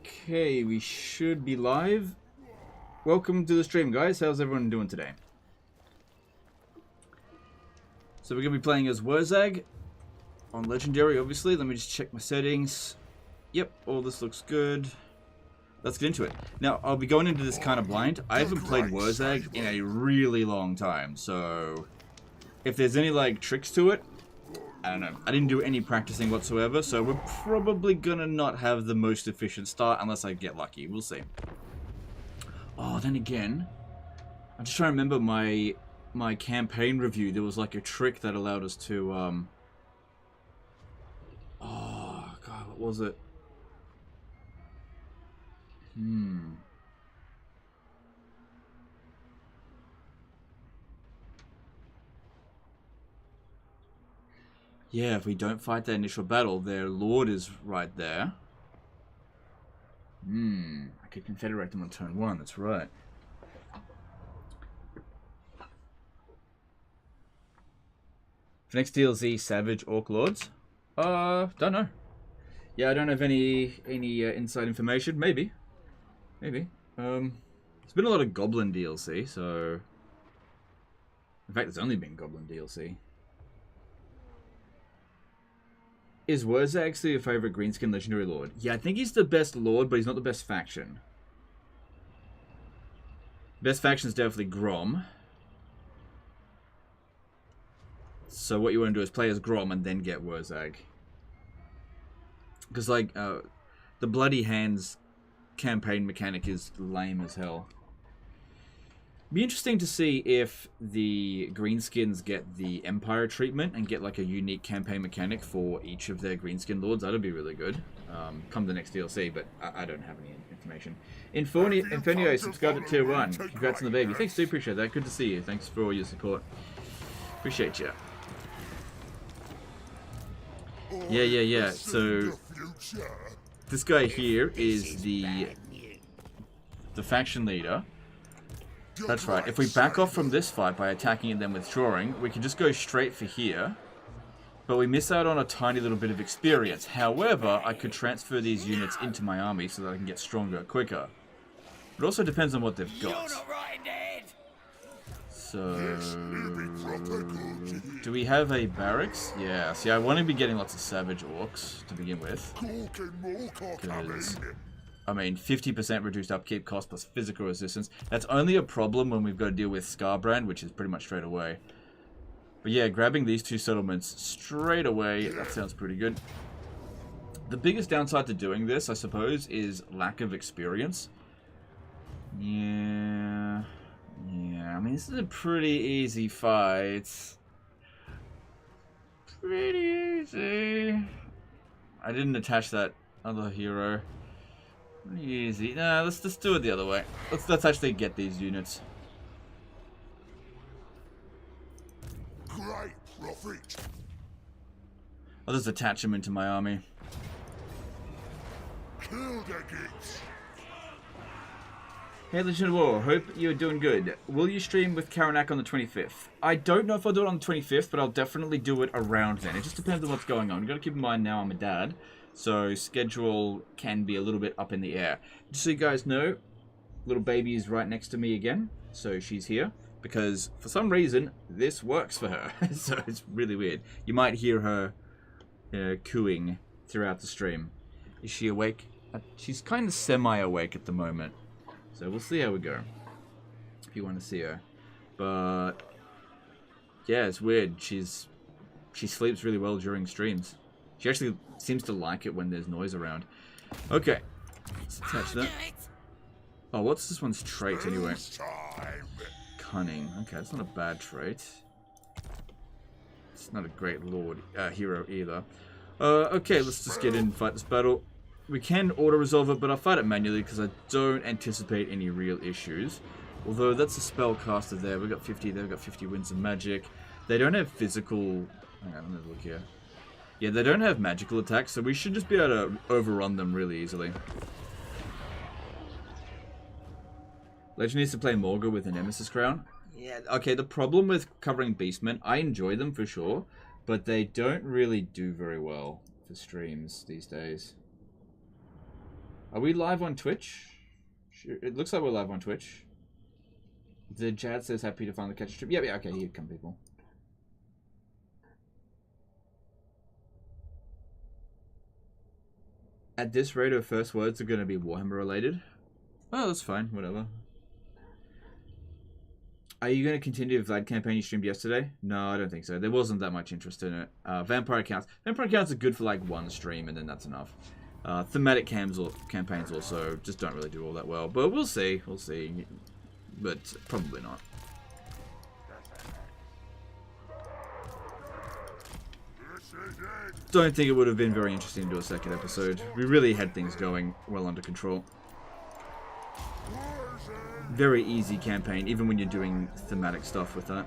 Okay, we should be live. Welcome to the stream, guys. How's everyone doing today? So we're going to be playing as Wurrzag on Legendary, obviously. Let me just check my settings. Yep, all this looks good. Let's get into it. Now, I'll be going into this kind of blind. I haven't played Wurrzag in a really long time, so if there's any, like, tricks to it, I don't know. I didn't do any practicing whatsoever, so we're probably gonna not have the most efficient start unless I get lucky. We'll see. Oh, then again, I'm just trying to remember my campaign review. There was like a trick that allowed us to oh god, what was it? Yeah, if we don't fight that initial battle, their lord is right there. I could confederate them on turn 1, that's right. For next DLC, Savage Orc Lords? Don't know. Yeah, I don't have any inside information. Maybe. Maybe. There's been a lot of Goblin DLC, so... In fact, there's only been Goblin DLC. Is Wurrzag actually your favorite greenskin legendary lord? Yeah, I think he's the best lord, but he's not the best faction. Best faction is definitely Grom. So what you want to do is play as Grom and then get Wurrzag. Because, like, the Bloody Hands campaign mechanic is lame as hell. Be interesting to see if the greenskins get the Empire treatment and get like a unique campaign mechanic for each of their greenskin lords. That'd be really good. Come the next DLC, but I don't have any information. Inferno subscribed at tier 1. Congrats on the baby. Thanks, dude. Appreciate that. Good to see you. Thanks for all your support. Appreciate you. Yeah. So this guy here is the faction leader. That's right. If we back off from this fight by attacking and then withdrawing, we can just go straight for here. But we miss out on a tiny little bit of experience. However, I could transfer these units into my army so that I can get stronger quicker. It also depends on what they've got. So... do we have a barracks? Yeah. See, I want to be getting lots of savage orcs to begin with. Because... I mean, 50% reduced upkeep cost plus physical resistance. That's only a problem when we've got to deal with Scarbrand, which is pretty much straight away. But yeah, grabbing these two settlements straight away, that sounds pretty good. The biggest downside to doing this, I suppose, is lack of experience. Yeah, I mean, this is a pretty easy fight. Pretty easy. I didn't attach that other hero. Easy. Nah, let's just do it the other way. Let's actually get these units. Great prophet. I'll just attach them into my army. Kill the geeks. Hey Legend of War, hope you're doing good. Will you stream with Karanak on the 25th? I don't know if I'll do it on the 25th, but I'll definitely do it around then. It just depends on what's going on. You've got to keep in mind now I'm a dad. So schedule can be a little bit up in the air. Just so you guys know, little baby is right next to me again. So she's here because for some reason this works for her. So it's really weird. You might hear her cooing throughout the stream. Is she awake? She's kind of semi-awake at the moment. So we'll see how we go. If you want to see her. But yeah, it's weird. She sleeps really well during streams. She actually seems to like it when there's noise around. Okay. Let's attach that. Oh, what's this one's trait anyway? Cunning. Okay, that's not a bad trait. It's not a great lord hero either. Okay, let's just get in and fight this battle. We can auto-resolve it, but I'll fight it manually because I don't anticipate any real issues. Although that's a spellcaster there. We've got 50, they've got 50 winds of magic. They don't have physical... Hang on, let me look here. Yeah, they don't have magical attacks, so we should just be able to overrun them really easily. Legend needs to play Morga with a Nemesis Crown. Yeah, okay, the problem with covering Beastmen, I enjoy them for sure, but they don't really do very well for streams these days. Are we live on Twitch? Sure. It looks like we're live on Twitch. The Jad says happy to finally catch a stream. Yeah, okay, here come people. At this rate, our first words are going to be Warhammer related. Oh, that's fine, whatever. Are you going to continue the Vlad campaign you streamed yesterday? No, I don't think so. There wasn't that much interest in it. Vampire accounts. Vampire accounts are good for like one stream and then that's enough. Thematic campaigns also just don't really do all that well. But we'll see. We'll see. But probably not. Don't think it would have been very interesting to do a second episode. We really had things going well under control. Very easy campaign, even when you're doing thematic stuff with that.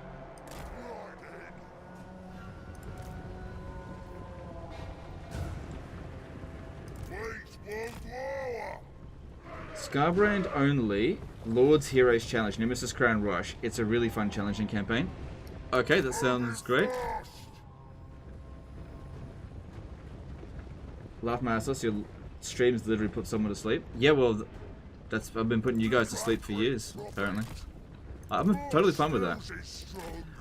Scarbrand only, Lord's Heroes Challenge, Nemesis Crown Rush. It's a really fun, challenging campaign. Okay, that sounds great. Laugh my ass off, your streams literally put someone to sleep. Yeah, well, I've been putting you guys to sleep for years, apparently. I'm totally fine with that.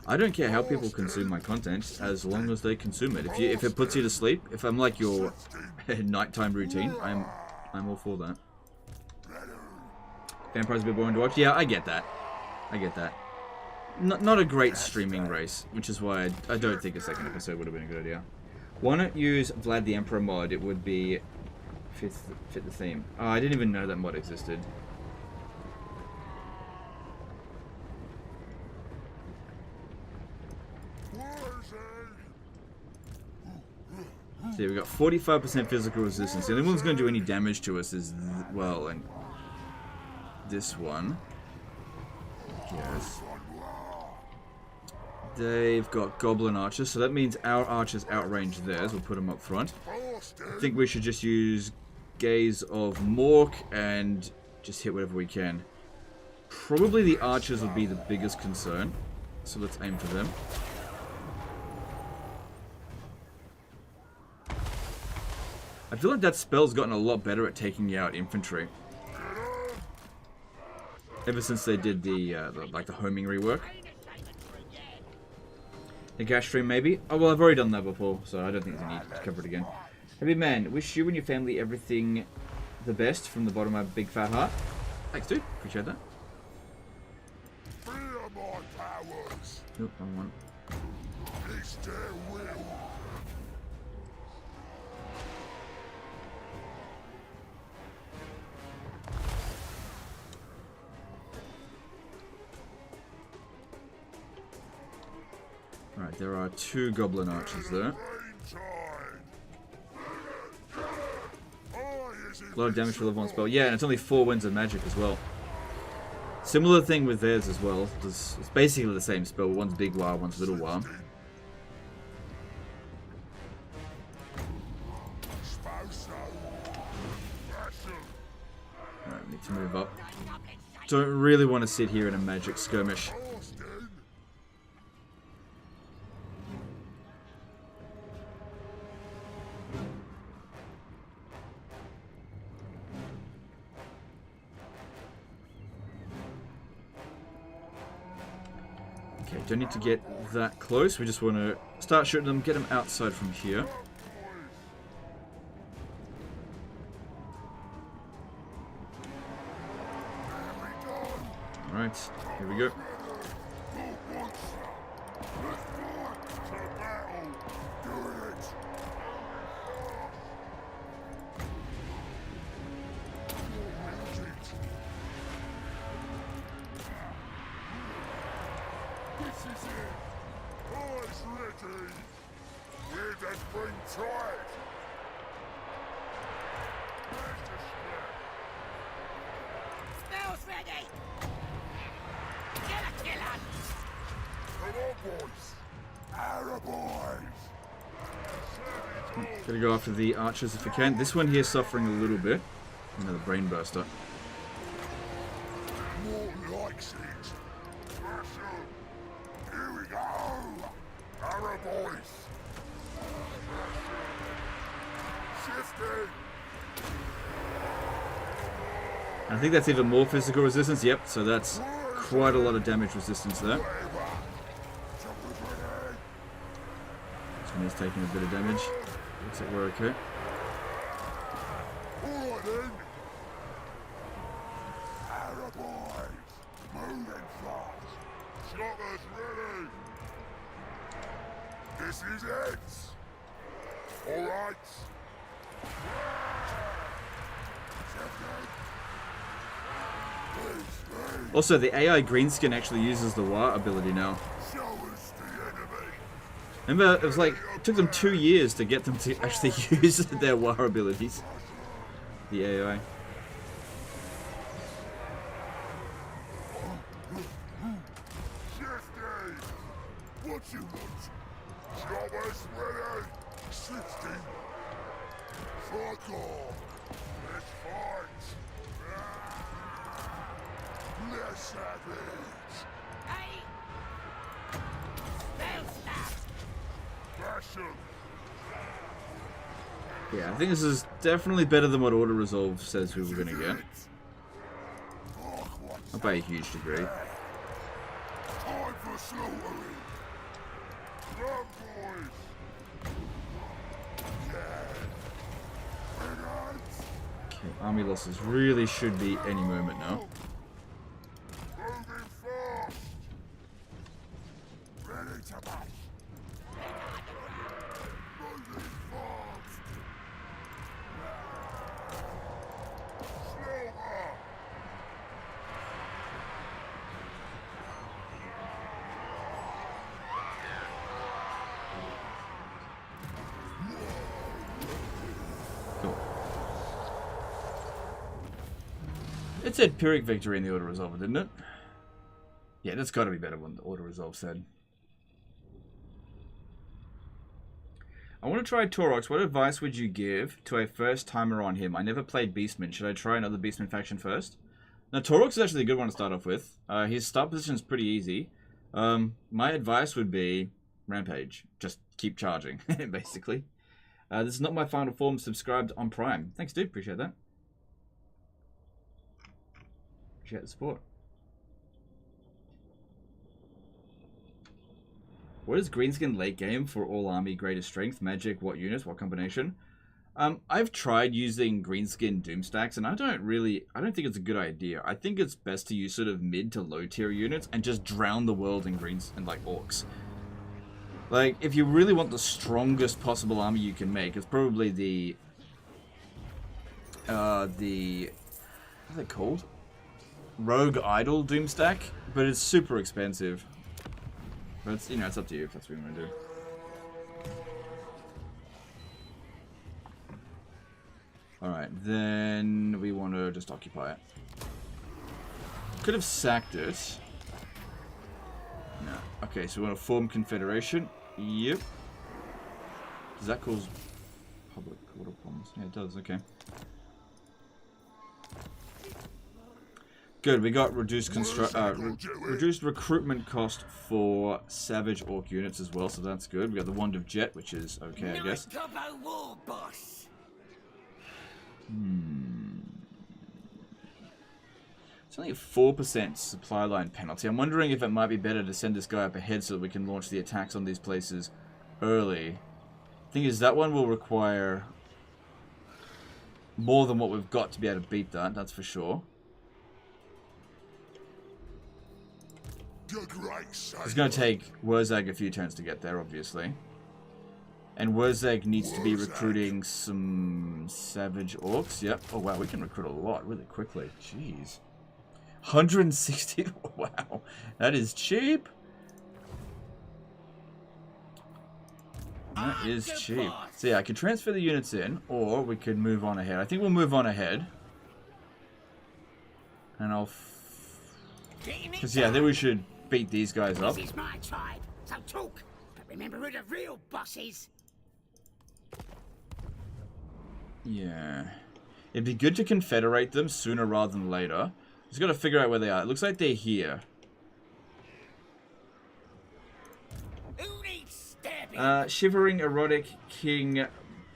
I don't care how people consume my content, as long as they consume it. If it puts you to sleep, if I'm like your nighttime routine, I'm all for that. Vampires a bit boring to watch. Yeah, I get that. I get that. Not a great streaming race, which is why I don't think a second episode would have been a good idea. Why not use Vlad the Emperor mod? It would be fit the theme. Oh, I didn't even know that mod existed. So yeah, we got 45% physical resistance. The only one that's going to do any damage to us is, well, and this one. Yes. They've got goblin archers, so that means our archers outrange theirs. We'll put them up front. I think we should just use Gaze of Mork and just hit whatever we can. Probably the archers would be the biggest concern, so let's aim for them. I feel like that spell's gotten a lot better at taking out infantry. Ever since they did the homing rework. The gas stream, maybe? Oh, well, I've already done that before, so I don't think there's a need to cover it again. Happy man, wish you and your family everything the best from the bottom of my big fat heart. Thanks, dude. Appreciate that. Nope, wrong one. Alright, there are 2 goblin archers there. A lot of damage for level 1 spell. Yeah, and it's only 4 winds of magic as well. Similar thing with theirs as well. It's basically the same spell. One's big war, one's little war. Alright, need to move up. Don't really want to sit here in a magic skirmish. Okay, don't need to get that close. We just want to start shooting them, get them outside from here. Alright, here we go. Gonna go after the archers if we can. This one here is suffering a little bit. Another brain burster. More likes it. Here we go. Our voice. Shifting. I think that's even more physical resistance. Yep, so that's quite a lot of damage resistance there. This one is taking a bit of damage. Looks like we're okay. Alright then. Arrow boys, moving fast. Choppers ready. This is it. Alright. Also, the AI greenskin actually uses the War ability now. Show us the enemy. Remember, it was like, it took them 2 years to get them to actually use their War abilities. The AI. Shifty. What you want? Choppers ready. 60. Fuck off. Let's fight. Let's savage. Hey! Spell snap! Bash 'em. Yeah, I think this is definitely better than what Auto Resolve says we were going to get. By a huge degree. Time for slaughtering. Run, boys. Okay, army losses really should be any moment now. Moving fast. Ready to bash. Moving fast. Slaughter. Cool. It said Pyrrhic victory in the Auto Resolver, didn't it? Yeah, that's got to be better than the Auto Resolve said. I want to try Torox. What advice would you give to a first timer on him? I never played Beastman. Should I try another Beastman faction first? Now, Torox is actually a good one to start off with. His start position is pretty easy. My advice would be Rampage. Just keep charging, basically. This is not my final form. Subscribed on Prime. Thanks, dude. Appreciate that. Appreciate the support. What is Greenskin late game for all army greatest strength? Magic, what units, what combination? I've tried using Greenskin Doomstacks, and I don't think it's a good idea. I think it's best to use sort of mid to low tier units and just drown the world in greens and like orcs. Like, if you really want the strongest possible army you can make, it's probably the what are they called? Rogue Idol Doomstack, but it's super expensive. But it's, you know, it's up to you if that's what you want to do. Alright, then we want to just occupy it. Could have sacked it. No. Okay, so we want to form Confederation. Yep. Does that cause public order problems? Yeah, it does, okay. Good, we got reduced reduced recruitment cost for Savage Orc units as well, so that's good. We got the Wand of Jet, which is okay, I guess. War boss. It's only a 4% supply line penalty. I'm wondering if it might be better to send this guy up ahead so that we can launch the attacks on these places early. Thing is, that one will require more than what we've got to be able to beat that, that's for sure. It's going to take Wurrzag a few turns to get there, obviously. And Wurrzag needs to be recruiting some Savage Orcs. Yep. Oh, wow, we can recruit a lot really quickly. Jeez. 160? Wow. That is cheap. That is cheap. So, yeah, I could transfer the units in, or we could move on ahead. I think we'll move on ahead. And I'll... Because, yeah, then we should beat these guys up. This is my tribe, so talk. But remember who the real boss is. Yeah. It'd be good to confederate them sooner rather than later. Just got to figure out where they are. It looks like they're here. Who needs stabbing? Shivering Erotic King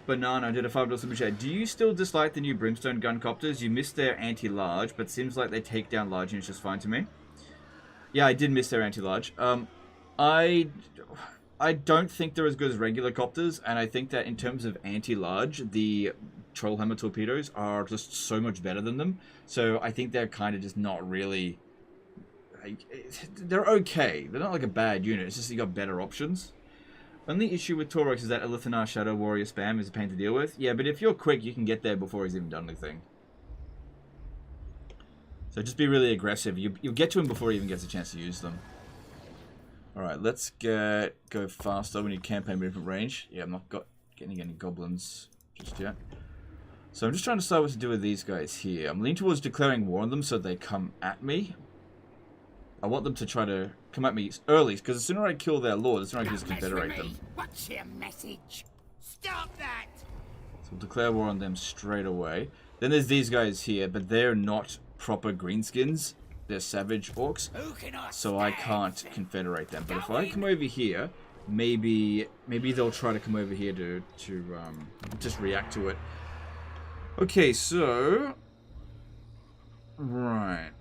Banana did a $5 super chat. Do you still dislike the new Brimstone gun copters? You missed their anti-large, but seems like they take down large units just fine to me. Yeah, I did miss their anti-large. I don't think they're as good as regular copters, and I think that in terms of anti-large, the Trollhammer torpedoes are just so much better than them. So I think they're kind of just not really... they're okay. They're not like a bad unit. It's just you got better options. Only issue with Taurox is that Elithanar Shadow Warrior spam is a pain to deal with. Yeah, but if you're quick, you can get there before he's even done anything. So just be really aggressive. You'll get to him before he even gets a chance to use them. Alright, let's go faster. We need campaign movement range. Yeah, I'm not getting any goblins just yet. So I'm just trying to decide what to do with these guys here. I'm leaning towards declaring war on them so they come at me. I want them to try to come at me early, because the sooner I kill their lord, the sooner I can just confederate them. What's your message? Stop that! So we'll declare war on them straight away. Then there's these guys here, but they're not proper greenskins. They're savage orcs, so I can't confederate them. But if I come over here, maybe they'll try to come over here to just react to it. Okay, so right,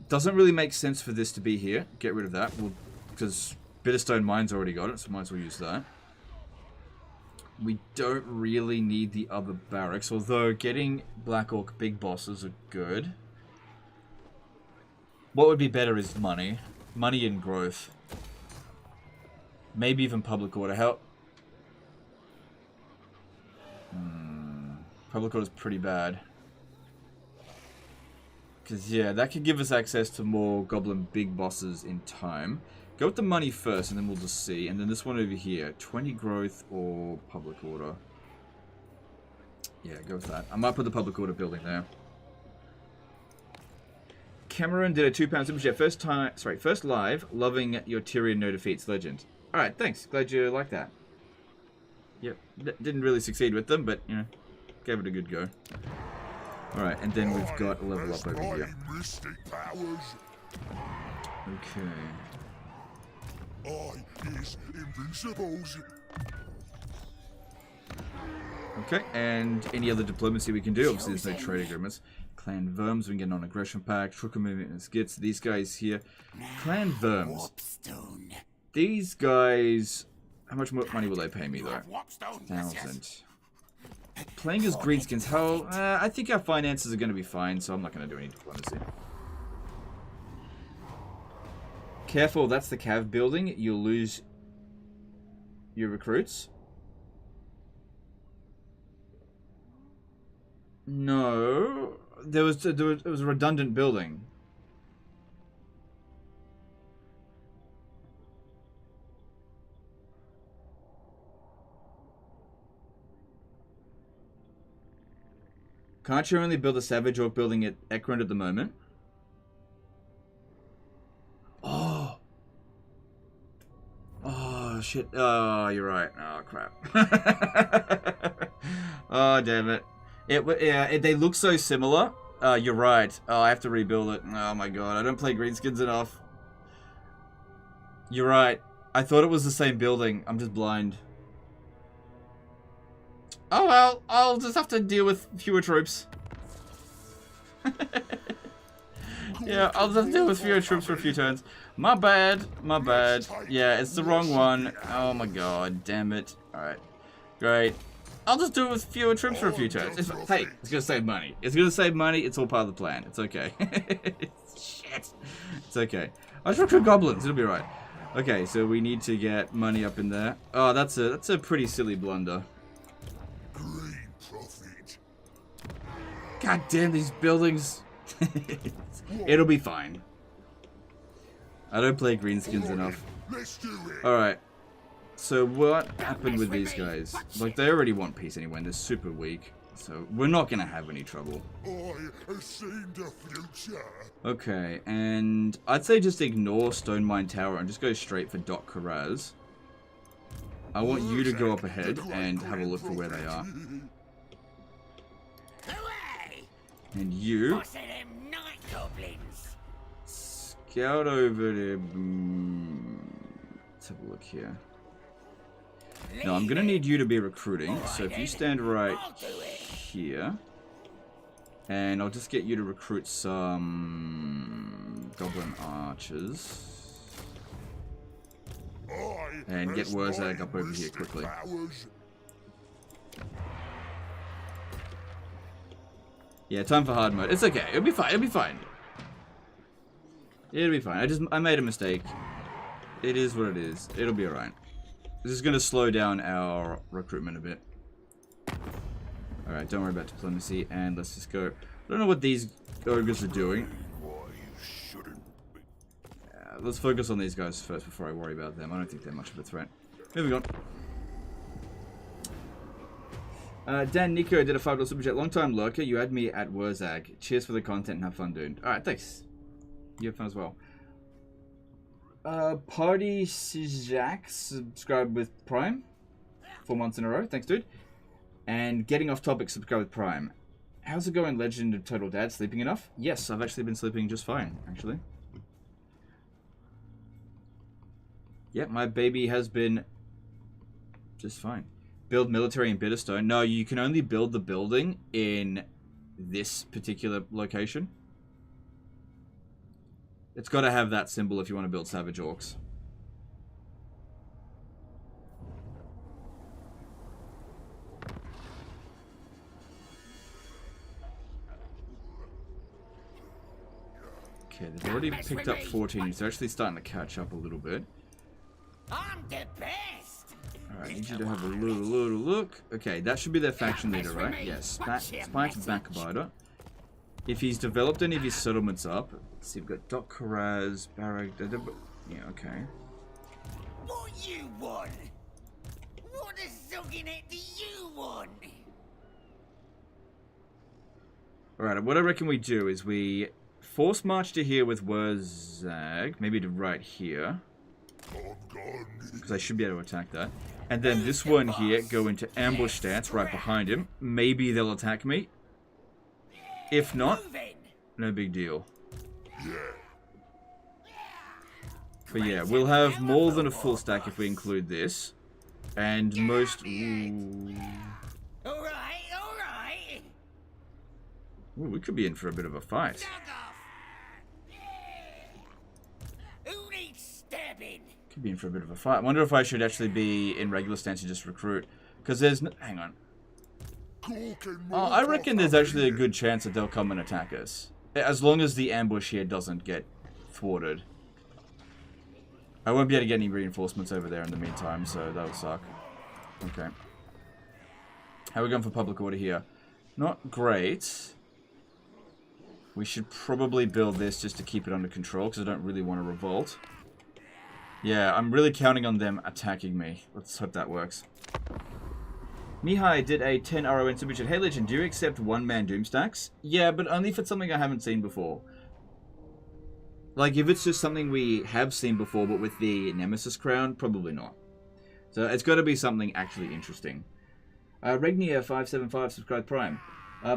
doesn't really make sense for this to be here. Get rid of that, because Bitterstone Mine's already got it, so might as well use that. We don't really need the other barracks, although getting Black Orc big bosses are good. What would be better is money. Money and growth. Maybe even public order. How... Public order is pretty bad. Because, yeah, that could give us access to more goblin big bosses in time. Go with the money first, and then we'll just see. And then this one over here. 20 growth or public order. Yeah, go with that. I might put the public order building there. Cameron did a £2 super chat. First live. Loving your Tyrion no defeats legend. Alright, thanks. Glad you like that. Yep. Didn't really succeed with them, but, you know, gave it a good go. Alright, and then we've got a level up over here. Okay. Okay, and any other diplomacy we can do. Obviously, there's no trade agreements. Clan Verms, we can get an aggression pack. Trooper movement and skits. These guys here. Clan Verms. These guys... How much more money will they pay me, though? 1,000. Playing as greenskins, how... I think our finances are going to be fine, so I'm not going to do any diplomacy. Careful, that's the cav building. You'll lose your recruits. No... it was a redundant building. Can't you only build a Savage Orc building at Ekrund at the moment? Oh. Oh, shit. Oh, you're right. Oh, crap. Oh, damn it. They look so similar. You're right. Oh, I have to rebuild it. Oh my god, I don't play greenskins enough. You're right. I thought it was the same building. I'm just blind. Oh well, I'll just have to deal with fewer troops. Yeah, I'll just deal with fewer troops for a few turns. My bad, my bad. Yeah, it's the wrong one. Oh my god, damn it. Alright, great. I'll just do it with fewer troops for a few turns. Hey, it's gonna save money. It's gonna save money. It's all part of the plan. It's okay. Shit. It's okay. I just recruit goblins. It'll be right. Okay, so we need to get money up in there. Oh, that's a pretty silly blunder. God damn these buildings. It'll be fine. I don't play greenskins enough. Alright. So what happened with these guys? Like, they already want peace anyway, and they're super weak. So we're not going to have any trouble. Okay, and I'd say just ignore Stone Mine Tower and just go straight for Doc Karaz. I want you to go up ahead and have a look for where they are. And you... scout over to... let's have a look here. No, I'm gonna need you to be recruiting. So if you stand right here, and I'll just get you to recruit some goblin archers. And get Wurrzag up over here quickly. Yeah, time for hard mode. It's okay. It'll be fine. It'll be fine. It'll be fine. I made a mistake. It is what it is. It'll be alright. This is going to slow down our recruitment a bit. Alright, don't worry about diplomacy. And let's just go. I don't know what these ogres are doing. Let's focus on these guys first before I worry about them. I don't think they're much of a threat. Moving on. Dan Nico did a $5 super chat. Long time lurker. You had me at Wurrzag. Cheers for the content and have fun, dude. Alright, thanks. You have fun as well. Party Jack subscribed with Prime. 4 months in a row. Thanks, dude. And getting off topic, subscribe with Prime. How's it going, Legend of Total Dad? Sleeping enough? Yes, I've actually been sleeping just fine, actually. Yep, my baby has been just fine. Build military in Bitterstone. No, you can only build the building in this particular location. It's got to have that symbol if you want to build Savage Orcs. Okay, they've already picked up 14. They're actually starting to catch up a little bit. I'm the best. Alright, I need you to have a little look. Okay, that should be their faction leader, right? Yes, Spike's Backbiter. If he's developed any of his settlements up, let's see, we've got Doc Karaz, Barak. Yeah, okay. What you want? What a zogging it do you want? Alright, what I reckon we do is we force march to here with Wurrzag, maybe to right here. Because I should be able to attack that. And then this one here, go into ambush stance right behind him. Maybe they'll attack me. If not, no big deal. But yeah, we'll have more than a full stack if we include this. And most... Ooh. Alright. Ooh, we could be in for a bit of a fight. Who needs stabbing? Could be in for a bit of a fight. I wonder if I should actually be in regular stance and just recruit. Because there's no... Hang on. Oh, I reckon there's actually a good chance that they'll come and attack us. As long as the ambush here doesn't get thwarted. I won't be able to get any reinforcements over there in the meantime, so that'll suck. Okay. How are we going for public order here? Not great. We should probably build this just to keep it under control, because I don't really want to revolt. Yeah, I'm really counting on them attacking me. Let's hope that works. Mihai did a 10 RON super chat. Hey Legend, do you accept one-man doom stacks? Yeah, but only if it's something I haven't seen before. Like, if it's just something we have seen before, but with the Nemesis crown, probably not. So it's got to be something actually interesting. Regnier575 subscribed Prime.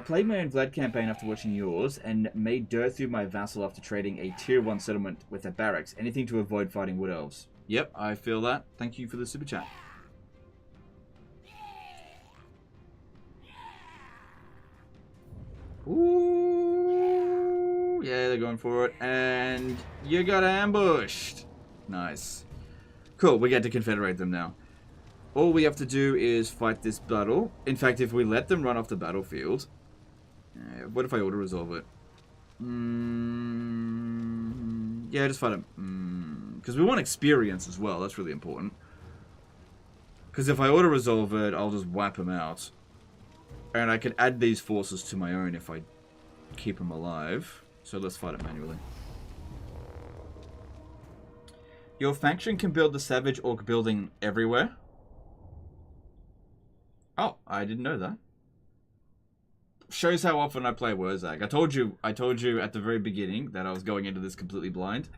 Played my own Vlad campaign after watching yours, and made dirt through my vassal after trading a tier 1 settlement with a barracks. Anything to avoid fighting wood elves. Yep, I feel that. Thank you for the super chat. Ooh, yeah, they're going for it, and you got ambushed. Nice. Cool, we get to confederate them now. All we have to do is fight this battle. In fact, if we let them run off the battlefield... what if I auto-resolve it? Yeah, just fight them. Because we want experience as well, that's really important. Because if I auto-resolve it, I'll just wipe them out. And I can add these forces to my own if I keep them alive. So let's fight it manually. Your faction can build the Savage Orc building everywhere. Oh, I didn't know that. Shows how often I play Wurrzag. I told you at the very beginning that I was going into this completely blind.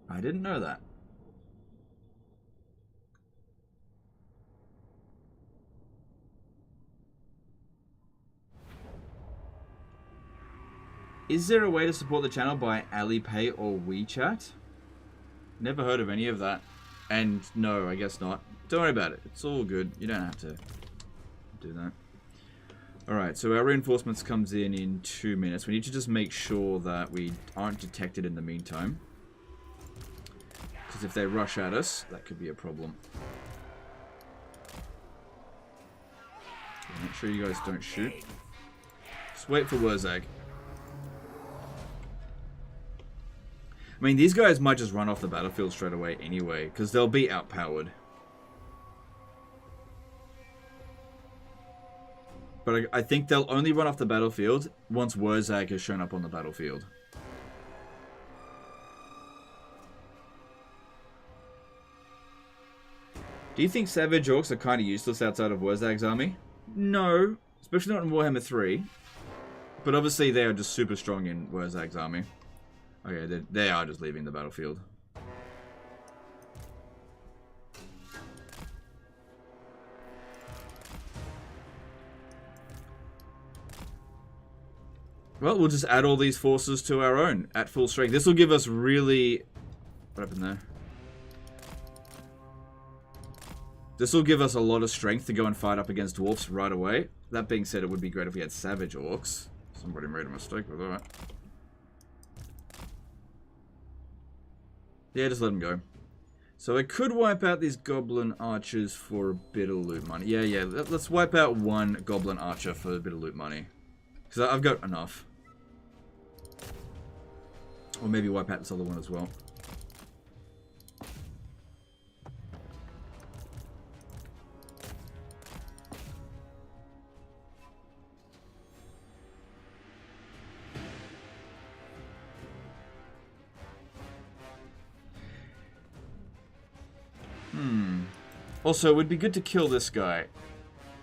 I didn't know that. Is there a way to support the channel by Alipay or WeChat? Never heard of any of that. And no, I guess not. Don't worry about it. It's all good. You don't have to do that. Alright, so our reinforcements comes in 2 minutes. We need to just make sure that we aren't detected in the meantime. Because if they rush at us, that could be a problem. Make sure you guys don't shoot. Just wait for Wurrzag. I mean, these guys might just run off the battlefield straight away anyway, because they'll be outpowered. But I think they'll only run off the battlefield once Wurrzag has shown up on the battlefield. Do you think Savage Orcs are kind of useless outside of Wurzag's army? No, especially not in Warhammer 3. But obviously they are just super strong in Wurzag's army. Okay, they are just leaving the battlefield. Well, we'll just add all these forces to our own at full strength. This will give us really... What happened there? This will give us a lot of strength to go and fight up against dwarfs right away. That being said, it would be great if we had Savage Orcs. Somebody made a mistake with that. Yeah, just let them go. So I could wipe out these Goblin Archers for a bit of loot money. Yeah, let's wipe out one Goblin Archer for a bit of loot money. Because I've got enough. Or maybe wipe out this other one as well. Also, it would be good to kill this guy.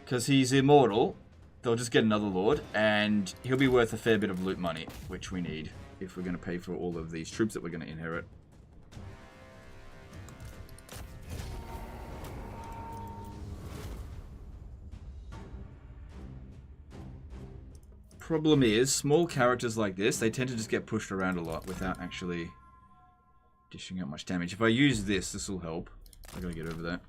Because he's immortal. They'll just get another lord. And he'll be worth a fair bit of loot money. Which we need. If we're going to pay for all of these troops that we're going to inherit. Problem is, small characters like this, they tend to just get pushed around a lot without actually dishing out much damage. If I use this, this will help. I gotta get over that.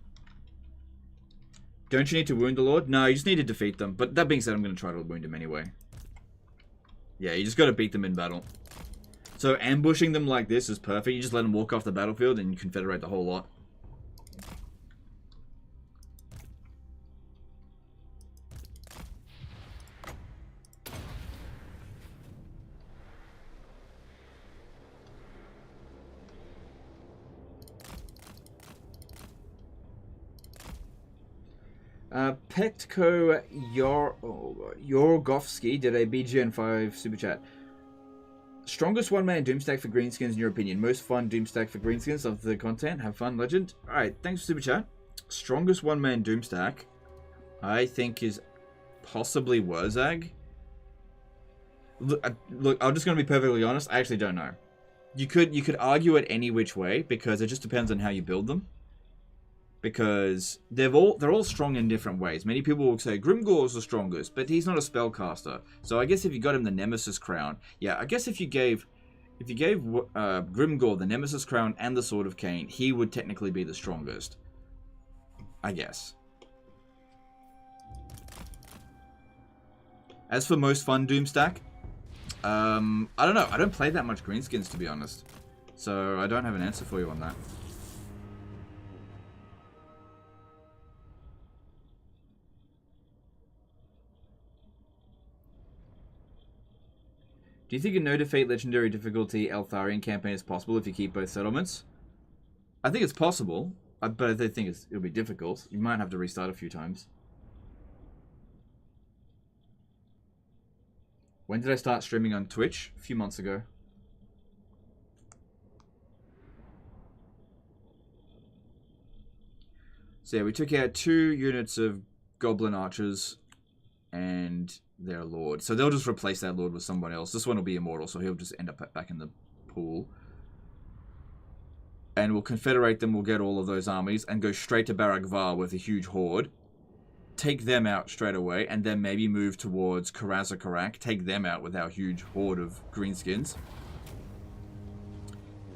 Don't you need to wound the Lord? No, you just need to defeat them. But that being said, I'm going to try to wound him anyway. Yeah, you just got to beat them in battle. So ambushing them like this is perfect. You just let them walk off the battlefield and you confederate the whole lot. Petko Yorgovsky did a BGN5 super chat. Strongest one-man Doomstack for greenskins in your opinion? Most fun Doomstack for greenskins of the content? Have fun, legend. Alright, thanks for super chat. Strongest one-man Doomstack, I think, is possibly Wurrzag. Look, I'm just going to be perfectly honest. I actually don't know. You could argue it any which way because it just depends on how you build them. Because they're all strong in different ways. Many people will say Grimgor's the strongest, but he's not a spellcaster. So I guess if you got him the Nemesis crown, yeah, I guess if you gave Grimgor the Nemesis crown and the Sword of Cain, he would technically be the strongest. I guess. As for most fun Doomstack, I don't know. I don't play that much greenskins, to be honest. So I don't have an answer for you on that. Do you think a no-defeat legendary difficulty Eltharion campaign is possible if you keep both settlements? I think it's possible, but I don't think it'll be difficult. You might have to restart a few times. When did I start streaming on Twitch? A few months ago. So yeah, we took out 2 units of Goblin Archers and their Lord. So they'll just replace that Lord with someone else. This one will be immortal, so he'll just end up back in the pool. And we'll confederate them, we'll get all of those armies, and go straight to Barak Varr with a huge horde. take them out straight away, and then maybe move towards Karazakarak, take them out with our huge horde of greenskins.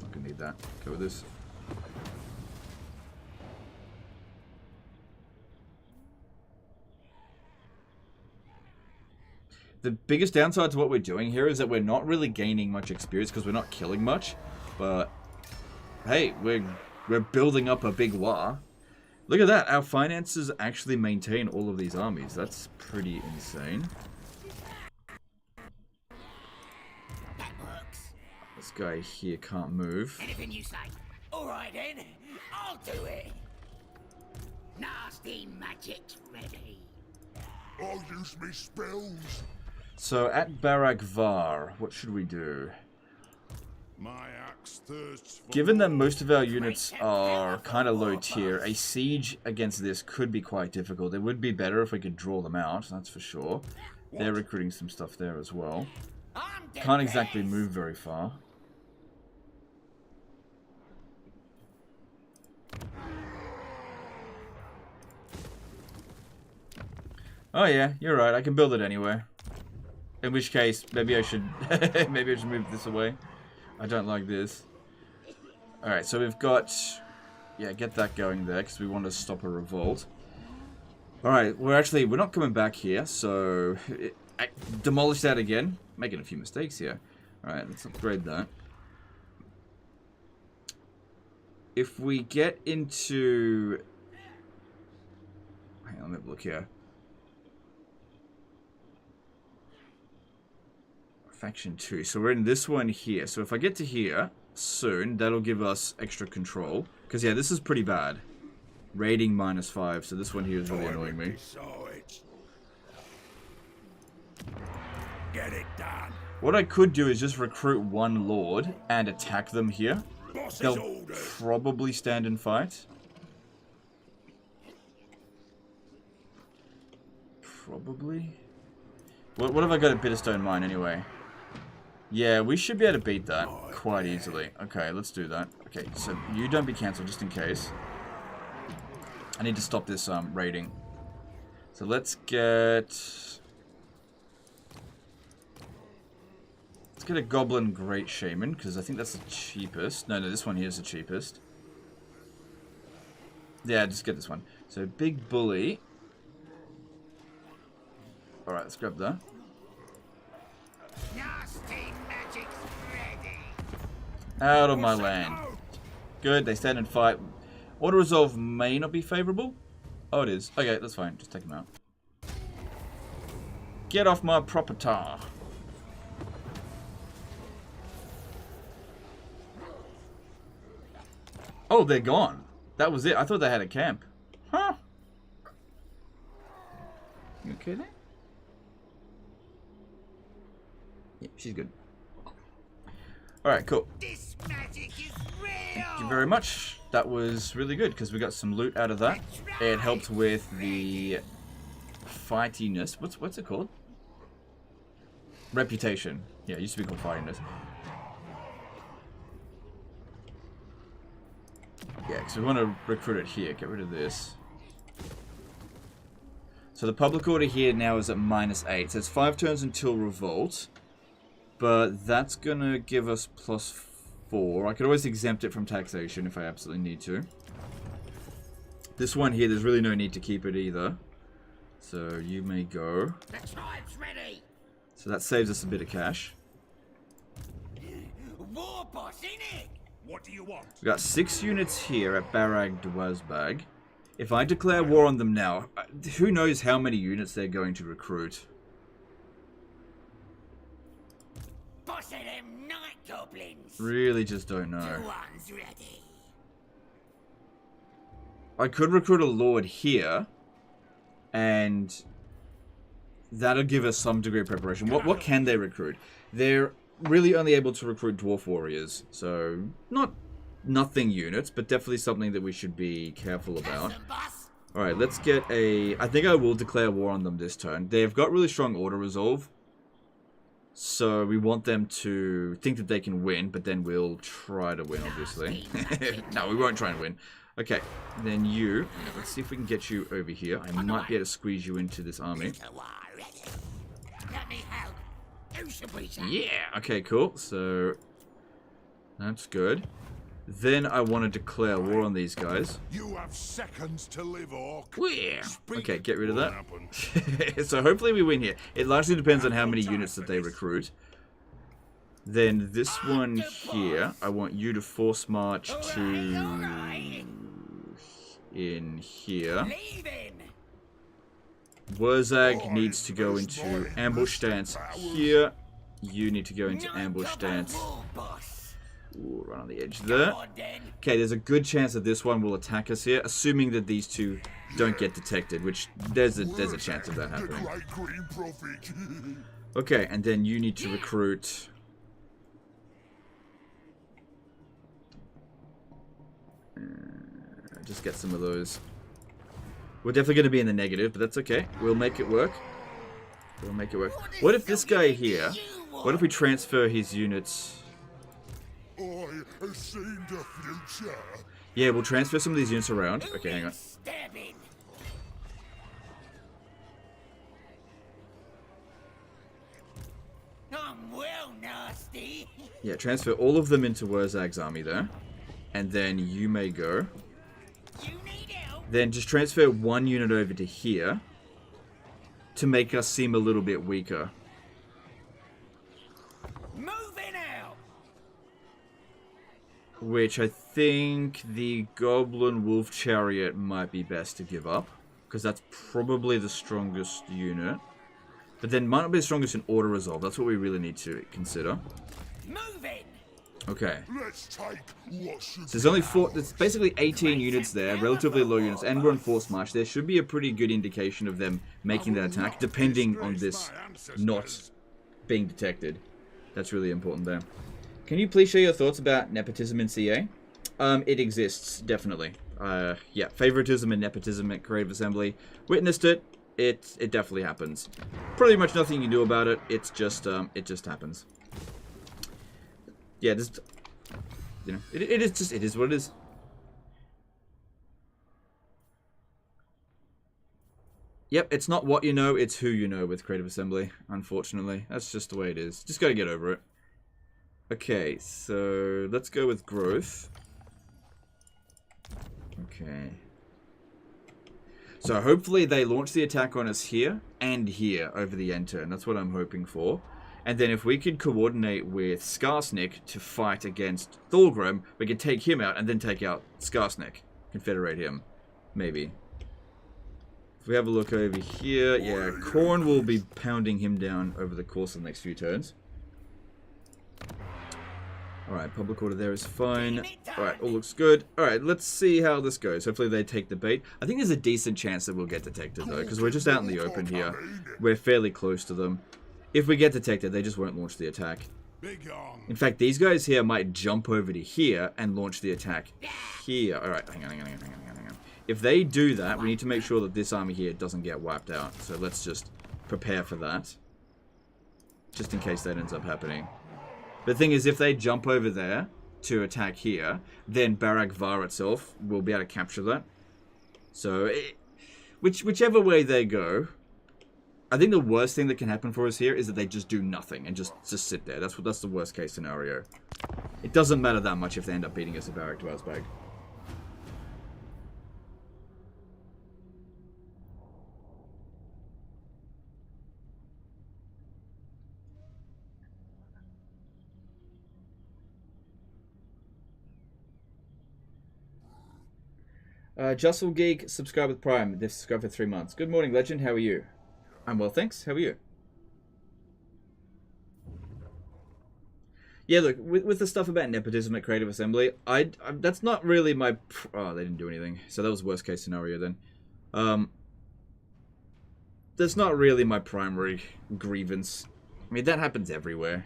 Not gonna need that. Go with this. The biggest downside to what we're doing here is that we're not really gaining much experience because we're not killing much. But, hey, we're building up a big war. Look at that. Our finances actually maintain all of these armies. That's pretty insane. That works. This guy here can't move. Anything you say. All right then, I'll do it. Nasty magic's ready. I'll use me spells. So, at Barak Varr, what should we do? My axe thirsts for Given that most of our units are kind of low tier, a siege against this could be quite difficult. It would be better if we could draw them out, that's for sure. They're recruiting some stuff there as well. Can't exactly move very far. Oh yeah, you're right. I can build it anywhere. In which case, maybe I should maybe I should move this away. I don't like this. Alright, so we've got... Yeah, get that going there, because we want to stop a revolt. Alright, we're not coming back here, so... demolish that again. Making a few mistakes here. Alright, let's upgrade that. If we get into... Hang on, let me have a look here. Faction 2. So we're in this one here. So if I get to here soon, that'll give us extra control. Because, yeah, this is pretty bad. Rating -5, so this one here is really annoying me. Get it done. What I could do is just recruit one lord and attack them here. They'll probably stand and fight. Probably. What have I got at Bitterstone Mine anyway? Yeah, we should be able to beat that quite easily. Okay, let's do that. Okay, so you don't be cancelled just in case. I need to stop this raiding. So let's get a Goblin Great Shaman, because I think that's the cheapest. No, this one here is the cheapest. Yeah, just get this one. So Big Bully. Alright, let's grab that. Nasty magic's ready. Out of my land. Good, they stand and fight. Auto resolve may not be favorable. Oh, it is. Okay, that's fine. Just take them out. Get off my property. Oh, they're gone. That was it. I thought they had a camp. Huh? You okay there? Yeah, she's good. Alright, cool. This magic is real. Thank you very much. That was really good because we got some loot out of that. It helped with the fightiness. What's it called? Reputation. Yeah, it used to be called fightiness. Yeah, because we want to recruit it here. Get rid of this. So the public order here now is at -8. So it's 5 turns until revolt. But that's going to give us +4. I could always exempt it from taxation if I absolutely need to. This one here, there's really no need to keep it either. So you may go. The tribe's ready. So that saves us a bit of cash. War boss, innit? What do you want? We got 6 units here at Barak Varr. If I declare war on them now, who knows how many units they're going to recruit. Boss of them night goblins. Really just don't know. The one's ready. I could recruit a lord here, and that'll give us some degree of preparation. What can they recruit? They're really only able to recruit dwarf warriors, so nothing units, but definitely something that we should be careful about. Listen, boss. Alright, let's get a... I think I will declare war on them this turn. They've got really strong auto resolve, so we want them to think that they can win, but then we'll try to win, obviously. No, we won't try and win. Okay, then you. Let's see if we can get you over here. I might be able to squeeze you into this army. Let me help. Who should we say? Yeah. Okay, cool. So that's good. Then I want to declare war on these guys. You have seconds to live, Orc. Yeah. Speak Okay, get rid of won't that. happen. So hopefully we win here. It largely depends on how many units that they recruit. Then this one here, I want you to force march to in here. Leaving. Wurrzag needs to go into ambush stance here. You need to go into ambush stance. Ooh, right on the edge there. Okay, there's a good chance that this one will attack us here, assuming that these two don't get detected, which there's a chance of that happening. Okay, and then you need to recruit. Just get some of those. We're definitely going to be in the negative, but that's okay. We'll make it work. We'll make it work. What if this guy here, what if we transfer his units? I have seen the future. Yeah, we'll transfer some of these units around. Okay, hang on. Stabbing. I'm well nasty. Yeah, transfer all of them into Wurzag's army there. And then you may go. You need help. Then just transfer one unit over to here to make us seem a little bit weaker. Moving out. Which I think the Goblin Wolf Chariot might be best to give up. Because that's probably the strongest unit. But then might not be the strongest in auto resolve. That's what we really need to consider. Moving. Okay. Let's take what should So there's only there's basically 18 units there, relatively low units, and we're on force march. There should be a pretty good indication of them making that attack, depending on this not being detected. That's really important there. Can you please share your thoughts about nepotism in CA? It exists, definitely. Yeah, favoritism and nepotism at Creative Assembly. Witnessed it. It definitely happens. Pretty much nothing you can do about it. It's just it just happens. Yeah, just you know, it is what it is. Yep, it's not what you know, it's who you know with Creative Assembly, unfortunately. That's just the way it is. Just gotta get over it. Okay, so let's go with growth. Okay. So hopefully they launch the attack on us here and here over the end turn. That's what I'm hoping for. And then if we could coordinate with Skaarsnik to fight against Thorgrim, we could take him out and then take out Skaarsnik. Confederate him. Maybe. If we have a look over here, yeah, Khorne will be pounding him down over the course of the next few turns. Alright, public order there is fine. Alright, all looks good. Alright, let's see how this goes. Hopefully they take the bait. I think there's a decent chance that we'll get detected though, because we're just out in the open here. We're fairly close to them. If we get detected, they just won't launch the attack. In fact, these guys here might jump over to here and launch the attack here. Alright, hang on. If they do that, we need to make sure that this army here doesn't get wiped out. So let's just prepare for that. Just in case that ends up happening. The thing is, if they jump over there to attack here, then Barak Varr itself will be able to capture that. So, whichever way they go, I think the worst thing that can happen for us here is that they just do nothing and just sit there. That's the worst case scenario. It doesn't matter that much if they end up beating us at Barak Varr's bag. Justle Geek, subscribe with Prime. They've subscribed for 3 months. Good morning, Legend. How are you? I'm well, thanks. How are you? Yeah, look, with the stuff about nepotism at Creative Assembly, that's not really my... Oh, they didn't do anything. So that was worst case scenario then. That's not really my primary grievance. I mean, that happens everywhere.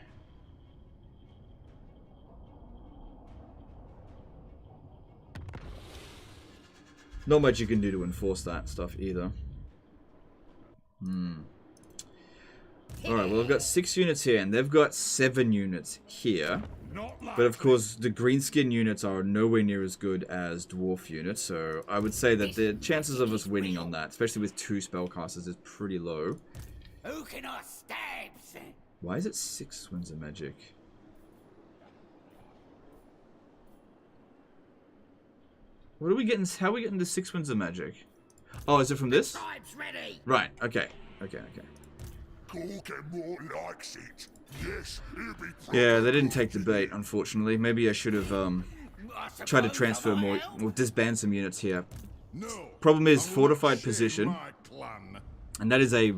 Not much you can do to enforce that stuff either. Alright, Alright, well, I've got 6 units here, and they've got 7 units here. But of course, the greenskin units are nowhere near as good as dwarf units, so I would say that the chances of us winning on that, especially with 2 spellcasters, is pretty low. Who can I stab? Why is it 6 winds of magic? What are we getting? How are we getting the 6 winds of magic? Oh, is it from this? Ready. Right, okay. Okay. Gorgamore likes it. Yes, he'll be Yeah, they didn't take the bait, unfortunately. Maybe I should have tried to transfer more, or disband some units here. No. Problem is fortified position, My plan. and that is a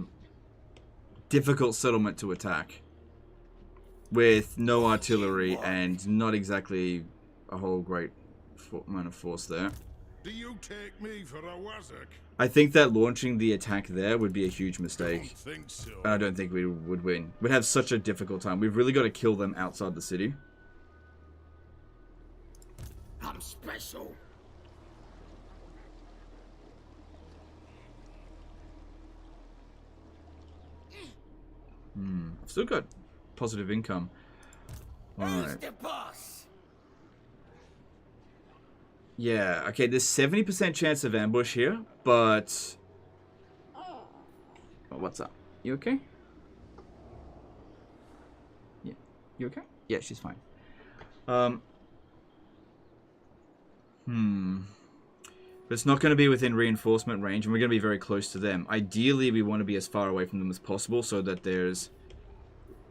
difficult settlement to attack. With no artillery and not exactly a whole great amount of force there. Do you take me for a Wurrzag? I think that launching the attack there would be a huge mistake. Don't think so. And I don't think we would win. We'd have such a difficult time. We've really got to kill them outside the city. I'm special. I've still got positive income. Who's Alright. the boss? Yeah, okay, there's 70% chance of ambush here, but... Oh, what's up? You okay? Yeah. You okay? Yeah, she's fine. But it's not going to be within reinforcement range, and we're going to be very close to them. Ideally, we want to be as far away from them as possible, so that there's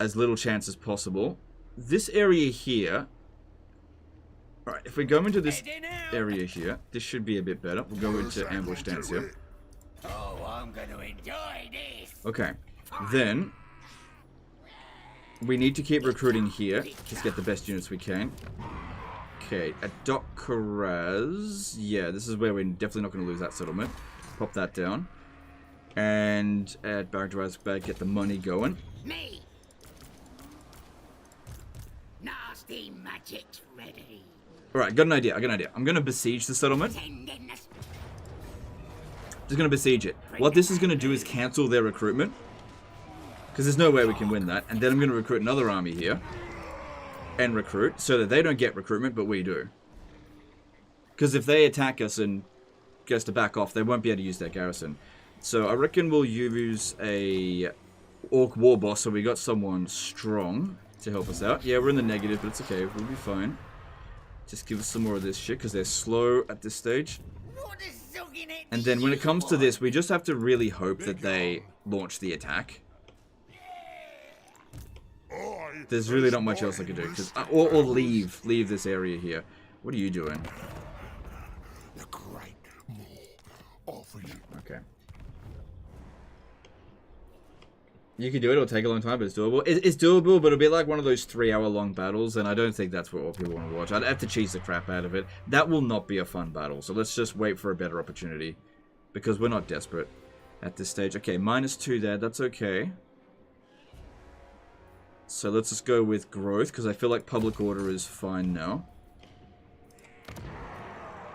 as little chance as possible. This area here... Alright, if we go into this area here, this should be a bit better. We'll go into ambush stance here. Oh, I'm going to enjoy this. Okay, then we need to keep recruiting here. Just get the best units we can. Okay, at Dokkaraz, yeah, this is where we're definitely not going to lose that settlement. Pop that down. And at Barak Varr, get the money going. Me. Nasty magic's ready. Alright, got an idea, I'm going to besiege the settlement. Just going to besiege it. What this is going to do is cancel their recruitment. Because there's no way we can win that. And then I'm going to recruit another army here. And recruit, so that they don't get recruitment, but we do. Because if they attack us and get us to back off, they won't be able to use their garrison. So I reckon we'll use a Orc War Boss, so we got someone strong to help us out. Yeah, we're in the negative, but it's okay, we'll be fine. Just give us some more of this shit, because they're slow at this stage. And then when it comes to this, we just have to really hope that they launch the attack. There's really not much else I can do. Or leave this area here. What are you doing? Okay. You can do it, it'll take a long time, but it's doable. It's doable, but it'll be like one of those 3-hour-long battles, and I don't think that's what people want to watch. I'd have to cheese the crap out of it. That will not be a fun battle, so let's just wait for a better opportunity. Because we're not desperate at this stage. Okay, -2 there, that's okay. So let's just go with growth, because I feel like public order is fine now.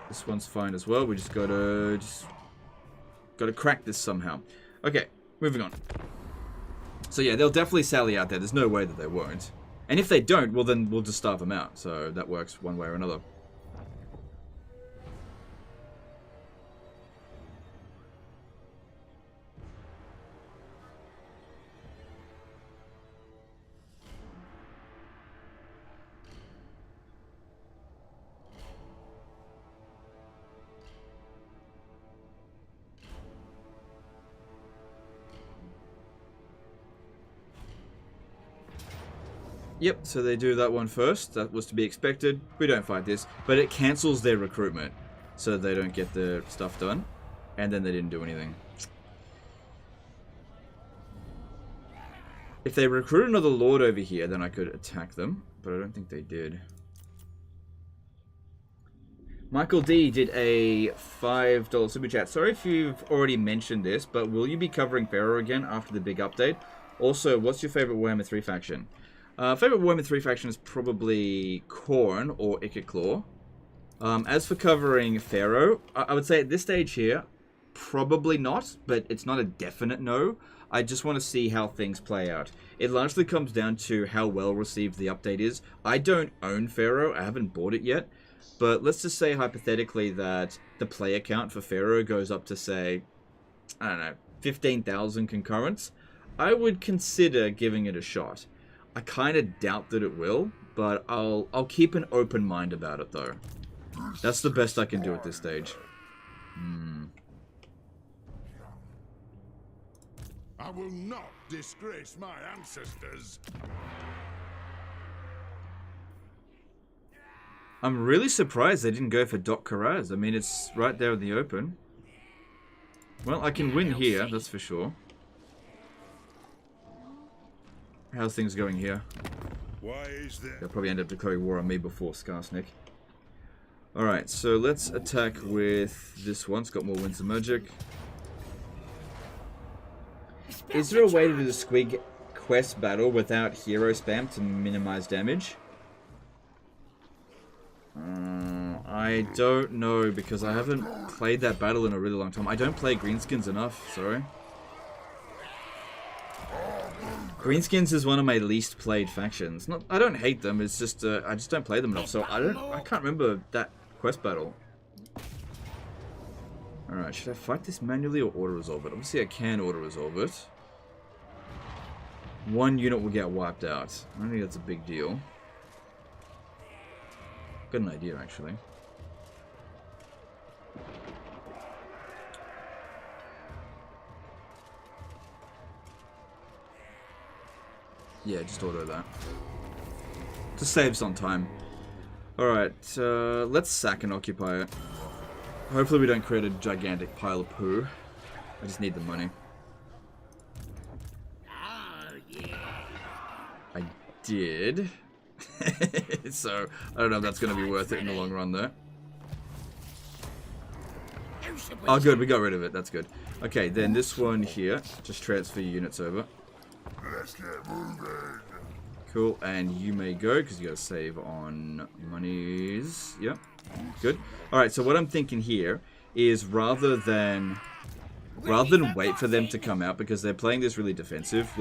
This one's fine as well. We just gotta crack this somehow. Okay, moving on. So yeah, they'll definitely sally out there. There's no way that they won't. And if they don't, well then we'll just starve them out. So that works one way or another. Yep, so they do that one first. That was to be expected. We don't fight this, but it cancels their recruitment, so they don't get the stuff done, and then they didn't do anything. If they recruit another lord over here, then I could attack them, but I don't think they did. Michael D did a $5 super chat. Sorry if you've already mentioned this, but will you be covering Pharaoh again after the big update? Also, what's your favorite Warhammer 3 faction? Favorite Warhammer 3 faction is probably Khorne or Ikitclaw. As for covering Pharaoh, I would say at this stage here, probably not, but it's not a definite no. I just want to see how things play out. It largely comes down to how well received the update is. I don't own Pharaoh, I haven't bought it yet, but let's just say hypothetically that the player count for Pharaoh goes up to, say, I don't know, 15,000 concurrents. I would consider giving it a shot. I kind of doubt that it will, but I'll keep an open mind about it though. That's the best I can do at this stage. I will not disgrace my ancestors. I'm really surprised they didn't go for Doc Karaz. I mean, it's right there in the open. Well, I can win here, that's for sure. How's things going here? Why is there? They'll probably end up declaring war on me before Skaarsnik. Alright, so let's attack with this one. It's got more Winds of Magic. Is there a way to do the Squig quest battle without hero spam to minimize damage? I don't know, because I haven't played that battle in a really long time. I don't play Greenskins enough, sorry. Greenskins is one of my least played factions. I don't hate them, it's just I just don't play them enough, so I can't remember that quest battle. Alright, should I fight this manually or auto-resolve it? Obviously I can auto-resolve it. One unit will get wiped out. I don't think that's a big deal. Got an idea, actually. Yeah, just auto that. To save some time. Alright, let's sack and occupy it. Hopefully we don't create a gigantic pile of poo. I just need the money. Oh, yeah. I did. So, I don't know if that's going to be worth it in the long run, though. Oh, good, we got rid of it. That's good. Okay, then this one here. Just transfer your units over. Let's get moving. Cool, and you may go, because you got to save on monies. Yep, good. Alright, so what I'm thinking here is rather than wait for them to come out, because they're playing this really defensive,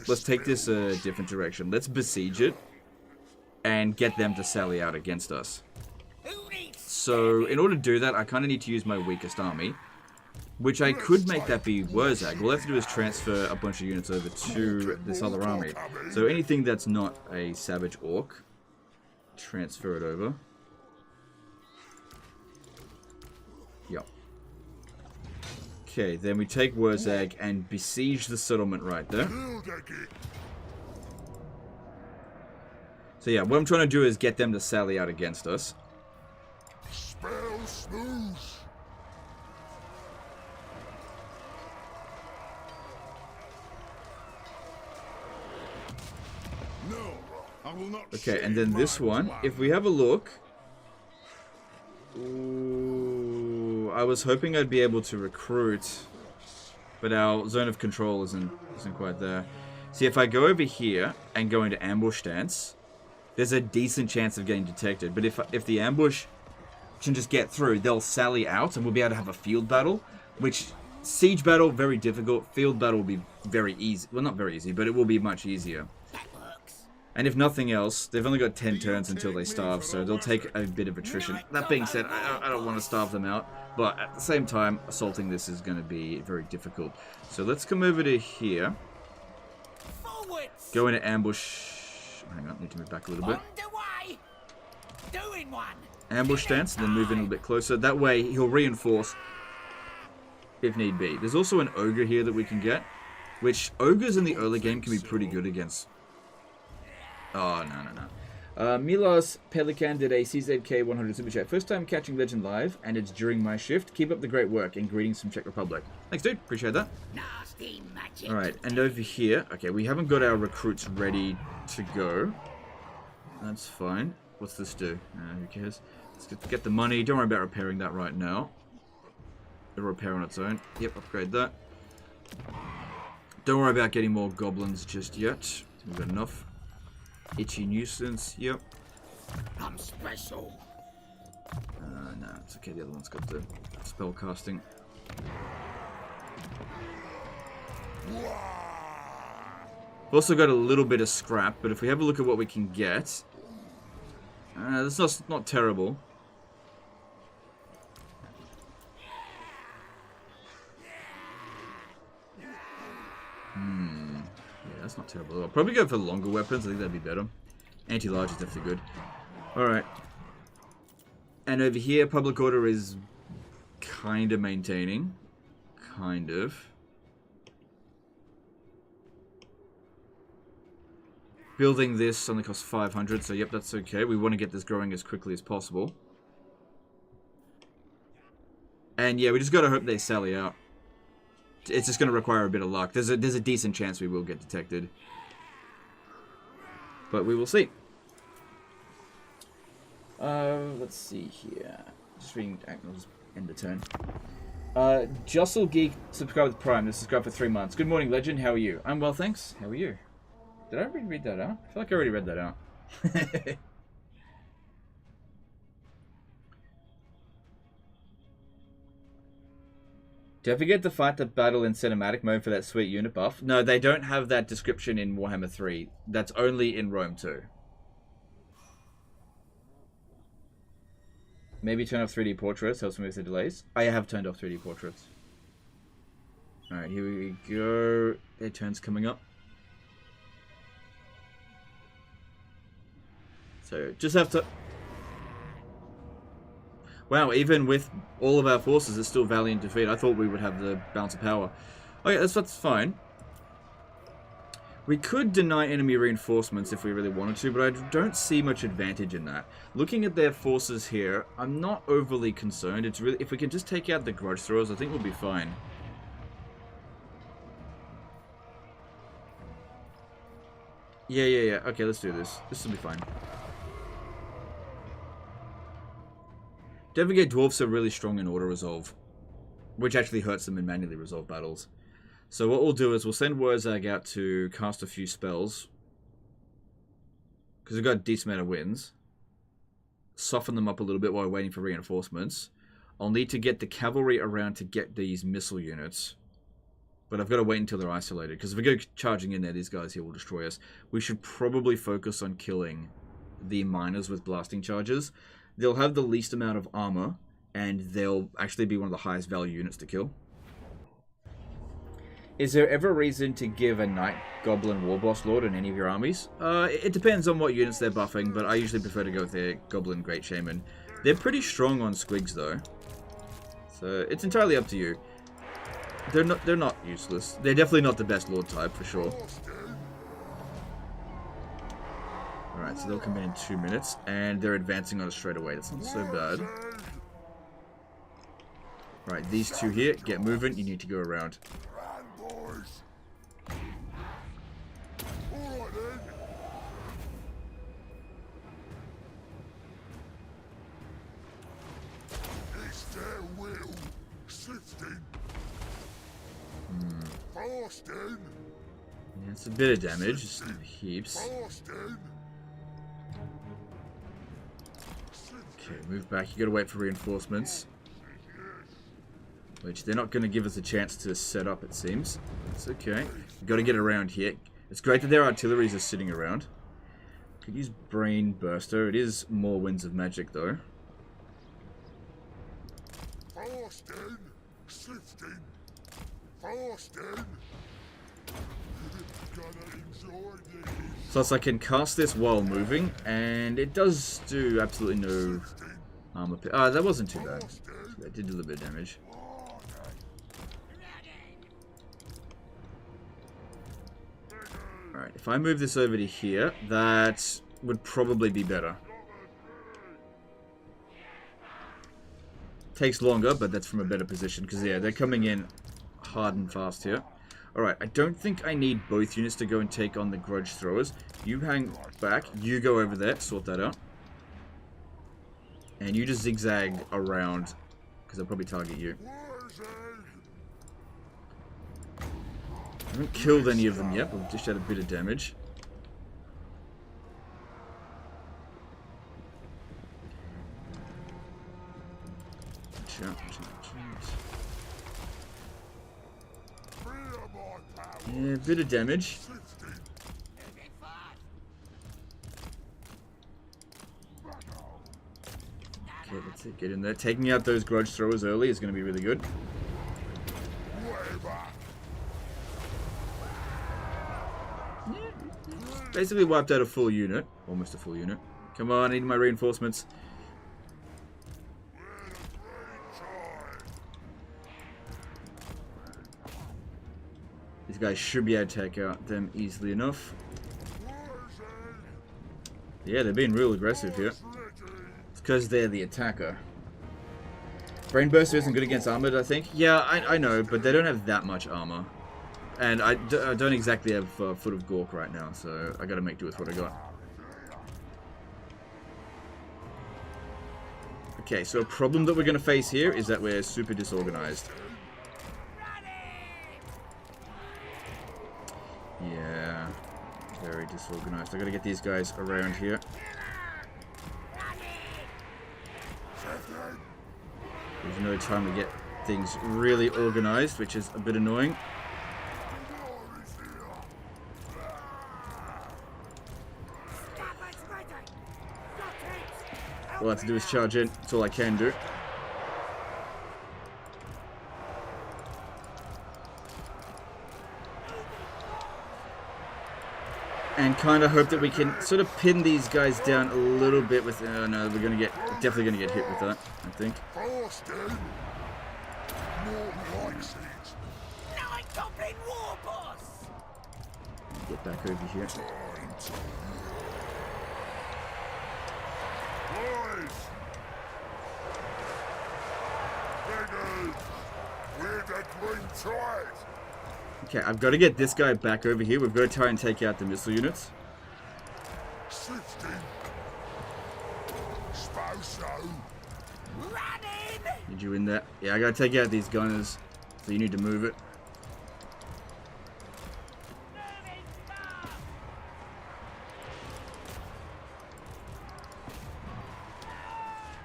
let's take this a different direction. Let's besiege it and get them to sally out against us. So, in order to do that, I kind of need to use my weakest army, which I could make that be Wurrzag. All I have to do is transfer a bunch of units over to this other army. So anything that's not a Savage Orc, transfer it over. Yep. Okay, then we take Wurrzag and besiege the settlement right there. So yeah, what I'm trying to do is get them to sally out against us. Spell smooth. No, I will not. Okay, and then this one, if we have a look... Ooh, I was hoping I'd be able to recruit, but our zone of control isn't quite there. See, if I go over here and go into ambush stance, there's a decent chance of getting detected. But if the ambush can just get through, they'll sally out and we'll be able to have a field battle, which siege battle, very difficult. Field battle will be very easy. Well, not very easy, but it will be much easier. And if nothing else, they've only got 10 turns until they starve, so they'll take a bit of attrition. That being said, I don't want to starve them out, but at the same time, assaulting this is going to be very difficult. So let's come over to here. Go into ambush. Hang on, need to move back a little bit. Ambush stance, and then move in a little bit closer. That way, he'll reinforce if need be. There's also an ogre here that we can get, which ogres in the early game can be pretty good against. Oh, no. Milos Pelikan did a CZK 100 Super Chat. First time catching Legend live, and it's during my shift. Keep up the great work, and greetings from Czech Republic. Thanks, dude. Appreciate that. Alright, and over here... Okay, we haven't got our recruits ready to go. That's fine. What's this do? Who cares? Let's get the money. Don't worry about repairing that right now. It'll repair on its own. Yep, upgrade that. Don't worry about getting more goblins just yet. We've got enough. Itchy nuisance, yep. I'm special. No, it's okay. The other one's got the spell casting. We've also got a little bit of scrap, but if we have a look at what we can get, that's not terrible. Yeah, that's not terrible. I'll probably go for longer weapons. I think that'd be better. Anti-large is definitely good. Alright. And over here, public order is kind of maintaining. Kind of. Building this only costs 500, so yep, that's okay. We want to get this growing as quickly as possible. And yeah, we just gotta hope they sally out. It's just gonna require a bit of luck. There's a decent chance we will get detected. But we will see. Let's see here. Just reading, I'll just end the turn. Jostle Geek subscribed with Prime. This subscribed for 3 months. Good morning, Legend. How are you? I'm well, thanks. How are you? Did I already read that out? I feel like I already read that out. Don't forget to fight the battle in cinematic mode for that sweet unit buff. No, they don't have that description in Warhammer 3. That's only in Rome 2. Maybe turn off 3D portraits, helps me with the delays. I have turned off 3D portraits. Alright, here we go. Their turn's coming up. So, just have to... Wow, even with all of our forces, it's still valiant defeat. I thought we would have the balance of power. Okay, that's fine. We could deny enemy reinforcements if we really wanted to, but I don't see much advantage in that. Looking at their forces here, I'm not overly concerned. It's really, if we can just take out the grudge throwers, I think we'll be fine. Yeah. Okay, let's do this. This will be fine. Don't forget, dwarves are really strong in auto-resolve, which actually hurts them in manually resolved battles. So what we'll do is we'll send Wurrzag out to cast a few spells, because we've got a decent amount of wins. Soften them up a little bit while we're waiting for reinforcements. I'll need to get the cavalry around to get these missile units, but I've got to wait until they're isolated, because if we go charging in there, these guys here will destroy us. We should probably focus on killing the miners with blasting charges. They'll have the least amount of armor, and they'll actually be one of the highest value units to kill. Is there ever a reason to give a Night Goblin Warboss Lord in any of your armies? It depends on what units they're buffing, but I usually prefer to go with their Goblin Great Shaman. They're pretty strong on squigs, though. So, it's entirely up to you. They're not useless. They're definitely not the best Lord type, for sure. Alright, so they'll come in 2 minutes, and they're advancing on us straight away. That's not so bad. Right, these two here, get moving. You need to go around. Yeah, it's a bit of damage, just heaps. Okay, move back. You gotta wait for reinforcements. Which they're not gonna give us a chance to set up, it seems. It's okay. We've gotta get around here. It's great that their artillery is just sitting around. Could use Brain Burster. It is more Winds of Magic, though. Plus, I can cast this while moving, and it does do absolutely no armor. That wasn't too bad. That did do a little bit of damage. Alright, if I move this over to here, that would probably be better. Takes longer, but that's from a better position, because yeah, they're coming in hard and fast here. Alright, I don't think I need both units to go and take on the grudge throwers. You hang back, you go over there, sort that out. And you just zigzag around, because they'll probably target you. I haven't killed any of them yet, but we've just had a bit of damage. Yeah, a bit of damage. Okay, that's it. Get in there. Taking out those grudge throwers early is going to be really good. Basically wiped out a full unit. Almost a full unit. Come on, I need my reinforcements. These guys should be able to take out them easily enough. Yeah, they're being real aggressive here. It's because they're the attacker. Brainburster isn't good against armored, I think. Yeah, I know, but they don't have that much armor. And I don't exactly have Foot of Gork right now, so I gotta make do with what I got. Okay, so a problem that we're gonna face here is that we're super disorganized. Yeah, very disorganized. I gotta get these guys around here. There's no time to get things really organized, which is a bit annoying. All I have to do is charge in. That's all I can do. And kind of hope that we can sort of pin these guys down a little bit with... no, we're definitely gonna get hit with that, I think. Get back over here. Okay, I've got to get this guy back over here. We've got to try and take out the missile units. Need you in there? Yeah, I got to take out these gunners. So you need to move it.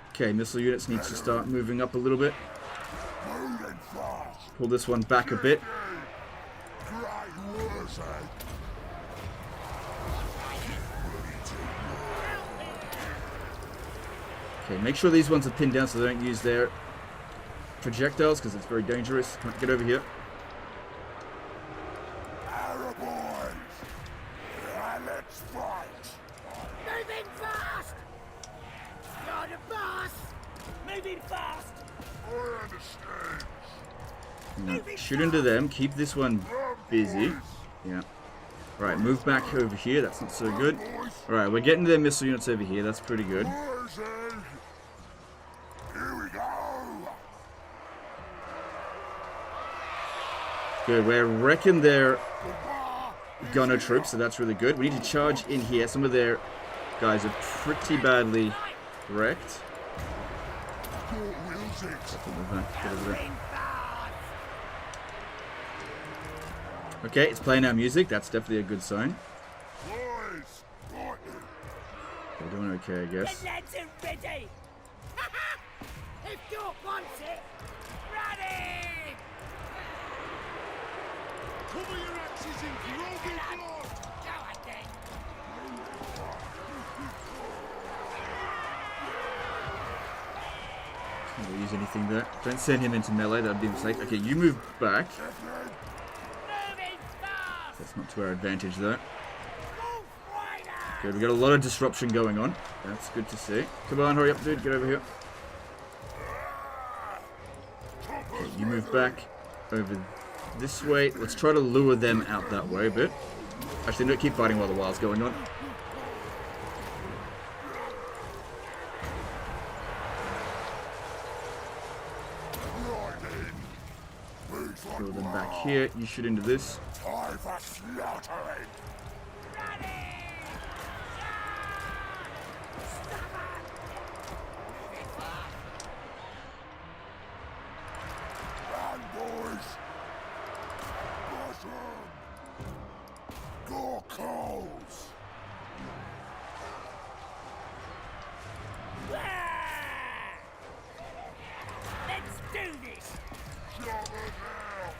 Okay, missile units need to start moving up a little bit. Pull this one back a bit. Okay, make sure these ones are pinned down so they don't use their projectiles because it's very dangerous. Get over here. Moving fast! You're the boss! Moving fast! I understand. Shoot into them. Keep this one busy. Yeah. Alright, move back over here. That's not so good. Alright, we're getting their missile units over here. That's pretty good. Wurrzag. Here we go. Good. We're wrecking their gunner troops, so that's really good. We need to charge in here. Some of their guys are pretty badly wrecked. Get over there. Okay, it's playing our music. That's definitely a good sign. We're doing okay, I guess. The lads are ready! If Dork wants it, ready! Cover your axes in groggy blood. Go again! Can't use anything there. Don't send him into melee. That'd be a mistake. Okay, you move back. Moving fast! That's not to our advantage, though. Wolf Rider! Good, we got a lot of disruption going on. That's good to see. Come on, hurry up, dude. Get over here. Okay, you move back over this way. Let's try to lure them out that way a bit. Actually, no, keep fighting while the wild's going on. Throw them back here. You shoot into this. Time for slaughtering. Run, boys. Mushroom. Go coals. Let's do this! Shove it out.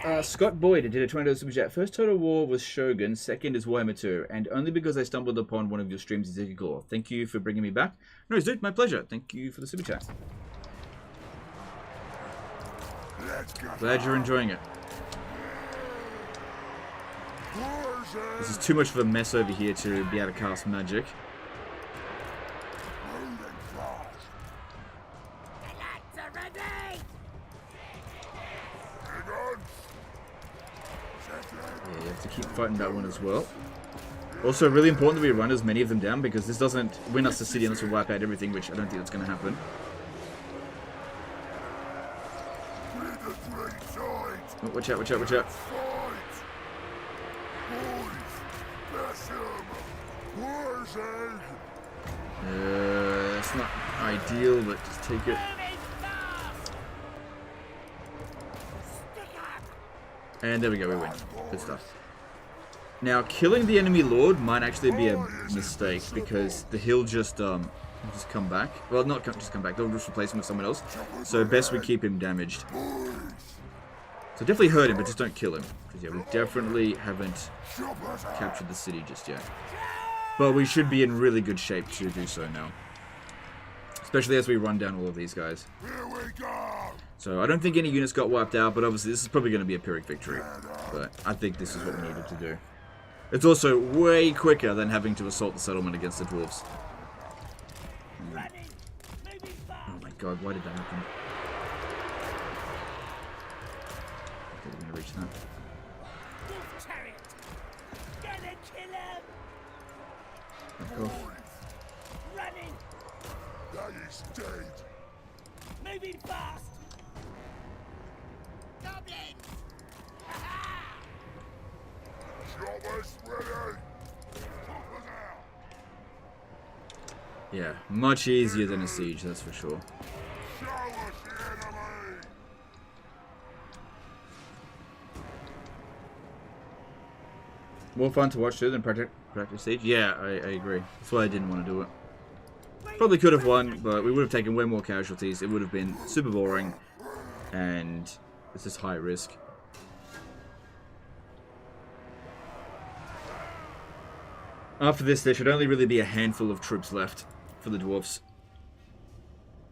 Come on, Scott Boyd did a $20 super chat. First Total War was Shogun, second is Warhammer 2, and only because I stumbled upon one of your streams is Ezekiel. Thank you for bringing me back. No, dude, my pleasure. Thank you for the super chat. Glad you're enjoying it. This is too much of a mess over here to be able to cast magic. Yeah, you have to keep fighting that one as well. Also, really important that we run as many of them down because this doesn't win us the city unless we wipe out everything, which I don't think that's going to happen. Oh, watch out, watch out, watch out. It's not ideal, but just take it. And there we go, we win. Good stuff. Now, killing the enemy lord might actually be a mistake because the he'll just come back. Well, not just come back. They'll just replace him with someone else. So best we keep him damaged. So definitely hurt him, but just don't kill him. Because yeah, we definitely haven't captured the city just yet. But we should be in really good shape to do so now. Especially as we run down all of these guys. So I don't think any units got wiped out, but obviously this is probably going to be a Pyrrhic victory. But I think this is what we needed to do. It's also way quicker than having to assault the settlement against the dwarves. Oh my god, why did that happen? Okay, we're going to reach that. Back off. He's dead. Moving fast. Goblins. Choppers ready. Choppers out. Yeah, much easier than a siege, that's for sure. Show us the enemy. More fun to watch too than practice siege? Yeah, I agree. That's why I didn't want to do it. Probably could have won, but we would have taken way more casualties. It would have been super boring, and it's just high risk. After this, there should only really be a handful of troops left for the dwarfs.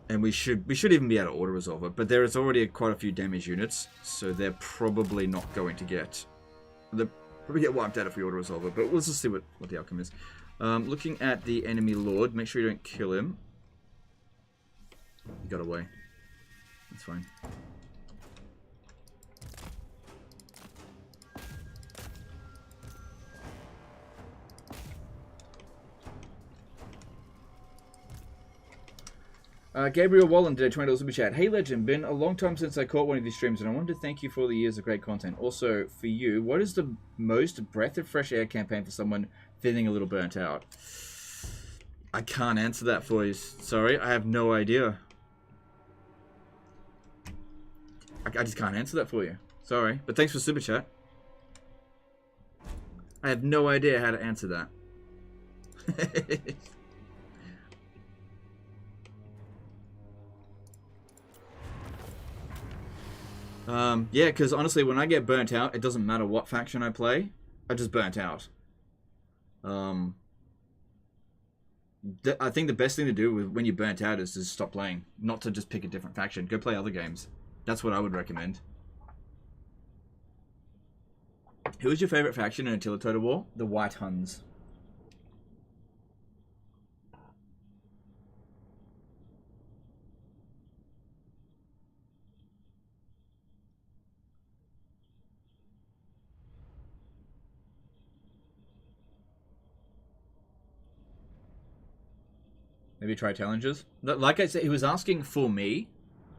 And we should even be able to auto-resolve it, but there is already quite a few damage units, so they're probably not going to get... They'll probably get wiped out if we auto-resolve it, but let's just see what the outcome is. Looking at the enemy lord, make sure you don't kill him. He got away. That's fine. Gabriel Wallen did a $20 super chat. Hey Legend, been a long time since I caught one of these streams and I wanted to thank you for all the years of great content. Also, for you, what is the most breath of fresh air campaign for someone feeling a little burnt out? I can't answer that for you. Sorry, I have no idea. I just can't answer that for you. Sorry, but thanks for super chat. I have no idea how to answer that. Yeah, because honestly, when I get burnt out, it doesn't matter what faction I play. I just burnt out. I think the best thing to do when you're burnt out is to stop playing. Not to just pick a different faction. Go play other games. That's what I would recommend. Who is your favorite faction in Attila Total War? The White Huns. Maybe try challenges. Like I said, he was asking for me.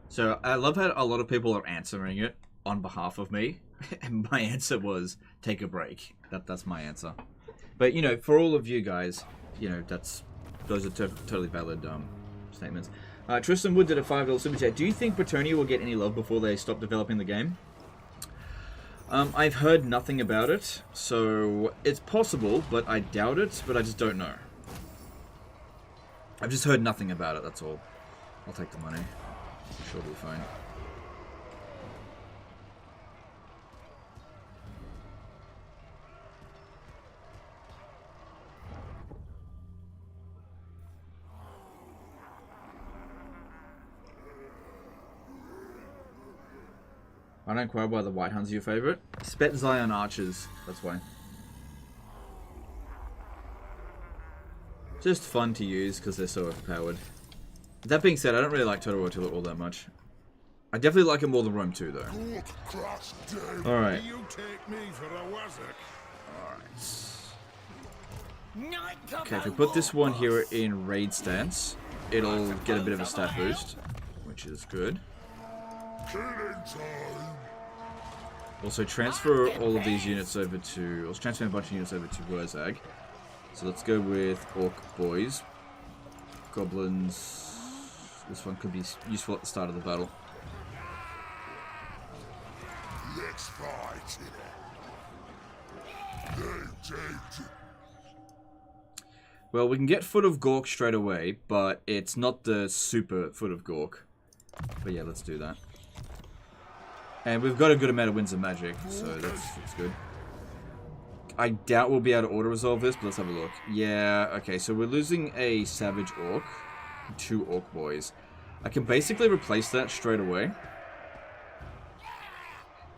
So I love how a lot of people are answering it on behalf of me. And my answer was, take a break. That's my answer. But, you know, for all of you guys, you know, those are totally valid statements. Tristan Wood did a $5 super chat. Do you think Bretonnia will get any love before they stop developing the game? I've heard nothing about it. So it's possible, but I doubt it. But I just don't know. I've just heard nothing about it, that's all. I'll take the money. I'm sure it'll be fine. I don't inquire why the White Huns are your favorite. Spet Zion Archers, that's why. Just fun to use because they're so overpowered. That being said, I don't really like Total War 2 all that much. I definitely like it more than Rome 2 though. Alright. Okay, if we put this one here in raid stance, it'll get a bit of a stat boost, which is good. Also transfer all of these units over to... Let's transfer a bunch of units over to Wurrzag. So let's go with Orc Boys. Goblins... This one could be useful at the start of the battle. Let's fight. Well, we can get Foot of Gork straight away, but it's not the super Foot of Gork. But yeah, let's do that. And we've got a good amount of Winds of Magic, so that's good. I doubt we'll be able to auto-resolve this, but let's have a look. Yeah, okay, so we're losing a Savage Orc. 2 Orc Boys. I can basically replace that straight away.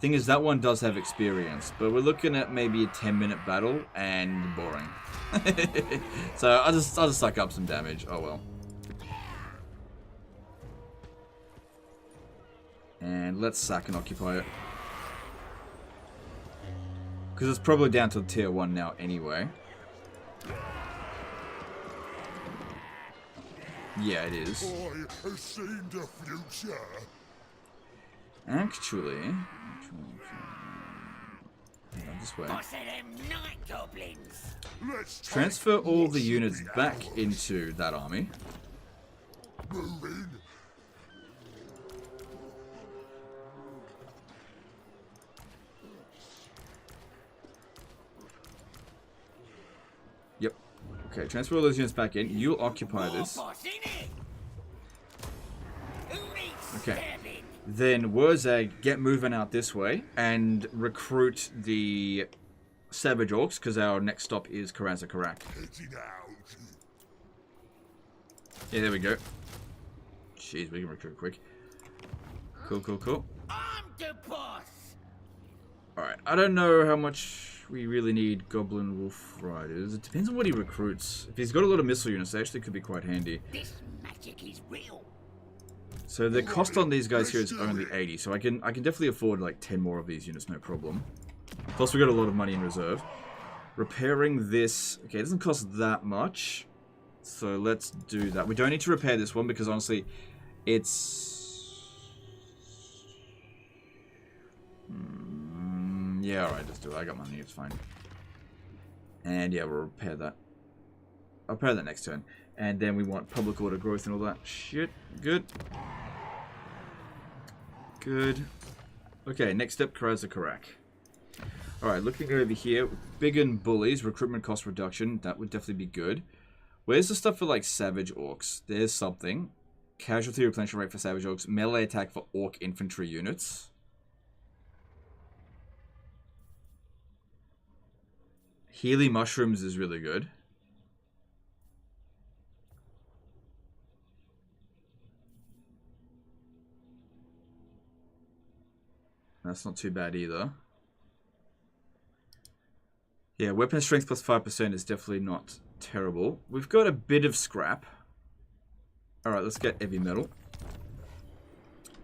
Thing is, that one does have experience, but we're looking at maybe a 10-minute battle and boring. So I'll just suck up some damage. Oh well. And let's sack and occupy it. Because it's probably down to tier 1 now anyway. Yeah, it is. I have seen the future. Actually this way. Transfer all the units back into that army. Moving. Yep. Okay, transfer all those units back in. You'll occupy this. Okay. Then Wurrzag, get moving out this way and recruit the Savage Orcs because our next stop is Karak. Yeah, there we go. Jeez, we can recruit quick. Cool. I'm the boss. Alright, I don't know how much we really need Goblin Wolf Riders. It depends on what he recruits. If he's got a lot of missile units, they actually could be quite handy. This magic is real. So the cost on these guys here is only 80, so I can definitely afford like 10 more of these units, no problem. Plus we got a lot of money in reserve. Repairing this, okay, it doesn't cost that much, so let's do that. We don't need to repair this one because honestly, it's... yeah, alright, let's do it. I got money, it's fine. And yeah, we'll repair that. I'll repair that next turn. And then we want public order growth and all that shit. Good. Okay, next step, Karak. Alright, looking over here. Big and Bullies, recruitment cost reduction. That would definitely be good. Where's the stuff for, like, Savage Orcs? There's something. Casualty replenishment rate for Savage Orcs. Melee attack for Orc infantry units. Healy Mushrooms is really good. That's not too bad either. Yeah, weapon strength plus 5% is definitely not terrible. We've got a bit of scrap. Alright, let's get heavy metal.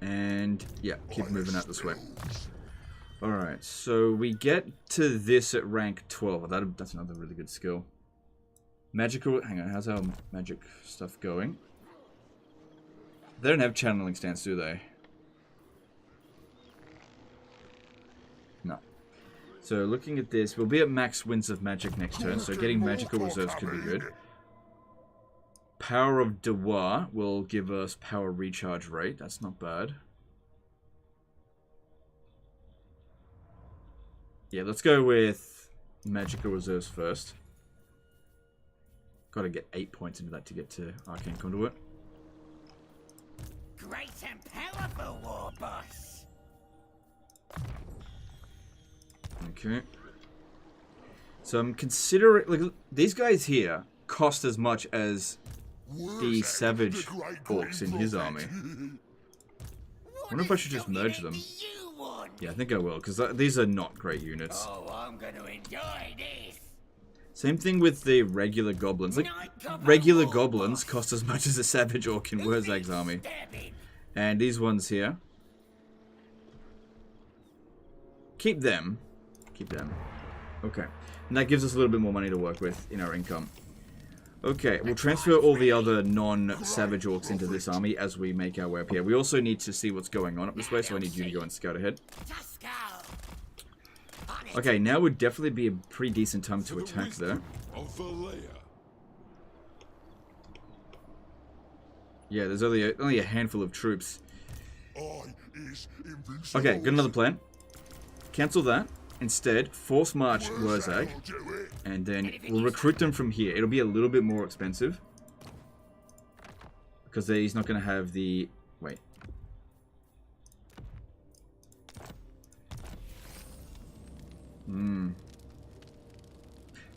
And yeah, keep moving out this way. Alright, so we get to this at rank 12. That's another really good skill. Magical, hang on, how's our magic stuff going? They don't have channeling stance, do they? No. So looking at this, we'll be at max Winds of Magic next turn, so getting magical reserves could be good. Power of Dewa will give us power recharge rate. That's not bad. Yeah, let's go with magical reserves first. Gotta get 8 points into that to get to Arcane Conduit. Great and powerful, war boss. Okay. So I'm considering, like, these guys here cost as much as the Savage Orcs in his army. I wonder if I should just merge them. You won. Yeah, I think I will, because these are not great units. Oh, I'm gonna enjoy this. Same thing with the regular goblins. Like, regular goblins cost as much as a savage orc in Wurrzag's army. And these ones here. Keep them. Keep them. Okay. And that gives us a little bit more money to work with in our income. Okay, we'll transfer all the other non-savage orcs into this army as we make our way up here. We also need to see what's going on up this way, so I need you to go and scout ahead. Okay, now would definitely be a pretty decent time to attack there. Yeah, there's only a handful of troops. Okay, got another plan. Cancel that. Instead, force march Wurrzag, and then we'll recruit them from here. It'll be a little bit more expensive, because he's not going to have the... Wait.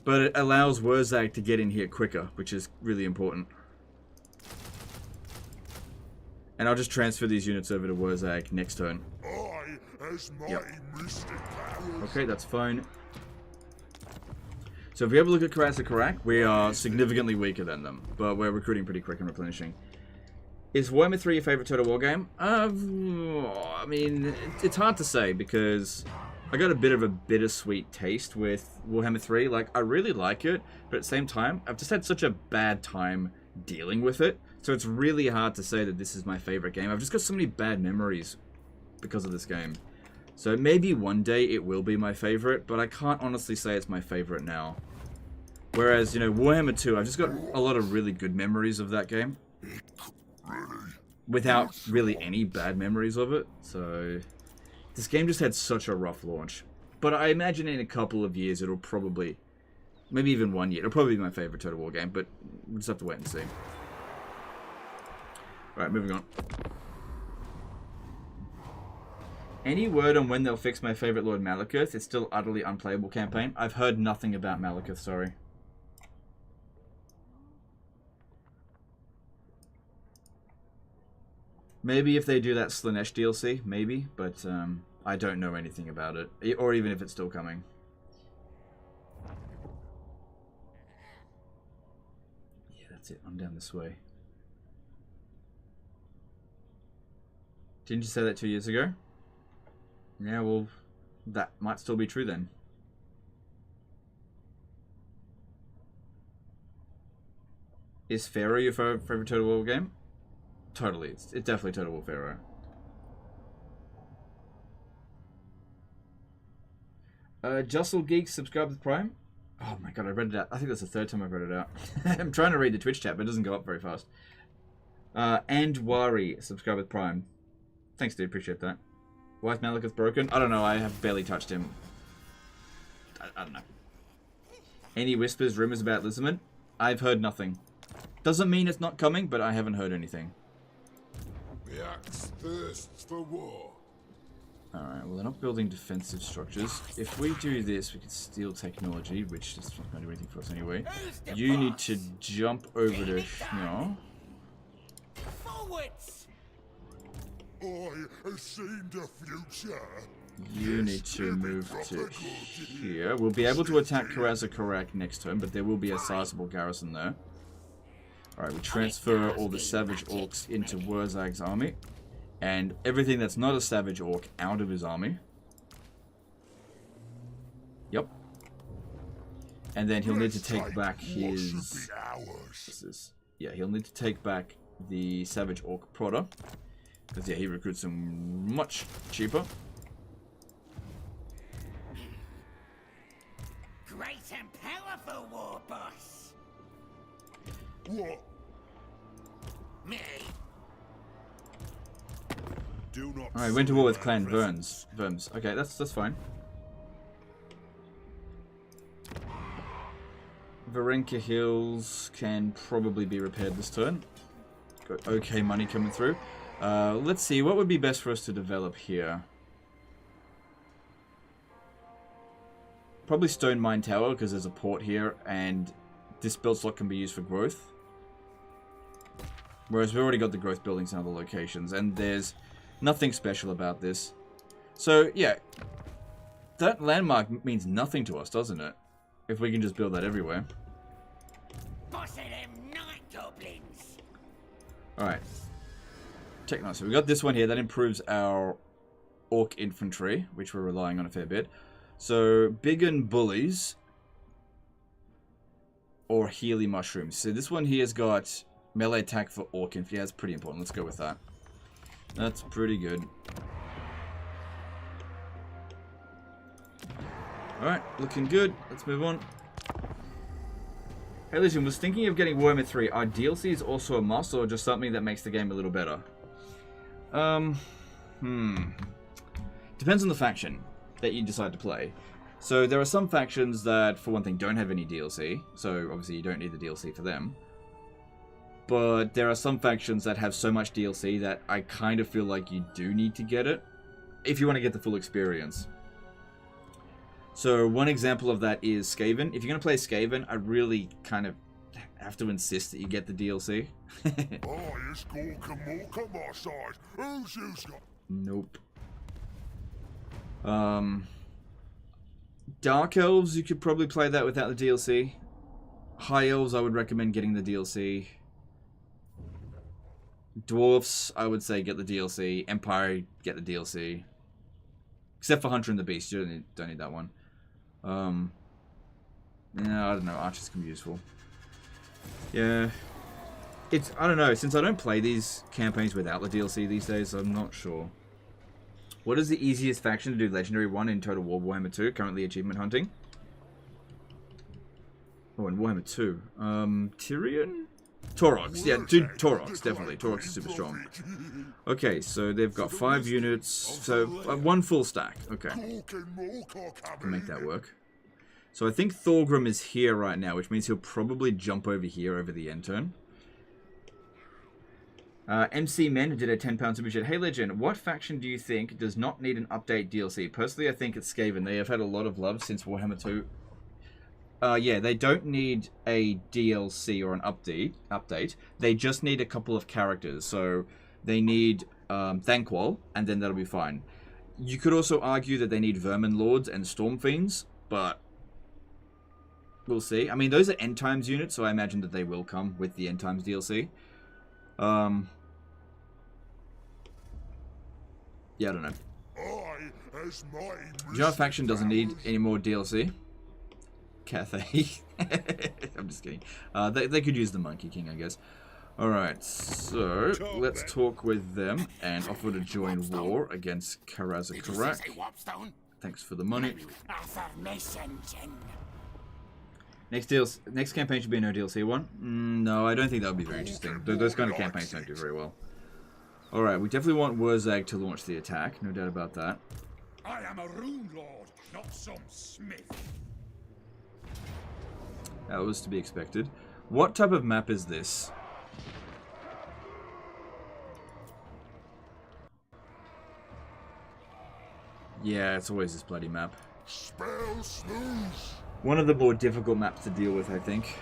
But it allows Wurrzag to get in here quicker, which is really important. And I'll just transfer these units over to Wurrzag next turn. Yep. Okay, that's fine. So if we have a look at Skaarsnik, we are significantly weaker than them, but we're recruiting pretty quick and replenishing. Is Warhammer 3 your favorite Total War game? I mean, it's hard to say because I got a bit of a bittersweet taste with Warhammer 3. Like, I really like it, but at the same time, I've just had such a bad time dealing with it. So it's really hard to say that this is my favorite game. I've just got so many bad memories because of this game. So maybe one day it will be my favorite, but I can't honestly say it's my favorite now. Whereas, you know, Warhammer 2, I've just got a lot of really good memories of that game. Without really any bad memories of it. So this game just had such a rough launch. But I imagine in a couple of years it'll probably, maybe even 1 year, it'll probably be my favorite Total War game, but we'll just have to wait and see. Alright, moving on. Any word on when they'll fix my favorite Lord Malekith? It's still utterly unplayable campaign. I've heard nothing about Malekith, sorry. Maybe if they do that Slanesh DLC, maybe, but I don't know anything about it. Or even if it's still coming. Yeah, that's it. I'm down this way. Didn't you say that 2 years ago? Yeah, well, that might still be true then. Is Pharaoh your favorite Total War game? Totally, it's definitely Total War Pharaoh. Justle Geek, subscribe with Prime. Oh my god, I read it out. I think that's the third time I've read it out. I'm trying to read the Twitch chat, but it doesn't go up very fast. And Wari, subscribe with Prime. Thanks, dude. Appreciate that. Why is Malekith broken? I don't know. I have barely touched him. I don't know. Any whispers, rumors about Lizardman? I've heard nothing. Doesn't mean it's not coming, but I haven't heard anything. The axe thirsts for war. Alright, well, they're not building defensive structures. If we do this, we can steal technology, which is not going to do anything for us anyway. You need to jump over to here. Forwards! I have seen the future. You need to move to here. We'll be able to attack Skaarsnik next turn, but there will be a sizable garrison there. Alright, we transfer all the savage orcs into Wurrzag's army. And everything that's not a savage orc out of his army. Yep. And then he'll need to take back his... What's this? Yeah, he'll need to take back the savage orc Prodder. Because, yeah, he recruits them much cheaper. Great and powerful war boss. What? Me. Do not. Alright, went to war with Clan Worms. Okay, that's fine. Varenka Hills can probably be repaired this turn. Got okay money coming through. Let's see, what would be best for us to develop here? Probably Stone Mine Tower, because there's a port here, and this build slot can be used for growth. Whereas we've already got the growth buildings in other locations, and there's nothing special about this. So, yeah. That landmark means nothing to us, doesn't it? If we can just build that everywhere. Boss of them night goblins. Alright. Techno. So we got this one here. That improves our orc infantry, which we're relying on a fair bit. So, Biggin bullies. Or Healy mushrooms. So this one here has got melee attack for orc infantry. Yeah, that's pretty important. Let's go with that. That's pretty good. Alright, looking good. Let's move on. Hey, listen, was thinking of getting Warhammer 3. Are DLCs also a must, or just something that makes the game a little better? Depends on the faction that you decide to play. So there are some factions that, for one thing, don't have any DLC. So obviously you don't need the DLC for them. But there are some factions that have so much DLC that I kind of feel like you do need to get it if you want to get the full experience. So one example of that is Skaven. If you're going to play Skaven, I really kind of have to insist that you get the DLC. Nope. Dark Elves, you could probably play that without the DLC. High Elves, I would recommend getting the DLC. Dwarfs, I would say get the DLC. Empire, get the DLC. Except for Hunter and the Beast, you don't need that one. Yeah, I don't know, Archers can be useful. Yeah. I don't know, since I don't play these campaigns without the DLC these days, I'm not sure. What is the easiest faction to do Legendary 1 in Total War Warhammer 2? Currently achievement hunting. Oh, and Warhammer 2. Tyrion? Taurox. Yeah, dude, Taurox, definitely. Taurox is super strong. Okay, so they've got 5 units. So, 1 full stack. Okay. Can make that work. So I think Thorgrim is here right now, which means he'll probably jump over here over the end turn. MC Men did a £10 super chat. Hey Legend, what faction do you think does not need an update DLC? Personally, I think it's Skaven. They have had a lot of love since Warhammer 2. Yeah, they don't need a DLC or an update. They just need a couple of characters. So they need Thanquol, and then that'll be fine. You could also argue that they need Vermin Lords and Storm Fiends, but we'll see. I mean, those are End Times units, so I imagine that they will come with the End Times DLC. Yeah, I don't know. Do you know what faction doesn't need any more DLC? Cathay. I'm just kidding. They could use the Monkey King, I guess. Alright, so let's talk with them and offer to join war against Karazakarak. Thanks for the money. Next campaign should be a no DLC one. No, I don't think that would be very interesting. Those kind of campaigns don't do very well. Alright, we definitely want Wurrzag to launch the attack. No doubt about that. I am a rune lord, not some smith. That was to be expected. What type of map is this? Yeah, it's always this bloody map. Spell snooze. One of the more difficult maps to deal with, I think.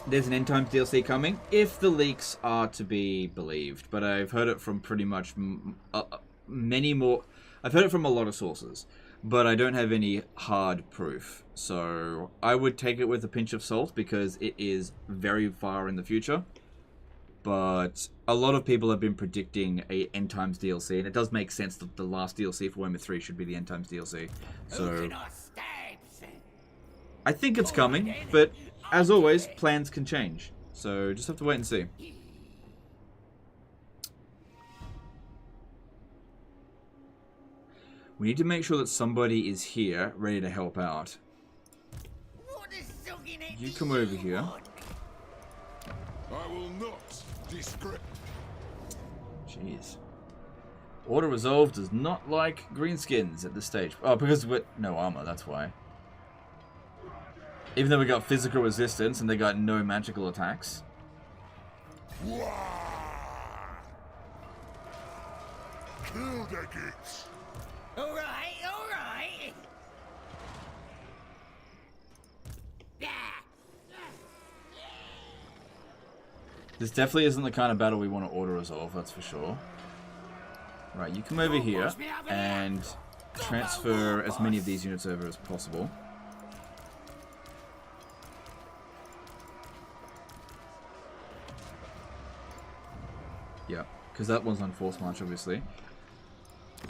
There's an End Times DLC coming, if the leaks are to be believed. But I've heard it from pretty much many more... I've heard it from a lot of sources. But I don't have any hard proof. So I would take it with a pinch of salt because it is very far in the future. But a lot of people have been predicting a End Times DLC. And it does make sense that the last DLC for Warhammer 3 should be the End Times DLC. So I think it's coming, but as always, plans can change. So just have to wait and see. We need to make sure that somebody is here, ready to help out. You come over here. I will not discredit. Jeez. Order Resolve does not like greenskins at this stage. Oh, because we're no armor, that's why. Even though we got physical resistance and they got no magical attacks. Kill the gits. Alright, alright. This definitely isn't the kind of battle we want to auto resolve, that's for sure. Right, you come over here and transfer as many of these units over as possible. Yeah, because that one's on force march, obviously.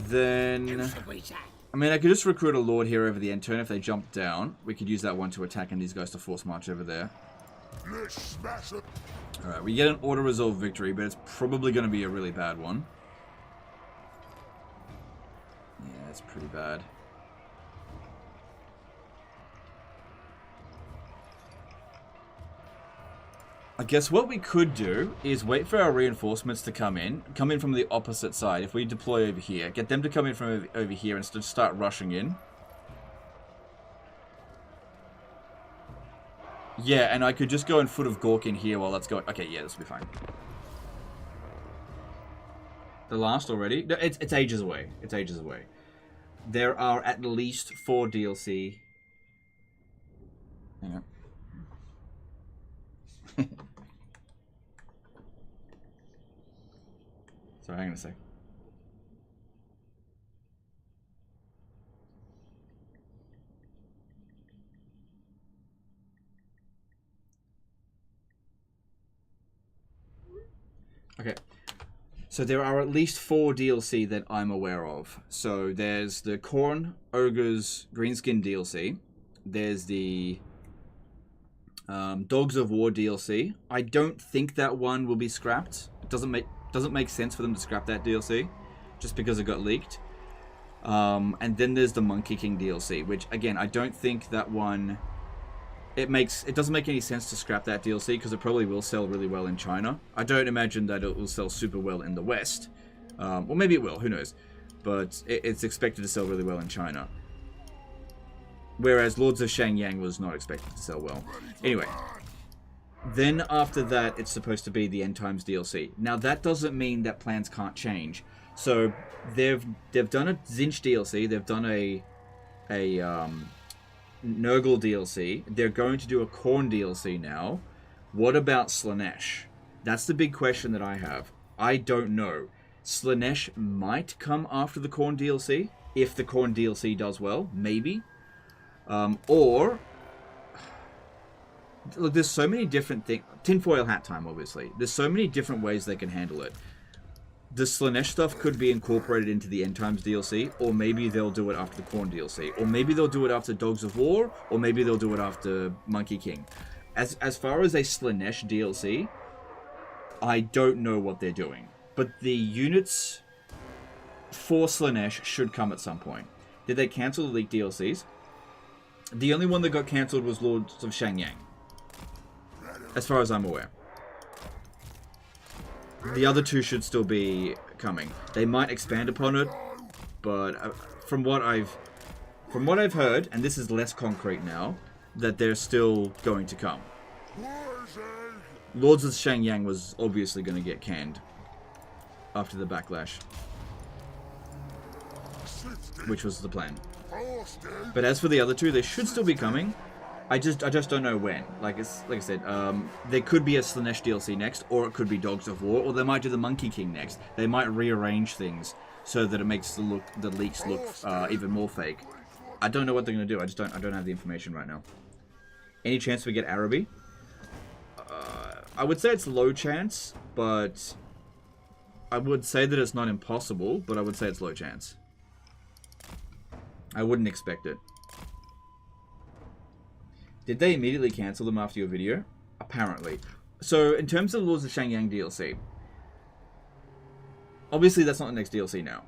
Then, I mean, I could just recruit a lord here over the end turn if they jump down. We could use that one to attack and these guys to force march over there. Alright, we get an auto-resolve victory, but it's probably going to be a really bad one. Yeah, it's pretty bad. I guess what we could do is wait for our reinforcements to come in from the opposite side. If we deploy over here, get them to come in from over here and start rushing in. Yeah, and I could just go in Foot of Gork in here while that's going. Okay, yeah, this will be fine. The last already? No, it's ages away. It's ages away. There are at least 4 DLC. Hang on. Sorry, hang on a sec. Okay. So there are at least 4 DLC that I'm aware of. So there's the Khorne Ogres Greenskin DLC. There's the Dogs of War DLC. I don't think that one will be scrapped. It doesn't make sense for them to scrap that DLC, just because it got leaked. And then there's the Monkey King DLC, which again I don't think that one. It doesn't make any sense to scrap that DLC because it probably will sell really well in China. I don't imagine that it will sell super well in the West. Or maybe it will, who knows. But it's expected to sell really well in China. Whereas Lords of Shangyang was not expected to sell well. Anyway. Then after that, it's supposed to be the End Times DLC. Now that doesn't mean that plans can't change. So they've done a Zinch DLC. They've done a Nurgle DLC. They're going to do a Khorne DLC now. What about Slaanesh? That's the big question that I have. I don't know. Slaanesh might come after the Khorne DLC. If the Khorne DLC does well, maybe. Or... Look, there's so many different things. Tinfoil hat time, obviously. There's so many different ways they can handle it. The Slaanesh stuff could be incorporated into the End Times DLC, or maybe they'll do it after the Khorne DLC, or maybe they'll do it after Dogs of War, or maybe they'll do it after Monkey King. As far as a Slaanesh DLC, I don't know what they're doing. But the units for Slaanesh should come at some point. Did they cancel the leaked DLCs? The only one that got cancelled was Lords of Shangyang, as far as I'm aware. The other 2 should still be coming. They might expand upon it, but from what I've heard, and this is less concrete now, that they're still going to come. Lords of Shangyang was obviously going to get canned after the backlash, which was the plan. But as for the other 2, they should still be coming. I just don't know when. Like I said, there could be a Slaanesh DLC next, or it could be Dogs of War, or they might do the Monkey King next. They might rearrange things so that it makes the leaks look even more fake. I don't know what they're gonna do. I don't have the information right now. Any chance we get Araby? I would say it's low chance, but I would say that it's not impossible. But I would say it's low chance. I wouldn't expect it. Did they immediately cancel them after your video? Apparently. So, in terms of the Lords of Shangyang DLC, obviously that's not the next DLC now.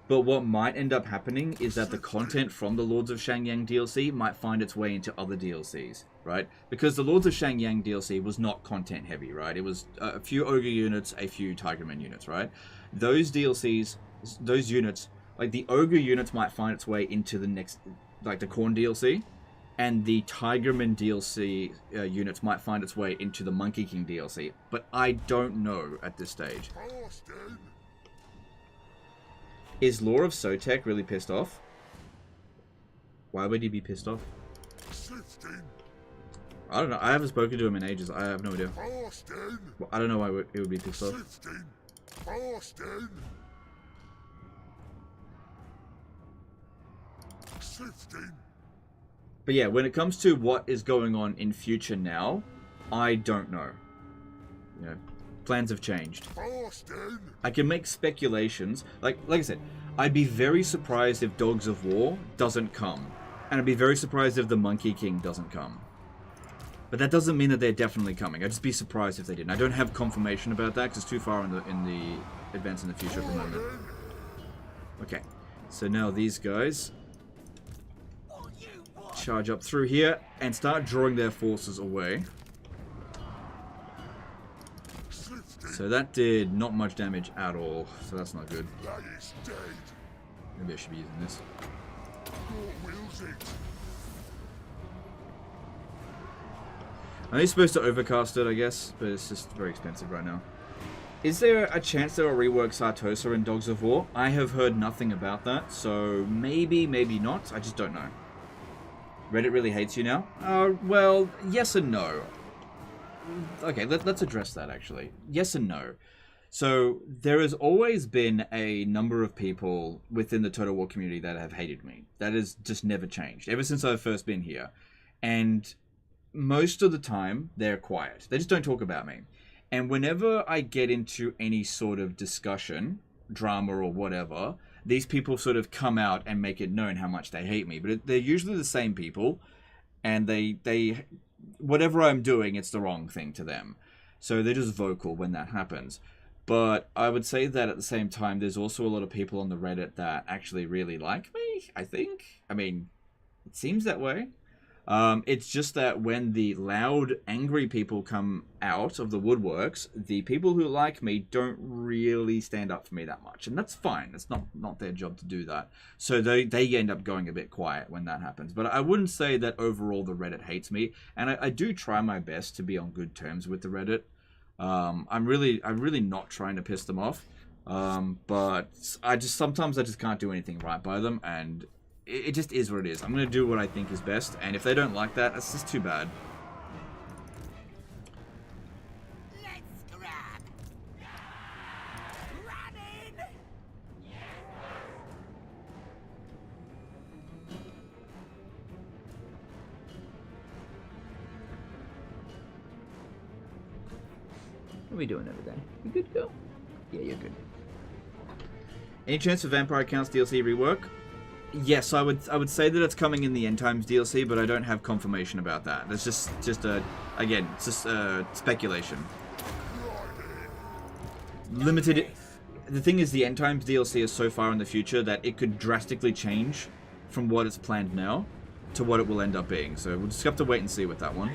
But what might end up happening is that the content from the Lords of Shangyang DLC might find its way into other DLCs, right? Because the Lords of Shangyang DLC was not content heavy, right? It was a few Ogre units, a few Tigerman units, right? Those DLCs, those units, like the Ogre units might find its way into the next, like the Khorne DLC. And the Tigerman DLC units might find its way into the Monkey King DLC. But I don't know at this stage. Is Lore of Sotek really pissed off? Why would he be pissed off? I don't know. I haven't spoken to him in ages. I have no idea. I don't know why he would be pissed off. But yeah, when it comes to what is going on in future now, I don't know. You know, plans have changed. I can make speculations. Like I said, I'd be very surprised if Dogs of War doesn't come. And I'd be very surprised if the Monkey King doesn't come. But that doesn't mean that they're definitely coming. I'd just be surprised if they didn't. I don't have confirmation about that because it's too far in the events in the future at the moment. Okay, so now these guys charge up through here and start drawing their forces away. So that did not much damage at all, so that's not good. Maybe I should be using this. I'm supposed to overcast it, I guess, but it's just very expensive right now. Is there a chance they'll rework Sartosa in Dogs of War? I have heard nothing about that, so maybe, maybe not. I just don't know. Reddit really hates you now? Well, yes and no. Okay, let's address that, actually. Yes and no. So, there has always been a number of people within the Total War community that have hated me. That has just never changed, ever since I've first been here. And most of the time, they're quiet. They just don't talk about me. And whenever I get into any sort of discussion, drama or whatever, these people sort of come out and make it known how much they hate me. But they're usually the same people, and they whatever I'm doing, it's the wrong thing to them. So they're just vocal when that happens. But I would say that at the same time, there's also a lot of people on the Reddit that actually really like me, I think. I mean, it seems that way. It's just that when the loud, angry people come out of the woodworks, the people who like me don't really stand up for me that much. And that's fine. It's not their job to do that. So they end up going a bit quiet when that happens. But I wouldn't say that overall the Reddit hates me. And I do try my best to be on good terms with the Reddit. I'm really not trying to piss them off. But sometimes I just can't do anything right by them, and it just is what it is. I'm going to do what I think is best, and if they don't like that, that's just too bad. Let's grab. Running. What are we doing over there? You good, girl? Yeah, you're good. Any chance for Vampire Accounts DLC rework? Yes, I would say that it's coming in the End Times DLC, but I don't have confirmation about that. That's just a, again, it's just speculation. Limited. The thing is, the End Times DLC is so far in the future that it could drastically change from what it's planned now to what it will end up being. So we'll just have to wait and see with that one.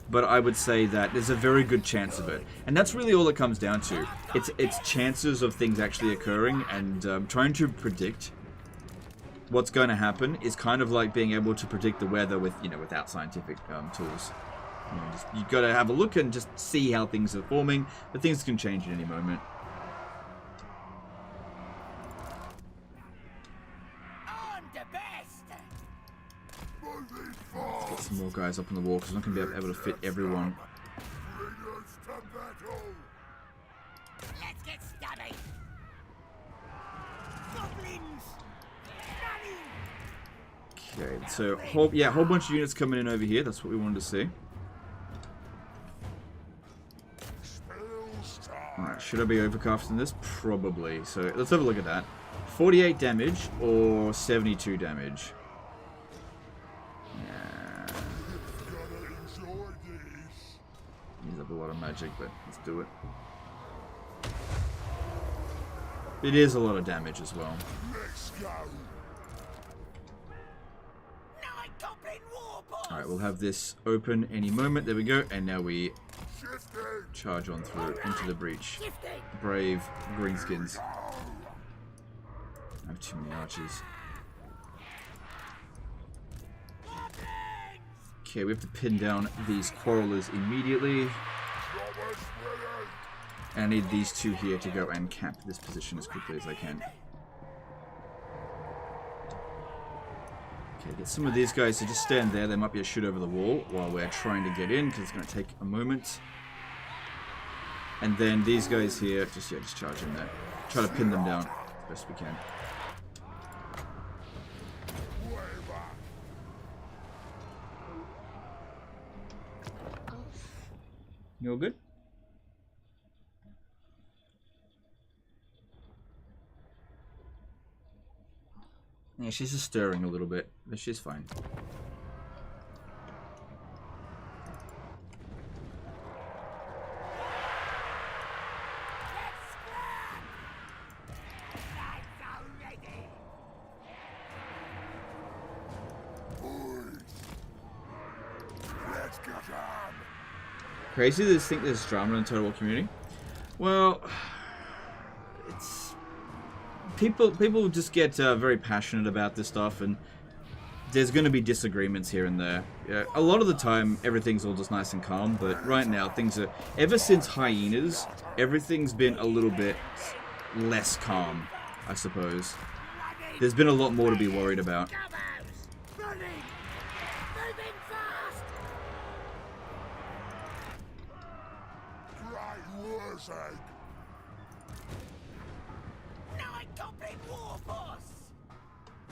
But I would say that there's a very good chance of it. And that's really all it comes down to. It's chances of things actually occurring, and trying to predict what's going to happen is kind of like being able to predict the weather without scientific tools. You've got to have a look and just see how things are forming, but things can change at any moment. Let's get some more guys up on the wall, because I'm not going to be able to fit everyone. Let's get stabby. Okay, so whole bunch of units coming in over here. That's what we wanted to see. Alright, should I be overcasting this? Probably. So let's have a look at that. 48 damage or 72 damage. Yeah. Use up a lot of magic, but let's do it. It is a lot of damage as well. Alright, we'll have this open any moment. There we go. And now we charge on through into the breach. Brave greenskins. I have too many archers. Okay, we have to pin down these quarrelers immediately. And I need these two here to go and camp this position as quickly as I can. Okay, get some of these guys to just stand there. There might be a shoot over the wall while we're trying to get in, because it's going to take a moment. And then these guys here, just charge in there. Try to pin them down as best we can. You all good? Yeah, she's just stirring a little bit, but she's fine. Let's get on. Crazy to think there's drama in the Total War community. Well, it's people just get very passionate about this stuff, and there's going to be disagreements here and there. Yeah, a lot of the time, everything's all just nice and calm, but right now, things are... Ever since Hyenas, everything's been a little bit less calm, I suppose. There's been a lot more to be worried about. Running! Moving fast! Great Wurrzag. Nine complete war force!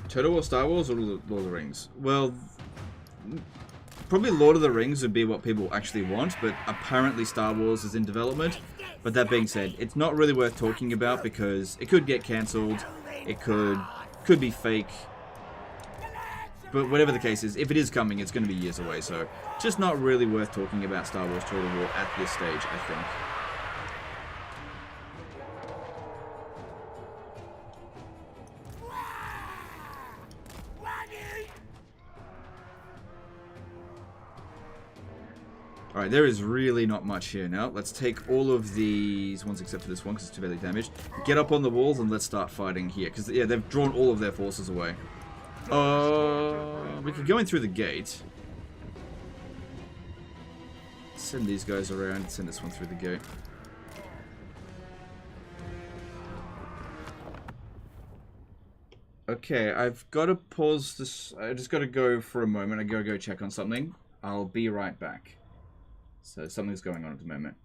Total War Star Wars or Lord of the Rings? Well, probably Lord of the Rings would be what people actually want, but apparently Star Wars is in development. But that being said, it's not really worth talking about because it could get cancelled, it could be fake. But whatever the case is, if it is coming, it's going to be years away, so just not really worth talking about Star Wars Total War at this stage, I think. Alright, there is really not much here now. Let's take all of these ones except for this one because it's too badly damaged. Get up on the walls and let's start fighting here. Because, yeah, they've drawn all of their forces away. We could go in through the gate. Send these guys around. Send this one through the gate. Okay, I've got to pause this. I just got to go for a moment. I gotta go check on something. I'll be right back. So something's going on at the moment.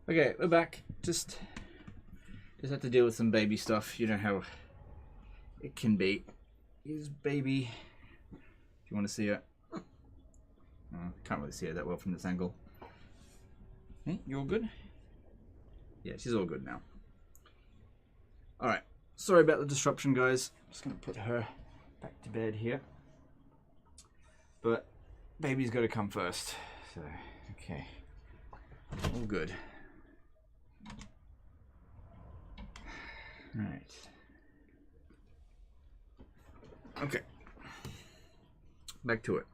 Okay, we're back. Just have to deal with some baby stuff. You know how it can be. Here's baby. If you want to see it. Oh, can't really see it that well from this angle. Hey, you all good? Yeah, she's all good now. Alright. Sorry about the disruption, guys. I'm just going to put her back to bed here. But baby's got to come first. So, okay. All good. Alright. Okay. Back to it.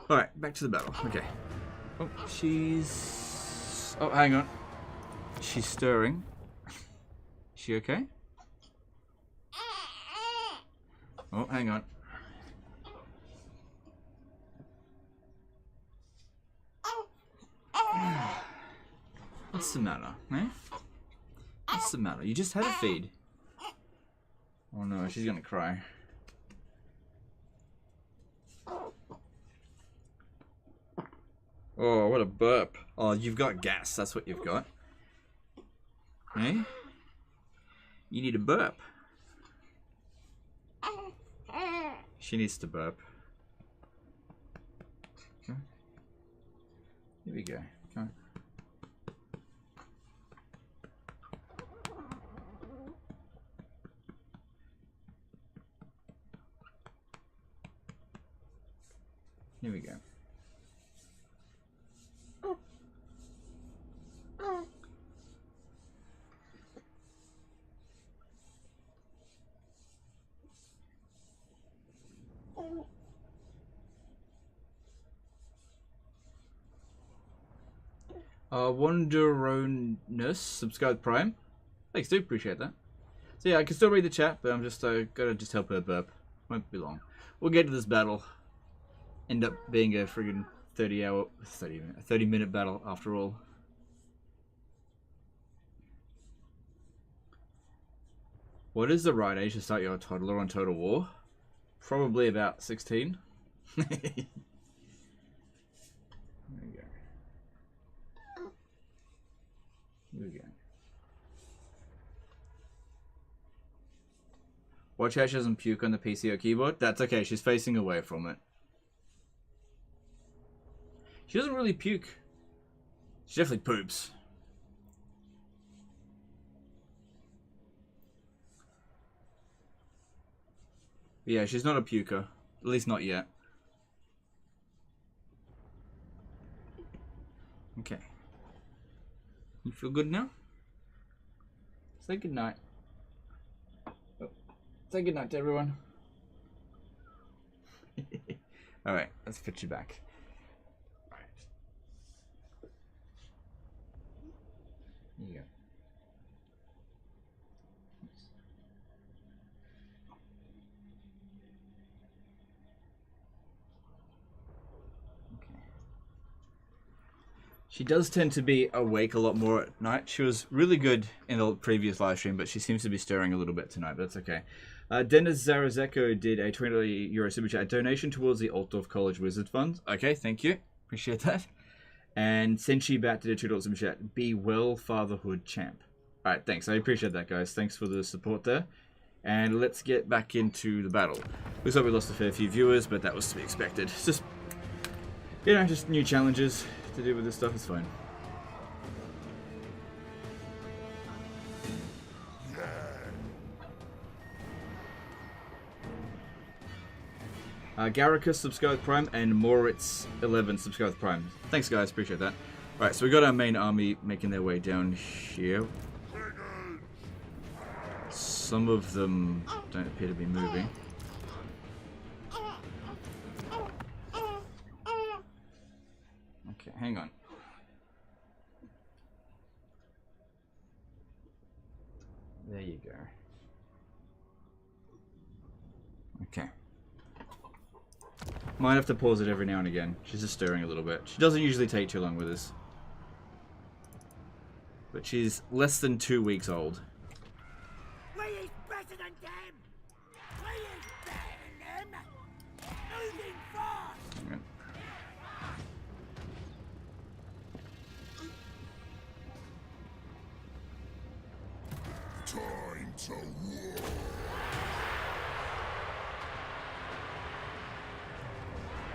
Alright, back to the battle. Okay. Oh, she's... Oh, hang on. She's stirring. Is she okay? Oh, hang on. What's the matter, eh? What's the matter? You just had a feed. Oh no, she's gonna cry. Oh, what a burp. Oh, you've got gas. That's what you've got. Eh? You need a burp. She needs to burp. Okay. Here we go. Come on. Here we go. Wanderonus, subscribe Prime. Thanks, dude. Appreciate that. So yeah, I can still read the chat, but I'm just gotta just help her burp. Won't be long. We'll get to this battle. End up being a friggin' 30 minute battle after all. What is the right age to start your toddler on Total War? Probably about 16. There we go. Here we go. Watch how she doesn't puke on the PC or keyboard. That's okay, she's facing away from it. She doesn't really puke. She definitely poops. But yeah, she's not a puker. At least not yet. Okay. You feel good now? Say goodnight. Oh. Say goodnight to everyone. Alright, let's put you back. Alright. Here you go. She does tend to be awake a lot more at night. She was really good in the previous live stream, but she seems to be stirring a little bit tonight, but that's okay. Dennis Zarazeko did a €20 super chat donation towards the Altdorf College Wizard Fund. Okay, thank you. Appreciate that. And Senshi Bat did a $2 super chat. Be well, fatherhood champ. Alright, thanks. I appreciate that, guys. Thanks for the support there. And let's get back into the battle. Looks like we lost a fair few viewers, but that was to be expected. It's just, you know, just new challenges to do with this stuff. Is fine. Garricus subscribed Prime and Moritz 11 subscribed Prime. Thanks, guys. Appreciate that. Right, so we got our main army making their way down here. Some of them don't appear to be moving. Okay, hang on. There you go. Okay. Might have to pause it every now and again. She's just stirring a little bit. She doesn't usually take too long with this. But she's less than 2 weeks old. We is better than them! We is better than them! Moving fast! Hang on.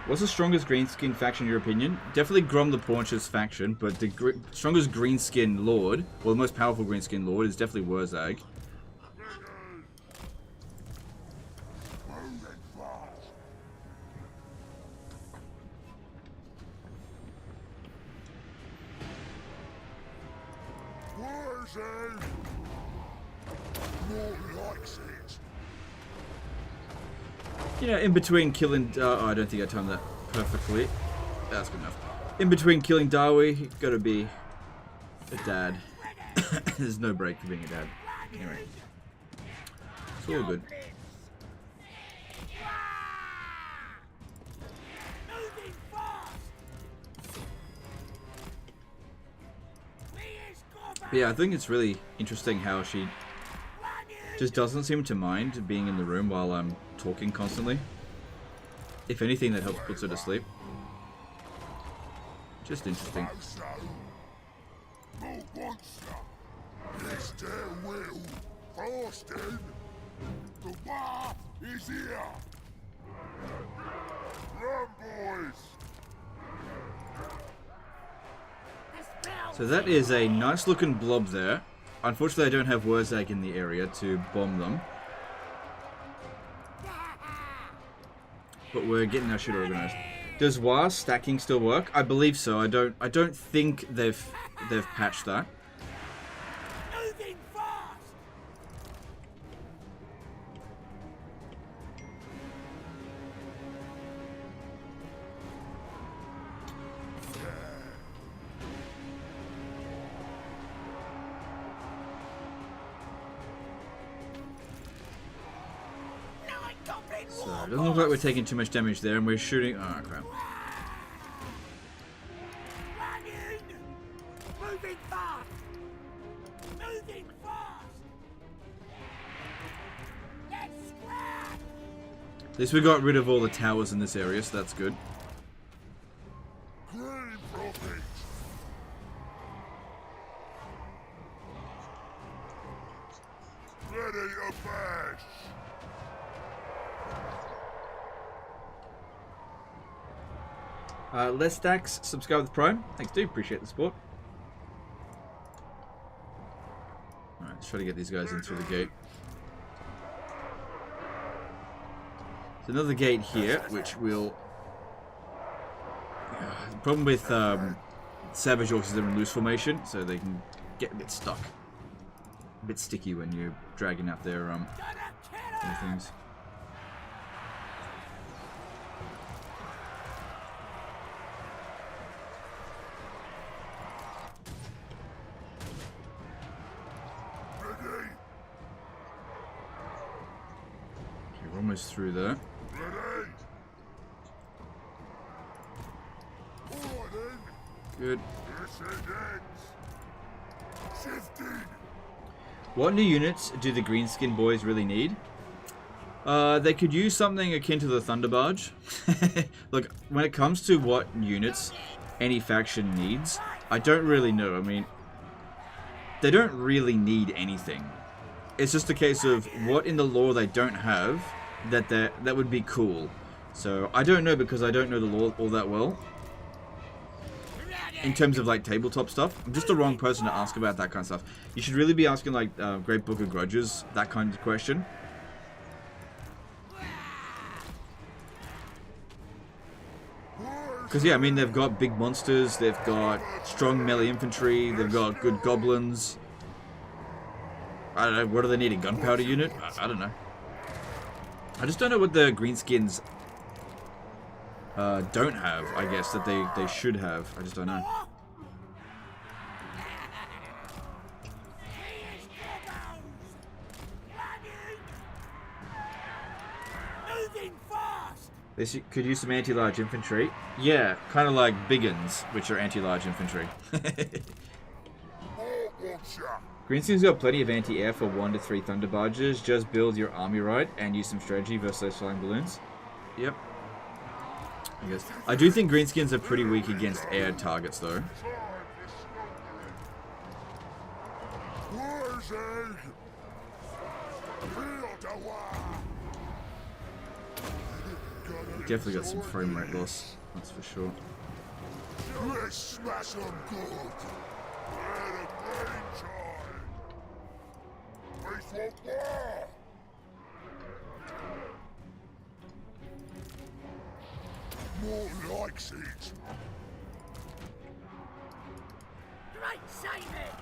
What's the strongest greenskin faction in your opinion? Definitely Grom the Paunch's faction, but the strongest greenskin lord, well the most powerful greenskin lord is definitely Wurrzag. You know, in between killing... oh, I don't think I timed that perfectly. That's good enough. In between killing Darwi, you gotta be a dad. There's no break for being a dad. Anyway. It's all good. But yeah, I think it's really interesting how she just doesn't seem to mind being in the room while I'm talking constantly. If anything, that helps puts her to sleep. Just interesting. The war is here. Run, boys. So that is a nice looking blob there. Unfortunately, I don't have Wurrzag in the area to bomb them. But we're getting our shit organized. Does War stacking still work? I believe so. I don't think they've patched that. So, it doesn't look like we're taking too much damage there, and we're shooting... Oh, crap. Moving fast! Moving fast! Let's scrap! At least we got rid of all the towers in this area, so that's good. Green profit. Ready to bash. Les Stacks, subscribe with Prime. Thanks, dude. Appreciate the support. Alright, let's try to get these guys in through the gate. There's another gate here, which will... The problem with Savage Orcs is they're in loose formation, so they can get a bit stuck. A bit sticky when you're dragging out their things. Almost through there. Good. What new units do the greenskin boys really need? They could use something akin to the Thunder Barge. Look, when it comes to what units any faction needs, I don't really know. I mean, they don't really need anything. It's just a case of what in the lore they don't have that would be cool. So I don't know because I don't know the lore all that well. In terms of like tabletop stuff, I'm just the wrong person to ask about that kind of stuff. You should really be asking like Great Book of Grudges, that kind of question. Because yeah, I mean they've got big monsters, they've got strong melee infantry, they've got good goblins. I don't know, what do they need, a gunpowder unit? I don't know. I just don't know what the greenskins don't have, I guess, that they should have. I just don't know. They could use some anti-large infantry. Yeah, kind of like Biggins, which are anti-large infantry. Greenskins got plenty of anti-air for 1 to 3 Thunder Barges. Just build your army right and use some strategy versus those flying balloons. Yep. I guess. I do think Greenskins are pretty weak against air targets, though. Definitely got some frame rate loss, that's for sure. Let's smash them good. We're the green child. Faithful war. More likes it. Great saving!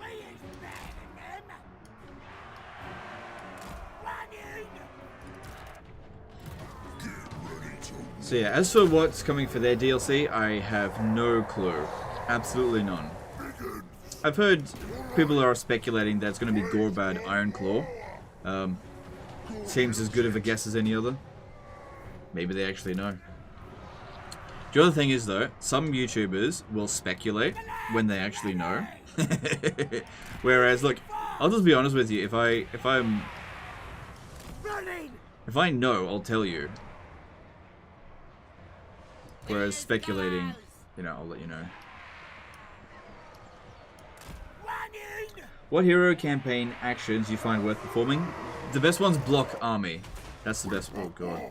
We is better than them! Running! Get ready to So yeah, as for what's coming for their DLC, I have no clue. Absolutely none. I've heard people are speculating that it's going to be Gorbad Ironclaw. Seems as good of a guess as any other. Maybe they actually know. The other thing is though, some YouTubers will speculate when they actually know. Whereas, look, I'll just be honest with you. If I know, I'll tell you. Whereas speculating, you know, I'll let you know. What hero campaign actions you find worth performing? The best one's Block Army. That's the best. Oh god.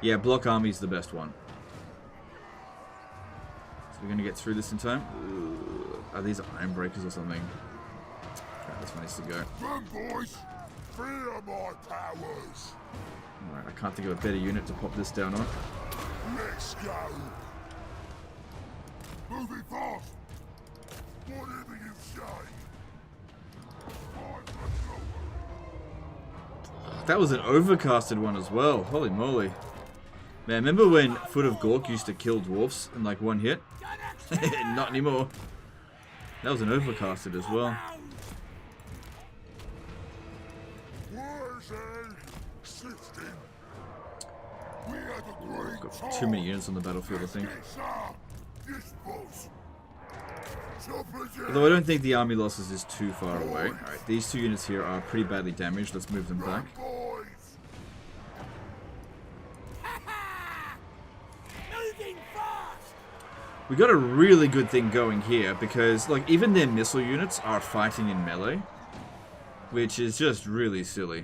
Yeah, Block Army's the best one. So we're gonna get through this in time. Ooh, are these iron breakers or something? Okay, this one needs to go. run, boys. Fear my powers. Alright, I can't think of a better unit to pop this down on. Let's go. Moving fast. Whatever you say. That was an overcasted one as well. Holy moly. Man, remember when Foot of Gork used to kill dwarfs in like one hit? Not anymore. That was an overcasted as well. Wurrzag, sifting. We have a great Got too many units on the battlefield, I think. Yes, boss. Although I don't think the army losses is too far away. Alright, these two units here are pretty badly damaged. Let's move them back. Moving fast! We got a really good thing going here because, like, even their missile units are fighting in melee, which is just really silly.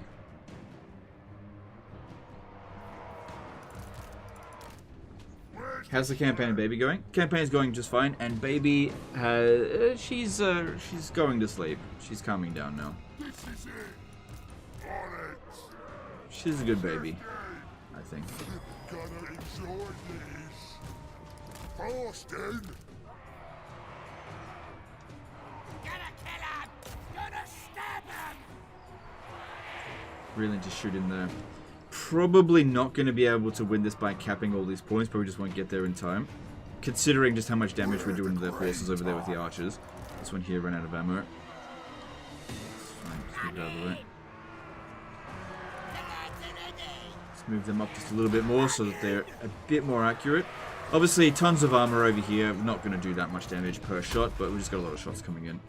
How's the campaign and Baby going? Campaign's going just fine, and Baby has she's going to sleep. She's calming down now. This is it. On it. She's a good baby, I think. Gonna enjoy this. Boston. Gonna kill him! Gonna stab him! Really need to shoot in there. Probably not going to be able to win this by capping all these points, but we just won't get there in time. Considering just how much damage we're doing to their forces over there with the archers. This one here ran out of ammo. Fine, just move it out of the way. Let's move them up just a little bit more so that they're a bit more accurate. Obviously, tons of armor over here. We're not going to do that much damage per shot, but we just got a lot of shots coming in.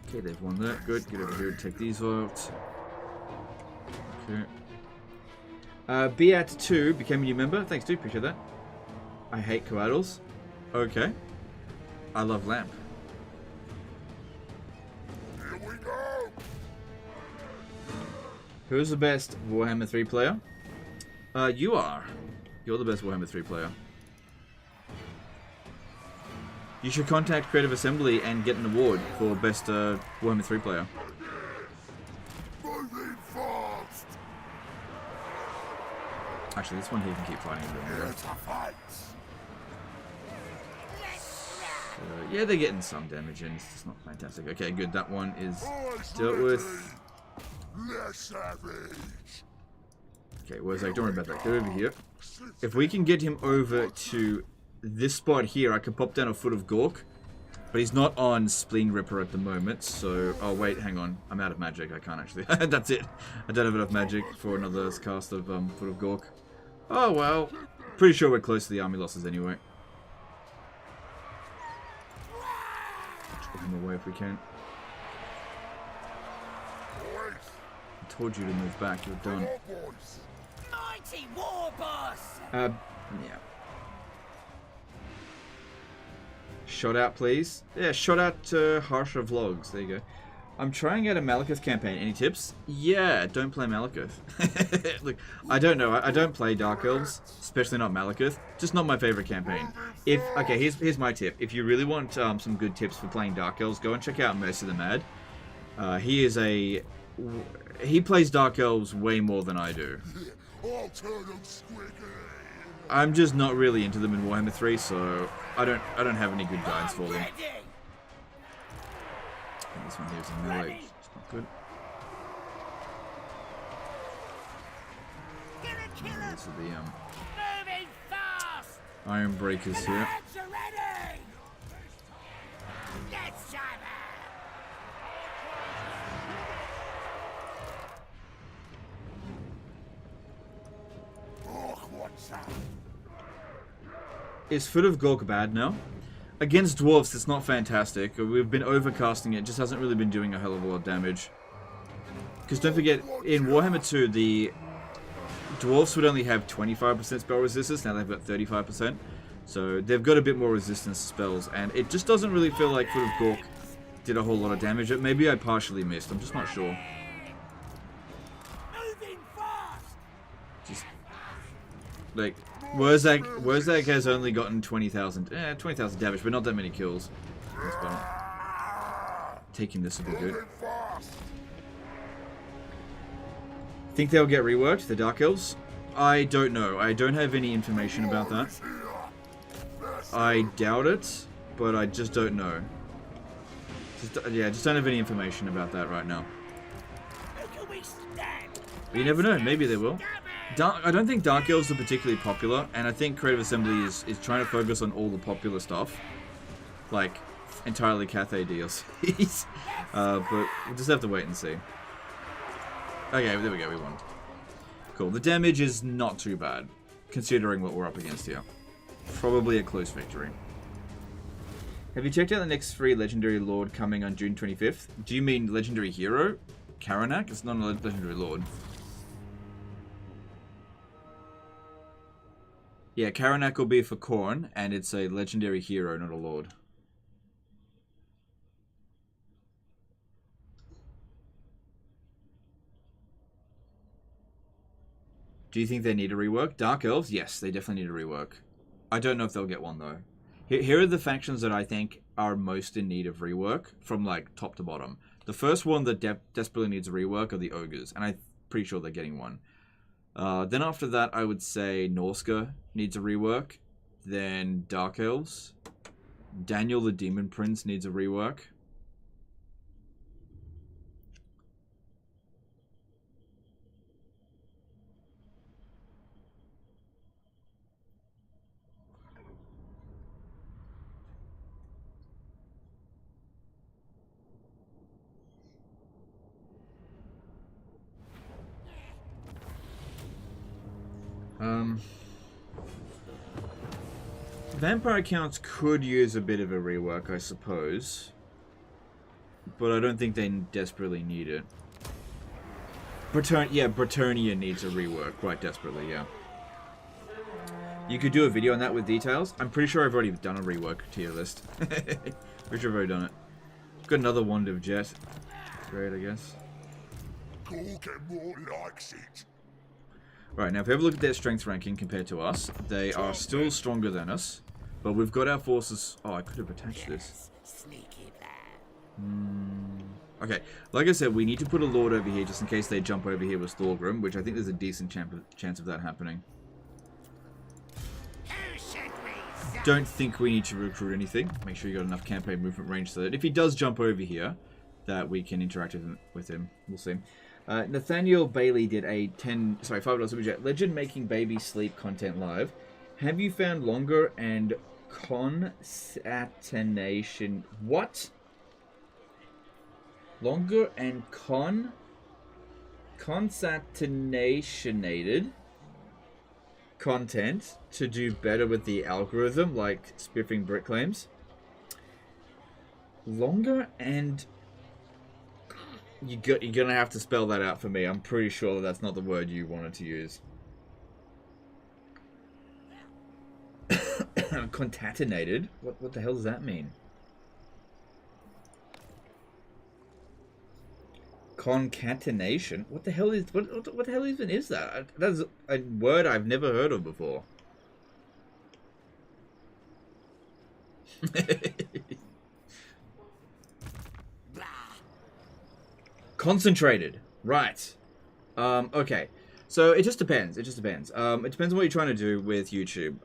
Okay, they've won that. Good. Get over here and take these out. Okay. Beat2 became a new member. Thanks, dude. Appreciate that. I hate coattles. Okay. I love lamp. Here we go. Who's the best Warhammer 3 player? You are. You're the best Warhammer 3 player. You should contact Creative Assembly and get an award for best Warhammer 3 player. Moving fast. Actually, this one here can keep fighting a bit more. It's a fight. Yeah, they're getting some damage in. It's just not fantastic. Okay, good. That one is dealt with. Less savage. Okay, Wurrzag, don't worry about that. Get over here. If we can get him over to this spot here, I can pop down a Foot of Gork. But he's not on Spleen Ripper at the moment, so... Oh, wait, hang on. I'm out of magic. I can't actually... That's it. I don't have enough magic for another cast of Foot of Gork. Oh, well. Pretty sure we're close to the army losses anyway. Put him away if we can. I told you to move back. You're done. Mighty war boss! Yeah. Shot out, please. Yeah, shot out Harsher Vlogs. There you go. I'm trying out a Malekith campaign. Any tips? Yeah, don't play Malekith. Look, I don't know. I don't play Dark Elves, especially not Malekith. Just not my favorite campaign. Okay, here's my tip. If you really want some good tips for playing Dark Elves, go and check out Mercy the Mad. He plays Dark Elves way more than I do. I'll turn them squiggly. I'm just not really into them in Warhammer 3, so I don't have any good guides for them. Ready. This one here is a melee. It's not good. These are the Moving fast. Iron Breakers here. Lads are ready. Let's have Oh, what's that? Is Foot of Gork bad now? Against dwarves, it's not fantastic. We've been overcasting it. Just hasn't really been doing a hell of a lot of damage. Because don't forget, in Warhammer 2, the dwarves would only have 25% spell resistance. Now they've got 35%. So they've got a bit more resistance to spells. And it just doesn't really feel like Foot of Gork did a whole lot of damage. Maybe I partially missed. I'm just not sure. moving fast. Just like Wurrzag has only gotten 20,000 damage, but not that many kills. That's better. Taking this would be good. Think they'll get reworked, the Dark Elves? I don't know. I don't have any information about that. I doubt it, but I just don't know. Just don't have any information about that right now. But you never know. Maybe they will. I don't think Dark Elves are particularly popular, and I think Creative Assembly is trying to focus on all the popular stuff. Like, entirely Cathay DLCs. But we'll just have to wait and see. Okay, there we go, we won. Cool, the damage is not too bad, considering what we're up against here. Probably a close victory. Have you checked out the next free Legendary Lord coming on June 25th? Do you mean Legendary Hero? Karanak? It's not a Legendary Lord. Yeah, Karanak will be for Khorne, and it's a legendary hero, not a lord. Do you think they need a rework? Dark Elves? Yes, they definitely need a rework. I don't know if they'll get one, though. Here are the factions that I think are most in need of rework, from, like, top to bottom. The first one that desperately needs a rework are the Ogres, and I'm pretty sure they're getting one. Then after that, I would say Norska needs a rework. Then Dark Elves. Daniel the Demon Prince needs a rework. Vampire accounts could use a bit of a rework, I suppose. But I don't think they desperately need it. Bretonnia needs a rework quite desperately, yeah. You could do a video on that with details. I'm pretty sure I've already done a rework tier list. Pretty sure I've already done it. Got another Wand of Jet. Great, I guess. Likes it. Right, now if we have a look at their strength ranking compared to us, they are still stronger than us. But we've got our forces... Oh, I could have attached this. Okay, like I said, we need to put a Lord over here just in case they jump over here with Thorgrim, which I think there's a decent chance of that happening. Don't think we need to recruit anything. Make sure you got enough campaign movement range so that if he does jump over here, that we can interact with him. We'll see. Nathaniel Bailey did a $5 Superchat. Legend making baby sleep content live. Have you found longer and concatenation? What? Longer and concatenated content to do better with the algorithm, like spiffing brick claims? Longer and... You're gonna have to spell that out for me. I'm pretty sure that that's not the word you wanted to use. Concatenated? What the hell does that mean? Concatenation? What the hell is what the hell even is that? That's a word I've never heard of before. Concentrated. Right. Okay. So it just depends. It just depends. It depends on what you're trying to do with YouTube.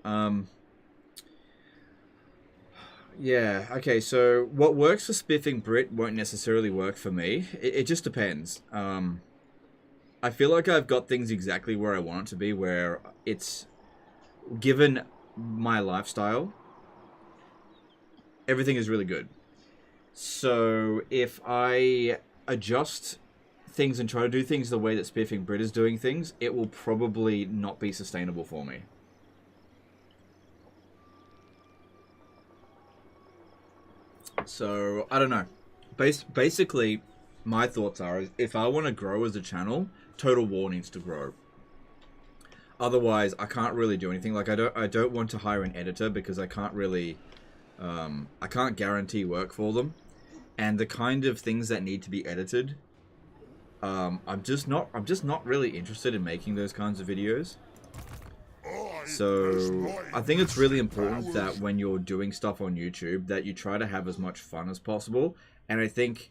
Yeah, okay, so what works for Spiffing Brit won't necessarily work for me. It just depends. I feel like I've got things exactly where I want it to be, where it's given my lifestyle, everything is really good. So if I adjust things and try to do things the way that Spiffing Brit is doing things, it will probably not be sustainable for me. So, I don't know. Basically, my thoughts are, if I want to grow as a channel, Total War needs to grow. Otherwise, I can't really do anything. Like, I don't want to hire an editor because I can't really... I can't guarantee work for them. And the kind of things that need to be edited, I'm just not really interested in making those kinds of videos. So I think it's really important that when you're doing stuff on YouTube that you try to have as much fun as possible. And I think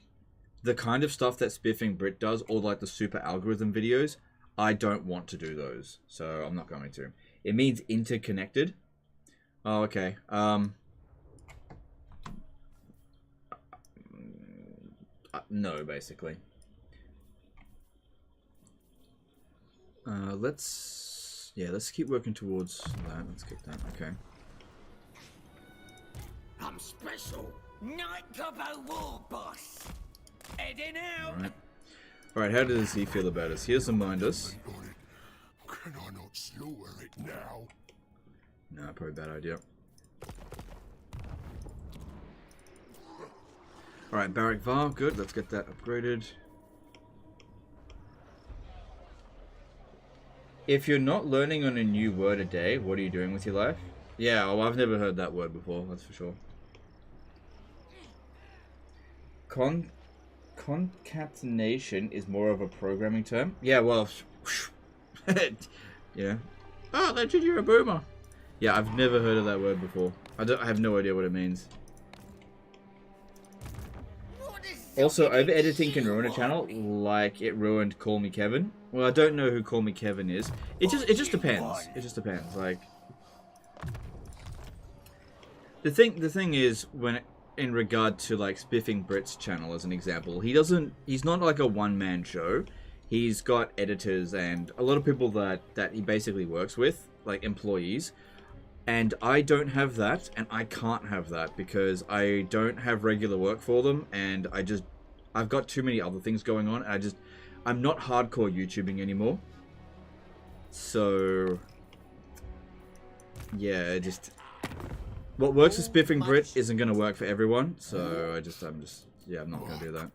the kind of stuff that Spiffing Brit does, or like the super algorithm videos, I don't want to do those. So I'm not going to. It means interconnected. Oh, okay. No, basically. Let's keep working towards that. Let's get that. Okay. I'm special. Night Gobbo War Boss. Heading out. Alright, how does he feel about us? He doesn't mind us. Can I not slaughter it now? Nah, probably a bad idea. Alright, Barak Varr, good. Let's get that upgraded. If you're not learning on a new word a day, what are you doing with your life? Yeah, well, I've never heard that word before, that's for sure. Concatenation is more of a programming term. Yeah, well, yeah. Oh, legend, you're a boomer. Yeah, I've never heard of that word before. I have no idea what it means. Also, over-editing can ruin a channel, like it ruined Call Me Kevin. Well, I don't know who Call Me Kevin is. It just depends. It just depends. Like, the thing is, when in regard to like Spiffing Brit's channel as an example, he's not like a one-man show. He's got editors and a lot of people that he basically works with, like employees. And I don't have that, and I can't have that because I don't have regular work for them, and I've got too many other things going on, and I'm not hardcore YouTubing anymore. So, yeah, what works for Spiffing Brit isn't going to work for everyone, so I'm not going to do that.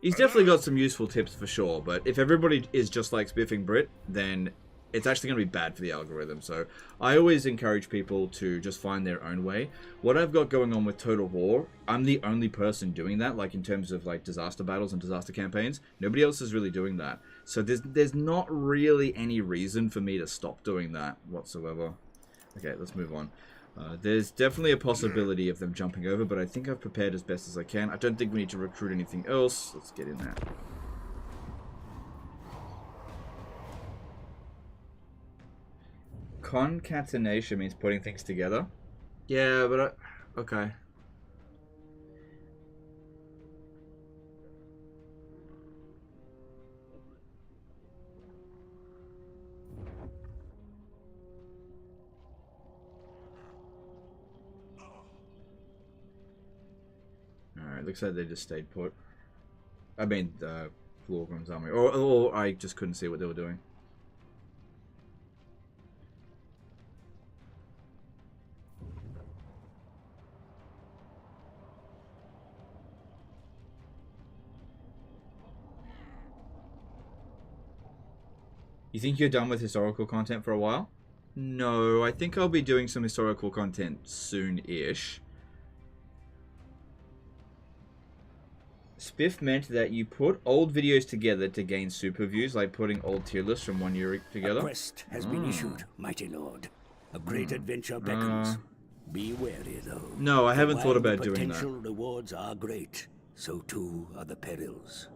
He's definitely got some useful tips for sure, but if everybody is just like Spiffing Brit, then it's actually going to be bad for the algorithm. So I always encourage people to just find their own way. What I've got going on with Total War, I'm the only person doing that, like in terms of like disaster battles and disaster campaigns. Nobody else is really doing that. So there's not really any reason for me to stop doing that whatsoever. Okay, let's move on. There's definitely a possibility of them jumping over, but I think I've prepared as best as I can. I don't think we need to recruit anything else. Let's get in there. Concatenation means putting things together. Yeah, but okay. Alright, looks like they just stayed put. I mean, Florgrim's army. Or I just couldn't see what they were doing. You think you're done with historical content for a while? No, I think I'll be doing some historical content soon-ish. Spiff meant that you put old videos together to gain super views, like putting old tier lists from one year together. A quest has been issued, mighty lord. A great adventure beckons. Be wary, though. No, I haven't For thought while about the doing that. potential rewards are great, so too are the perils.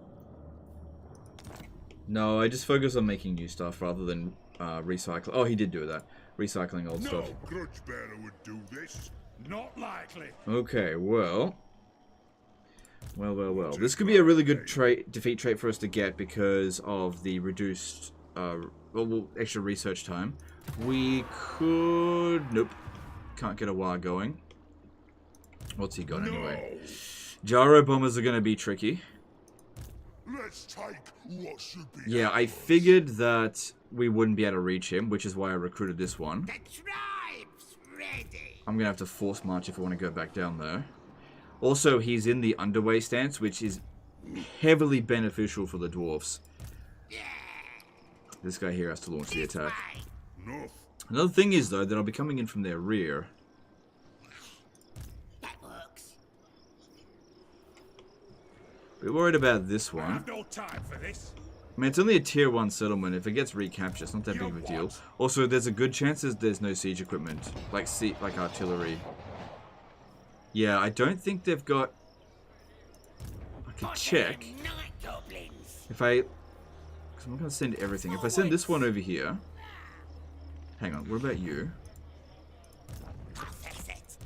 No, I just focus on making new stuff rather than recycle. Oh, he did do that. Recycling old stuff. No grudge bearer would do this. Not likely. Okay, well. Well. This could be a really good defeat trait for us to get because of the reduced, extra research time. We could... Nope. Can't get a war going. What's he got anyway? Gyro bombers are going to be tricky. Let's take what should be. Yeah, I figured that we wouldn't be able to reach him, which is why I recruited this one. The tribe's ready. I'm going to have to force march if I want to go back down there. Also, he's in the underway stance, which is heavily beneficial for the dwarfs. Yeah. This guy here has to launch the attack. Enough. Another thing is, though, that I'll be coming in from their rear. That works. Bit worried about this I one. have no time for this. I mean, it's only a tier 1 settlement. If it gets recaptured, it's not that big of a deal. Also, there's a good chance there's no siege equipment, like artillery. Yeah, I don't think they've got... I can check. Night goblins. If I... Because I'm not going to send everything. If I send this one over here... Hang on, what about you? Process it.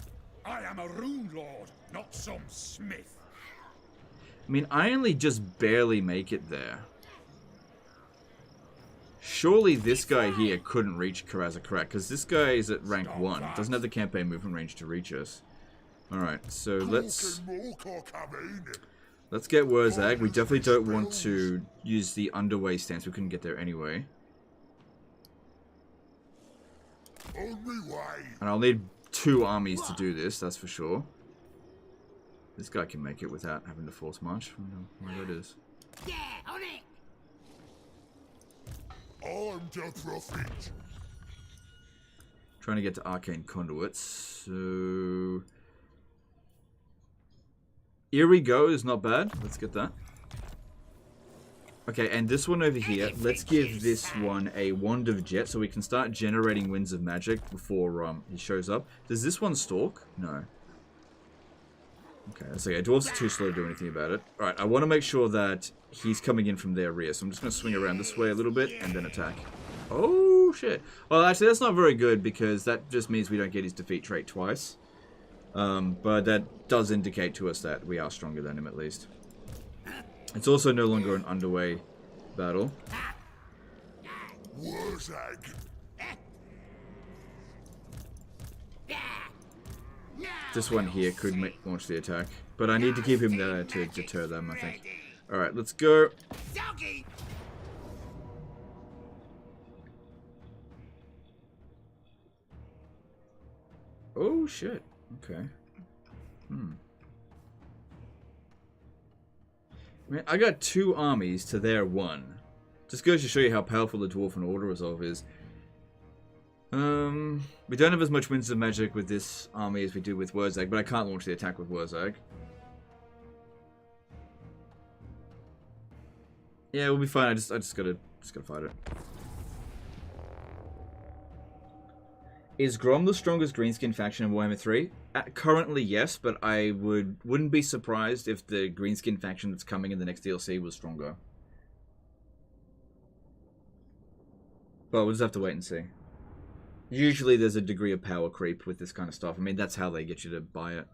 I am a rune lord, not some smith. I mean, I only just barely make it there. Surely this guy here couldn't reach Karazakarak, because this guy is at rank 1. Doesn't have the campaign movement range to reach us. Alright, so let's get Wurrzag. We definitely don't want to use the underway stance. We couldn't get there anyway. And I'll need 2 armies to do this, that's for sure. This guy can make it without having to force march. I don't know where it is. Yeah, on it. I'm the prophet. Trying to get to arcane conduits. So... Here we go, is not bad. Let's get that. Okay, and this one over here, let's give this one a Wand of Jet so we can start generating Winds of Magic before he shows up. Does this one stalk? No. Okay, that's okay. Dwarves are too slow to do anything about it. Alright, I want to make sure that he's coming in from their rear, so I'm just going to swing around this way a little bit and then attack. Oh, shit. Well, actually, that's not very good because that just means we don't get his defeat trait twice. But that does indicate to us that we are stronger than him, at least. It's also no longer an underway battle. Wurrzag. This one here could launch the attack. But I need to keep him there to deter them, I think. Alright, let's go. Doggy. Oh, shit. Okay. Man, I got 2 armies to their 1. Just goes to show you how powerful the Dwarven Order Resolve is. We don't have as much Winds of Magic with this army as we do with Wurrzag, but I can't launch the attack with Wurrzag. Yeah, we'll be fine. I just gotta fight it. Is Grom the strongest greenskin faction in Warhammer 3? Currently, yes, but I wouldn't be surprised if the greenskin faction that's coming in the next DLC was stronger. But we'll just have to wait and see. Usually there's a degree of power creep with this kind of stuff. I mean, that's how they get you to buy it.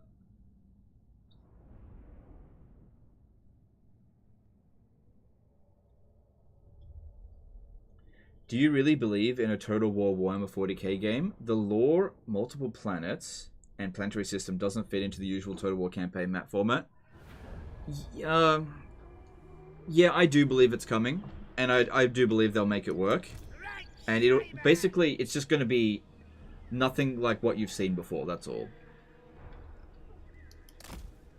Do you really believe in a Total War Warhammer 40k game? The lore, multiple planets, and planetary system doesn't fit into the usual Total War campaign map format. Yeah, I do believe it's coming, and I do believe they'll make it work. And basically, it's just going to be nothing like what you've seen before, that's all.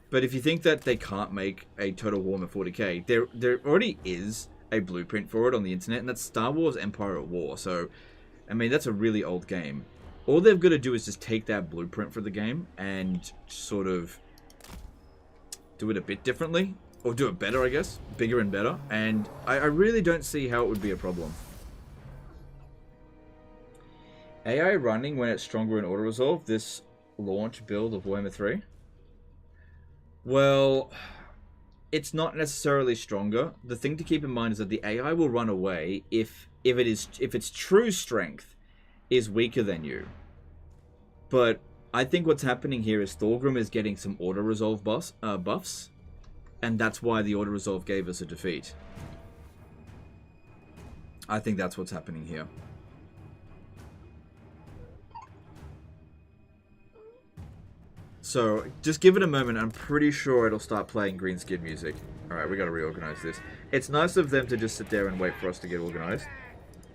But if you think that they can't make a Total Warhammer 40k, there already is a blueprint for it on the internet, and that's Star Wars Empire at War. So I mean, that's a really old game. All they've got to do is just take that blueprint for the game and sort of do it a bit differently. Or do it better, I guess. Bigger and better. And I really don't see how it would be a problem. AI running when it's stronger in auto-resolve. This launch build of Warhammer 3. Well, it's not necessarily stronger. The thing to keep in mind is that the AI will run away if its true strength is weaker than you. But I think what's happening here is Thorgrim is getting some auto-resolve buffs. And that's why the auto-resolve gave us a defeat. I think that's what's happening here. So, just give it a moment. I'm pretty sure it'll start playing green skin music. Alright, we gotta reorganize this. It's nice of them to just sit there and wait for us to get organized.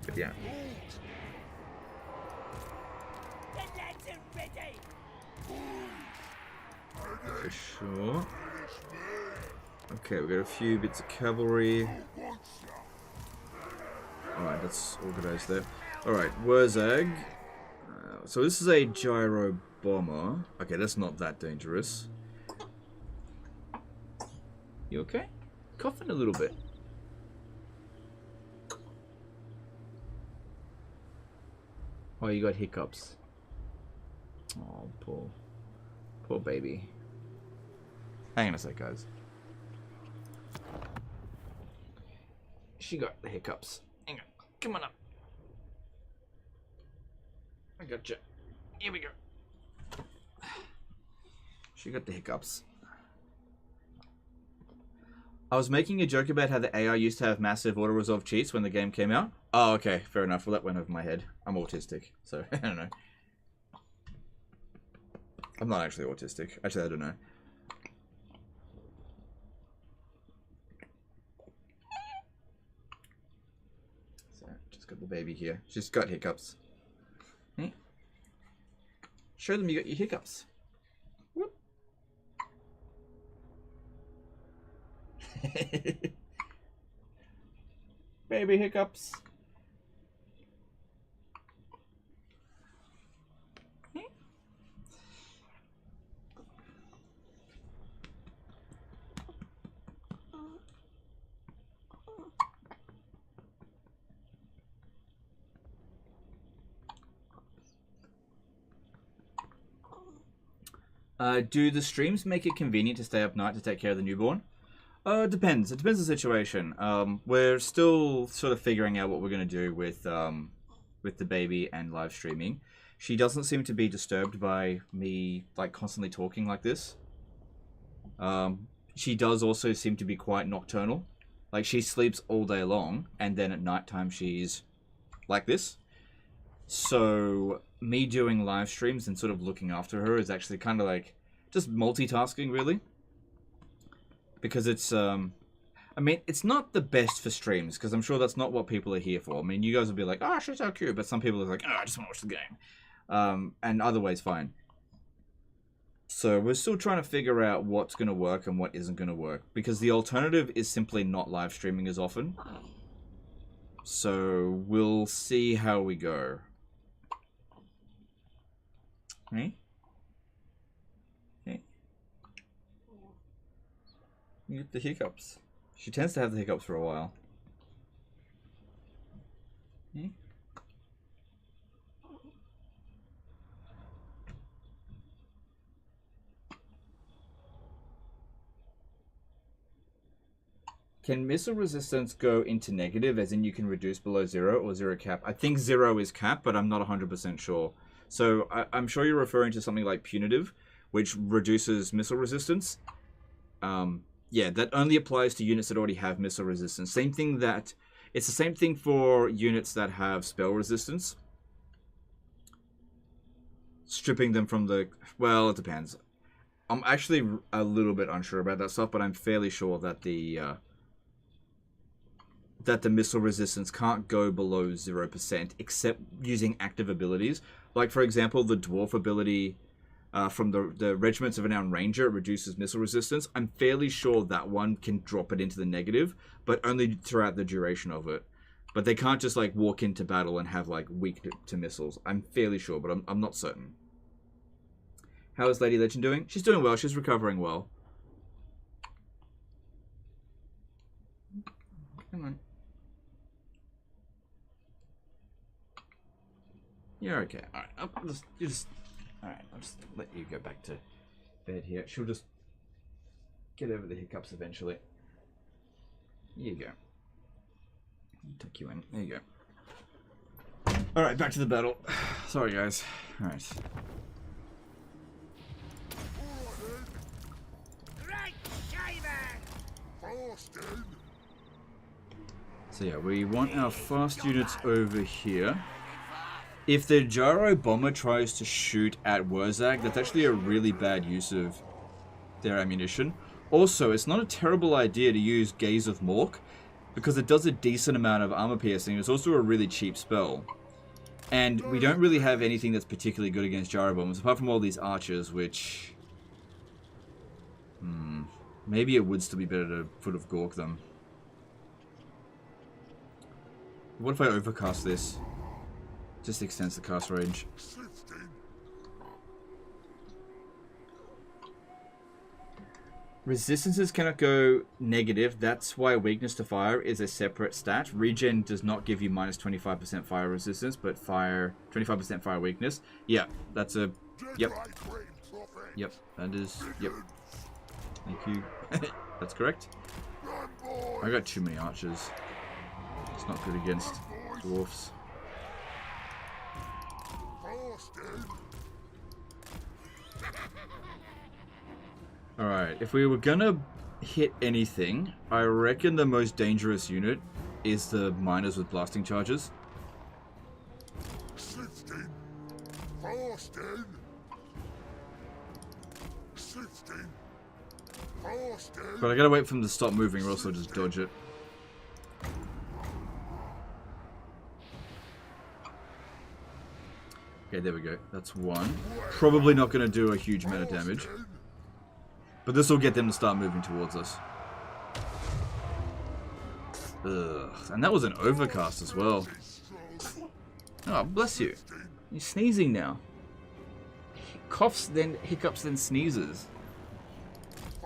But yeah. The lads are ready. For sure. Okay, we got a few bits of cavalry. Alright, let's organize there. Alright, Wurrzag. So this is a gyro bomber. Okay, that's not that dangerous. You okay? Coughing a little bit. Oh, you got hiccups. Oh, poor baby. Hang on a sec, guys. She got the hiccups. Hang on. Come on up. I got you. Here we go. She got the hiccups. I was making a joke about how the AI used to have massive auto-resolve cheats when the game came out. Oh, okay. Fair enough. Well, that went over my head. I'm autistic, so I don't know. I'm not actually autistic. Actually, I don't know. Got the baby here. She's got hiccups. Hmm? Show them you got your hiccups. Whoop. Baby hiccups. Do the streams make it convenient to stay up night to take care of the newborn? It depends. It depends on the situation. We're still sort of figuring out what we're going to do with the baby and live streaming. She doesn't seem to be disturbed by me like constantly talking like this. She does also seem to be quite nocturnal. Like she sleeps all day long, and then at nighttime she's like this. So me doing live streams and sort of looking after her is actually kind of like just multitasking, really. Because it's, I mean, it's not the best for streams, because I'm sure that's not what people are here for. I mean, you guys will be like, oh, she's so cute, but some people are like, oh, I just want to watch the game. And other ways, fine. So we're still trying to figure out what's going to work and what isn't going to work, because the alternative is simply not live streaming as often. So we'll see how we go. Hey? Hey? You get the hiccups. She tends to have the hiccups for a while. Hey? Can missile resistance go into negative, as in you can reduce below 0 or 0 cap? I think 0 is cap, but I'm not 100% sure. So I'm sure you're referring to something like punitive, which reduces missile resistance. Yeah, that only applies to units that already have missile resistance. Same thing that... It's the same thing for units that have spell resistance. Stripping them from the... Well, it depends. I'm actually a little bit unsure about that stuff, but I'm fairly sure that the missile resistance can't go below 0%, except using active abilities. Like, for example, the dwarf ability from the Regiments of Renowned Ranger reduces missile resistance. I'm fairly sure that one can drop it into the negative, but only throughout the duration of it. But they can't just like walk into battle and have like weak to missiles. I'm fairly sure, but I'm not certain. How is Lady Legend doing? She's doing well. She's recovering well. Come on. You're okay. All right. All right. I'll just let you go back to bed here. She'll just get over the hiccups eventually. Here you go. Tuck you in. There you go. All right, back to the battle. Sorry, guys. All right. Right, shaver! Fasten. So yeah, we want our fast units over here. If the gyro bomber tries to shoot at Wurrzag, that's actually a really bad use of their ammunition. Also, it's not a terrible idea to use Gaze of Mork, because it does a decent amount of armor piercing. It's also a really cheap spell. And we don't really have anything that's particularly good against gyro bombers, apart from all these archers, which... maybe it would still be better to Foot of Gork them. What if I overcast this? Just extends the cast range. Resistances cannot go negative. That's why weakness to fire is a separate stat. Regen does not give you minus 25% fire resistance, but fire 25% fire weakness. Yeah, that's a... Yep. Yep, that is... Yep. Thank you. That's correct. I got too many archers. It's not good against dwarfs. Alright, if we were gonna hit anything, I reckon the most dangerous unit is the miners with blasting charges. But I gotta wait for them to stop moving or else I'll just dodge it. Okay, there we go. That's one. Probably not gonna do a huge amount of damage. But this will get them to start moving towards us. Ugh. And that was an overcast as well. Oh, bless you. You're sneezing now. Coughs, then hiccups, then sneezes.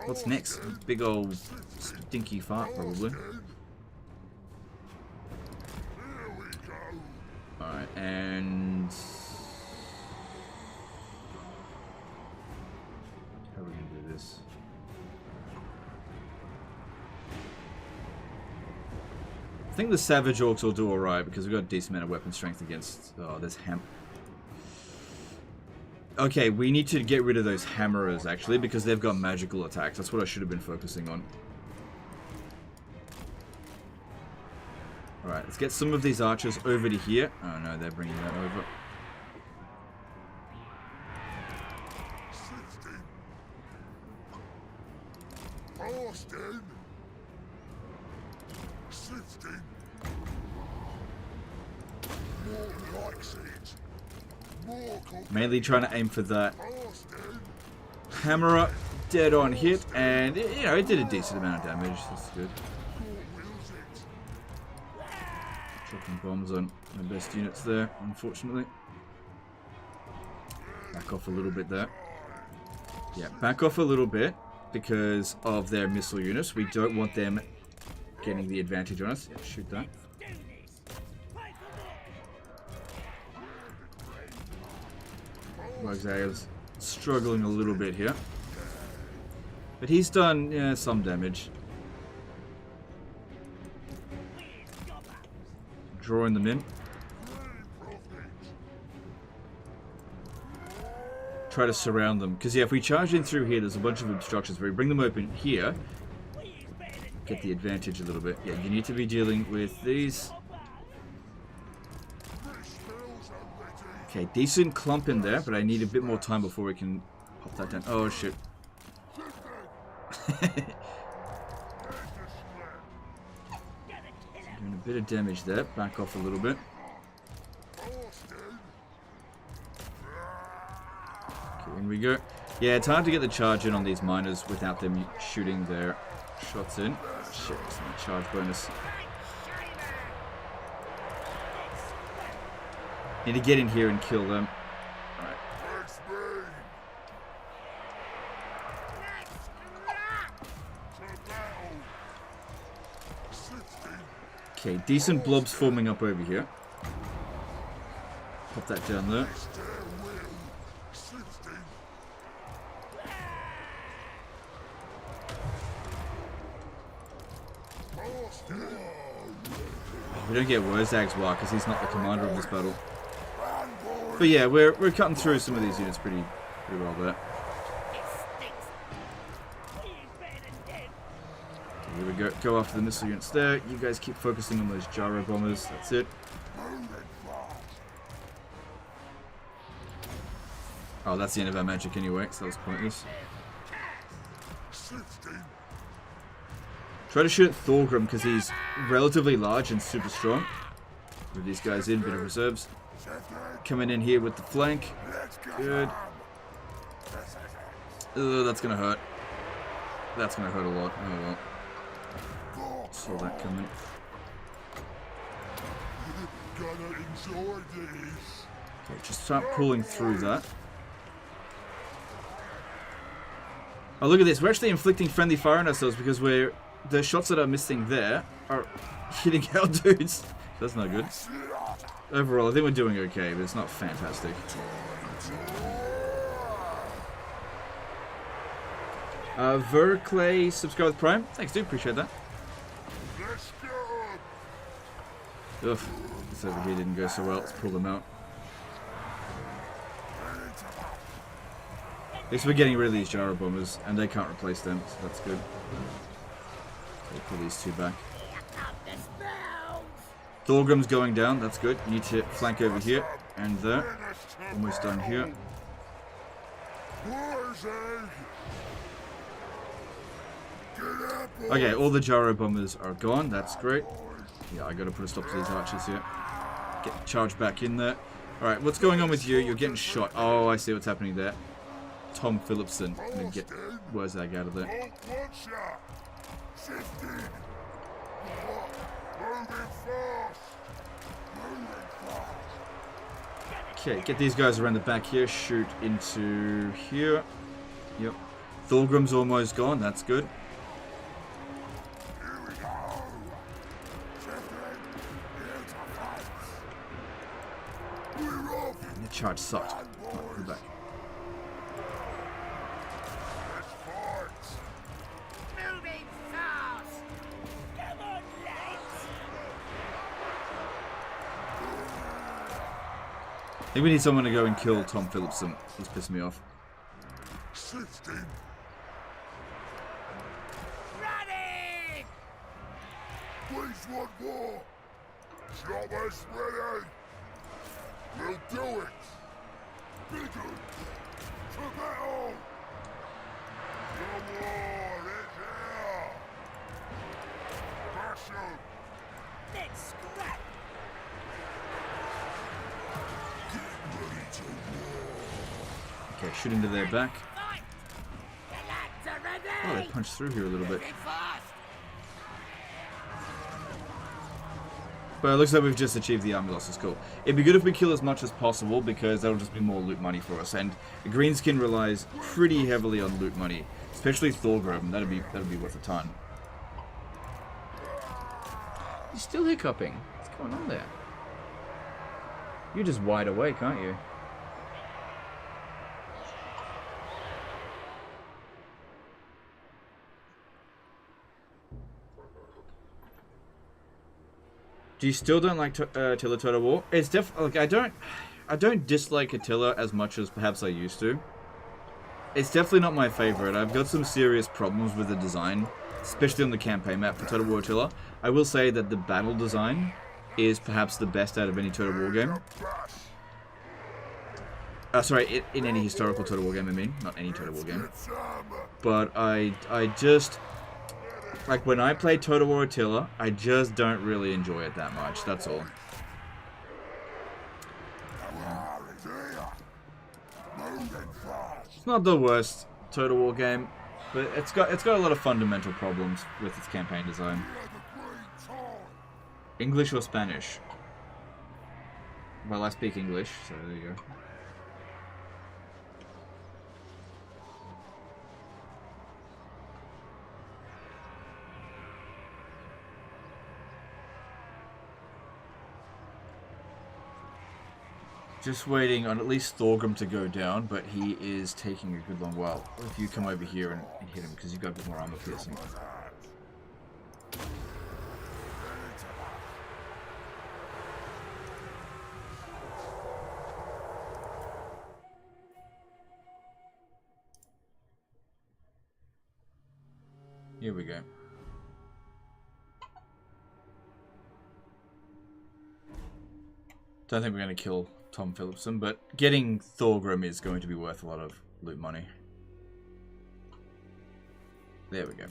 What's next? Big old stinky fart, probably. Alright, and... how are we going to do this? I think the Savage Orcs will do alright because we've got a decent amount of weapon strength against... oh, there's okay, we need to get rid of those hammerers, actually, because they've got magical attacks. That's what I should have been focusing on. Alright, let's get some of these archers over to here. Oh no, they're bringing that over. Mainly trying to aim for that hammerer, dead on hit, and you know, it did a decent amount of damage. That's good. Dropping bombs on my best units there, unfortunately. Back off a little bit there. Yeah, back off a little bit because of their missile units. We don't want them getting the advantage on us. Yeah, shoot that. Wurrzag's struggling a little bit here. But he's done some damage. Drawing them in. Try to surround them. Because yeah, if we charge in through here, there's a bunch of obstructions. Where we bring them open here, get the advantage a little bit. Yeah, you need to be dealing with these. Okay, decent clump in there, but I need a bit more time before we can pop that down. Oh, shit. Doing a bit of damage there. Back off a little bit. Okay, in we go. Yeah, it's hard to get the charge in on these miners without them shooting their shots in. Shit, it's not a charge bonus. Need to get in here and kill them. Face me. To battle. 60. Okay, decent blobs forming up over here. Pop that down there. Stair will. 60. Master. We don't get Wurzag's War because he's not the commander of this battle. But yeah, we're cutting through some of these units pretty well there. Here we go after the missile units there. You guys keep focusing on those gyro bombers. That's it. Oh, that's the end of our magic anyway, so that was pointless. 60. Try to shoot at Thorgrim because he's relatively large and super strong. Move these guys in, bit of reserves. Coming in here with the flank. Good. Ugh, that's gonna hurt. That's gonna hurt a lot. Oh well. Saw that coming. Gonna enjoy this. Okay, just start pulling through that. Oh, look at this. We're actually inflicting friendly fire on ourselves because the shots that are missing there are hitting our dudes. That's not good. Overall, I think we're doing okay, but it's not fantastic. Verclay, subscribe with Prime. Thanks, dude. Appreciate that. Let's go. Ugh, this over here didn't go so well. Let's pull them out. At least we're getting rid of these gyro bombers, and they can't replace them, so that's good. Okay, pull these two back. Thorgrim's going down, that's good. Need to flank over here, and there. Almost done here. Wurrzag. Get up, Okay, all the gyro bombers are gone, that's great. Yeah, I gotta put a stop to these archers here. Get charged back in there. Alright, what's going on with you? You're getting shot. Oh, I see what's happening there. Tom Phillipson. I'm gonna get Wurrzag out of there. One shot. 50. Moving fast. Moving fast. Okay, get these guys around the back here. Shoot into here. Yep. Thorgrim's almost gone. That's good. Here we go. 50. Here to fight. We're off. And the charge sucked. Right, go back. Let's fight. Moving fast. Come on, lads. I think we need someone to go and kill Tom Phillipson. He's pissing me off. 60. Ready. Please want more. Job us ready. We'll do it. Bigger. To battle. The war is here. Passion. Let's scrap. Get ready to war. Okay, shoot into their back. Fight. The lads are ready. Oh, they punched through here a little bit. Moving fast. But it looks like we've just achieved the army losses. Cool. It'd be good if we kill as much as possible because that'll just be more loot money for us. And the Greenskin relies pretty heavily on loot money, especially Thorgrim. That'd be worth a ton. You're still hiccuping. What's going on there? You're just wide awake, aren't you? Do you still don't like Attila Total War? It's definitely like I don't dislike Attila as much as perhaps I used to. It's definitely not my favorite. I've got some serious problems with the design, especially on the campaign map for Total War Attila. I will say that the battle design is perhaps the best out of any Total War game. Sorry, in any historical Total War game, I mean, not any Total War game. But I just, like, when I play Total War Attila, I just don't really enjoy it that much, that's all. It's not the worst Total War game, but it's got a lot of fundamental problems with its campaign design. English or Spanish? Well, I speak English, so there you go. Just waiting on at least Thorgrim to go down, but he is taking a good long while. If you come over here and hit him, because you've got a bit more armor piercing. Here we go. Don't think we're going to kill Tom Phillipson, but getting Thorgrim is going to be worth a lot of loot money. There we go.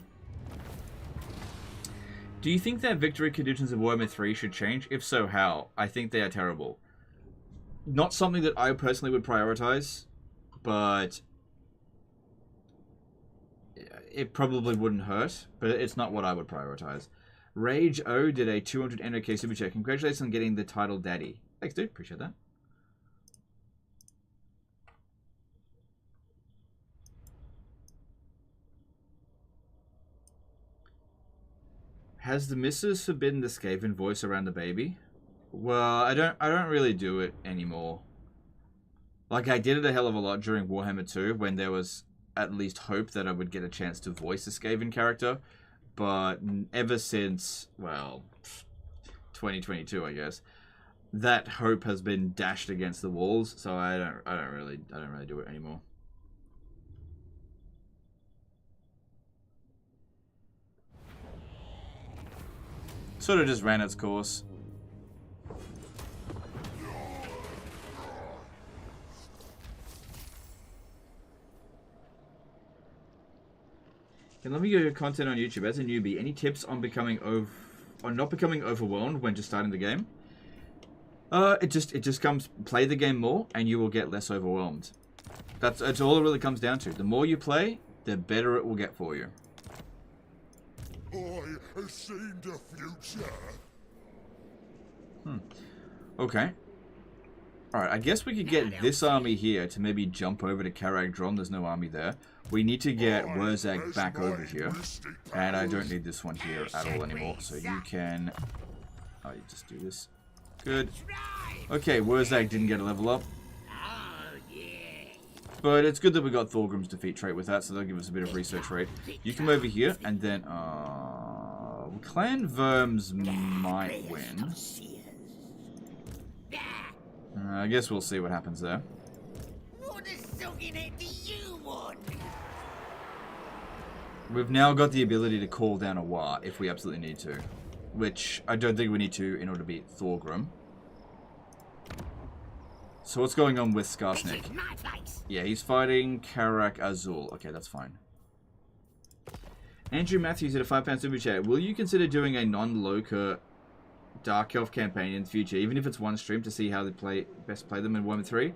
Do you think that victory conditions of Warhammer 3 should change? If so, how? I think they are terrible. Not something that I personally would prioritize, but it probably wouldn't hurt, but it's not what I would prioritize. Rage O did a 200 NOK super chat. Congratulations on getting the title Daddy. Thanks, dude. Appreciate that. Has the missus forbidden the Skaven voice around the baby? Well, I don't really do it anymore. Like, I did it a hell of a lot during Warhammer 2 when there was at least hope that I would get a chance to voice a Skaven character. But ever since, well, 2022, I guess, that hope has been dashed against the walls, so I don't really do it anymore. Sort of just ran its course. Can let me get your content on YouTube as a newbie. Any tips on not becoming overwhelmed when just starting the game? It just comes, play the game more and you will get less overwhelmed. That's all it really comes down to. The more you play, the better it will get for you. I have seen the future. Okay. Alright, I guess we could get this army here to maybe jump over to Karagdron. There's no army there. We need to get Wurrzag back over here. And I don't need this one here at all anymore. So you can... Oh, you just do this. Good. Okay, Wurrzag didn't get a level up. But it's good that we got Thorgrim's defeat trait with that, so that'll give us a bit of research rate. You come over here, and then... Clan Verms might win. I guess we'll see what happens there. What a soaking head do you want? We've now got the ability to call down a war if we absolutely need to. Which I don't think we need to in order to beat Thorgrim. So what's going on with Skaarsnik? Yeah, he's fighting Karak Azul. Okay, that's fine. Andrew Matthews at a £5 super chat. Will you consider doing a non-Loka Dark Elf campaign in the future, even if it's one stream, to see how they best play them in Warhammer 3?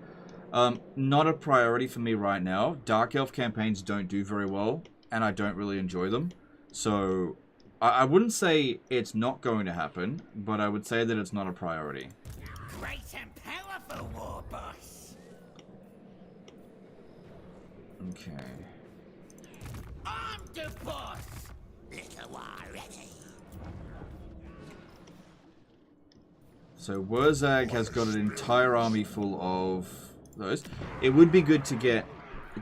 Not a priority for me right now. Dark Elf campaigns don't do very well, and I don't really enjoy them. So I wouldn't say it's not going to happen, but I would say that it's not a priority. Great and powerful war boss. Okay. I'm the boss. Little war ready. So Wurrzag has got an entire army full of those. It would be good to get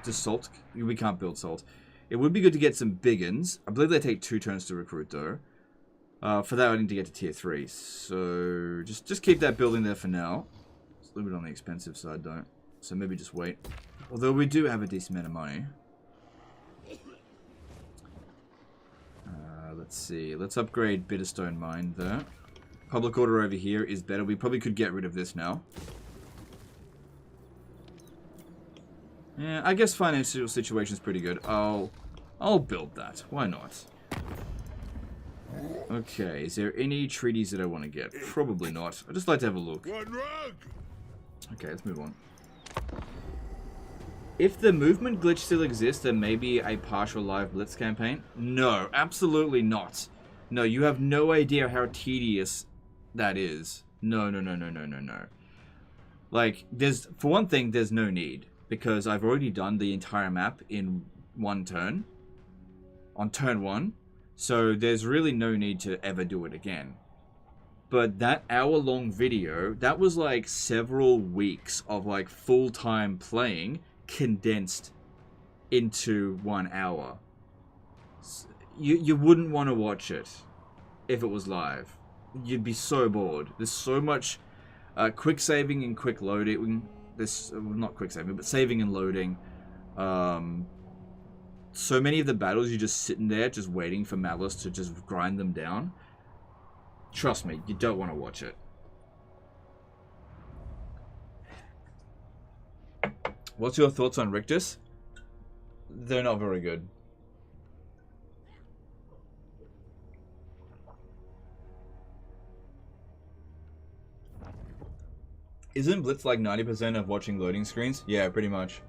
to salt. We can't build salt. It would be good to get some big uns. I believe they take 2 turns to recruit though. For that I need to get to tier 3. So just keep that building there for now. It's a little bit on the expensive side though. So maybe just wait. Although we do have a decent amount of money. Let's see. Let's upgrade Bitterstone Mine there. Public order over here is better. We probably could get rid of this now. Yeah, I guess financial situation's pretty good. I'll build that. Why not? Okay, is there any treaties that I want to get? Probably not. I'd just like to have a look. Okay, let's move on. If the movement glitch still exists, there may be a partial live blitz campaign. No, absolutely not. No, you have no idea how tedious that is. No. Like, for one thing, there's no need. Because I've already done the entire map in one turn. On turn 1. So there's really no need to ever do it again. But that hour-long video, that was like several weeks of like full-time playing condensed into 1 hour. You wouldn't want to watch it if it was live. You'd be so bored. There's so much quick saving and quick loading. This not quick saving, but saving and loading. So many of the battles you're just sitting there, just waiting for Malice to just grind them down. Trust me, you don't want to watch it. What's your thoughts on Rictus? They're not very good. Isn't Blitz like 90% of watching loading screens? Yeah, pretty much.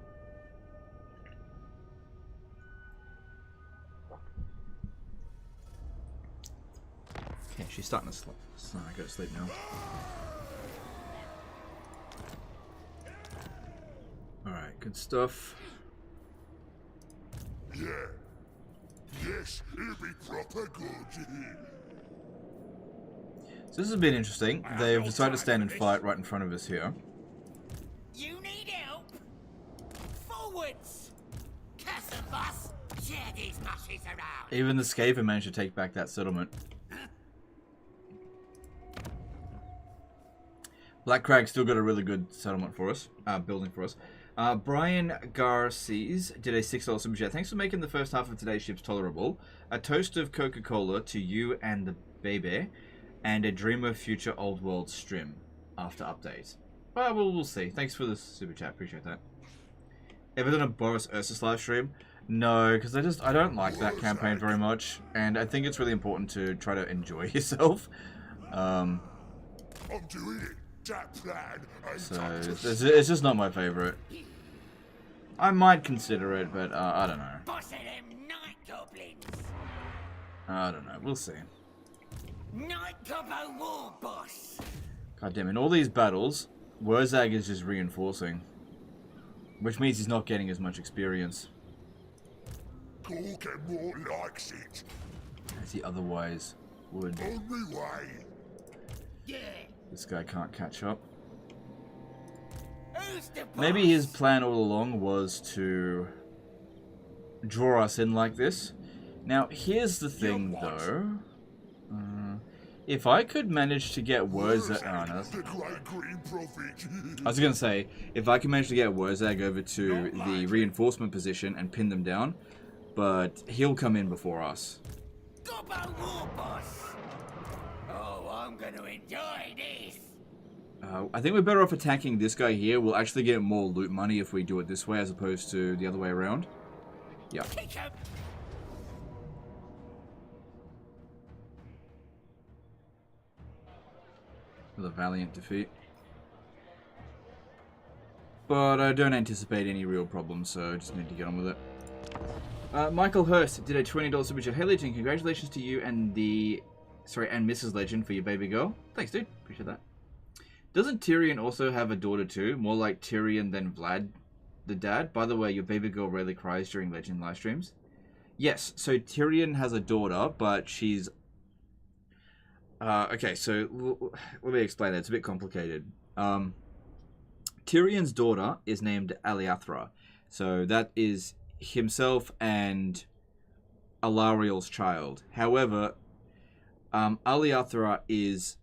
Okay, she's starting to sleep. So I go to sleep now. Alright, good stuff. Yeah. Yes, it'll be proper good. So this has been interesting. They've decided to stand and fight right in front of us here. You need help? Forwards! Castle boss, share these mushes around. Even the Skaven managed to take back that settlement. Black Crag still got a really good settlement for us, building for us. Brian Garces did a $6 super chat. Thanks for making the first half of today's ships tolerable. A toast of Coca-Cola to you and the baby, and a dream of future old world stream after update. Well, we'll see. Thanks for the super chat. Appreciate that. Ever done a Boris Ursus live stream? No, because I don't like that campaign very much, and I think it's really important to try to enjoy yourself. I'm doing it. That plan ain't So it's just not my favorite. I might consider it, but I don't know. Boss of them night goblins. I don't know. We'll see. Night gobbo war boss. God damn, in all these battles, Wurrzag is just reinforcing. Which means he's not getting as much experience Gorgon more likes it. as he otherwise would. On me way. Yeah. This guy can't catch up. Who's the boss? Maybe his plan all along was to draw us in like this. Now, here's the thing, though. If I could manage to get Wurrzag... Oh, no, The great green prophet. I was going to say, if I can manage to get Wurrzag over to the reinforcement position and pin them down, but he'll come in before us. Gobbo war boss. Oh, I'm gonna enjoy this. I think we're better off attacking this guy here. We'll actually get more loot money if we do it this way as opposed to the other way around. Yeah. Kick up. With a valiant defeat. But I don't anticipate any real problems, so I just need to get on with it. Michael Hurst did a $20 super chat. Hey Legend, congratulations to you and and Mrs. Legend for your baby girl. Thanks, dude. Appreciate that. Doesn't Tyrion also have a daughter too? More like Tyrion than Vlad, the dad? By the way, your baby girl rarely cries during Legend live streams. Yes, so Tyrion has a daughter, but she's... okay, so let me explain that. It's a bit complicated. Tyrion's daughter is named Aliathra. So that is himself and Alariel's child. However, Aliathra is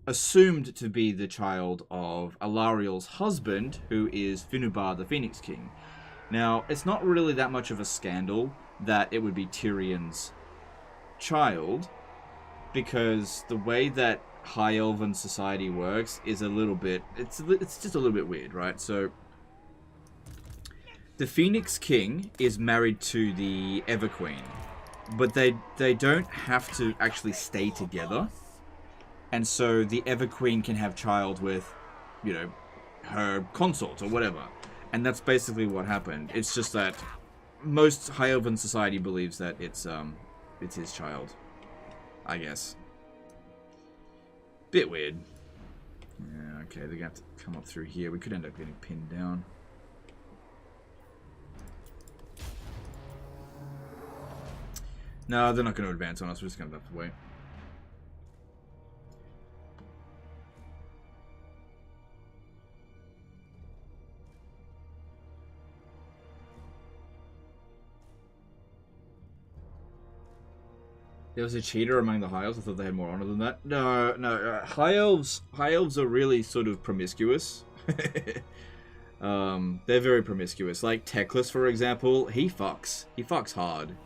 assumed to be the child of Alariel's husband, who is Finubar the Phoenix King. Now, it's not really that much of a scandal that it would be Tyrion's child, because the way that High Elven society works is a little bit... It's just a little bit weird, right? So, the Phoenix King is married to the Everqueen, but they don't have to actually stay together. And so the Everqueen can have child with, you know, her consort or whatever. And that's basically what happened. It's just that most High Elven society believes that it's his child, I guess. Bit weird. Yeah, Okay, they're going to have to come up through here. We could end up getting pinned down. No, they're not going to advance on us. We're just going to have to wait. There was a cheater among the High Elves. I thought they had more honor than that. No, no. High Elves are really sort of promiscuous. They're very promiscuous. Like Teclis, for example, he fucks. He fucks hard.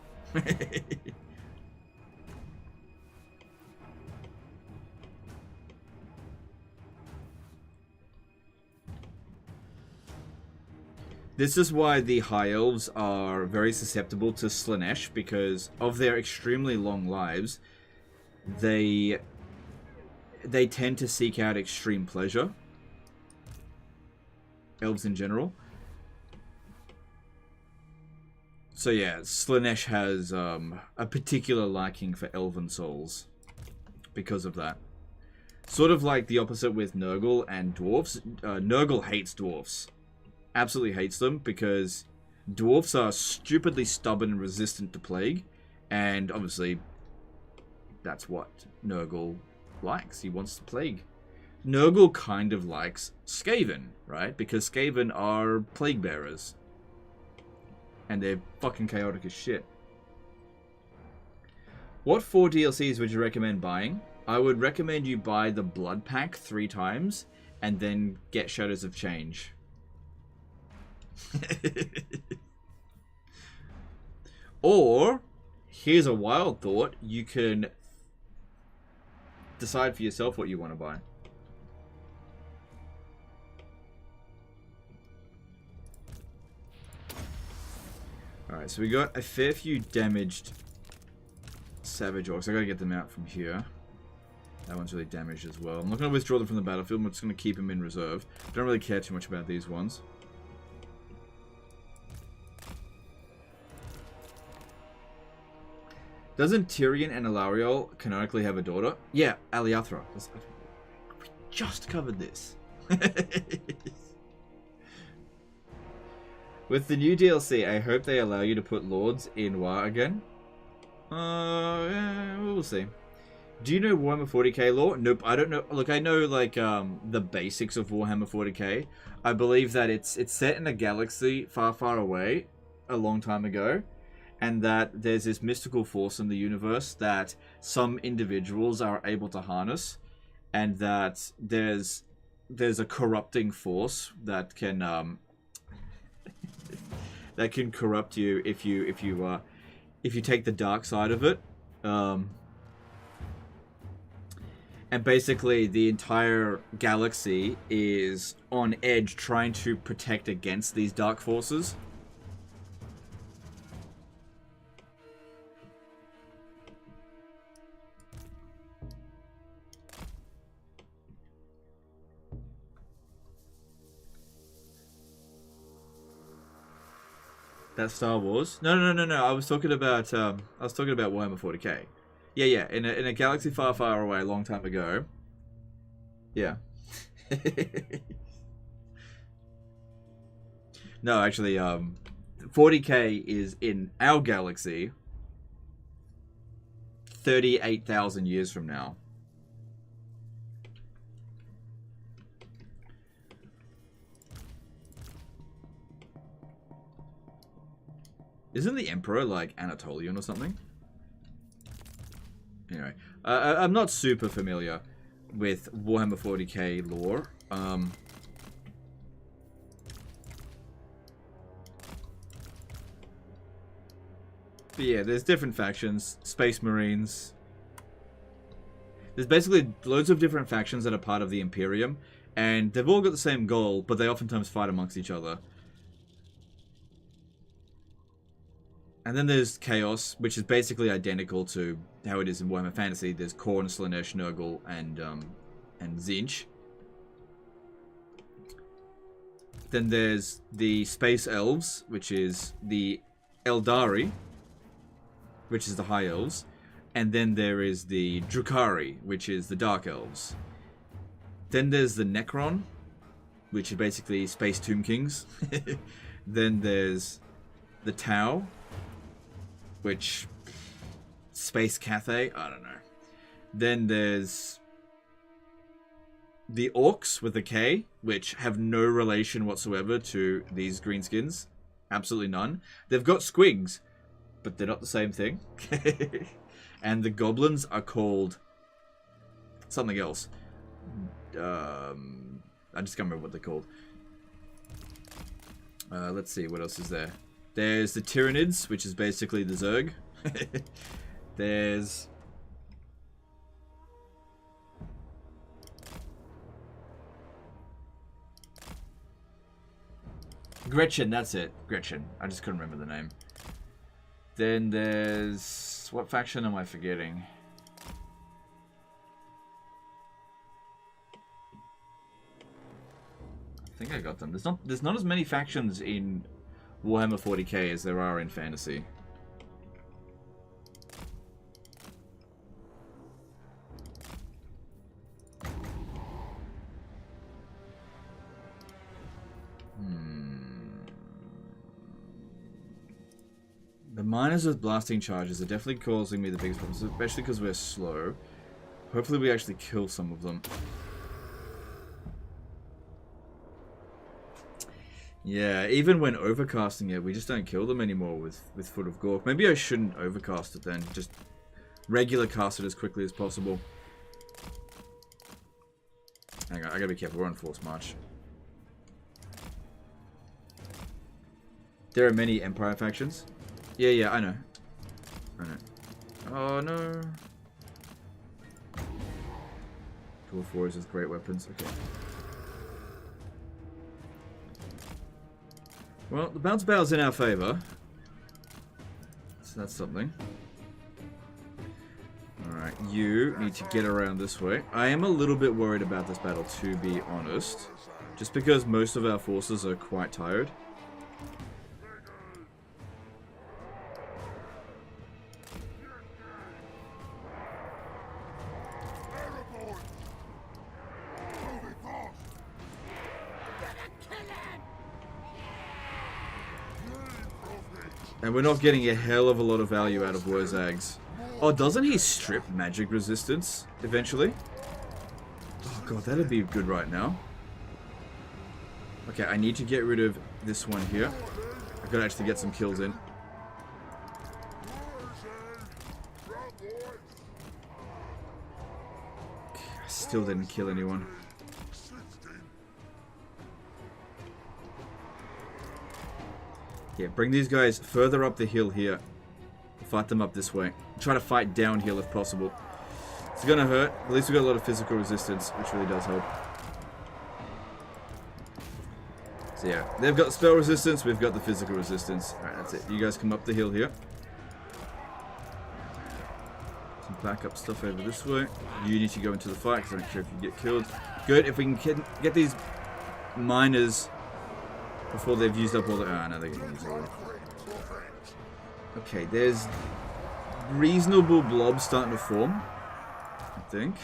This is why the High Elves are very susceptible to Slaanesh, because of their extremely long lives. They tend to seek out extreme pleasure. Elves in general. So yeah, Slaanesh has a particular liking for elven souls because of that. Sort of like the opposite with Nurgle and dwarves. Nurgle hates dwarfs. Absolutely hates them because dwarfs are stupidly stubborn and resistant to plague, and obviously that's what Nurgle likes. He wants the plague. Nurgle kind of likes Skaven, right? Because Skaven are plague bearers, and they're fucking chaotic as shit. What 4 DLCs would you recommend buying? I would recommend you buy the Blood Pack 3 times and then get Shadows of Change. Or, here's a wild thought, you can decide for yourself what you want to buy. Alright, so we got a fair few damaged Savage Orcs. I gotta get them out from here. That one's really damaged as well. I'm not gonna withdraw them from the battlefield, I'm just gonna keep them in reserve. Don't really care too much about these ones. Doesn't Tyrion and Elariel canonically have a daughter? Yeah, Aliathra. We just covered this. With the new DLC, I hope they allow you to put lords in WoW again. Yeah, we'll see. Do you know Warhammer 40k lore? Nope, I don't know. Look, I know like the basics of Warhammer 40k. I believe that it's set in a galaxy far, far away, a long time ago. And that there's this mystical force in the universe that some individuals are able to harness, and that there's a corrupting force that can that can corrupt you if you take the dark side of it. And basically, the entire galaxy is on edge, trying to protect against these dark forces. That's Star Wars. No. I was talking about Warhammer 40k. Yeah. In a galaxy far, far away, a long time ago. Yeah. No, actually, 40k is in our galaxy 38,000 years from now. Isn't the Emperor like Anatolian or something? Anyway, I'm not super familiar with Warhammer 40k lore. But yeah, there's different factions. Space Marines. There's basically loads of different factions that are part of the Imperium, and they've all got the same goal, but they oftentimes fight amongst each other. And then there's Chaos, which is basically identical to how it is in Warhammer Fantasy. There's Khorne, Slaanesh, Nurgle, and Tzeentch. Then there's the Space Elves, which is the Eldari, which is the High Elves. And then there is the Drukhari, which is the Dark Elves. Then there's the Necron, which is basically Space Tomb Kings. Then there's the Tau, which... Space Cathay? I don't know. Then there's the Orcs with a K, which have no relation whatsoever to these greenskins. Absolutely none. They've got squigs, but they're not the same thing. And the Goblins are called something else. I just can't remember what they're called. Let's see, what else is there? There's the Tyranids, which is basically the Zerg. There's... Gretchen, that's it. Gretchen. I just couldn't remember the name. Then there's... What faction am I forgetting? I think I got them. There's not as many factions in Warhammer 40k as there are in fantasy. The miners with blasting charges are definitely causing me the biggest problems, especially because we're slow. Hopefully we actually kill some of them. Yeah, even when overcasting it, we just don't kill them anymore with Foot of Gork. Maybe I shouldn't overcast it then. Just regular cast it as quickly as possible. Hang on, I gotta be careful. We're on force march. There are many Empire factions. Yeah, I know. Oh, no. Dwarf warriors with great weapons. Okay. Well, the bounce battle's in our favor. So that's something. Alright, you need to get around this way. I am a little bit worried about this battle, to be honest. Just because most of our forces are quite tired. And we're not getting a hell of a lot of value out of Wurrzag's. Oh, doesn't he strip magic resistance eventually? Oh god, that'd be good right now. Okay, I need to get rid of this one here. I've got to actually get some kills in. I still didn't kill anyone. Yeah, bring these guys further up the hill here. Fight them up this way. Try to fight downhill if possible. It's gonna hurt. At least we got a lot of physical resistance, which really does help. So yeah, they've got spell resistance, we've got the physical resistance. Alright, that's it. You guys come up the hill here. Some backup stuff over this way. You need to go into the fight, because I don't care if you get killed. Good, if we can get these miners before they've used up all the... Ah, no, they're getting used all. Okay, there's reasonable blobs starting to form, I think.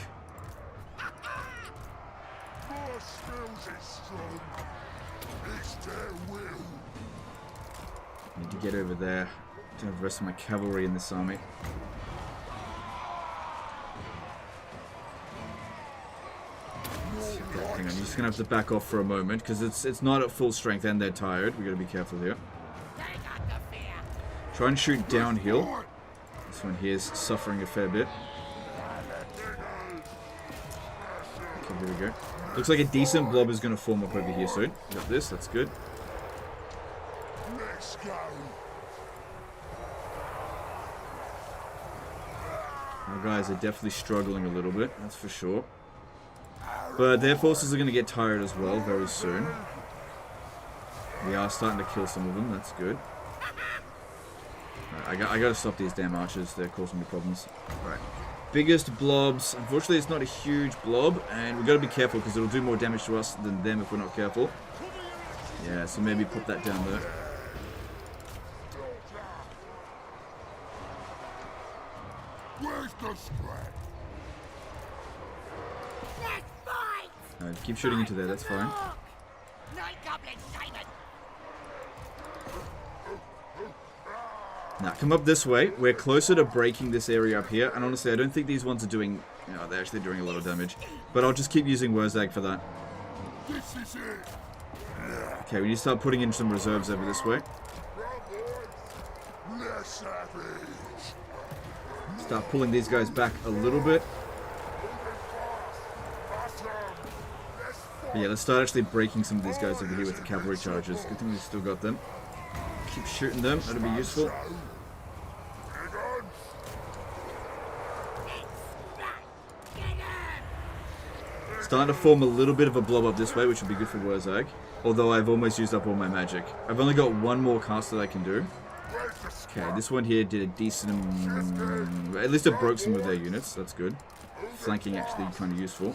Need to get over there. To have the rest of my cavalry in this army. Okay, hang on, you're just gonna have to back off for a moment because it's not at full strength and they're tired. We gotta be careful here. Try and shoot downhill. This one here is suffering a fair bit. Okay, here we go. Looks like a decent blob is going to form up over here soon. Got this, that's good. Let's go. Our guys are definitely struggling a little bit, that's for sure. But their forces are going to get tired as well very soon. We are starting to kill some of them, that's good. I got to stop these damn archers. They're causing me problems. Alright. Biggest blobs. Unfortunately, it's not a huge blob. And we've got to be careful because it'll do more damage to us than them if we're not careful. Yeah, so maybe put that down there. Where's the scrap? Let's fight! Keep shooting into there, that's fine. Night Goblin Simon. Now, come up this way. We're closer to breaking this area up here. And honestly, I don't think these ones are doing... No, they're actually doing a lot of damage. But I'll just keep using Wurrzag for that. This is it. Okay, we need to start putting in some reserves over this way. Less savage. Start pulling these guys back a little bit. But yeah, let's start actually breaking some of these guys over here with the cavalry charges. Good thing we've still got them. Keep shooting them. That'll be useful. Starting to form a little bit of a blob up this way, which will be good for Wurrzag. Although I've almost used up all my magic. I've only got one more cast that I can do. Okay, this one here did a decent... at least it broke some of their units. That's good. Flanking actually kind of useful.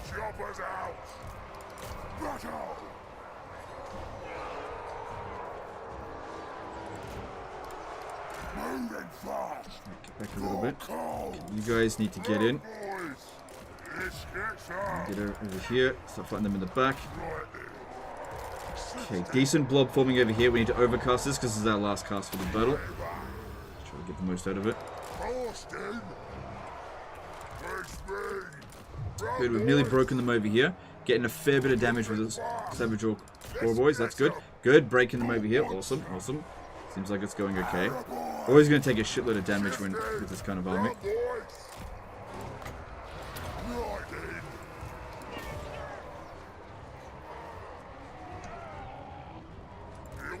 Choppers out. Battle. Moving fast. Get back a little bit. You guys need to get in. Get over here. Start fighting them in the back. Okay, decent blob forming over here. We need to overcast this because this is our last cast for the battle. Try to get the most out of it. Good, we've nearly broken them over here. Getting a fair bit of damage with this Savage Orc War Boys. That's good. Good, breaking them over here. Awesome, awesome. Seems like it's going okay. Always going to take a shitload of damage when with this kind of army. Here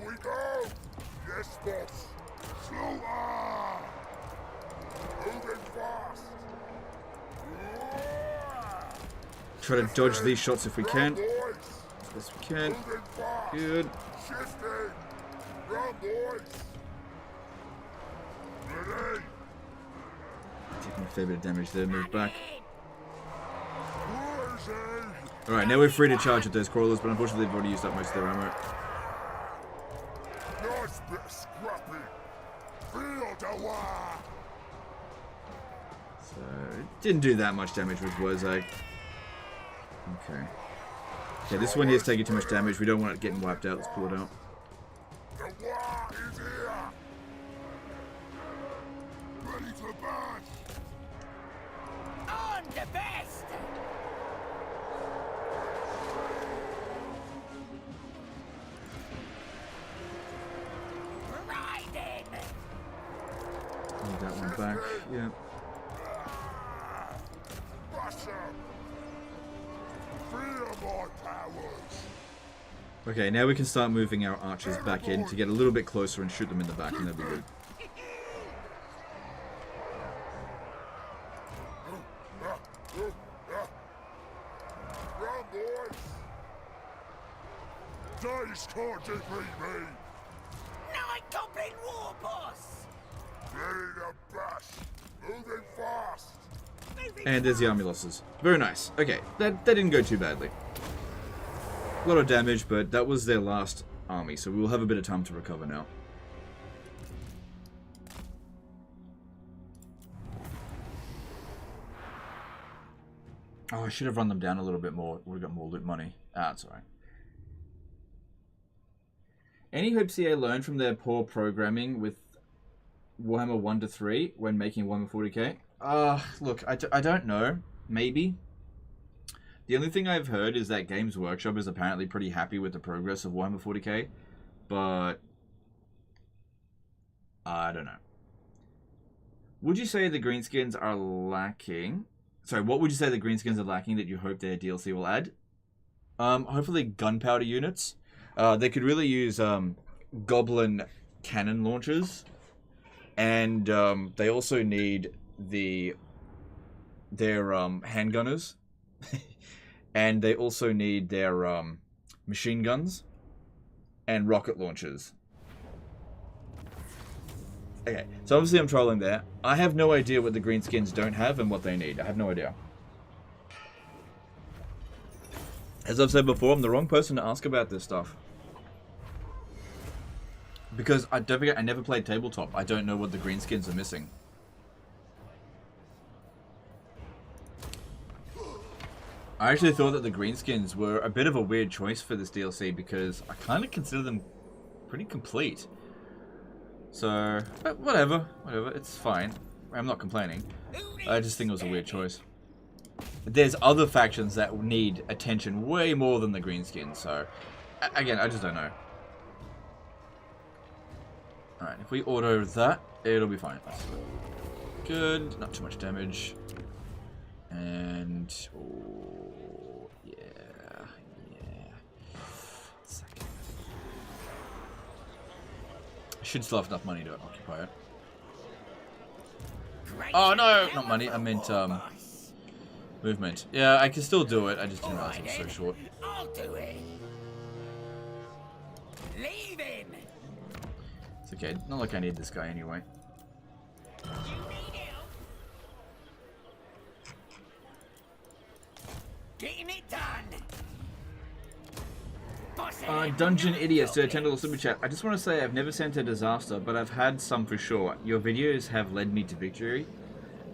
we go. Yes, boss. Slower. Moving fast. Try to dodge these shots if we can. Yes, we can. Good. Shifting. Run, boys. Ready. Taking a fair bit of damage there. Move back. Wurrzag. Alright, now we're free to charge at those crawlers, but unfortunately they've already used up most of their ammo. Nice bit of scrappy. Feel the wire. So, it didn't do that much damage with Wurrzag. Okay. Okay, this one here is taking too much damage. We don't want it getting wiped out. Let's pull it out. The wire is here. Ready to burn. On the best. Riding. Need that one back. Yeah. Okay, now we can start moving our archers back in to get a little bit closer and shoot them in the back, and that'll be good. Run, boys. Days can't defeat me. Night Goblin War Boss. Ready to bash. Moving fast. And there's the army losses. Very nice. Okay, that didn't go too badly. A lot of damage, but that was their last army, so we will have a bit of time to recover now. Oh, I should have run them down a little bit more. Would have got more loot money. Ah, that's alright. Any hopes CA learned from their poor programming with Warhammer 1 to 3 when making Warhammer 40k? Look, I don't know. Maybe. The only thing I've heard is that Games Workshop is apparently pretty happy with the progress of Warhammer 40k, but I don't know. Would you say the greenskins are lacking? Sorry, what would you say the greenskins are lacking that you hope their DLC will add? Hopefully gunpowder units. They could really use goblin cannon launchers, and they also need their handgunners. And they also need their machine guns and rocket launchers. Okay, so obviously I'm trolling there. I have no idea what the greenskins don't have and what they need. I have no idea. As I've said before, I'm the wrong person to ask about this stuff. Because don't forget, I never played tabletop. I don't know what the greenskins are missing. I actually thought that the greenskins were a bit of a weird choice for this DLC because I kind of consider them pretty complete. So, but whatever, it's fine. I'm not complaining. I just think it was a weird choice. There's other factions that need attention way more than the greenskins, so again, I just don't know. Alright, if we auto that, it'll be fine. That's good, not too much damage. And oh, yeah. Second. I should still have enough money to occupy it. Oh no, not money. I meant movement. Yeah, I can still do it. I just didn't realize it was so short. I'll do it. Leave him. It's okay. Not like I need this guy anyway. You need help. Getting it done. Dungeon Idiots to attend a super chat. I just want to say I've never sent a disaster, but I've had some for sure. Your videos have led me to victory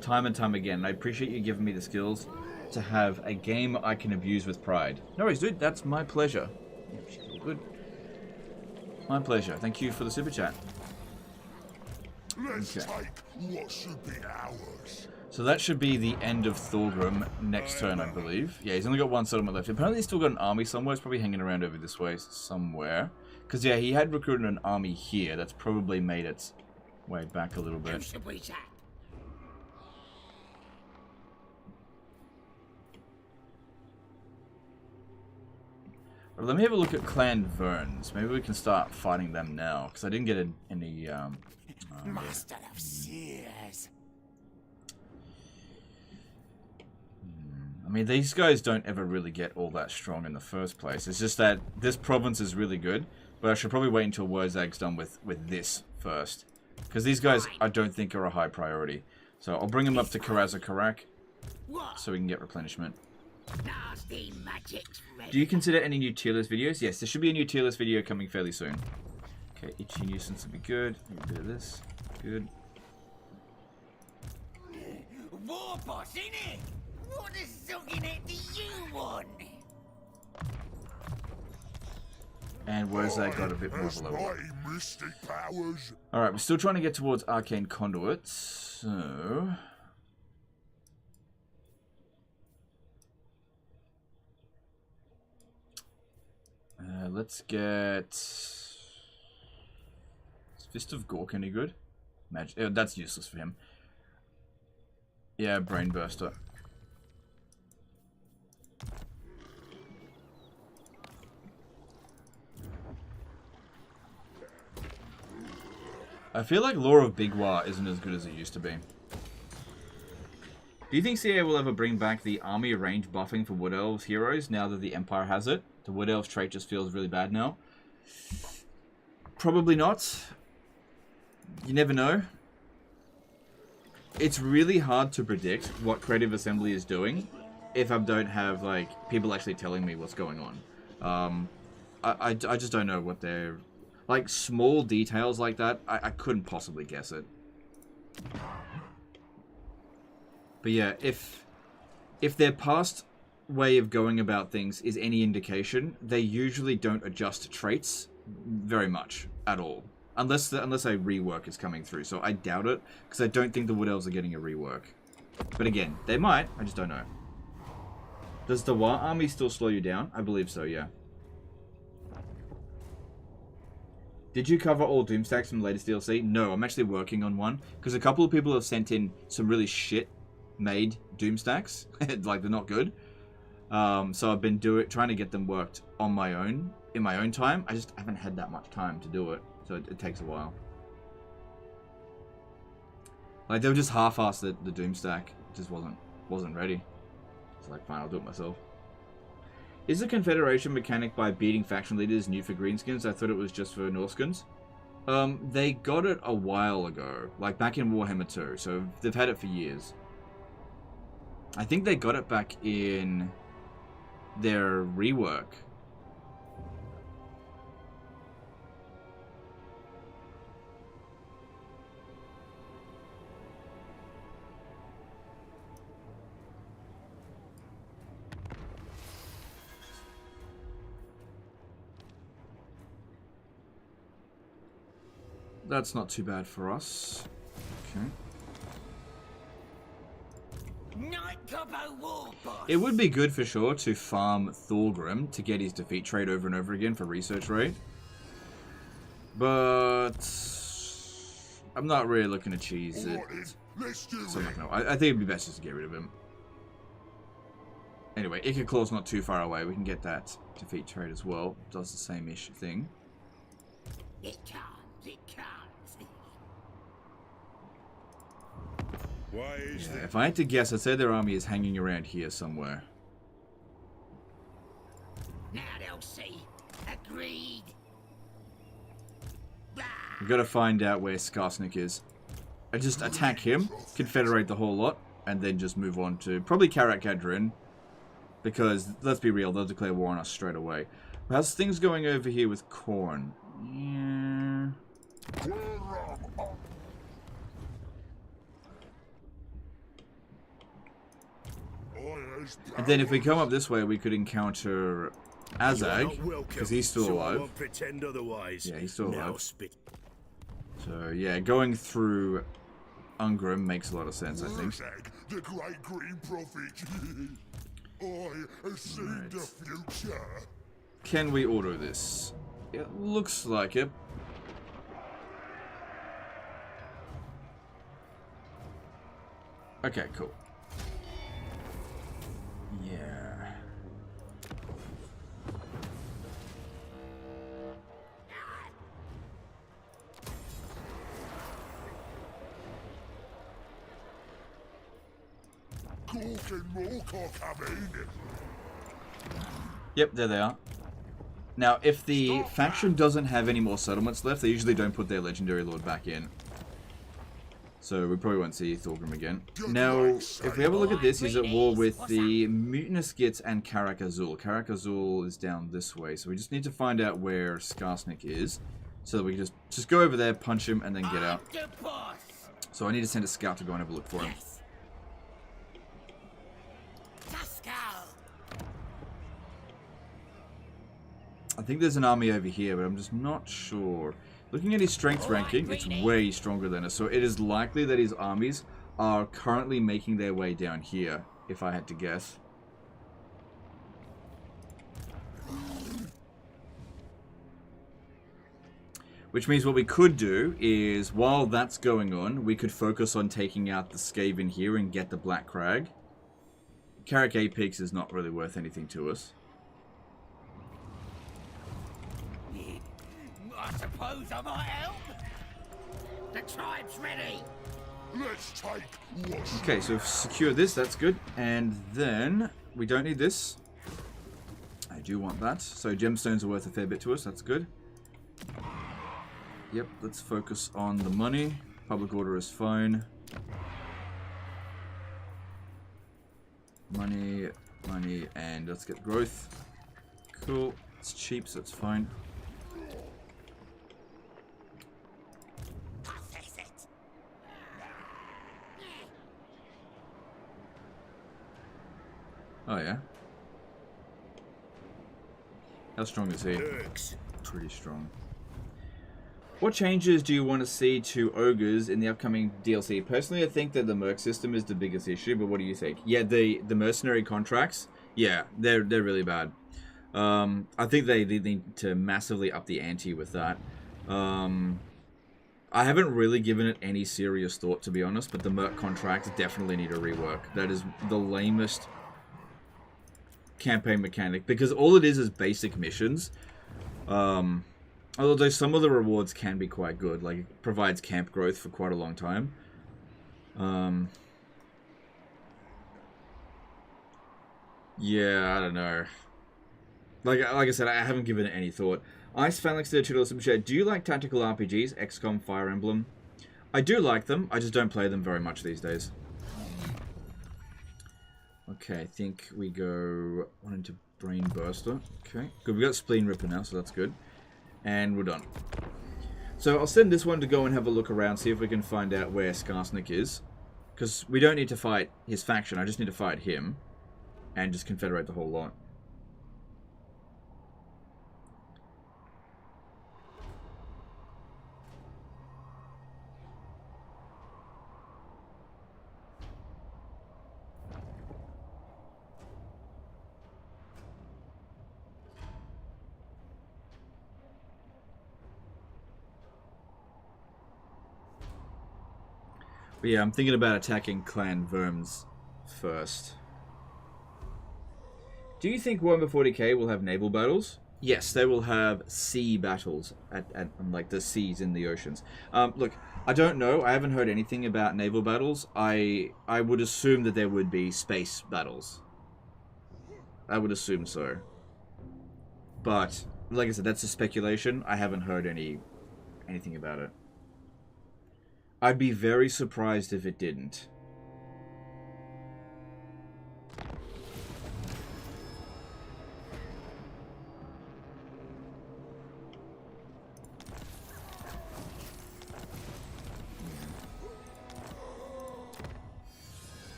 time and time again. I appreciate you giving me the skills to have a game I can abuse with pride. No worries, dude. That's my pleasure. Yeah, she's all good. My pleasure. Thank you for the super chat. Let's Okay. take what should be ours. So that should be the end of Thorgrim next turn, I believe. Yeah, he's only got one settlement left. Apparently he's still got an army somewhere. It's probably hanging around over this way somewhere. Because, yeah, he had recruited an army here. That's probably made its way back a little Who bit. should we chat? Let me have a look at Clan Verns. Maybe we can start fighting them now. Because I didn't get any... Master of Seers. I mean, these guys don't ever really get all that strong in the first place. It's just that this province is really good, but I should probably wait until Wurzag's done with this first. Because these guys, I don't think, are a high priority. So I'll bring them up to Karazakarak What? so we can get replenishment. Nasty magic's ready. Do you consider any new tier list videos? Yes, there should be a new tier list video coming fairly soon. Okay, Itchy Nuisance would be good. A bit of this. Good. War boss, innit? What a sucking it do you want? And Wurzag got a bit more of Has a level. mighty mystic powers. Alright, we're still trying to get towards Arcane Conduits, so... let's get... Is Fist of Gork any good? That's useless for him. Yeah, Brain Burster. I feel like Lore of Bigwar isn't as good as it used to be. Do you think CA will ever bring back the army range buffing for Wood Elves heroes now that the Empire has it? The Wood Elves trait just feels really bad now. Probably not. You never know. It's really hard to predict what Creative Assembly is doing if I don't have like people actually telling me what's going on. I just don't know what they're... Like, small details like that, I couldn't possibly guess it. But yeah, if their past way of going about things is any indication, they usually don't adjust traits very much at all. Unless a rework is coming through. So I doubt it, because I don't think the Wood Elves are getting a rework. But again, they might, I just don't know. Does the War Army still slow you down? I believe so, yeah. Did you cover all Doomstacks from the latest DLC? No, I'm actually working on one. Because a couple of people have sent in some really shit-made Doomstacks. Like, they're not good. So I've been trying to get them worked on my own, in my own time. I just haven't had that much time to do it. So it takes a while. Like, they were just half-assed the Doomstack. It just wasn't ready. It's like, fine, I'll do it myself. Is the Confederation mechanic by beating faction leaders new for Greenskins? I thought it was just for Norskins. They got it a while ago. Like, back in Warhammer 2. So they've had it for years. I think they got it back in their rework. That's not too bad for us. Okay. Night Gobbo War Boss. It would be good for sure to farm Thorgrim to get his defeat trait over and over again for research rate. But I'm not really looking to cheese it. Alright then, let's do So it. I think it'd be best just to get rid of him. Anyway, Claw's not too far away. We can get that defeat trait as well. Does the same-ish thing. It comes, it comes. Why is Yeah, if I had to guess, I'd say their army is hanging around here somewhere. Now they'll see. Agreed. We've got to find out where Skaarsnik is. And just attack him, confederate the whole lot, and then just move on to probably Karak Kadrin. Because, let's be real, they'll declare war on us straight away. How's things going over here with Khorne? Yeah. And then if we come up this way, we could encounter Azag, because he's still alive. Pretend otherwise. Yeah, he's still Now alive. spit. So, yeah, going through Ungrim makes a lot of sense, I think. Wurrzag, the great green prophet. I have seen the future. Can we auto this? It looks like it. Okay, cool. Yeah. Cork and Moorcock coming. Yep, there they are. Now, if the faction doesn't have any more settlements left, they usually don't put their legendary lord back in. So we probably won't see Thorgrim again. Now, if we have a look at this, he's at war with the Mutinous Gits and Karak Azul. Karak Azul is down this way, so we just need to find out where Skaarsnik is, so that we can just go over there, punch him, and then get out. The boss. So I need to send a scout to go and have a look for him. Yes. Tuskal. I think there's an army over here, but I'm just not sure. Looking at his strength ranking, it's way stronger than us, so it is likely that his armies are currently making their way down here, if I had to guess. Which means what we could do is, while that's going on, we could focus on taking out the Skaven here and get the Black Crag. Karak Apex is not really worth anything to us. I suppose I might help. The tribe's ready. Let's take what's Okay, so we've secured this, that's good. And then, we don't need this. I do want that. So gemstones are worth a fair bit to us, that's good. Yep, let's focus on the money. Public order is fine. Money, money, and let's get growth. Cool, it's cheap, so it's fine. Process it. Oh yeah. How strong is he? Turks. Pretty strong. What changes do you want to see to ogres in the upcoming DLC? Personally, I think that the merc system is the biggest issue, but what do you think? Yeah, the mercenary contracts, yeah, they're really bad. I think they need to massively up the ante with that. I haven't really given it any serious thought, to be honest, but the merc contracts definitely need a rework. That is the lamest campaign mechanic, because all it is basic missions. Although some of the rewards can be quite good, like it provides camp growth for quite a long time. Yeah, I don't know. Like I said, I haven't given it any thought. Ice Phalanx did a $2 super chat. Do you like tactical RPGs, XCOM, Fire Emblem? I do like them, I just don't play them very much these days. Okay, I think we go on into Brain Burster. Okay, good. We got Spleen Ripper now, so that's good. And we're done. So I'll send this one to go and have a look around, see if we can find out where Skaarsnik is. Because we don't need to fight his faction, I just need to fight him. And just confederate the whole lot. But yeah, I'm thinking about attacking Clan Worms first. Do you think Warhammer 40k will have naval battles? Yes, they will have sea battles at like the seas in the oceans. Look, I don't know. I haven't heard anything about naval battles. I would assume that there would be space battles. I would assume so. But like I said, that's a speculation. I haven't heard anything about it. I'd be very surprised if it didn't.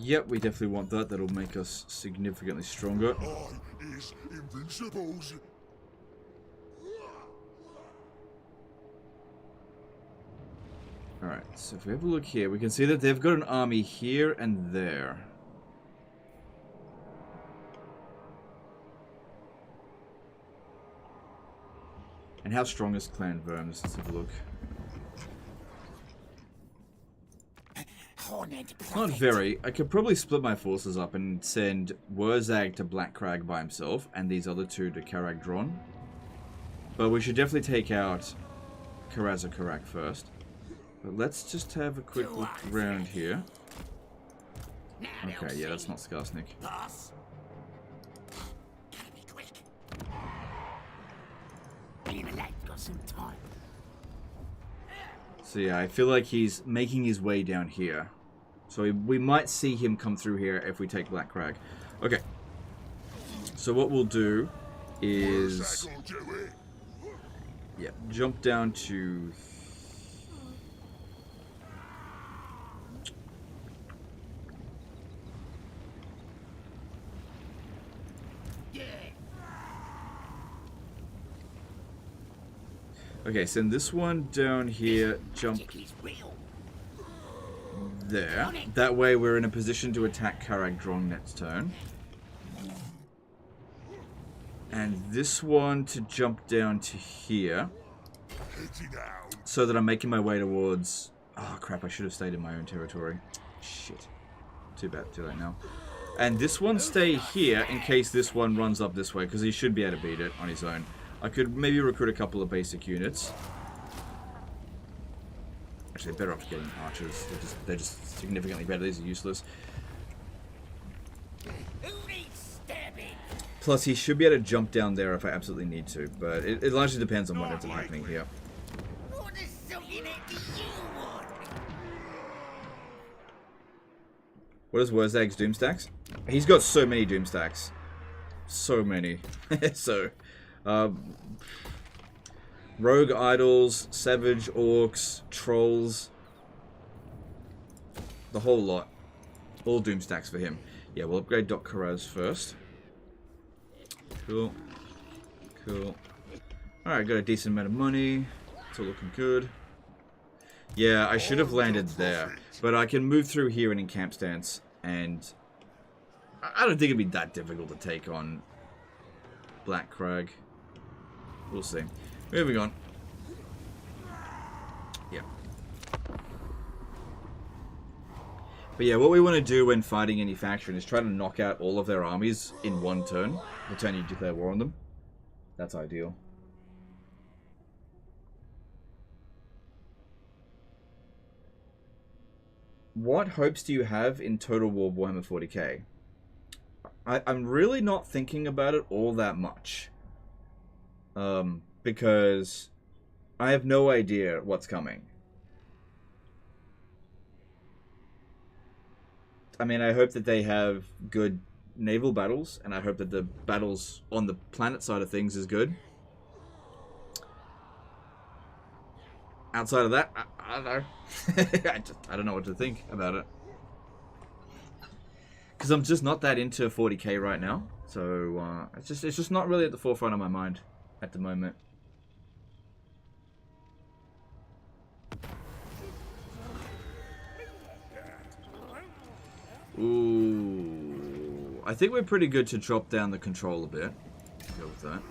Yep, we definitely want that. That'll make us significantly stronger. I is invincibles. Alright, so if we have a look here, we can see that they've got an army here and there. And how strong is Clan Worms? Let's have a look. Not very. I could probably split my forces up and send Wurrzag to Blackcrag by himself and these other two to Karag Dron. But we should definitely take out Karazakarak first. But let's just have a quick look around here. Okay, yeah, that's not Skaarsnik. So yeah, I feel like he's making his way down here. So we might see him come through here if we take Blackcrag. Okay. So what we'll do is... yeah, jump down to... okay, send this one down here, jump there. That way we're in a position to attack Karag Dron next turn. And this one to jump down to here. So that I'm making my way towards... oh crap, I should have stayed in my own territory. Shit. Too bad, too late now. And this one stay here in case this one runs up this way, because he should be able to beat it on his own. I could maybe recruit a couple of basic units. Actually, better off getting archers. They're just significantly better. These are useless. Plus, he should be able to jump down there if I absolutely need to. But it largely depends on what ends up happening here. What is Wurzag's doom stacks? He's got so many doom stacks. So many. So... rogue idols, savage orcs, trolls, the whole lot. All doom stacks for him. Yeah, we'll upgrade Doc Karaz first. Cool. Cool. Alright, got a decent amount of money. It's all looking good. Yeah, I should have landed there. But I can move through here in encamp stance, and I don't think it'd be that difficult to take on Blackcrag. We'll see. Moving on. Yeah. But yeah, what we want to do when fighting any faction is try to knock out all of their armies in one turn. The turn you declare war on them. That's ideal. What hopes do you have in Total War Warhammer 40k? I'm really not thinking about it all that much. Because I have no idea what's coming. I mean, I hope that they have good naval battles, and I hope that the battles on the planet side of things is good. Outside of that, I don't know. I don't know what to think about it. Because I'm just not that into 40k right now. So, it's just not really at the forefront of my mind at the moment. Ooh, I think we're pretty good to drop down the control a bit. Go with that.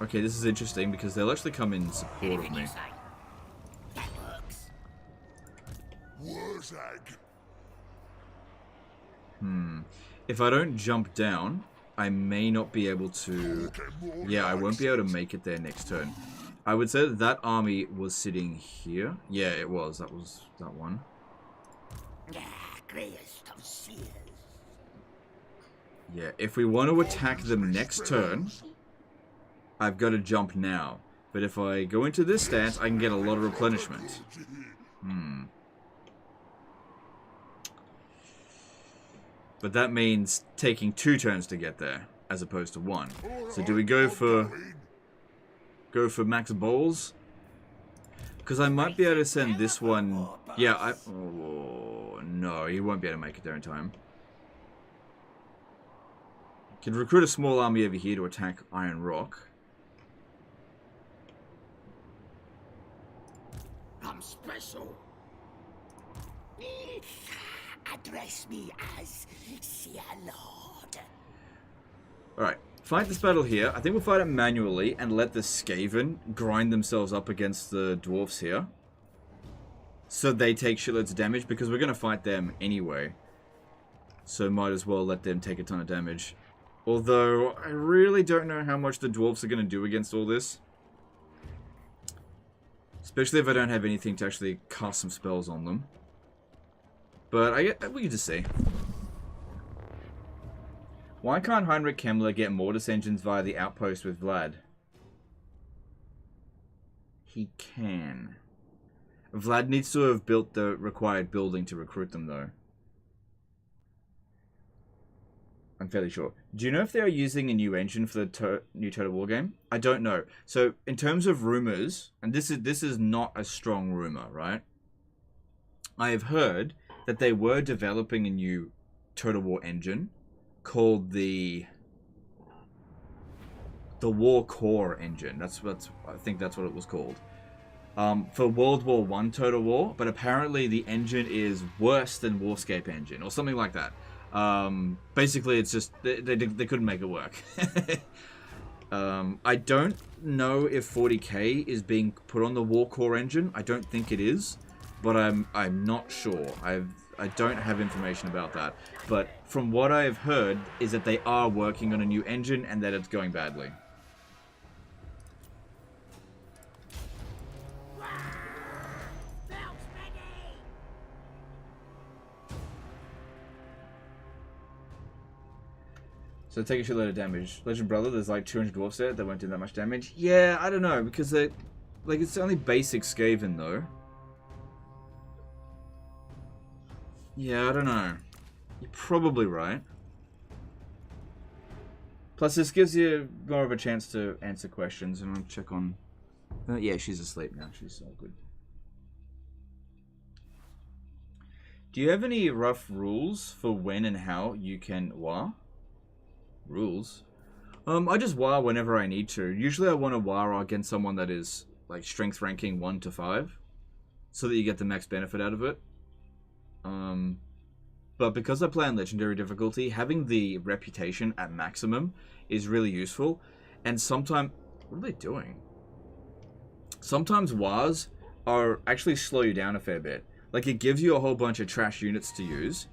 Okay, this is interesting because they'll actually come in support of me. Wurrzag. If I don't jump down, I may not be able to... Yeah, I won't be able to make it there next turn. I would say that that army was sitting here. Yeah, it was. That was that one. Greyest of seers. Yeah, if we want to attack them next turn, I've got to jump now. But if I go into this stance, I can get a lot of replenishment. But that means taking 2 turns to get there, as opposed to 1. So do we go for max bowls? Because I might be able to send this one... Yeah, oh, no, he won't be able to make it there in time. Can recruit a small army over here to attack Iron Rock. I'm special. Address me as Sir Lord. Alright, fight this battle here. I think we'll fight it manually and let the Skaven grind themselves up against the dwarves here. So they take shitloads of damage, because we're going to fight them anyway. So might as well let them take a ton of damage. Although, I really don't know how much the dwarves are going to do against all this. Especially if I don't have anything to actually cast some spells on them. But we can just see. Why can't Heinrich Kemmler get mortis engines via the outpost with Vlad? He can. Vlad needs to have built the required building to recruit them, though. I'm fairly sure. Do you know if they are using a new engine for the new Total War game? I don't know. So, in terms of rumors, and this is not a strong rumor, right? I have heard that they were developing a new Total War engine called the War Core engine. I think that's what it was called. For World War I Total War, but apparently the engine is worse than Warscape engine, or something like that. Basically, it's just they couldn't make it work. I don't know if 40k is being put on the War Core engine. I don't think it is, but I'm not sure. I don't have information about that. But from what I've heard is that they are working on a new engine and that it's going badly. So take a shitload of damage. Legend Brother, there's like 200 dwarfs there that won't do that much damage. Yeah, I don't know, because they, like, it's only basic Skaven though. Yeah, I don't know. You're probably right. Plus, this gives you more of a chance to answer questions, and I'll check on... yeah, she's asleep now. She's all good. Do you have any rough rules for when and how you can war? Rules? I just war whenever I need to. Usually I want to war against someone that is like strength ranking 1 to 5, so that you get the max benefit out of it. But because I play on legendary difficulty, having the reputation at maximum is really useful. And sometimes, what are they doing? Sometimes wars are actually slow you down a fair bit. Like, it gives you a whole bunch of trash units to use,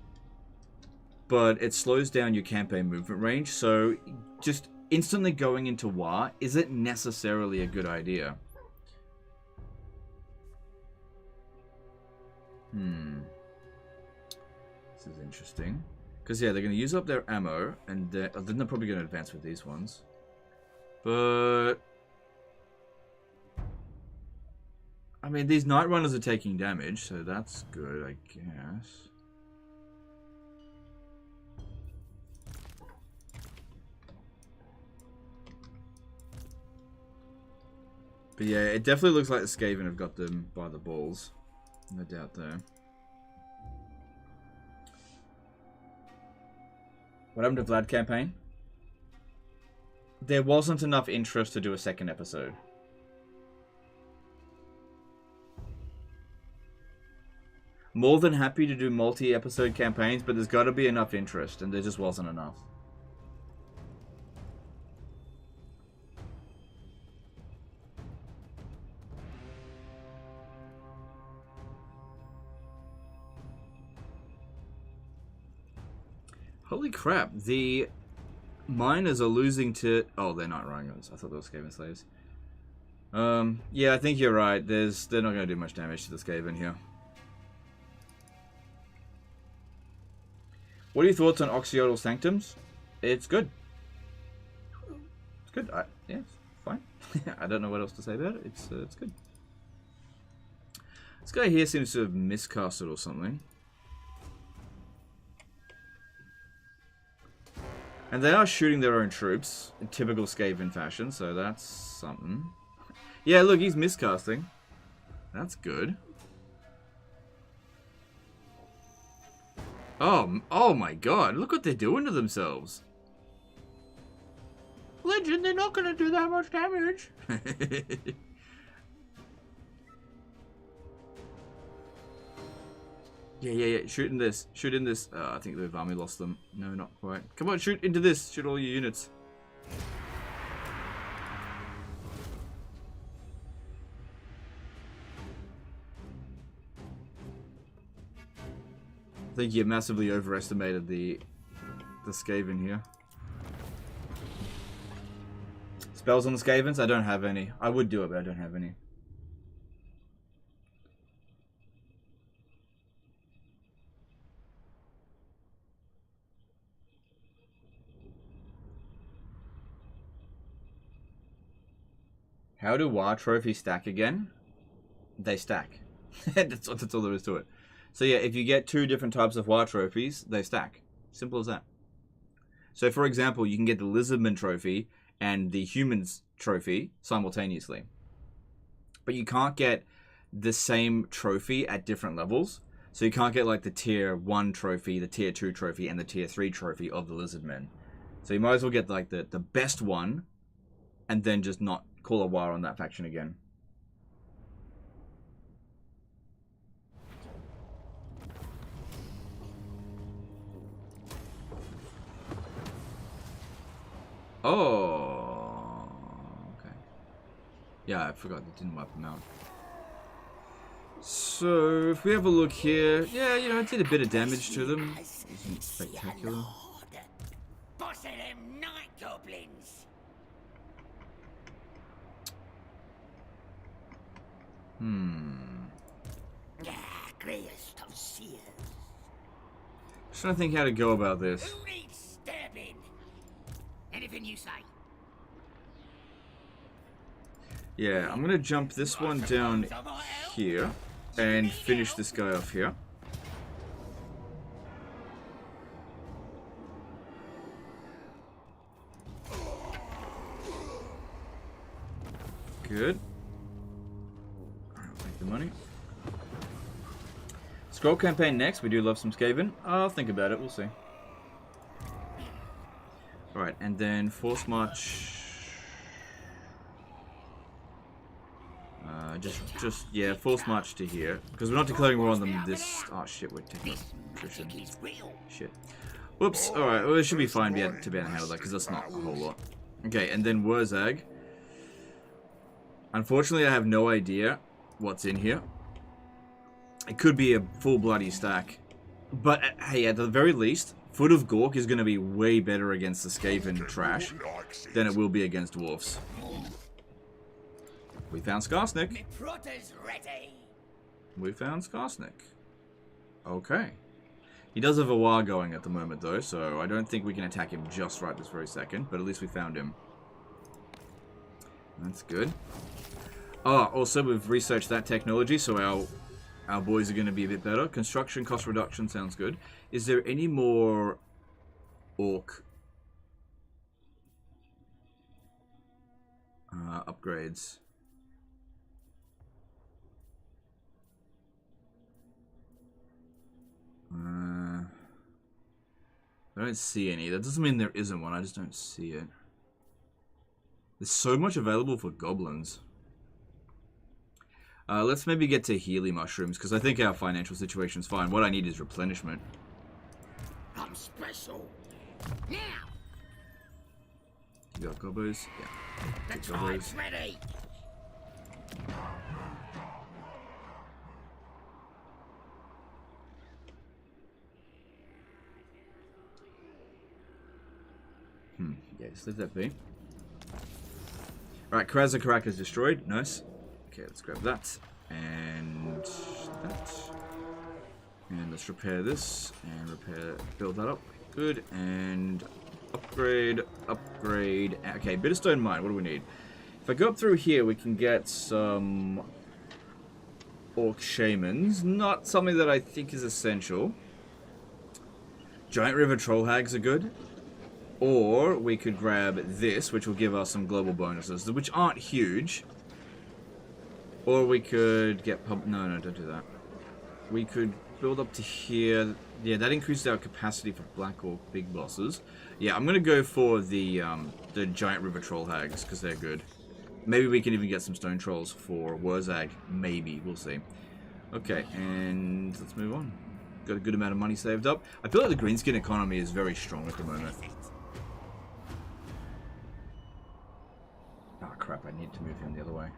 but it slows down your campaign movement range, so just instantly going into war isn't necessarily a good idea. This is interesting. Because, yeah, they're going to use up their ammo, and then they're probably going to advance with these ones. But... I mean, these Night Runners are taking damage, so that's good, I guess. But yeah, it definitely looks like the Skaven have got them by the balls. No doubt there. What happened to Vlad campaign? There wasn't enough interest to do a second episode. More than happy to do multi-episode campaigns, but there's got to be enough interest, and there just wasn't enough. Holy crap, the miners are losing to... Oh, they're not Rhingos. I thought they were Skaven slaves. Yeah, I think you're right. They're not going to do much damage to the Skaven here. What are your thoughts on Oxyodal Sanctums? It's good. It's good. Yeah, it's fine. I don't know what else to say about it. It's good. This guy here seems to have miscast it or something. And they are shooting their own troops in typical Skaven fashion, so that's something. Yeah, look, he's miscasting. That's good. Oh my god, look what they're doing to themselves. Legend, they're not going to do that much damage. Yeah. Shoot in this. Shoot in this. I think the army lost them. No, not quite. Come on, shoot into this. Shoot all your units. I think you massively overestimated the Skaven here. Spells on the Skavens? I don't have any. I would do it, but I don't have any. How do War trophies stack again? They stack. that's all there is to it. So yeah, if you get 2 different types of War trophies, they stack. Simple as that. So for example, you can get the Lizardman trophy and the Humans trophy simultaneously. But you can't get the same trophy at different levels. So you can't get like the tier 1 trophy, the tier 2 trophy, and the tier 3 trophy of the Lizardmen. So you might as well get like the best one and then just not call a war on that faction again. Oh, okay. Yeah, I forgot it didn't wipe them out. So, if we have a look here, yeah, you know, it did a bit of damage to them. Isn't spectacular. Boss of them night goblins. Greatest of seers. Just trying to think how to go about this. Who needs stabbing? Anything you say. Yeah, I'm gonna jump this one down here and finish this guy off here. Good. Alright, I'll take the money. Scroll campaign next. We do love some Skaven. I'll think about it. We'll see. Alright, and then Force March. Yeah, Force March to here. Because we're not declaring war on them this... Oh shit, we're taking attrition. Shit. Whoops. Alright, well, it should be fine to be able to handle that, because that's not a whole lot. Okay, and then Wurrzag. Unfortunately, I have no idea what's in here. It could be a full bloody stack. But, hey, at the very least, Foot of Gork is going to be way better against the Skaven trash than it will be against dwarfs. We found Skaarsnik. We found Skaarsnik. Okay. He does have a war going at the moment, though, so I don't think we can attack him just right this very second, but at least we found him. That's good. Oh, also, we've researched that technology, so our boys are going to be a bit better. Construction cost reduction sounds good. Is there any more orc upgrades? I don't see any. That doesn't mean there isn't one. I just don't see it. There's so much available for goblins. Let's maybe get to Healy mushrooms, because I think our financial situation's fine. What I need is replenishment. I'm special. Now. You got gobos? Yeah. The time's ready. Yeah, just leave that be. Alright, Karak is destroyed. Nice. Okay, let's grab that. And that. And let's repair this. And build that up. Good. And upgrade. Okay, bit of stone mine. What do we need? If I go up through here, we can get some orc shamans. Not something that I think is essential. Giant river troll hags are good. Or we could grab this, which will give us some global bonuses, which aren't huge. Or we could get no, don't do that. We could build up to here. Yeah, that increases our capacity for black orc big bosses. Yeah, I'm gonna go for the giant river troll hags because they're good. Maybe we can even get some stone trolls for Wurrzag. Maybe, we'll see. Okay, and let's move on. Got a good amount of money saved up. I feel like the greenskin economy is very strong at the moment. Ah, crap, I need to move him the other way.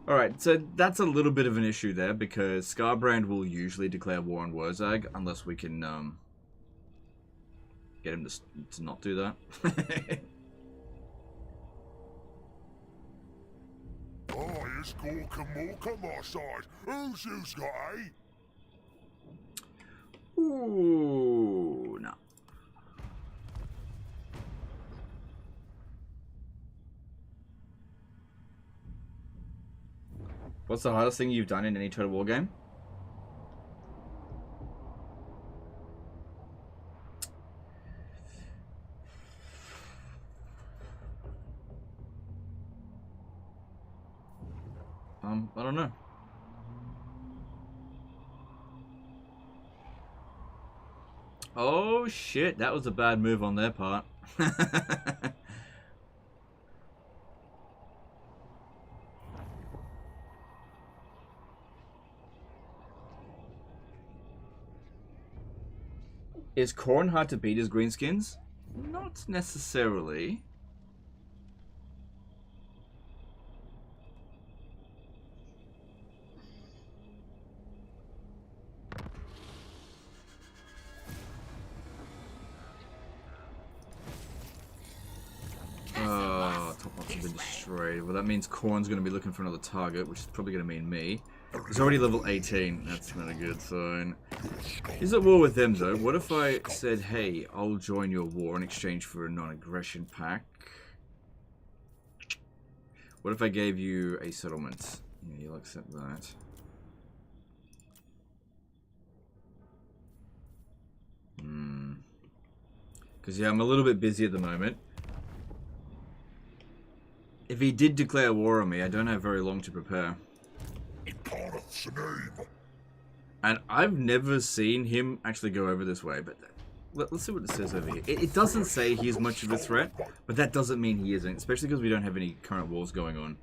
Alright, so that's a little bit of an issue there, because Scarbrand will usually declare war on Wurrzag, unless we can get him to not do that. Oh, it's Gorka Morka, my side. Who's this guy? Ooh, no. What's the hardest thing you've done in any Total War game? I don't know. Oh shit, that was a bad move on their part. Is Khorne hard to beat as greenskins? Not necessarily. Oh, top box has been destroyed. Well, that means Khorne's going to be looking for another target, which is probably going to mean me. He's already level 18. That's not a good sign. He's at war with them, though. What if I said, hey, I'll join your war in exchange for a non-aggression pack? What if I gave you a settlement? Yeah, you'll accept that. Because, yeah, I'm a little bit busy at the moment. If he did declare war on me, I don't have very long to prepare. And I've never seen him actually go over this way, but let's see what it says over here. It doesn't say he's much of a threat, but that doesn't mean he isn't, especially because we don't have any current wars going on.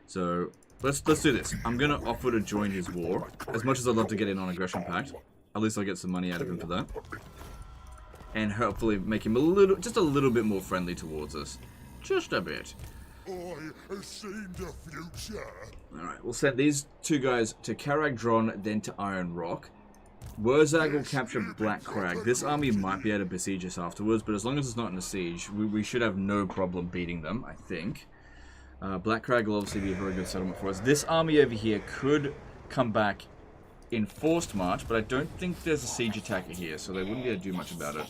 So, let's do this. I'm going to offer to join his war. As much as I'd love to get in on Aggression Pact, at least I'll get some money out of him for that. And hopefully make him just a little bit more friendly towards us. Just a bit. I have seen the future. Alright, we'll send these two guys to Karagdron, then to Iron Rock. Wurrzag will capture Black Crag. This army might be able to besiege us afterwards, but as long as it's not in a siege, we should have no problem beating them, I think. Black Crag will obviously be a very good settlement for us. This army over here could come back in forced march, but I don't think there's a siege attacker here, so they wouldn't be able to do much about it.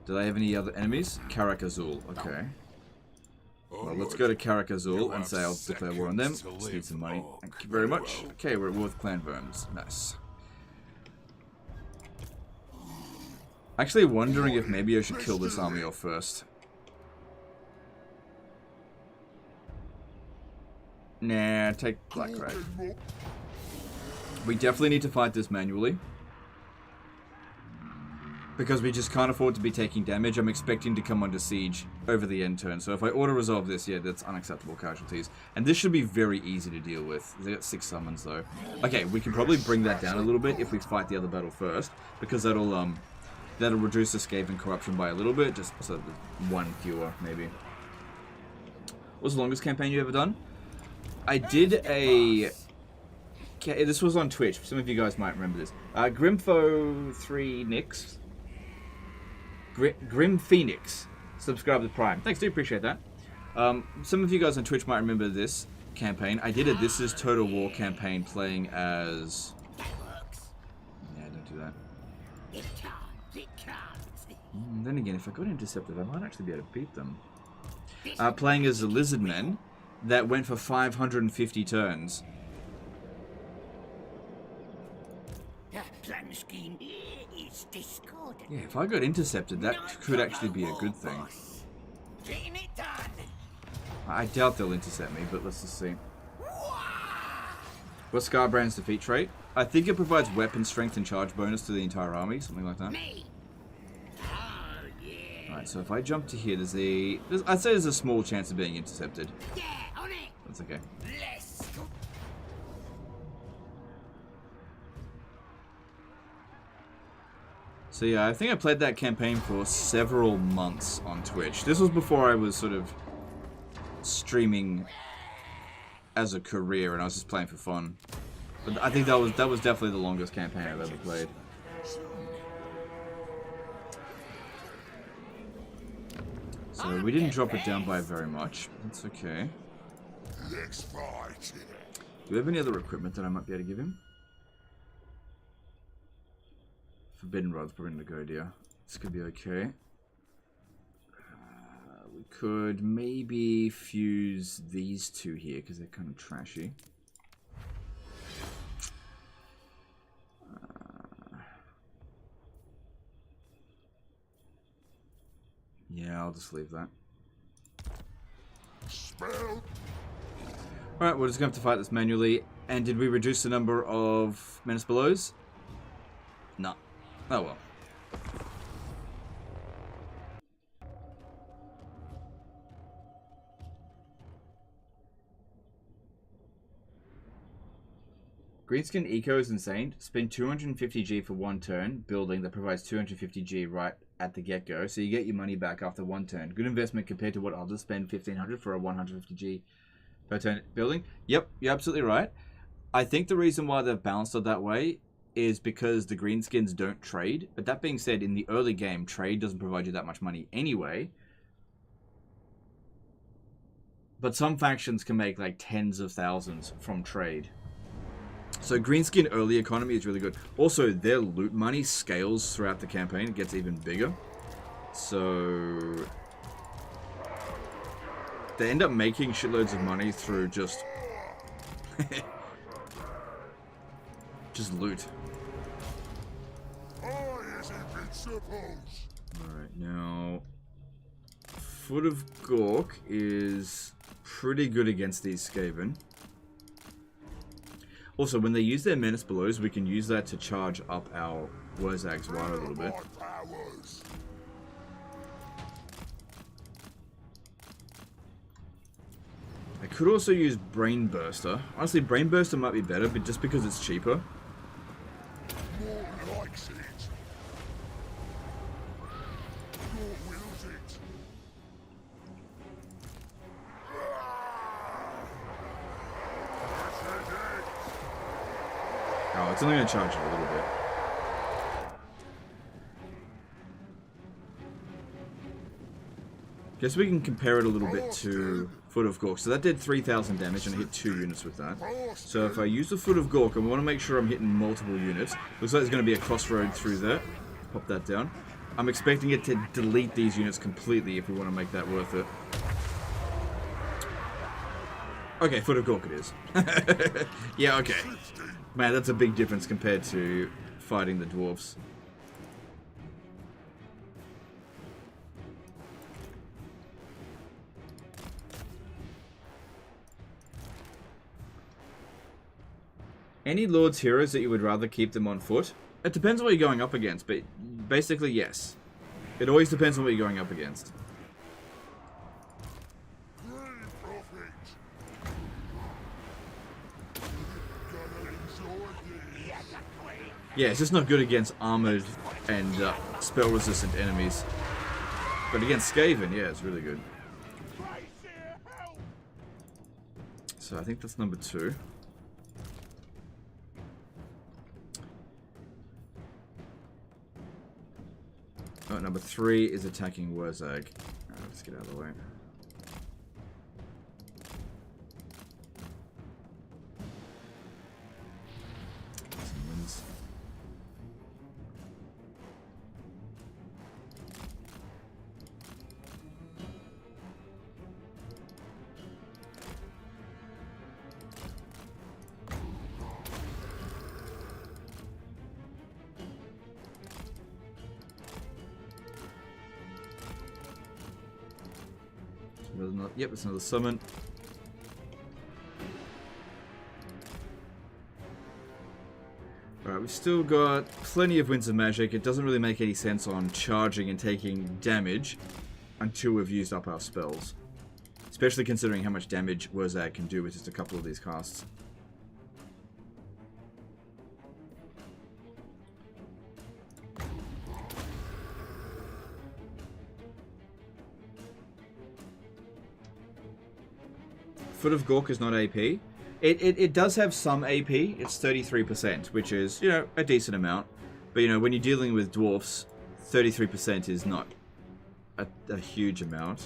Do they have any other enemies? Karak Azul, okay. Well, let's go to Karak Azul and say I'll declare war on them. Just need some money. Thank you very much. Okay, we're at war with Clan Worms. Nice. Actually wondering if maybe I should kill this army off first. Nah, take Black Crag. We definitely need to fight this manually. Because we just can't afford to be taking damage. I'm expecting to come under siege over the end turn. So if I auto-resolve this, yeah, that's unacceptable casualties. And this should be very easy to deal with. They got 6 summons, though. Okay, we can probably bring that down a little bit if we fight the other battle first. Because that'll reduce escape and corruption by a little bit. Just so there's 1 fewer, maybe. What was the longest campaign you ever done? I did a this was on Twitch. Some of you guys might remember this. Grimfo3 Nix. Grim Phoenix. Subscribe to Prime. Thanks, do appreciate that. Some of you guys on Twitch might remember this campaign. I did a This Is Total War campaign playing as... Yeah, don't do that. Then again, if I got intercepted, I might actually be able to beat them. Playing as the Lizardmen that went for 550 turns. Plan scheme is discordant. Yeah, if I got intercepted, that could actually be a good thing. Getting it done. I doubt they'll intercept me, but let's just see. What's Scarbrand's defeat trait? I think it provides weapon strength and charge bonus to the entire army, something like that. Me. Oh, yeah. Alright, so if I jump to here, I'd say there's a small chance of being intercepted. Yeah, on it. That's okay. Let's go. So yeah, I think I played that campaign for several months on Twitch. This was before I was sort of streaming as a career, and I was just playing for fun. But I think that was definitely the longest campaign I've ever played. So we didn't drop it down by very much. That's okay. Let's fight. Do we have any other equipment that I might be able to give him? Forbidden Rod's probably not a good idea. This could be okay. We could maybe fuse these two here because they're kind of trashy. Yeah, I'll just leave that. Spell. Alright, we're just going to have to fight this manually. And did we reduce the number of Menace Belows? No. Oh well. Greenskin Eco is insane. Spend 250G for one turn, building that provides 250G right at the get-go, so you get your money back after one turn. Good investment compared to what others spend 1500 for a 150G per turn building. Yep, you're absolutely right. I think the reason why they've balanced it that way is because the Greenskins don't trade. But that being said, in the early game, trade doesn't provide you that much money anyway. But some factions can make like tens of thousands from trade. So Greenskin early economy is really good. Also, their loot money scales throughout the campaign. It gets even bigger. So they end up making shitloads of money through just just loot. Alright, now Foot of Gork is pretty good against these Skaven. Also, when they use their Menace Belows, we can use that to charge up our Wurzag's right a little bit. I could also use Brain Burster. Honestly, Brain Burster might be better, but just because it's cheaper. Oh, it's only going to charge it a little bit. Guess we can compare it a little bit to Foot of Gork. So that did 3,000 damage and I hit 2 units with that. So if I use the Foot of Gork, I want to make sure I'm hitting multiple units. Looks like there's going to be a crossroad through there. Pop that down. I'm expecting it to delete these units completely if we want to make that worth it. Okay, Foot of Gork it is. Yeah, okay. Man, that's a big difference compared to fighting the dwarves. Any Lord's heroes that you would rather keep them on foot? It depends on what you're going up against, but basically yes. It always depends on what you're going up against. Yeah, it's just not good against armored and spell-resistant enemies. But against Skaven, yeah, it's really good. So I think that's number 2. Oh, number 3 is attacking Wurrzag. Alright, let's get out of the way. Some wins. Yep, it's another summon. Alright, we've still got plenty of Winds of Magic. It doesn't really make any sense on charging and taking damage until we've used up our spells. Especially considering how much damage Wurrzag can do with just a couple of these casts. Foot of Gork is not AP. It does have some AP. It's 33%, which is, you know, a decent amount. But, you know, when you're dealing with dwarfs, 33% is not a huge amount.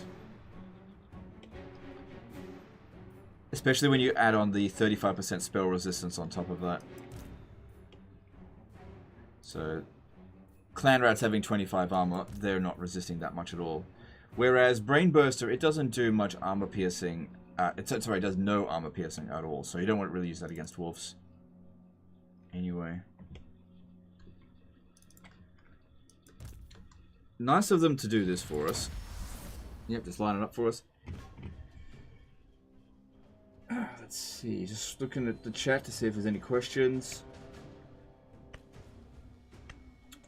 Especially when you add on the 35% spell resistance on top of that. So, Clan Rats having 25 armor, they're not resisting that much at all. Whereas Brain Burster, it doesn't do much armor piercing. It does no armor piercing at all, so you don't want to really use that against wolves. Anyway. Nice of them to do this for us. Yep, just line it up for us. Let's see, just looking at the chat to see if there's any questions.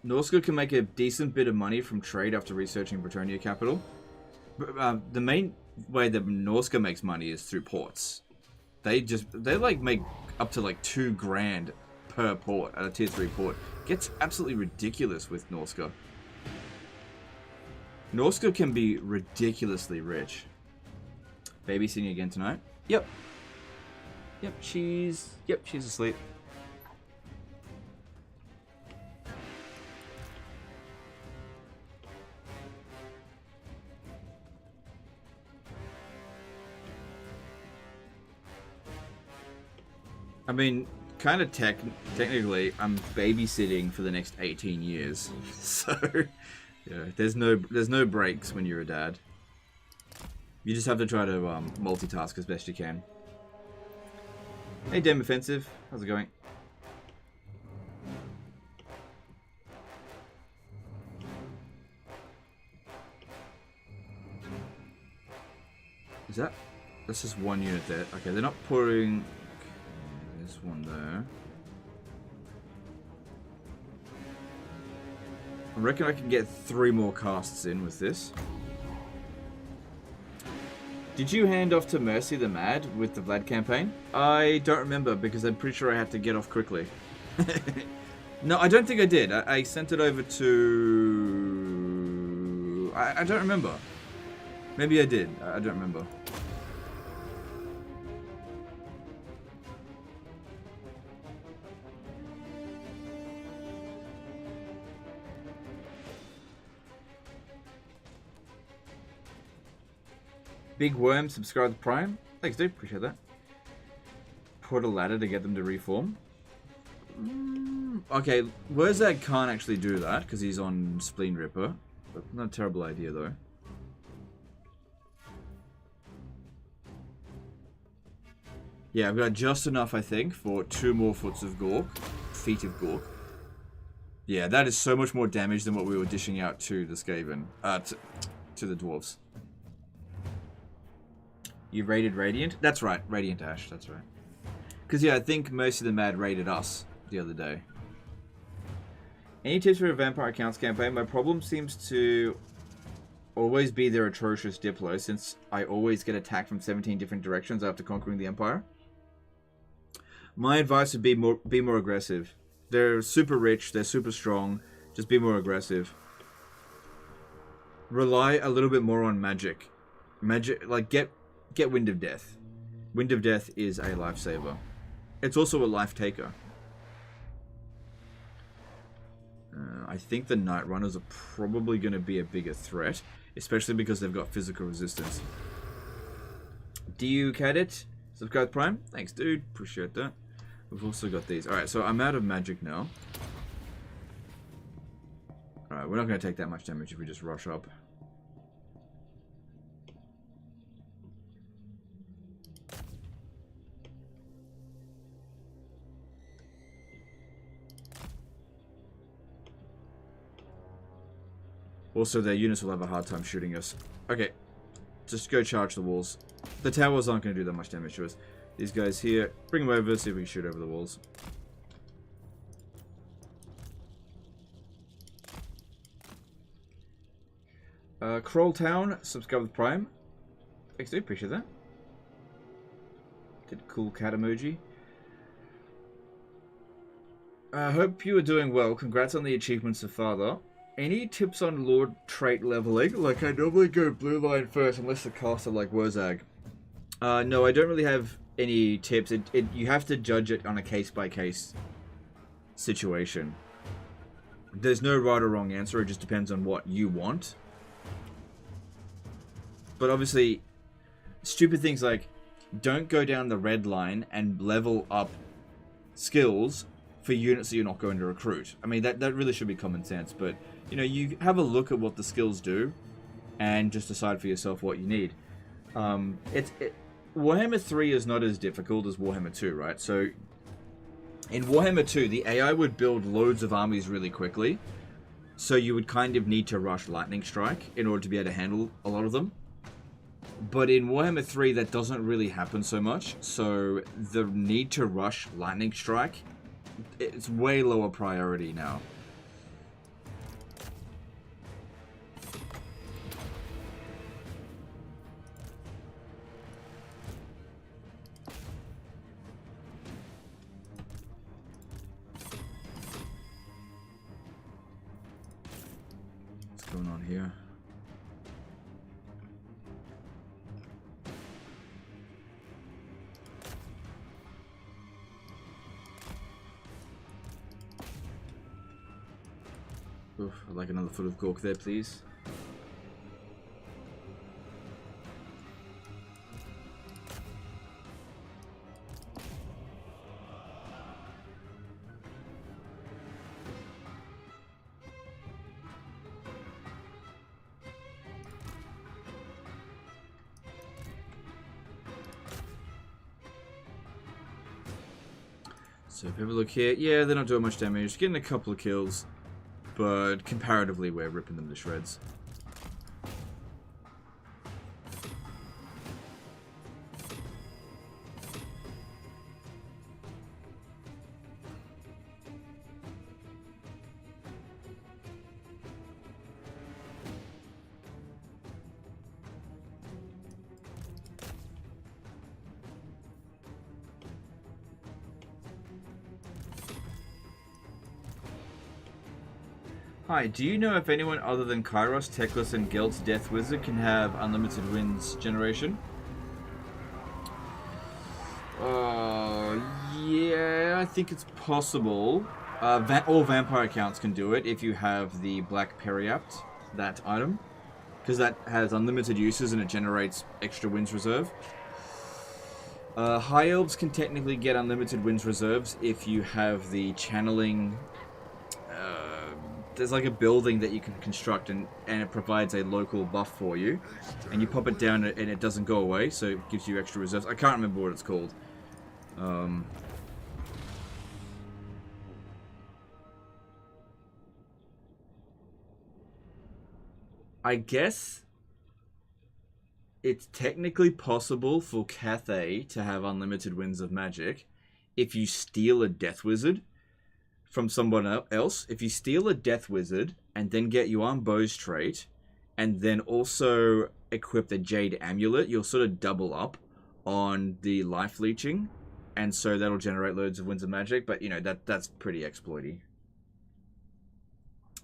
Norska can make a decent bit of money from trade after researching Bretonnia capital. The main way that Norska makes money is through ports. They like make up to like $2 grand per port at a tier 3 port. Gets absolutely ridiculous with Norska. Norska can be ridiculously rich. Babysitting again tonight? Yep. Yep, she's asleep. I mean, kind of technically, I'm babysitting for the next 18 years. So, yeah, there's no breaks when you're a dad. You just have to try to multitask as best you can. Hey, Damn Offensive. How's it going? Is that... That's just one unit there. Okay, they're not putting... There's one there. I reckon I can get 3 more casts in with this. Did you hand off to Mercy the Mad with the Vlad campaign? I don't remember because I'm pretty sure I had to get off quickly. No, I don't think I did. I sent it over to... I don't remember. Maybe I did. I don't remember. Big Worm, subscribe to Prime. Thanks, dude. Appreciate that. Put a ladder to get them to reform. Okay, Wurrzag can't actually do that because he's on Spleen Ripper. But not a terrible idea, though. Yeah, I've got just enough, I think, for 2 more feet of Gork. Yeah, that is so much more damage than what we were dishing out to the Skaven. To the dwarves. You raided Radiant? That's right, Radiant Ash, that's right. Because, yeah, I think Mercy the Mad raided us the other day. Any tips for a Vampire Accounts campaign? My problem seems to always be their atrocious Diplo, since I always get attacked from 17 different directions after conquering the Empire. My advice would be more aggressive. They're super rich, they're super strong, just be more aggressive. Rely a little bit more on magic. Like, get Wind of Death. Wind of Death is a lifesaver. It's also a life taker. I I think the Night Runners are probably going to be a bigger threat, especially because they've got physical resistance. Do you Cadet? Subscribe Prime? Thanks, dude. Appreciate that. We've also got these. Alright, so I'm out of magic now. Alright, we're not going to take that much damage if we just rush up. Also, their units will have a hard time shooting us. Okay, just go charge the walls. The towers aren't going to do that much damage to us. These guys here, bring them over, see if we can shoot over the walls. Kroll Town, subscribe with Prime. Thanks, dude. Appreciate that. Did a cool cat emoji. I hope you are doing well. Congrats on the achievements so far, though. Any tips on Lord trait leveling? Like, I normally go blue line first, unless the caster like Wurrzag. No, I don't really have any tips. You have to judge it on a case-by-case situation. There's no right or wrong answer. It just depends on what you want. But obviously, stupid things like don't go down the red line and level up skills for units that you're not going to recruit. I mean, that really should be common sense. But, you know, you have a look at what the skills do and just decide for yourself what you need. Warhammer 3 is not as difficult as Warhammer 2, right? So, in Warhammer 2, the AI would build loads of armies really quickly. So you would kind of need to rush Lightning Strike in order to be able to handle a lot of them. But in Warhammer 3, that doesn't really happen so much. So the need to rush Lightning Strike, it's way lower priority now. What's going on here? Oof, I'd like another foot of cork there, please. So if we have a look here, yeah, they're not doing much damage, getting a couple of kills. But comparatively, we're ripping them to shreds. Hi, do you know if anyone other than Kairos, Teclis, and Gelt's Death Wizard can have unlimited wins generation? Yeah, I think it's possible. All vampire accounts can do it if you have the Black Periapt, that item. Because that has unlimited uses and it generates extra wins reserve. High Elves can technically get unlimited wins reserves if you have the channeling... there's like a building that you can construct and it provides a local buff for you. And you pop it down and it doesn't go away, so it gives you extra reserves. I can't remember what it's called. I guess it's technically possible for Cathay to have unlimited wins of magic if you steal a Death Wizard from someone else. If you steal a Death Wizard and then get Yuan Bo's trait and then also equip the Jade Amulet, you'll sort of double up on the life leeching, and so that'll generate loads of wins of magic. But you know, that's pretty exploity.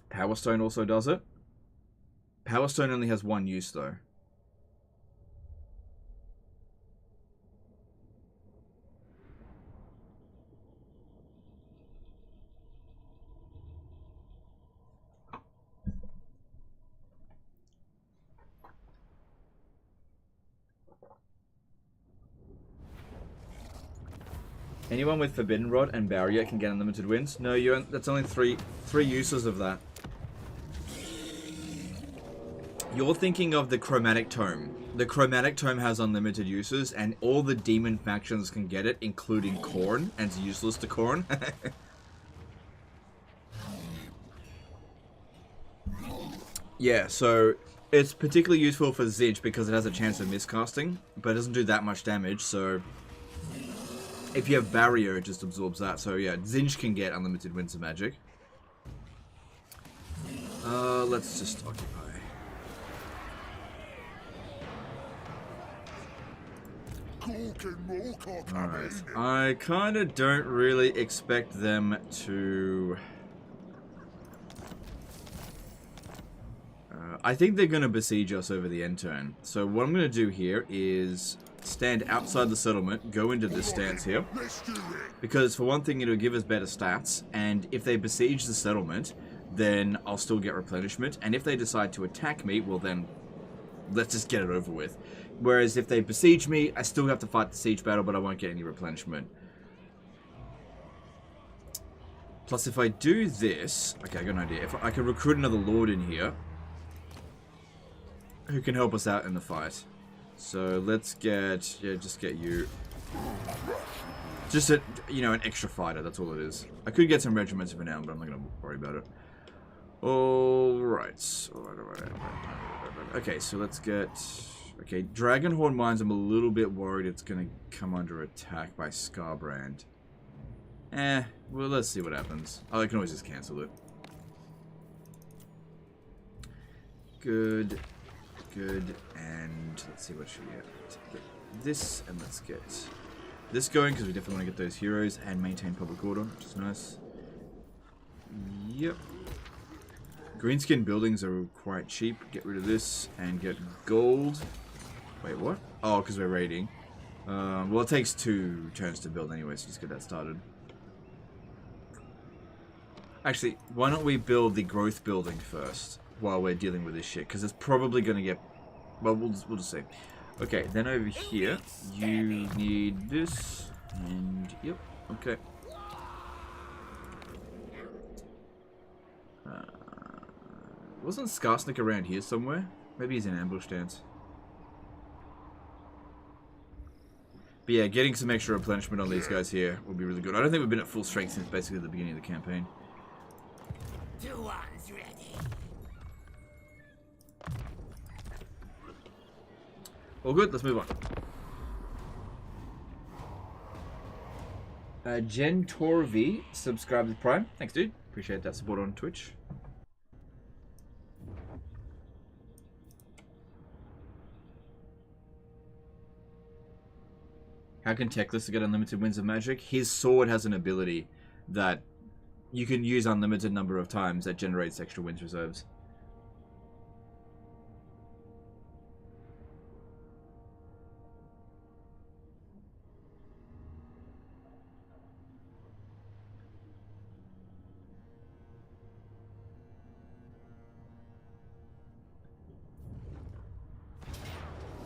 Power Stone also does it. Power Stone only has one use though. Anyone with Forbidden Rod and Barrier can get unlimited wins. No, you. That's only three uses of that. You're thinking of the Chromatic Tome. The Chromatic Tome has unlimited uses, and all the demon factions can get it, including Khorne, and it's useless to Khorne. Yeah, so it's particularly useful for Zinch because it has a chance of miscasting, but it doesn't do that much damage, so if you have Barrier, it just absorbs that. So yeah, Zinch can get unlimited wins of magic. Let's just occupy. Alright, I kind of don't really expect them to... I think they're going to besiege us over the end turn. So what I'm going to do here is stand outside the settlement, go into this stance here. Because for one thing, it'll give us better stats. And if they besiege the settlement, then I'll still get replenishment. And if they decide to attack me, well then, let's just get it over with. Whereas if they besiege me, I still have to fight the siege battle, but I won't get any replenishment. Plus, if I do this... Okay, I got an idea. If I can recruit another lord in here who can help us out in the fight. So let's get... Yeah, just get you. Just a, you know, an extra fighter, that's all it is. I could get some regiments for now, but I'm not going to worry about it. Alright. Okay, so let's get... Okay, Dragonhorn Mines, I'm a little bit worried it's going to come under attack by Scarbrand. Well, let's see what happens. Oh, I can always just cancel it. Good, and let's see what should we get. This, and let's get this going, because we definitely want to get those heroes and maintain public order, which is nice. Yep. Greenskin buildings are quite cheap. Get rid of this and get gold. Wait, what? Oh, because we're raiding. Well, it takes 2 turns to build anyway, so just get that started. Actually, why don't we build the growth building first while we're dealing with this shit? Because it's probably going to get... Well, we'll just see. Okay, then over here, you need this. And, yep, okay. Wasn't Skaarsnik around here somewhere? Maybe he's in ambush stance. But yeah, getting some extra replenishment on these guys here will be really good. I don't think we've been at full strength since basically the beginning of the campaign. One's ready. All good, let's move on. Jen Torv subscribed with Prime. Thanks, dude. Appreciate that support on Twitch. How can Teclis get unlimited wins of magic? His sword has an ability that you can use unlimited number of times that generates extra wins reserves.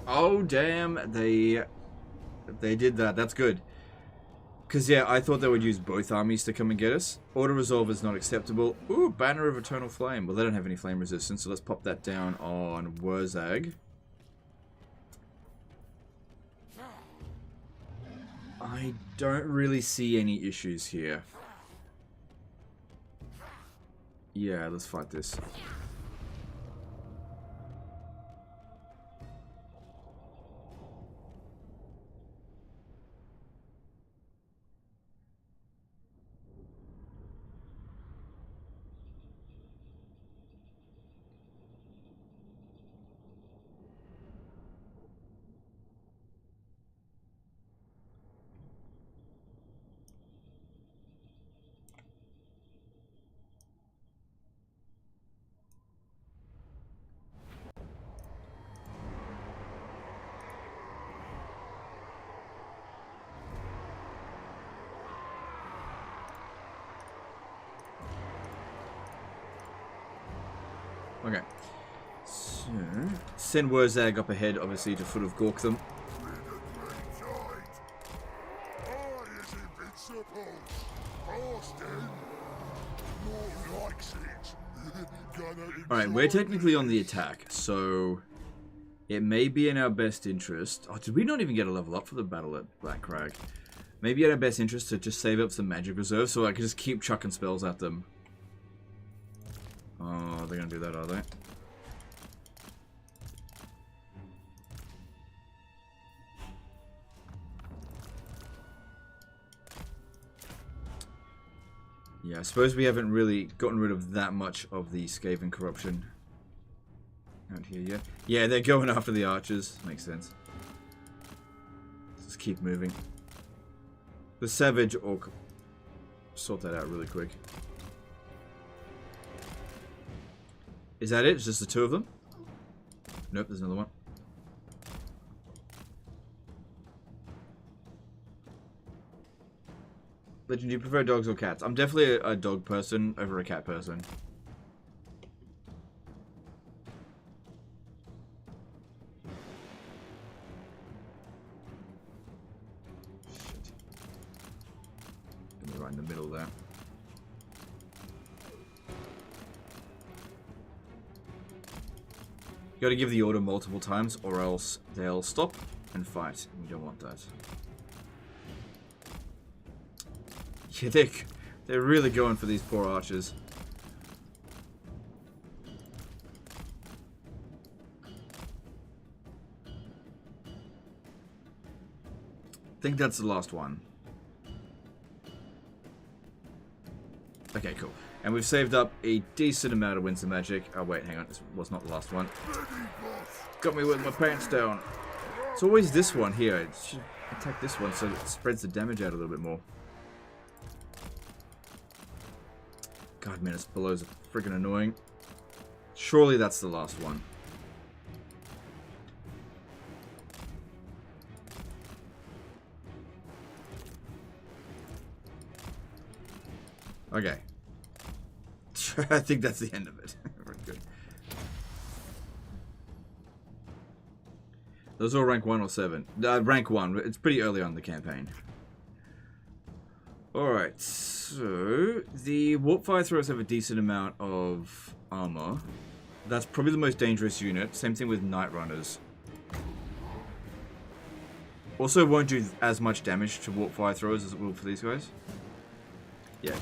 Oh damn, they did that. That's good. Because, yeah, I thought they would use both armies to come and get us. Auto-resolve is not acceptable. Ooh, Banner of Eternal Flame. Well, they don't have any flame resistance, so let's pop that down on Wurrzag. I don't really see any issues here. Yeah, let's fight this. Okay, so send Wurrzag up ahead, obviously, to foot of Gork them. Alright, we're technically on the attack, so it may be in our best interest. Oh, did we not even get a level up for the battle at Black Crag? Maybe in our best interest to just save up some magic reserves so I can just keep chucking spells at them. Oh, they're gonna do that, are they? Yeah, I suppose we haven't really gotten rid of that much of the Skaven corruption out here yet. Yeah, they're going after the archers. Makes sense. Just keep moving. The Savage Orc. Sort that out really quick. Is that it? It's just the two of them? Nope, there's another one. Legend, do you prefer dogs or cats? I'm definitely a dog person over a cat person. Shit. Gonna be right in the middle there. You gotta give the order multiple times or else they'll stop and fight. We don't want that. Yeah, they're really going for these poor archers. I think that's the last one. Okay, cool. And we've saved up a decent amount of Winston magic. Oh wait, hang on, this was not the last one. Got me with my pants down. It's always this one here. It should attack this one so it spreads the damage out a little bit more. God, man, this below's freaking annoying. Surely that's the last one. Okay. I think that's the end of it. Very good. Those are rank 1 or 7. Rank 1. It's pretty early on in the campaign. Alright, so the warp fire throwers have a decent amount of armor. That's probably the most dangerous unit. Same thing with night runners. Also won't do as much damage to warp fire throwers as it will for these guys. Yeah,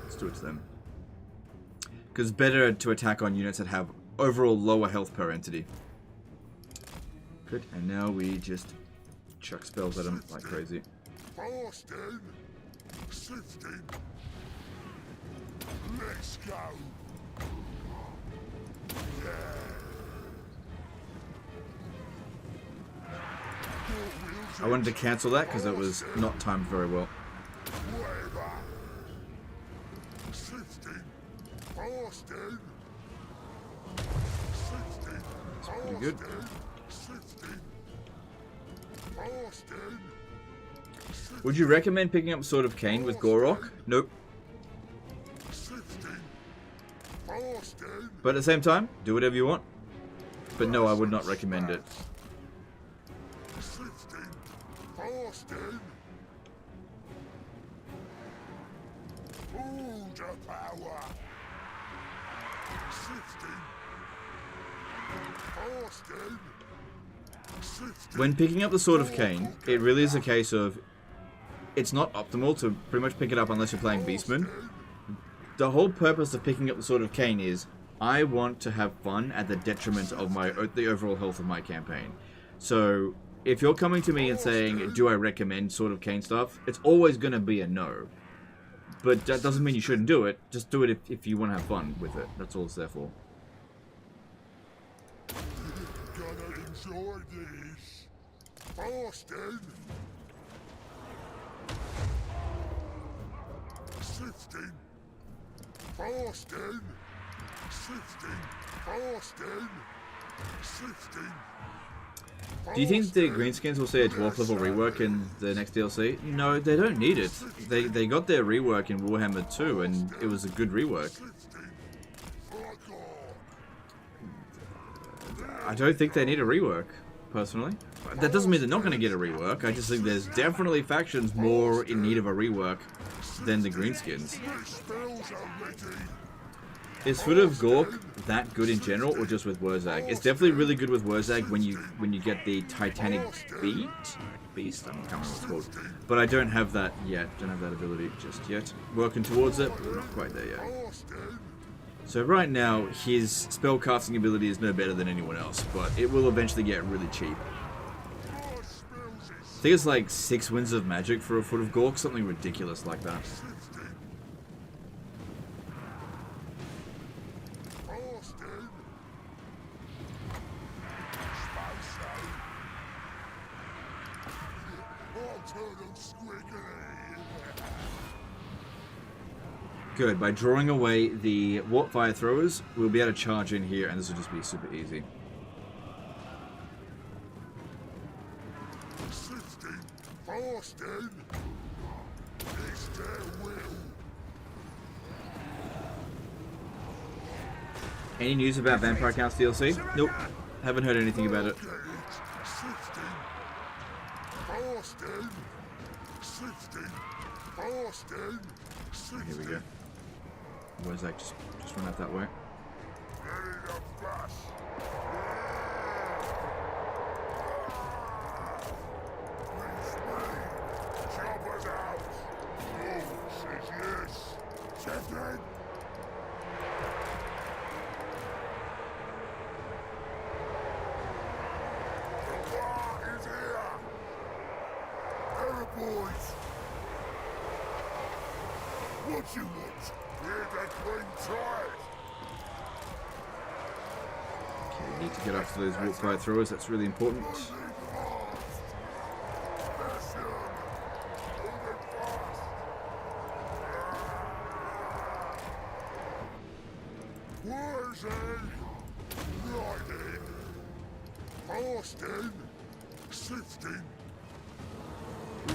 let's do it to them. Because it's better to attack on units that have overall lower health per entity. Good, and now we just chuck spells at them like crazy. Fasting. Sifting. Let's go. Yeah. I wanted to cancel that because it was not timed very well. Whatever. Sifting. Fasting. Sifting. Pretty good. Sifting. Fasting. Would you recommend picking up Sword of Cain with Gorok? Nope. But at the same time, do whatever you want. But no, I would not recommend it. When picking up the Sword of Cain, it really is a case of it's not optimal to pretty much pick it up unless you're playing Beastman. The whole purpose of picking up the Sword of Cain is I want to have fun at the detriment of the overall health of my campaign. So if you're coming to me and saying, do I recommend Sword of Cain stuff? It's always going to be a no. But that doesn't mean you shouldn't do it. Just do it if you want to have fun with it. That's all it's there for. Gonna enjoy this. Fasting. Sifting. Fasting. Sifting. Fasting. Sifting. Do you think the Greenskins will see a dwarf level rework in the next DLC? No, they don't need it. They got their rework in Warhammer 2 and it was a good rework. I don't think they need a rework, personally. That doesn't mean they're not going to get a rework. I just think there's definitely factions more in need of a rework than the Greenskins. Is Foot of Gork that good in general, or just with Wurrzag? It's definitely really good with Wurrzag when you get the Titanic Beast. I can't remember what it's called, but I don't have that yet. Don't have that ability just yet. Working towards it, but not quite there yet. So right now, his spellcasting ability is no better than anyone else, but it will eventually get really cheap. I think it's like 6 Winds of Magic for a Foot of Gork, something ridiculous like that. Good. By drawing away the Warp Fire Throwers, we'll be able to charge in here, and this will just be super easy. Any news about Vampire Counts DLC? Nope. Haven't heard anything about it. Here we go. Where's that? Just run out that way. What you want? Hear that green tide? Okay, need to get after those Warp Fire Throwers, that's really important. Wurrzag! Lighting! Fasting! Sifting!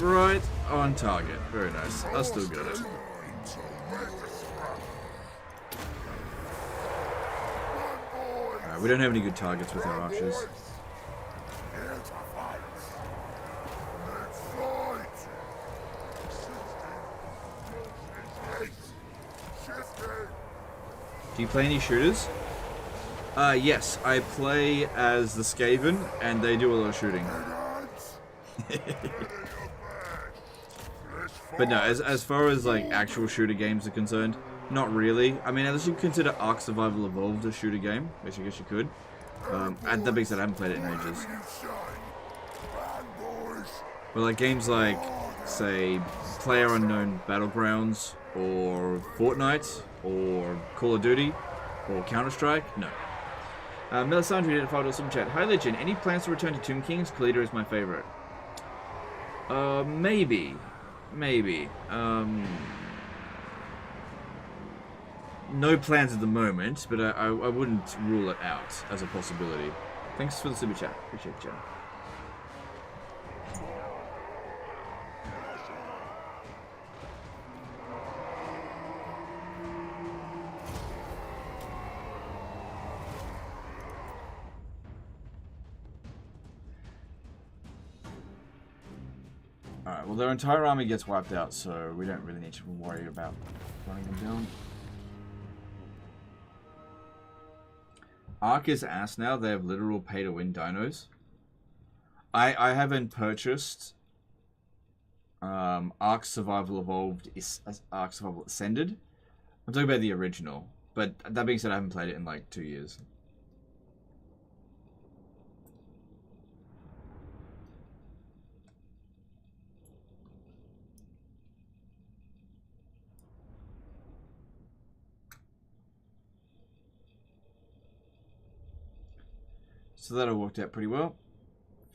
Right on target. Very nice. I still got it. Alright, we don't have any good targets with our archers. Do you play any shooters? Yes, I play as the Skaven, and they do a lot of shooting. But no, as far as like actual shooter games are concerned, not really. I mean, unless you consider Ark Survival Evolved a shooter game, which I guess you could. That being said, I haven't played it in ages. But like games like, say, PlayerUnknown Battlegrounds, or Fortnite, or Call of Duty, or Counter-Strike, no. Melisandre did a $5 super chat. Hi Legend, any plans to return to Tomb Kings? Kalita is my favorite. Maybe. Maybe. No plans at the moment, but I wouldn't rule it out as a possibility. Thanks for the super chat. Appreciate you. Alright, well their entire army gets wiped out, so we don't really need to worry about running them down. Ark is ass now, they have literal pay-to-win dinos. I haven't purchased Ark Survival Evolved, Ark Survival Ascended. I'm talking about the original, but that being said, I haven't played it in like 2 years. So that all worked out pretty well.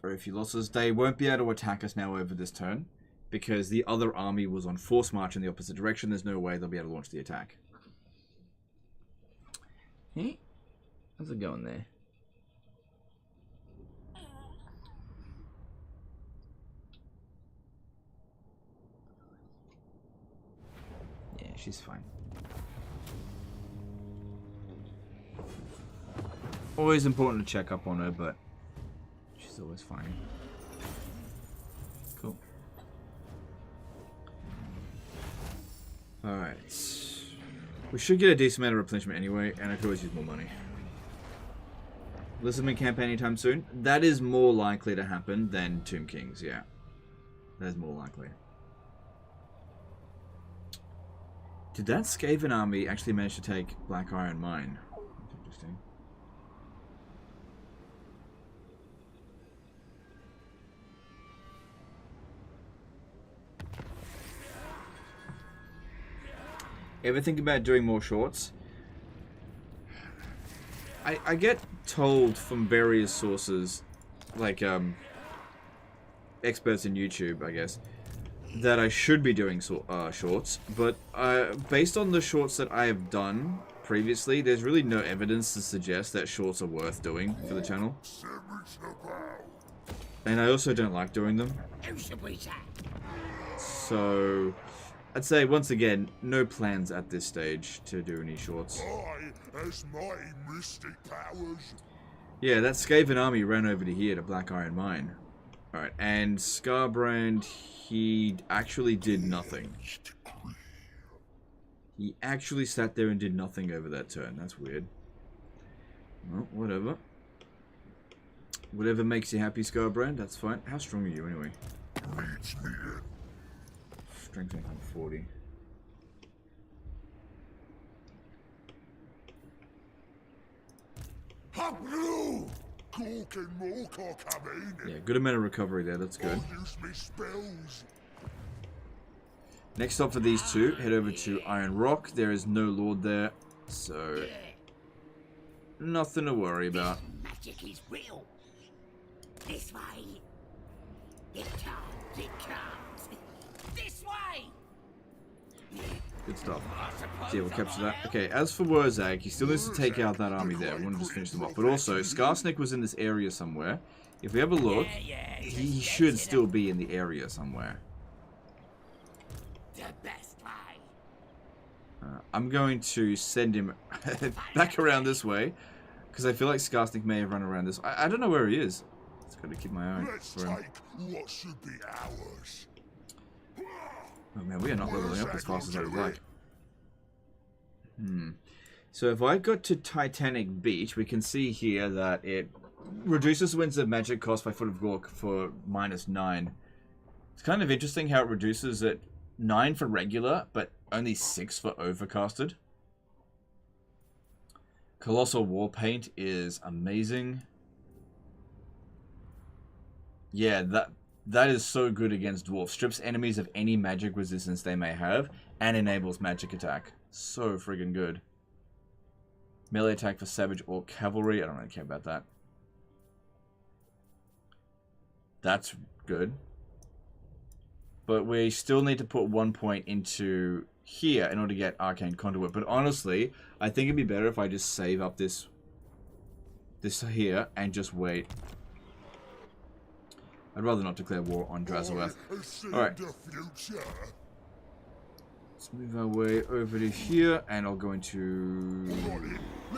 Very few losses. They won't be able to attack us now over this turn, because the other army was on force march in the opposite direction. There's no way they'll be able to launch the attack. Hey, how's it going there? Yeah, she's fine. Always important to check up on her, but she's always fine. Cool. Alright. We should get a decent amount of replenishment anyway, and I could always use more money. Lizardman campaign anytime soon? That is more likely to happen than Tomb Kings, yeah. That is more likely. Did that Skaven army actually manage to take Black Iron Mine? That's interesting. Ever think about doing more shorts? I get told from various sources, like experts in YouTube, I guess, that I should be doing shorts, but based on the shorts that I have done previously, there's really no evidence to suggest that shorts are worth doing for the channel. And I also don't like doing them. So I'd say, once again, no plans at this stage to do any shorts. As my mystic powers. Yeah, that Skaven army ran over to here to Black Iron Mine. Alright, and Scarbrand, he actually did nothing. He actually sat there and did nothing over that turn. That's weird. Well, whatever. Whatever makes you happy, Scarbrand, that's fine. How strong are you, anyway? Strength 140. Yeah, good amount of recovery there, that's good. Next stop for these two, head over to Iron Rock. There is no Lord there, so nothing to worry about. Magic is real. This way. It comes. This way. Good stuff. So yeah, we'll capture that. Okay, as for Wurrzag, he still needs to take out that army there. We want to just finish them off. But also, Skaarsnik was in this area somewhere. If we have a look, he should still be in the area somewhere. The best way. I'm going to send him back around this way, because I feel like Skaarsnik may have run around this. I don't know where he is. Just got to keep my eye for him. What should be ours? Oh man, we are not leveling up as fast as I would like. So if I go to Titanic Beach, we can see here that it reduces winds of magic cost by foot of Gork for -9. It's kind of interesting how it reduces it 9 for regular, but only 6 for overcasted. Colossal War Paint is amazing. Yeah, that is so good against dwarves. Strips enemies of any magic resistance they may have, and enables magic attack. So friggin' good. Melee attack for savage or cavalry. I don't really care about that. That's good. But we still need to put 1 point into here in order to get Arcane Conduit. But honestly, I think it'd be better if I just save up this here and just wait. I'd rather not declare war on Drazaweth. Alright. Let's move our way over to here, and I'll go into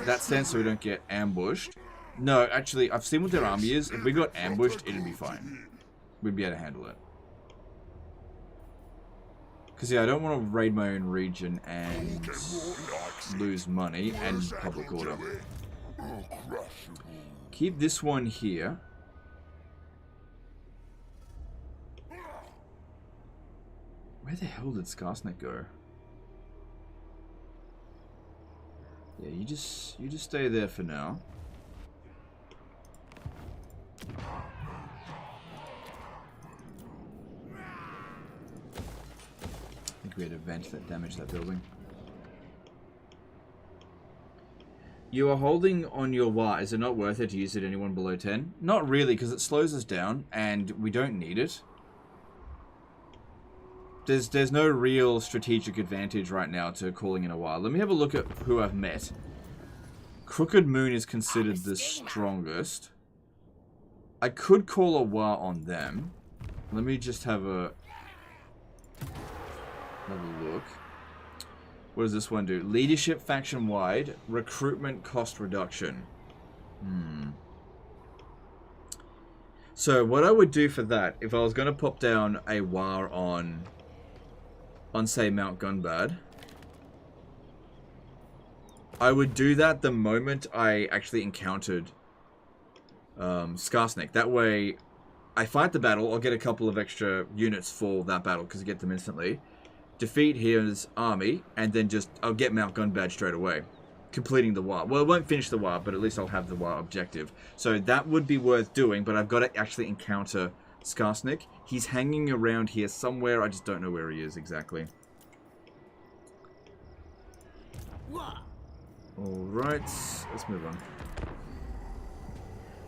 that sense so we don't get ambushed. No, actually, I've seen what their army is. If we got ambushed, it'd be fine. We'd be able to handle it. Because, yeah, I don't want to raid my own region and lose money and public order. Keep this one here. Where the hell did Skaarsnik go? Yeah, you just stay there for now. I think we had a vent that damaged that building. You are holding on your war. Is it not worth it to use it anyone below 10? Not really, because it slows us down and we don't need it. There's no real strategic advantage right now to calling in a war. Let me have a look at who I've met. Crooked Moon is considered the strongest. I could call a war on them. Let me just have a look. What does this one do? Leadership faction wide. Recruitment cost reduction. So what I would do for that, if I was going to pop down a war on say Mount Gunbad, I would do that the moment I actually encountered Skaarsnik. That way, I fight the battle, I'll get a couple of extra units for that battle, because I get them instantly. Defeat his army, and then just, I'll get Mount Gun Badge straight away. Completing the war. Well, it won't finish the war, but at least I'll have the war objective. So that would be worth doing, but I've got to actually encounter Skaarsnik. He's hanging around here somewhere, I just don't know where he is exactly. Alright, let's move on.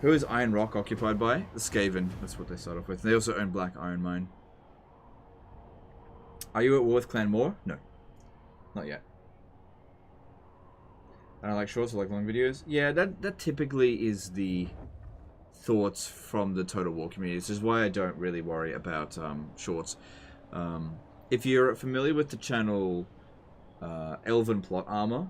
Who is Iron Rock occupied by? The Skaven, that's what they start off with. They also own Black Iron Mine. Are you at war with Clan Moore? No. Not yet. I don't like shorts, I like long videos. Yeah, that typically is the thoughts from the Total War community. This is why I don't really worry about shorts. If you're familiar with the channel Elven Plot Armor,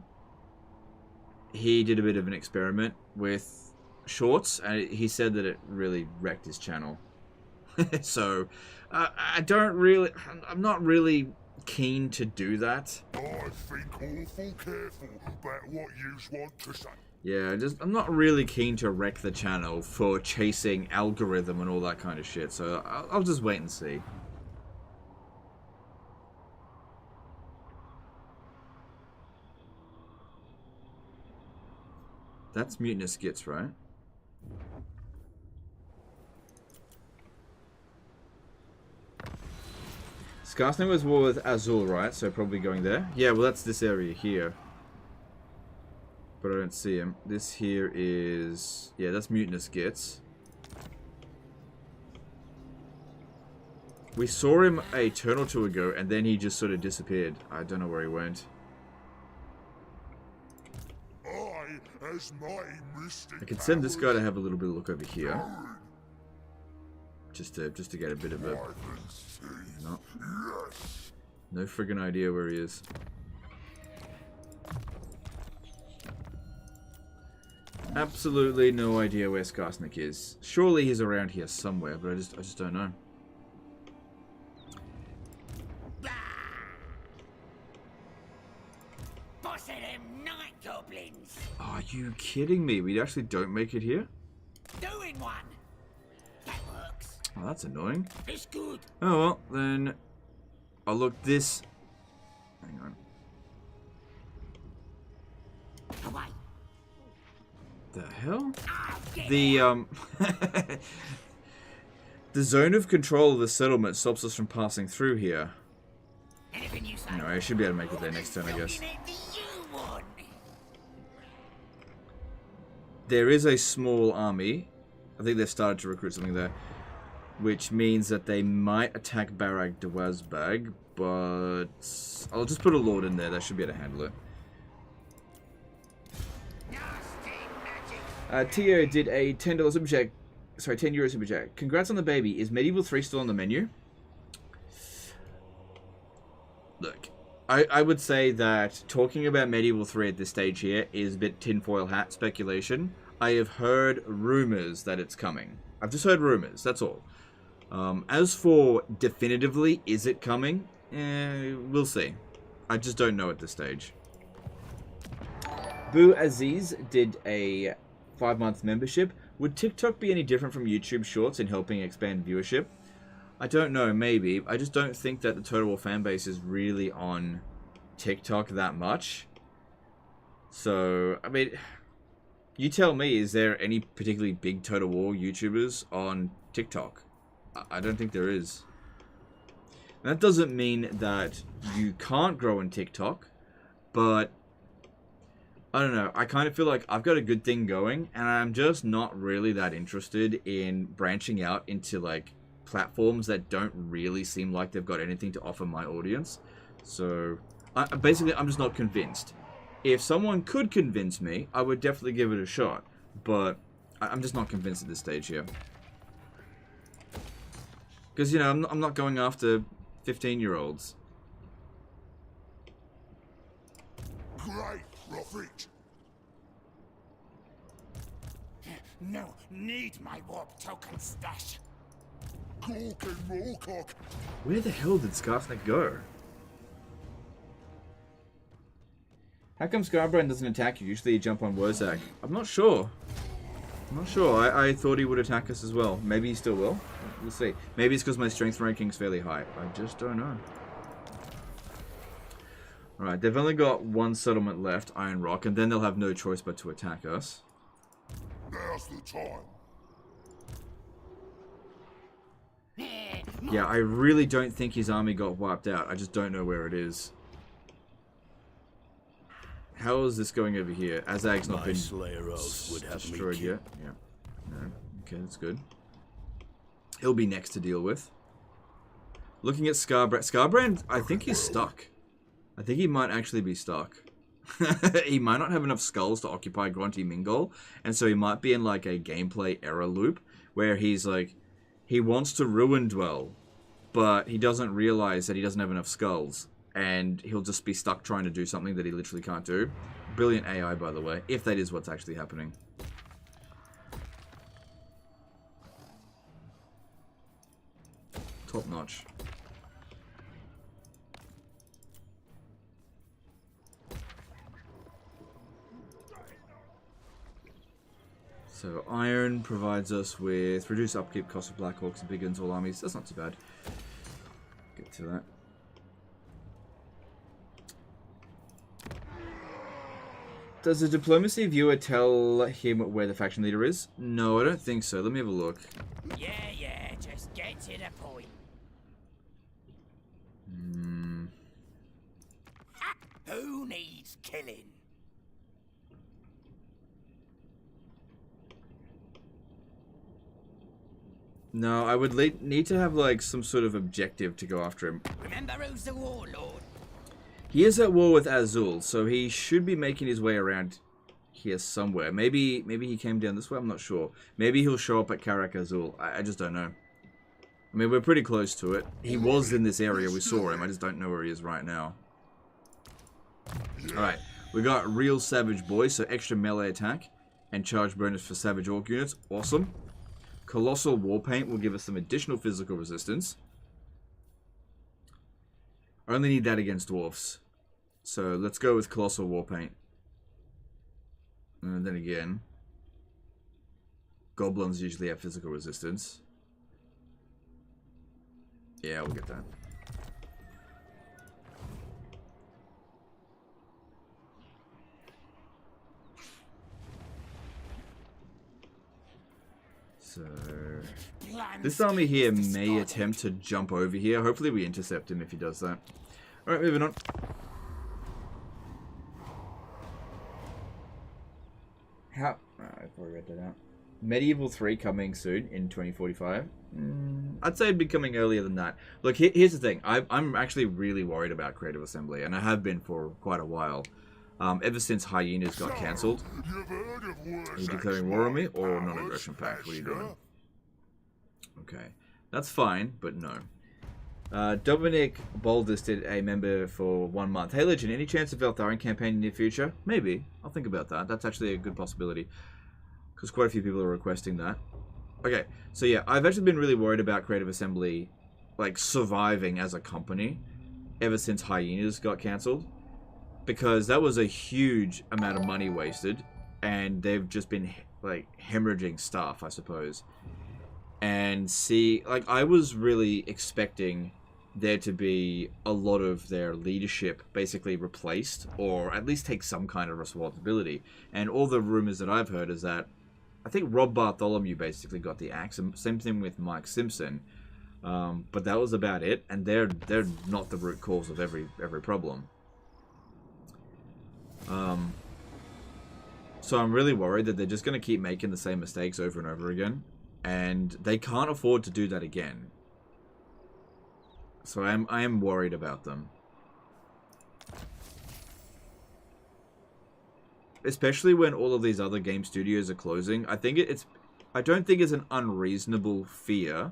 he did a bit of an experiment with shorts, and he said that it really wrecked his channel. So, I'm not really keen to do that. I think awful careful about what you want to say. Yeah, I'm not really keen to wreck the channel for chasing algorithm and all that kind of shit, so I'll just wait and see. That's Mutinous Gits, right? Skaarsnik was war with Azul, right? So probably going there. Yeah, well that's this area here. But I don't see him. This here is... yeah, that's Mutinous Gits. We saw him a turn or two ago, and then he just sort of disappeared. I don't know where he went. I could send this guy to have a little bit of a look over here. Just to get a bit of a... no friggin' idea where he is. Absolutely no idea where Skaarsnik is. Surely he's around here somewhere, but I just don't know. Boss of them night goblins. Are you kidding me? We actually don't make it here? Doing one. That works. Oh, that's annoying. It's good. Oh well, then I'll look this. Hang on. Away. The hell? Get The the zone of control of the settlement stops us from passing through here. anything you say. Anyway, I should be able to make it there next turn, I guess. Looking at the you one. There is a small army. I think they've started to recruit something there, which means that they might attack Barak Varr, but I'll just put a lord in there. That should be able to handle it. Tio did a $10 super chat. Sorry, €10 super chat. Congrats on the baby. Is Medieval 3 still on the menu? Look, I would say that talking about Medieval 3 at this stage here is a bit tinfoil hat speculation. I have heard rumors that it's coming. I've just heard rumors, that's all. As for definitively, is it coming? We'll see. I just don't know at this stage. Boo Aziz did a 5-month membership. Would TikTok be any different from YouTube Shorts in helping expand viewership? I don't know, maybe. I just don't think that the Total War fanbase is really on TikTok that much. So, I mean, you tell me, is there any particularly big Total War YouTubers on TikTok? I don't think there is. And that doesn't mean that you can't grow on TikTok, but I don't know. I kind of feel like I've got a good thing going, and I'm just not really that interested in branching out into, like, platforms that don't really seem like they've got anything to offer my audience. So, basically, I'm just not convinced. If someone could convince me, I would definitely give it a shot. But I'm just not convinced at this stage here. Because, you know, I'm not going after 15-year-olds. Great profit. No, need my warp token stash. Cork and Moorcock. Where the hell did Skaarsnik go? How come Scarbrand doesn't attack you? Usually you jump on Wurrzag. I'm not sure. I'm not sure. I thought he would attack us as well. Maybe he still will. We'll see. Maybe it's because my strength ranking's fairly high. I just don't know. Alright, they've only got one settlement left, Iron Rock, and then they'll have no choice but to attack us. Now's the time. Yeah, I really don't think his army got wiped out. I just don't know where it is. How is this going over here? Azag's not been destroyed yet. Yeah. No. Okay, that's good. He'll be next to deal with. Looking at Scarbrand. Scarbrand, I think he's stuck. I think he might actually be stuck. He might not have enough skulls to occupy Grunty Mingol, and so he might be in like a gameplay error loop where he's like, he wants to ruin Dwell, but he doesn't realize that he doesn't have enough skulls, and he'll just be stuck trying to do something that he literally can't do. Brilliant AI, by the way, if that is what's actually happening. Top notch. So iron provides us with reduced upkeep cost of Black Hawks and Big Guns all armies. That's not too bad. Get to that. Does the diplomacy viewer tell him where the faction leader is? No, I don't think so. Let me have a look. Yeah, just get to the point. Who needs killing? No, I would need to have like some sort of objective to go after him. Remember who's the warlord? He is at war with Azul, so he should be making his way around here somewhere. Maybe he came down this way, I'm not sure. Maybe he'll show up at Karak Azul. I just don't know. I mean, we're pretty close to it. He was in this area, we saw him. I just don't know where he is right now. Alright, we got Real Savage Boy, so extra melee attack and charge bonus for Savage Orc units. Awesome. Colossal War Paint will give us some additional physical resistance. I only need that against dwarfs. So let's go with Colossal War Paint. And then again, goblins usually have physical resistance. Yeah, we'll get that. So this army here may attempt to jump over here. Hopefully we intercept him if he does that. Alright, moving on. How? I've already read that out. Medieval 3 coming soon in 2045. I'd say it'd be coming earlier than that. Look, here's the thing. I'm actually really worried about Creative Assembly, and I have been for quite a while. Ever since Hyenas got cancelled. Are you declaring war on me or non-aggression pact? What are you doing? Okay. That's fine, but no. Dominic Baldus did a member for 1 month. Hey Legend, any chance of Veltharion campaign in the near future? Maybe. I'll think about that. That's actually a good possibility. Because quite a few people are requesting that. Okay, so yeah, I've actually been really worried about Creative Assembly, like, surviving as a company ever since Hyenas got cancelled. Because that was a huge amount of money wasted, and they've just been, like, hemorrhaging staff, I suppose. And see, like, I was really expecting there to be a lot of their leadership basically replaced, or at least take some kind of responsibility. And all the rumors that I've heard is that I think Rob Bartholomew basically got the axe, and same thing with Mike Simpson. But that was about it, and they're not the root cause of every problem. So I'm really worried that they're just going to keep making the same mistakes over and over again, and they can't afford to do that again. So I am worried about them. Especially when all of these other game studios are closing. I don't think it's an unreasonable fear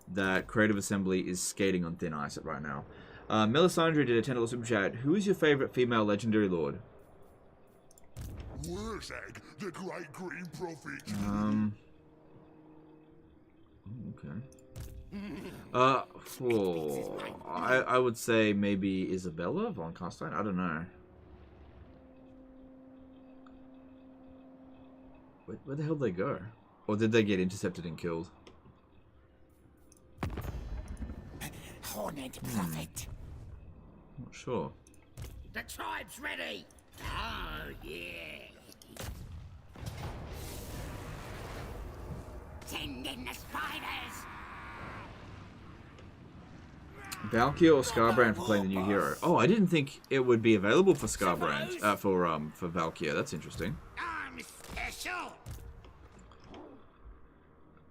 that Creative Assembly is skating on thin ice right now. Melisandre did a $10 super chat. Who is your favorite female legendary lord? Wurrzag, the great green prophet. Okay. I would say maybe Isabella von Constantine. I don't know. Where the hell did they go? Or did they get intercepted and killed? Horned prophet. Not sure. The tribe's ready. Oh, yeah. Send in the spiders. Valkyr or Scarbrand for playing the new hero? Oh, I didn't think it would be available for Scarbrand. For Valkyr. That's interesting. I'm special.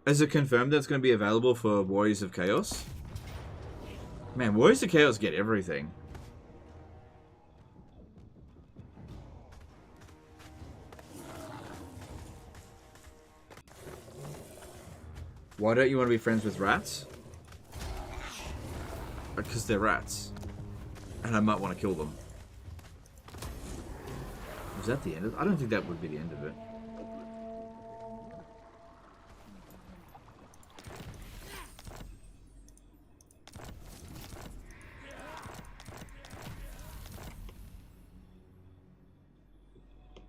Is it confirmed that it's going to be available for Warriors of Chaos? Man, Warriors of Chaos get everything. Why don't you want to be friends with rats? Because they're rats. And I might want to kill them. Was that the end of it? I don't think that would be the end of it.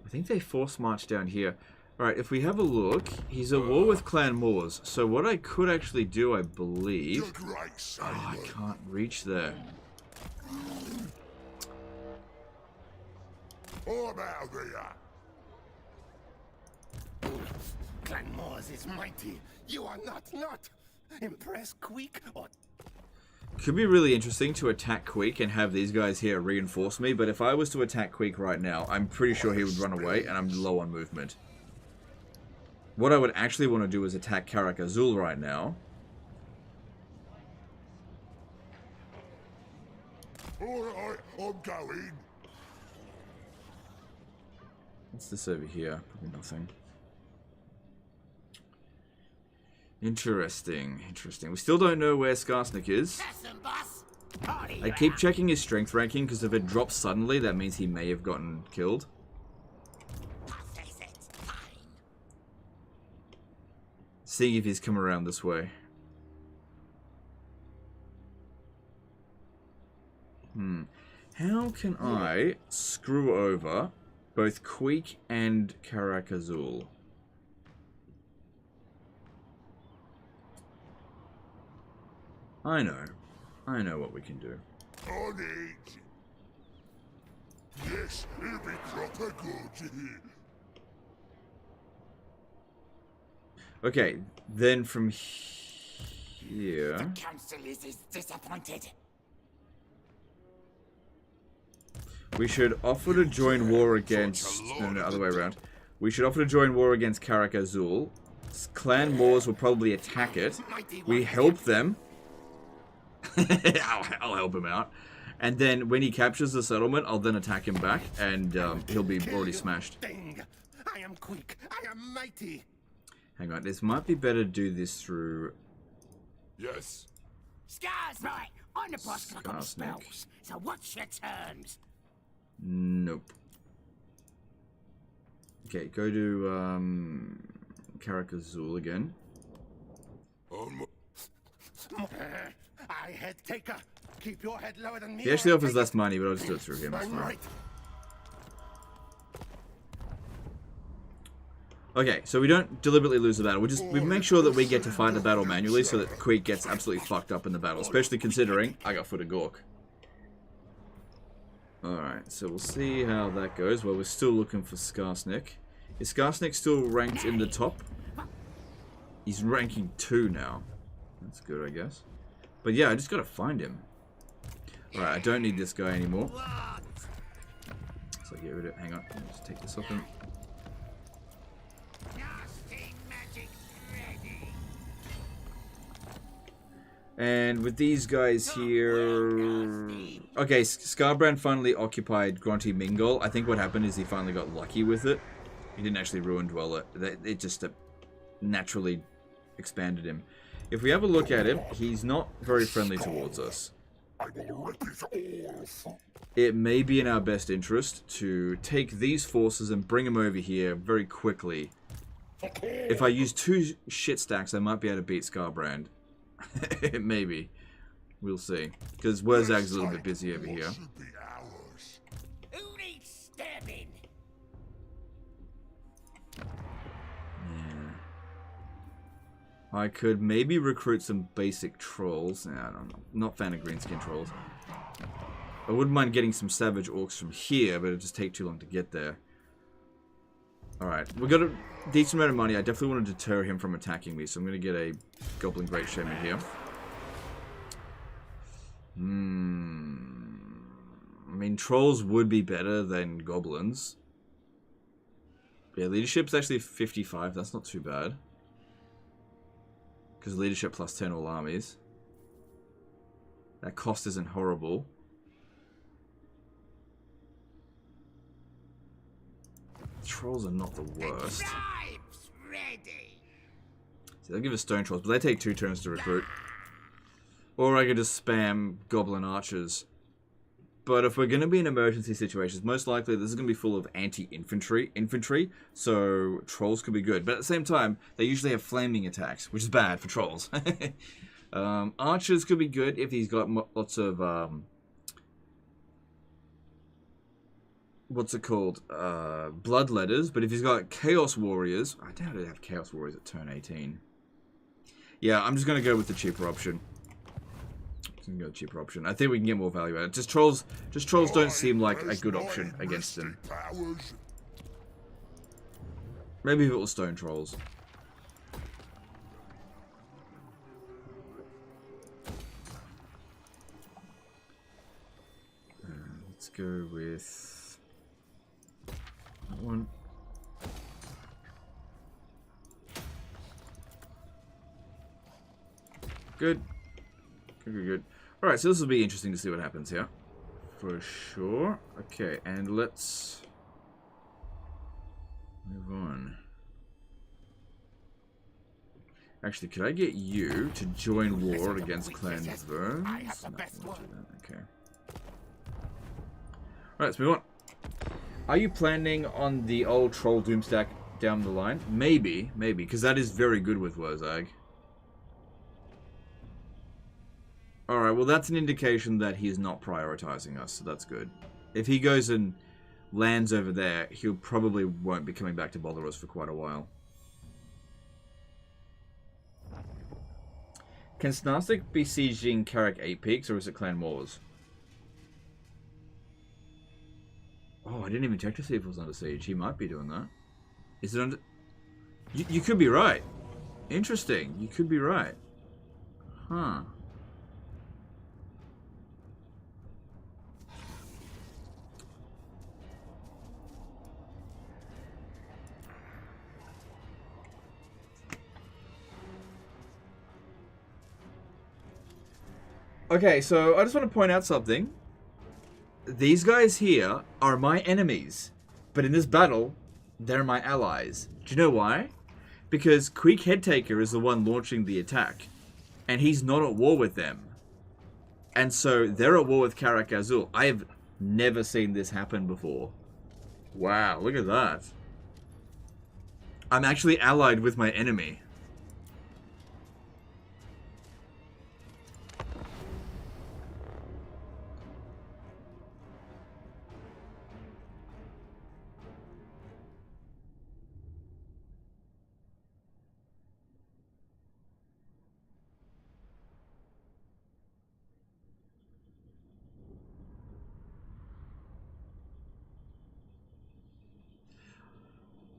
I think they force march down here. Alright, if we have a look, he's at war with Clan Moors. So what I could actually do, I believe... Oh, I can't reach there. I'm out there. Clan Moors is mighty. You are not. Impress Queek or... Could be really interesting to attack Queek and have these guys here reinforce me, but if I was to attack Queek right now, I'm pretty sure he would run away, and I'm low on movement. What I would actually want to do is attack Karak Azul right now. Alright, I'm going. What's this over here? Probably nothing. Interesting. We still don't know where Skaarsnik is. Listen, boss. I keep checking his strength ranking, because if it drops suddenly, that means he may have gotten killed. Seeing if he's come around this way. How can I screw over both Queek and Karak Azul? I know what we can do. On it. Yes, it'll be proper good. Okay, then from here... The council is disappointed. We should offer to join war against... No, other way around. We should offer to join war against Karak Azul. Clan Moors will probably attack it. We help them. I'll help him out. And then when he captures the settlement, I'll then attack him back, and he'll be already smashed. I am Queek. I am mighty. Hang on, this might be better to do this through... Yes. Scars, right. I'm the boss clock on the Skaarsnik. spells. So what's your terms? Nope. Okay, go to Karak Azul again. I head taker. Keep your head lower than me. He actually offers less money, but I'll just do it through him. It's I'm fine. right. Okay, so we don't deliberately lose the battle. We make sure that we get to fight the battle manually so that Queek gets absolutely fucked up in the battle, especially considering I got Foot of Gork. Alright, so we'll see how that goes. Well, we're still looking for Skaarsnik. Is Skaarsnik still ranked in the top? He's ranking 2 now. That's good, I guess. But yeah, I just gotta find him. Alright, I don't need this guy anymore. So get rid of it. Hang on, let's take this off him. And with these guys here... Okay, Scarbrand finally occupied Grunty Mingol. I think what happened is he finally got lucky with it. He didn't actually ruin Dweller. It just naturally expanded him. If we have a look at him, he's not very friendly towards us. It may be in our best interest to take these forces and bring them over here very quickly. If I use 2 shit stacks, I might be able to beat Scarbrand. Maybe. We'll see. Because Wurrzag's a little bit busy over here. Who needs stabbing? I could maybe recruit some basic trolls. Nah, I don't know. Not fan of greenskin trolls. I wouldn't mind getting some savage orcs from here, but it'd just take too long to get there. Alright, we got a decent amount of money. I definitely want to deter him from attacking me, so I'm going to get a Goblin Great Shaman here. I mean, trolls would be better than goblins. Yeah, leadership's actually 55. That's not too bad. Because leadership plus 10 all armies. That cost isn't horrible. Trolls are not the worst. Ready. So they'll give us stone trolls, but they take 2 turns to recruit. Or I could just spam goblin archers. But if we're going to be in emergency situations, most likely this is going to be full of infantry, so trolls could be good. But at the same time, they usually have flaming attacks, which is bad for trolls. Archers could be good if he's got lots of, what's it called? Bloodletters. But if he's got Chaos Warriors, I doubt he'd have Chaos Warriors at turn 18. Yeah, I'm just going to go with the cheaper option. Go cheaper option. I think we can get more value out of it. Just trolls don't seem like a good option against them. Maybe if it was stone trolls. Let's go with that one. Good. Good. Alright, so this will be interesting to see what happens here. For sure. Okay, and let's move on. Actually, could I get you to join war against Clan Vurr? Okay. Alright, let's move on. Are you planning on the old Troll Doomstack down the line? Maybe, because that is very good with Wurrzag. Alright, well that's an indication that he's not prioritizing us, so that's good. If he goes and lands over there, he probably won't be coming back to bother us for quite a while. Can Skaarsnik be sieging Carrick 8 Peaks, or is it Clan Moors? Oh, I didn't even check to see if it was under siege. He might be doing that. Is it under... You could be right. Interesting. You could be right. Huh. Okay, so I just want to point out something. These guys here are my enemies, but in this battle, they're my allies. Do you know why? Because Queek Headtaker is the one launching the attack, and he's not at war with them. And so they're at war with Karak Azul. I have never seen this happen before. Wow, look at that. I'm actually allied with my enemy.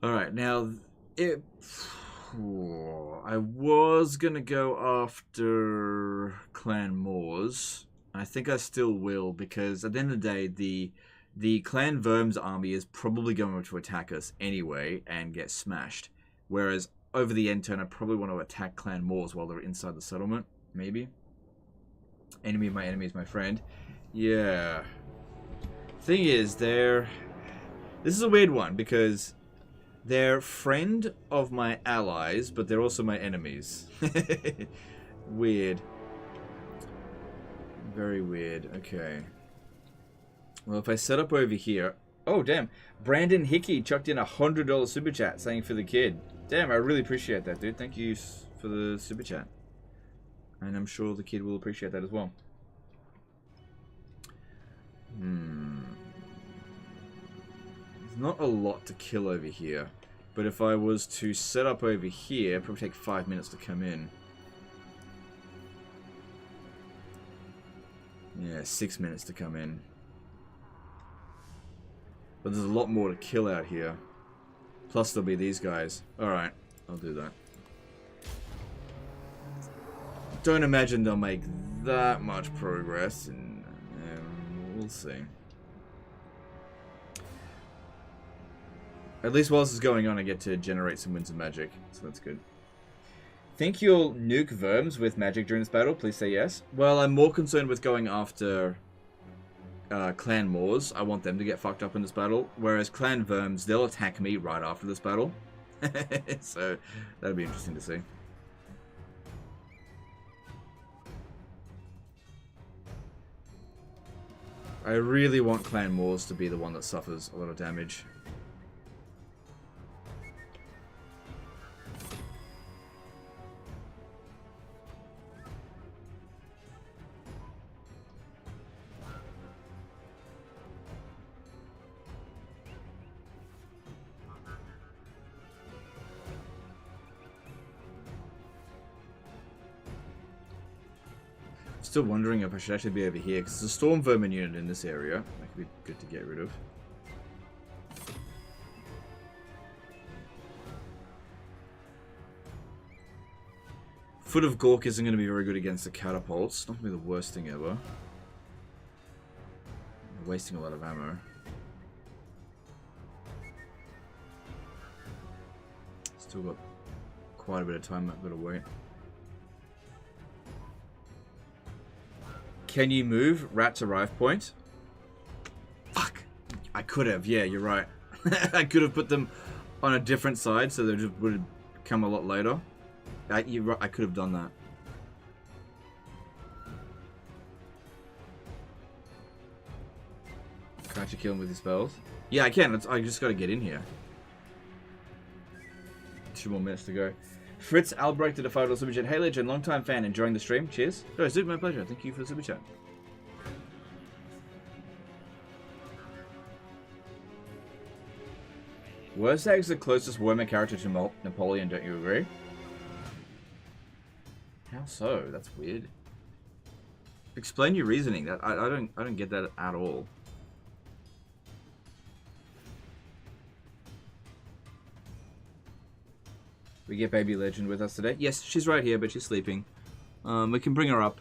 Alright, now, I was gonna go after Clan Moors. I think I still will, because at the end of the day, the Clan Verm's army is probably going to attack us anyway and get smashed. Whereas, over the end turn, I probably want to attack Clan Moors while they're inside the settlement, maybe. Enemy of my enemy is my friend. Yeah. Thing is, this is a weird one, because they're friend of my allies, but they're also my enemies. Weird. Very weird. Okay. Well, if I set up over here... Oh, damn. Brandon Hickey chucked in $100 super chat saying for the kid. Damn, I really appreciate that, dude. Thank you for the super chat. And I'm sure the kid will appreciate that as well. There's not a lot to kill over here. But if I was to set up over here, it'd probably take 5 minutes to come in. Yeah, 6 minutes to come in. But there's a lot more to kill out here. Plus there'll be these guys. Alright, I'll do that. Don't imagine they'll make that much progress, and we'll see. At least whilst it's going on, I get to generate some winds of magic, so that's good. Think you'll nuke Verms with magic during this battle? Please say yes. Well, I'm more concerned with going after Clan Moors. I want them to get fucked up in this battle, whereas Clan Verms, they'll attack me right after this battle. So, that'll be interesting to see. I really want Clan Moors to be the one that suffers a lot of damage. Still wondering if I should actually be over here, because there's a Storm Vermin unit in this area. That could be good to get rid of. Foot of Gork isn't going to be very good against the catapults. It's not going to be the worst thing ever. I'm wasting a lot of ammo. Still got quite a bit of time I've got to wait. Can you move Rat's Arrive Point? Fuck! I could have, yeah, you're right. I could have put them on a different side so they just would come a lot later. You're right, I could have done that. Can't you kill him with his spells? Yeah, I can. I just gotta get in here. 2 more minutes to go. Fritz Albrecht did a $5 super chat. Hey legend, long time fan, enjoying the stream. Cheers. Oh, it's my pleasure. Thank you for the super chat. Wurrzag's the closest Warhammer character to Napoleon, don't you agree? How so? That's weird. Explain your reasoning. That I don't get that at all. We get Baby Legend with us today. Yes, she's right here, but she's sleeping. We can bring her up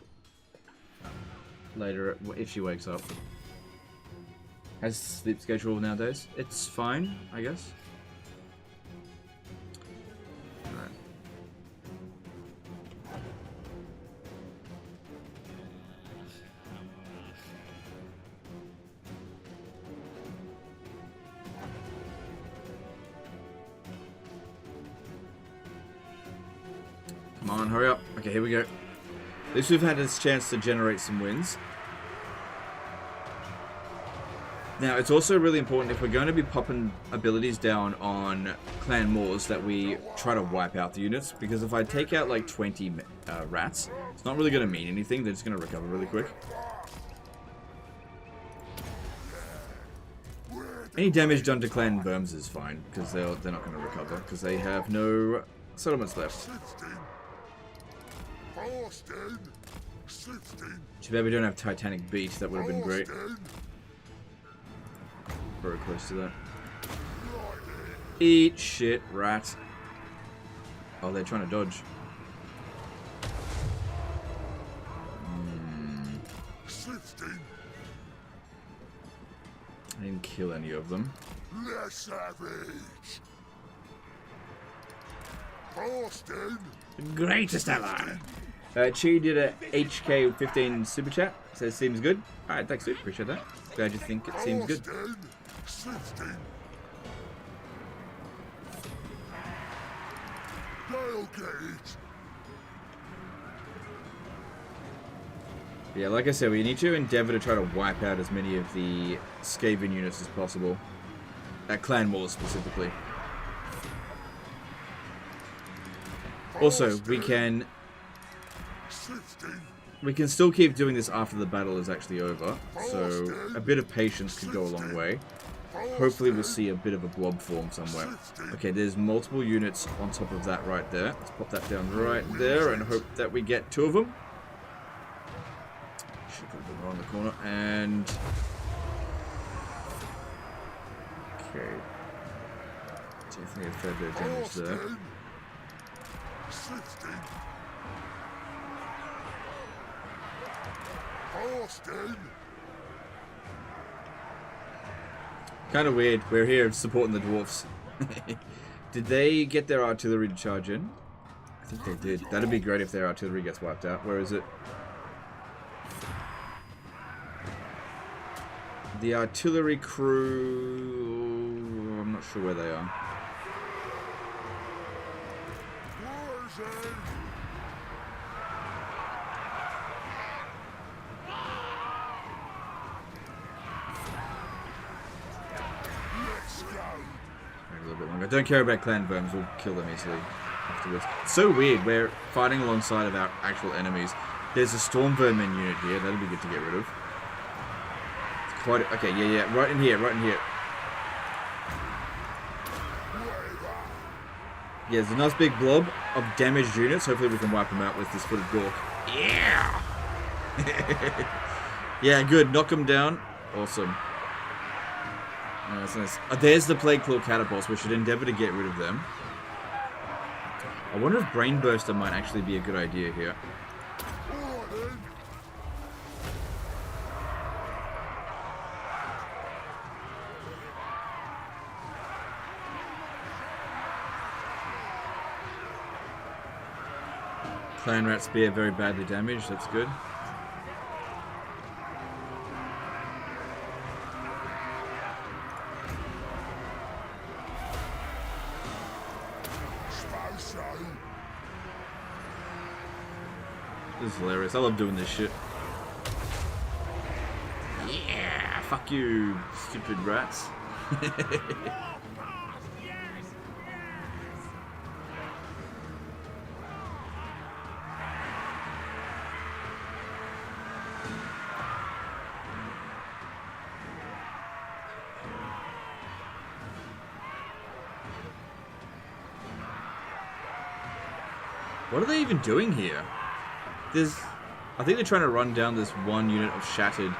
later if she wakes up. Has sleep schedule nowadays? It's fine, I guess. Alright. Come on, hurry up. Okay, here we go. At least we've had this chance to generate some wins. Now, it's also really important if we're going to be popping abilities down on Clan Moors that we try to wipe out the units, because if I take out like 20 rats, it's not really going to mean anything. They're just going to recover really quick. Any damage done to Clan Verms is fine, because they're not going to recover, because they have no settlements left. Too bad we don't have Titanic Beat. That would have been great. Very close to that. Eat shit, rat. Oh, they're trying to dodge. I didn't kill any of them. Less savage. Greatest ally. Chi did a HK15 super chat. Says seems good. Alright, thanks dude. Appreciate that. Glad you think it seems good. Yeah, like I said, we need to endeavor to try to wipe out as many of the Skaven units as possible. At Clan Moors specifically. Also, we can still keep doing this after the battle is actually over, so a bit of patience could go a long way. hopefully we'll see a bit of a blob form somewhere. Okay, there's multiple units on top of that right there. Let's pop that down right there and hope that we get 2 of them. Should put them around the corner and... Okay. Definitely a fair bit of damage there. Kind of weird. We're here supporting the dwarfs. Did they get their artillery to charge in? I think they did. That'd be great if their artillery gets wiped out. Where is it? The artillery crew... I'm not sure where they are. Maybe a little bit longer. Don't care about clan verms. We'll kill them easily afterwards. It's so weird. We're fighting alongside of our actual enemies. There's a storm vermin unit here. That'd be good to get rid of. It's quite... Okay, yeah. Right in here. Right in here. Yeah, there's a nice big blob of damaged units. Hopefully we can wipe them out with this footed Gork. Yeah! Yeah, good. Knock them down. Awesome. That's nice. There's the Plague Claw catapults. We should endeavor to get rid of them. I wonder if Brain Burster might actually be a good idea here. Clan Rat Spear very badly damaged. That's good. This is hilarious. I love doing this shit. Yeah! Fuck you, stupid rats. What are they even doing here? I think they're trying to run down this one unit of shattered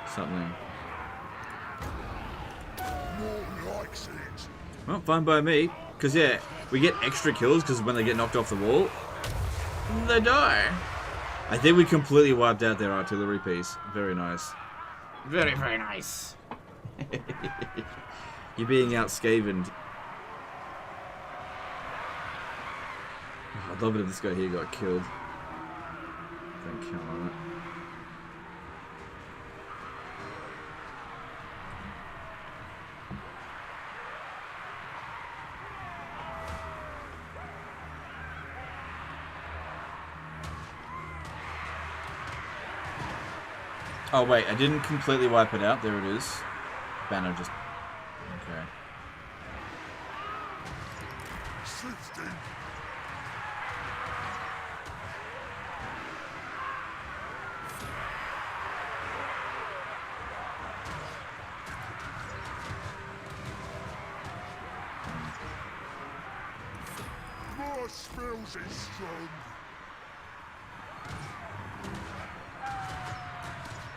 something. Well, fine by me. Because, yeah, we get extra kills because when they get knocked off the wall, they die. I think we completely wiped out their artillery piece. Very nice. Very, very nice. You're being outscavened. I'd love it if this guy here got killed. Don't count on it. Oh wait, I didn't completely wipe it out. There it is. Banner just... Okay. 60. More spells is strong.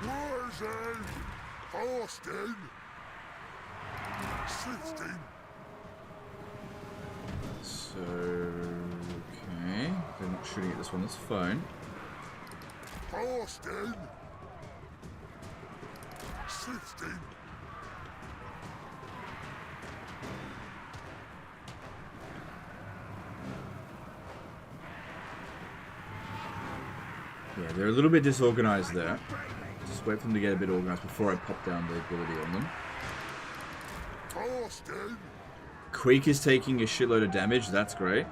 Wurrzag, Austin, 16. So, okay. They're not shooting at this one, that's fine. Austin, 16. Yeah, they're a little bit disorganized there. Just wait for them to get a bit organized before I pop down the ability on them. Austin. Queek is taking a shitload of damage, that's great.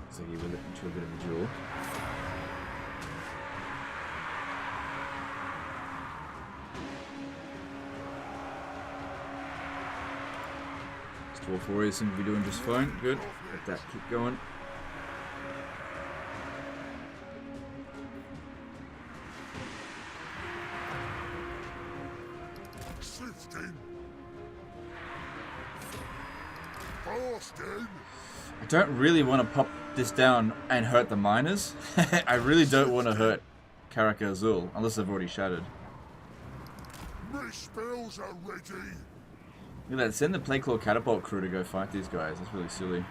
So he will get into a bit of a duel. Dwarf Warriors seem to be doing just fine. Good. Let that keep going. Boston. I don't really want to pop this down and hurt the miners. I really don't want to hurt Karak Azul, unless they've already shattered. My spells are ready. Look at that, send the Plague Claw Catapult crew to go fight these guys. That's really silly.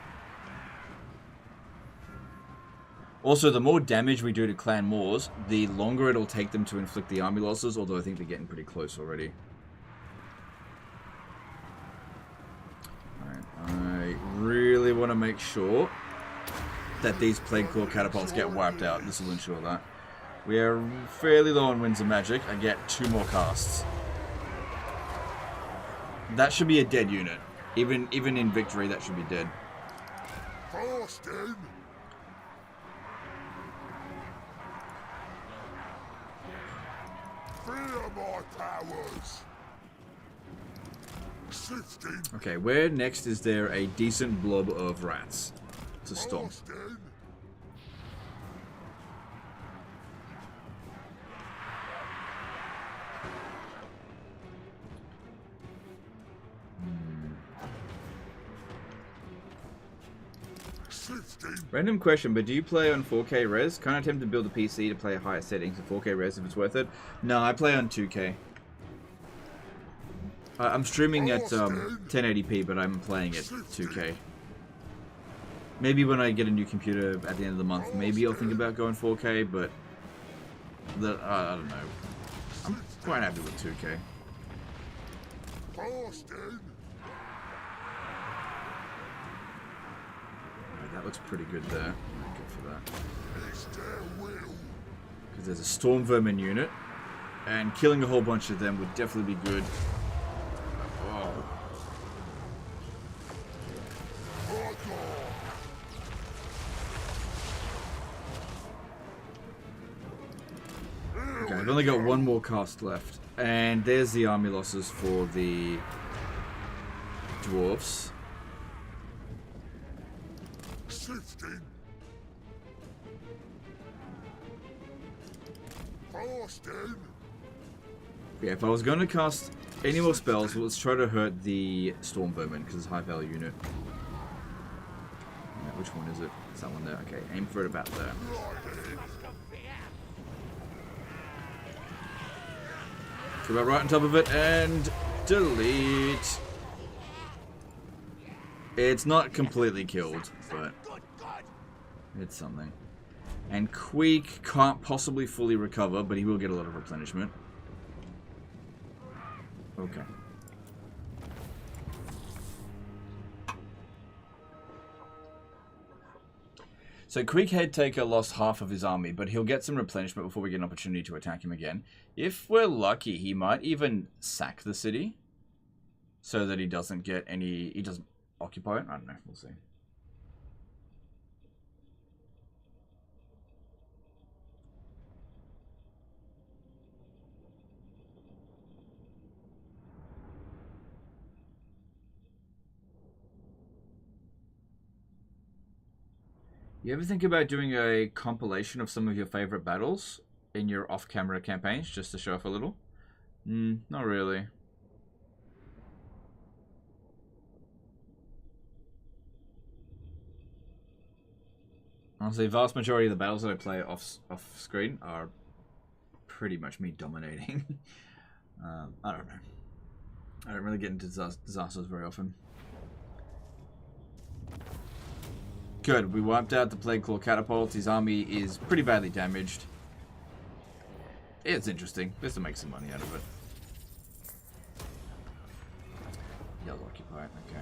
Also, the more damage we do to Clan Moors, the longer it'll take them to inflict the army losses, although I think they're getting pretty close already. Alright, I really want to make sure that these Plague Claw Catapults get wiped out. This will ensure that. We are fairly low on Winds of Magic. I get 2 more casts. That should be a dead unit. Even in victory, that should be dead. Boston. Fear my powers. 16. Okay, where next is there a decent blob of rats to stomp? Boston. Random question, but do you play on 4K res? Kind of tempted to build a PC to play at higher settings, so 4K res if it's worth it. No, I play on 2K. I'm streaming at 1080p, but I'm playing at 2K. Maybe when I get a new computer at the end of the month, maybe I'll think about going 4K, but I don't know. I'm quite happy with 2K. Boston. That looks pretty good there. Good for that. It's their will. Because there's a Storm Vermin unit, and killing a whole bunch of them would definitely be good. Oh. Okay, I've only got 1 more cast left. And there's the army losses for the dwarfs. 15. Boston. Yeah, if I was going to cast any more spells, let's try to hurt the Storm Vermin, because it's a high value unit. Yeah, which one is it? It's that one there. Okay, aim for it about there. So about right on top of it, and delete. It's not completely killed, but it's something. And Queek can't possibly fully recover, but he will get a lot of replenishment. Okay. So Queek Headtaker lost half of his army, but he'll get some replenishment before we get an opportunity to attack him again. If we're lucky, he might even sack the city, so that he doesn't get any... he doesn't occupy it. I don't know. We'll see. You ever think about doing a compilation of some of your favorite battles in your off-camera campaigns, just to show off a little? Not really. Honestly, vast majority of the battles that I play off screen are pretty much me dominating. I don't know. I don't really get into disasters very often. Good, we wiped out the Plague Claw catapults. His army is pretty badly damaged. It's interesting. Just to make some money out of it. Yellow occupied, okay.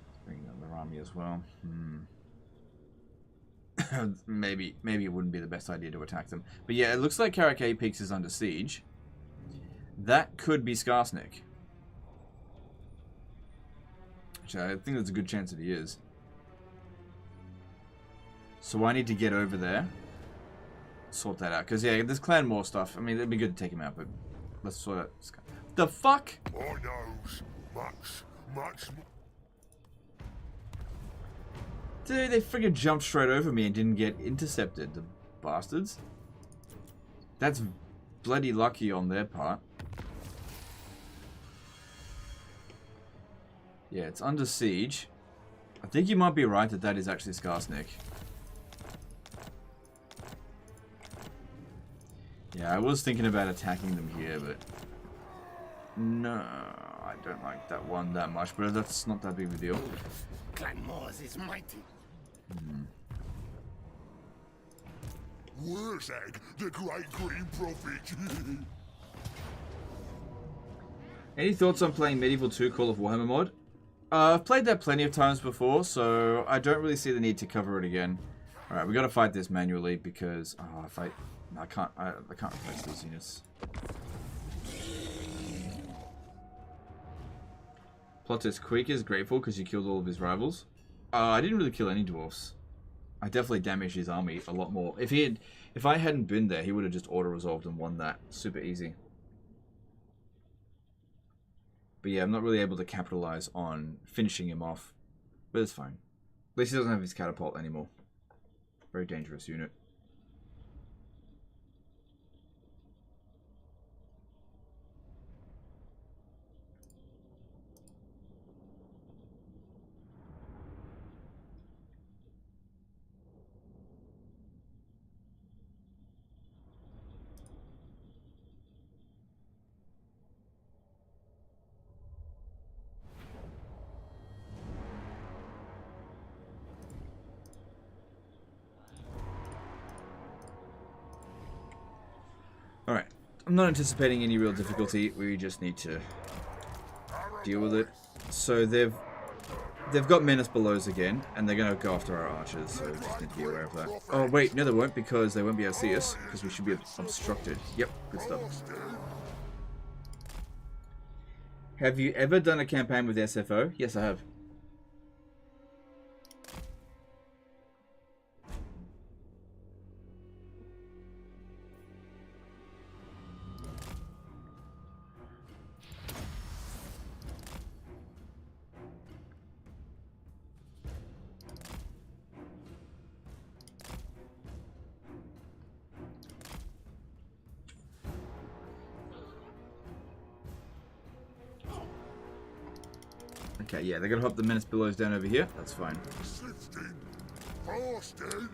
Let's bring in their army as well. maybe it wouldn't be the best idea to attack them. But yeah, it looks like Karak Apex is under siege. That could be Skaarsnik. Which I think there's a good chance that he is. So I need to get over there. Sort that out. Because, yeah, there's Clan Moor stuff. I mean, it'd be good to take him out, but let's sort out... The fuck? I knows much. Dude, they friggin' jumped straight over me and didn't get intercepted, the bastards. That's bloody lucky on their part. Yeah, it's under siege. I think you might be right that that is actually Skaarsnik. Yeah, I was thinking about attacking them here, but no, I don't like that one that much, but that's not that big of a deal. Clan Mors is mighty. Wurrzag, the great green prophet. Any thoughts on playing Medieval 2 Call of Warhammer mod? I've played that plenty of times before, so I don't really see the need to cover it again. Alright, we gotta fight this manually because I can't replace these units. Plotus Queek is grateful because you killed all of his rivals. I didn't really kill any dwarfs. I definitely damaged his army a lot more. If I hadn't been there, he would have just auto-resolved and won that super easy. But yeah, I'm not really able to capitalize on finishing him off. But it's fine. At least he doesn't have his catapult anymore. Very dangerous unit. Alright, I'm not anticipating any real difficulty, we just need to deal with it. So they've got Menace Belows again, and they're going to go after our archers, so we just need to be aware of that. Oh wait, no they won't, because they won't be able to see us, because we should be obstructed. Yep, good stuff. Have you ever done a campaign with SFO? Yes, I have. Okay, yeah, they're gonna hop the Menace Billows down over here. That's fine. Sifting, Boston.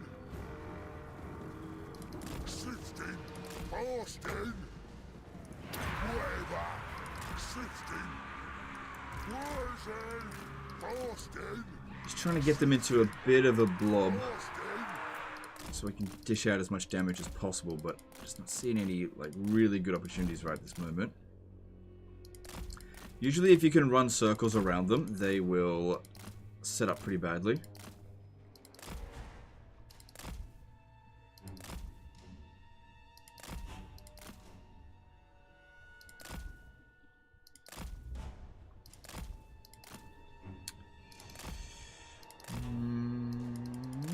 Sifting, Boston. Whatever. Sifting, Wurrzag, Boston. Just trying to get them into a bit of a blob Boston. so we can dish out as much damage as possible, but just not seeing any like really good opportunities right at this moment. Usually if you can run circles around them, they will set up pretty badly.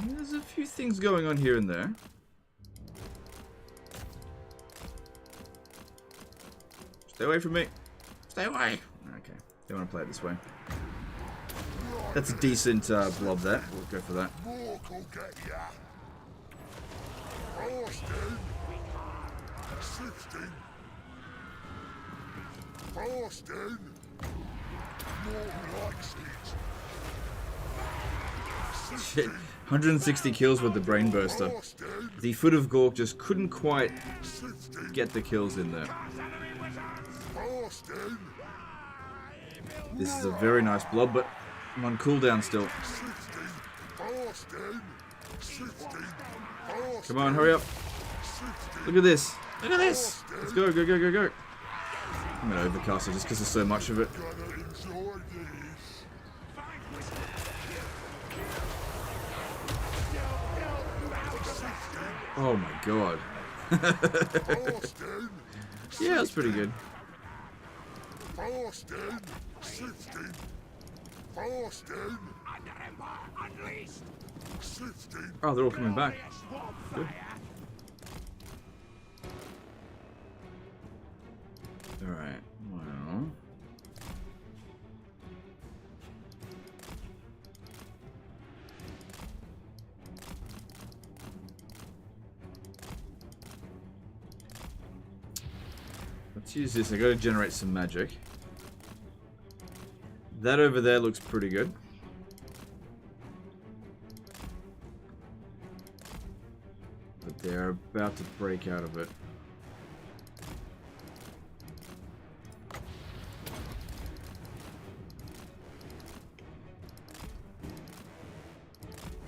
There's a few things going on here and there. Stay away from me. Stay away. Okay, don't want to play it this way. That's a decent blob there. We'll go for that. Mortal get ya. Boston. Sifting. Boston. More likes it. Shit. 160 kills with the Brain Burster. Boston. The Foot of Gork just couldn't quite Sifting. get the kills in there. Boston. This is a very nice blob, but I'm on cooldown still. Sifting. Boston. Sifting. Boston. Come on, hurry up. Sifting. Look at this. Look at this. Let's go, go, go, go, go. I'm going to overcast it just because there's so much of it. Gonna enjoy this. Oh my god. Boston. Yeah, that's pretty good. Boston. Sifting. Boston. Sifting. Oh, they're all coming back. Good. Alright, well... let's use this. I gotta generate some magic. That over there looks pretty good. But they're about to break out of it.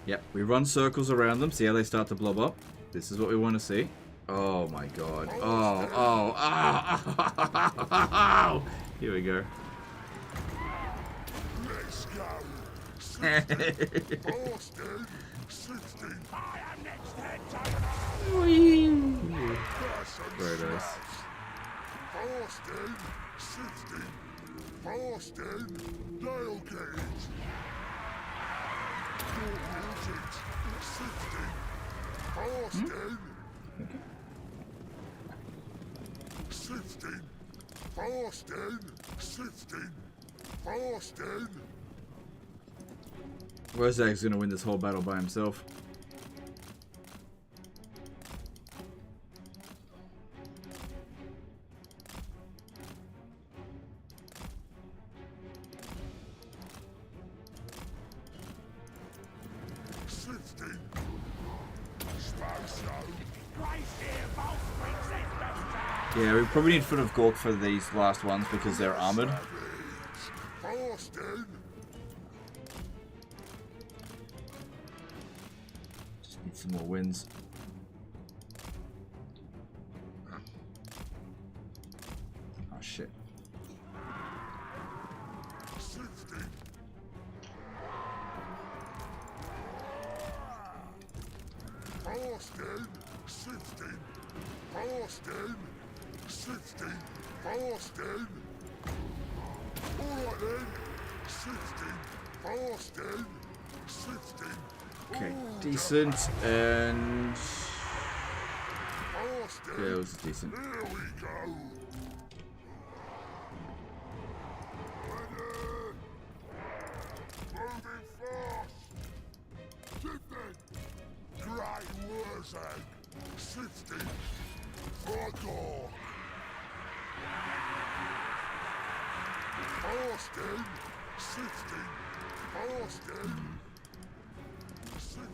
Yep, we run circles around them, see how they start to blob up. This is what we want to see. Oh my god. Oh. Here we go. Let's go. 60. Boston. 60. I am next head Very nice. Boston. 60. Boston. Nail gauge. 60. Boston. 60. Boston. 60. Boston. Wurrzag's gonna win this whole battle by himself. Yeah, we probably need Foot of Gork for these last ones because they're armored. Just need some more wins. Oh shit. Boston, 60. Boston, 60. Boston. Alright then. 60. Boston, 60. Okay, decent and Boston. yeah, it was decent. Here we go. Moving fast. Shifting. Great Wurrzag. 60. Fodor. Boston. 60. Boston. 60.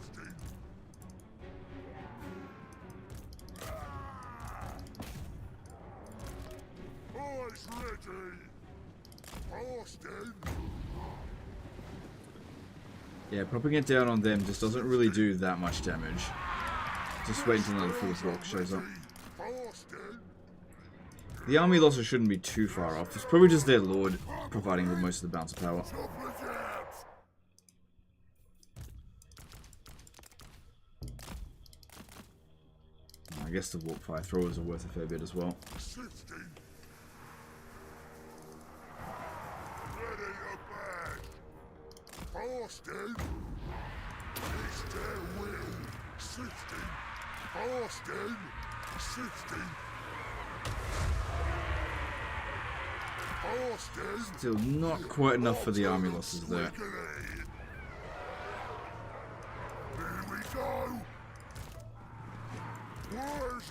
Boys ready. Boston. Yeah, popping it down on them just doesn't really do that much damage. Just wait until another full Gork shows up. Boston. The army losses shouldn't be too far off. It's probably just their lord providing with most of the bounce of power. I guess the warp fire throwers are worth a fair bit as well. 60. Ready to bag. Boston. It's their will. 60. Boston. 60. Boston. Still not quite enough for the army losses there. Here we go.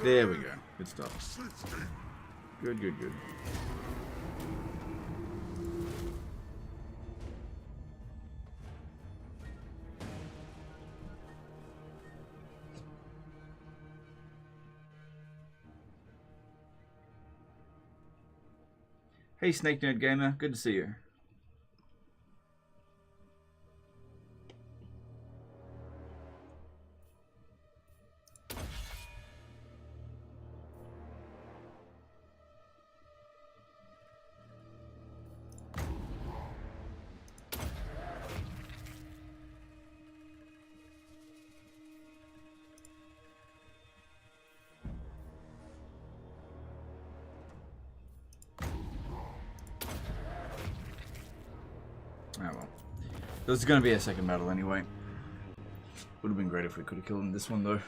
There we go. Good stuff. 60. Good, good, good. Hey, Snake Nerd Gamer. Good to see you. Oh well. There's going to be a second battle anyway. Would have been great if we could have killed him this one though.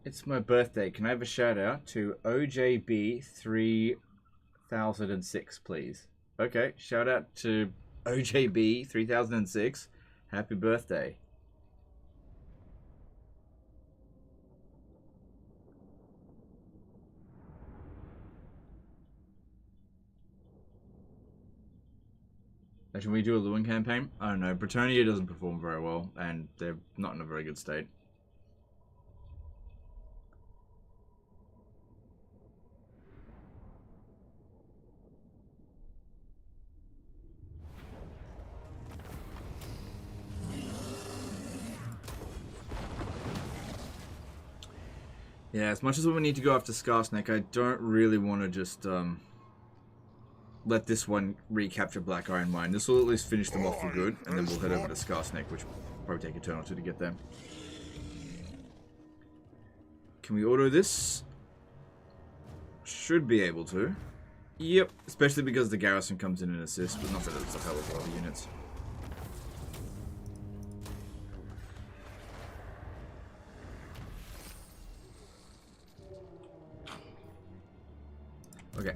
It's my birthday. Can I have a shout out to OJB 3006, please? Okay, shout out to OJB 3006. Happy birthday. Should we do a Lewin campaign? I don't know. Bretonnia doesn't perform very well, and they're not in a very good state. Yeah, as much as we need to go after Skaarsnik, I don't really want to just let this one recapture Black Iron Mine. This will at least finish them off for good, and then we'll head over to Skaarsnik, which will probably take a turn or two to get there. Can we auto this? Should be able to. Yep, especially because the garrison comes in and assists, but not that it's a hell of a lot of units. Okay.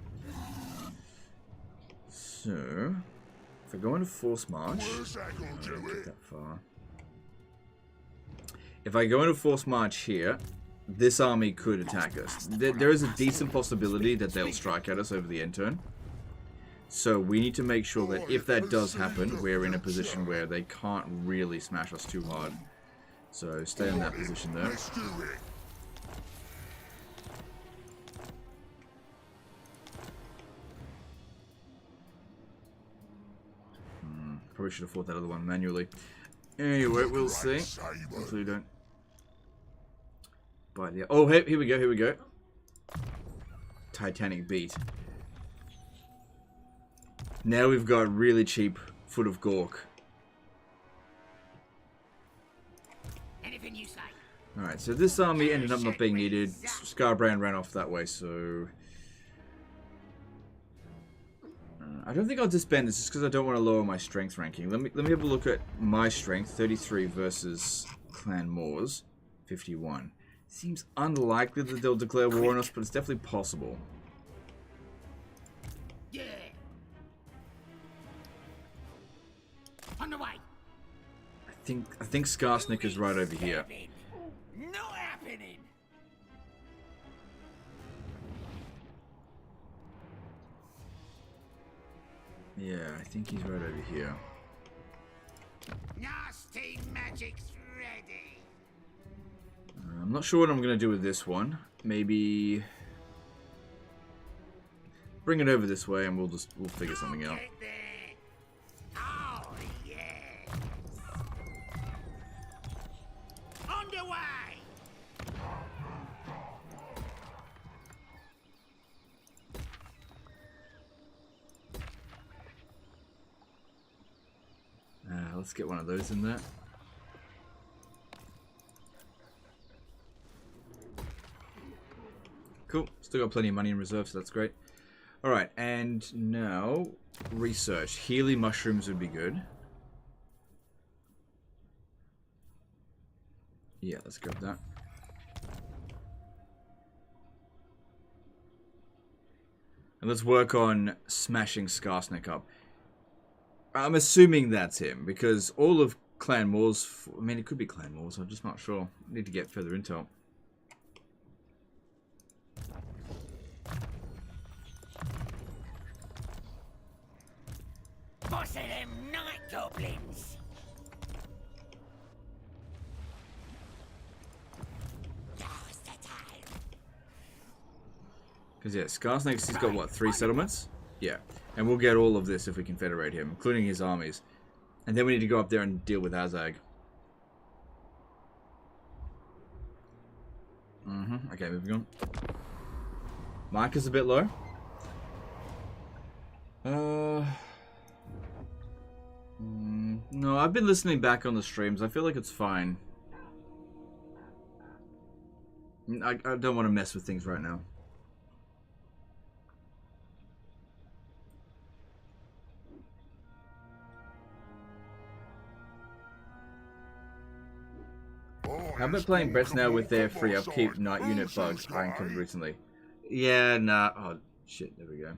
So, if I go into force march, get that far. If I go into force march here, this army could attack us. There is a decent possibility that they'll strike at us over the end turn. So we need to make sure that if that does happen, we're in a position where they can't really smash us too hard. So stay in that position there. Probably should have fought that other one manually. Anyway, we'll see. Hopefully we don't. But yeah. Oh, hey, here we go, here we go. Titanic beat. Now we've got really cheap Foot of Gork. Anything you say. Alright, so this army ended up not being needed. Scarbrand ran off that way, so... I don't think I'll disband this just because I don't want to lower my strength ranking. Let me have a look at my strength. 33 versus Clan Moors. 51. Seems unlikely that they'll declare war on us, but it's definitely possible. Yeah. On the way. I think Skaarsnik is right over here. Not happening. Yeah, I think he's right over here. Nasty magic's ready. I'm not sure what I'm going to do with this one. Maybe bring it over this way and we'll figure something out. Get there. Oh, yeah. On the way. Let's get one of those in there. Cool. Still got plenty of money in reserve, so that's great. Alright, and now research. Healy mushrooms would be good. Yeah, let's grab that. And let's work on smashing Skaarsnik up. I'm assuming that's him, because all of Clan Moors... I mean, it could be Clan Moors, I'm just not sure. Need to get further intel. Boss of them night goblins. Now's the time. Because, yeah, Skaarsnik, he's got, what, 3 settlements? Yeah. And we'll get all of this if we confederate him, including his armies. And then we need to go up there and deal with Azag. Okay, moving on. Mark is a bit low. No, I've been listening back on the streams. I feel like it's fine. I don't want to mess with things right now. How about playing Brets now with their free upkeep night unit bugs I uncovered recently? Yeah, nah. Oh, shit. There we go.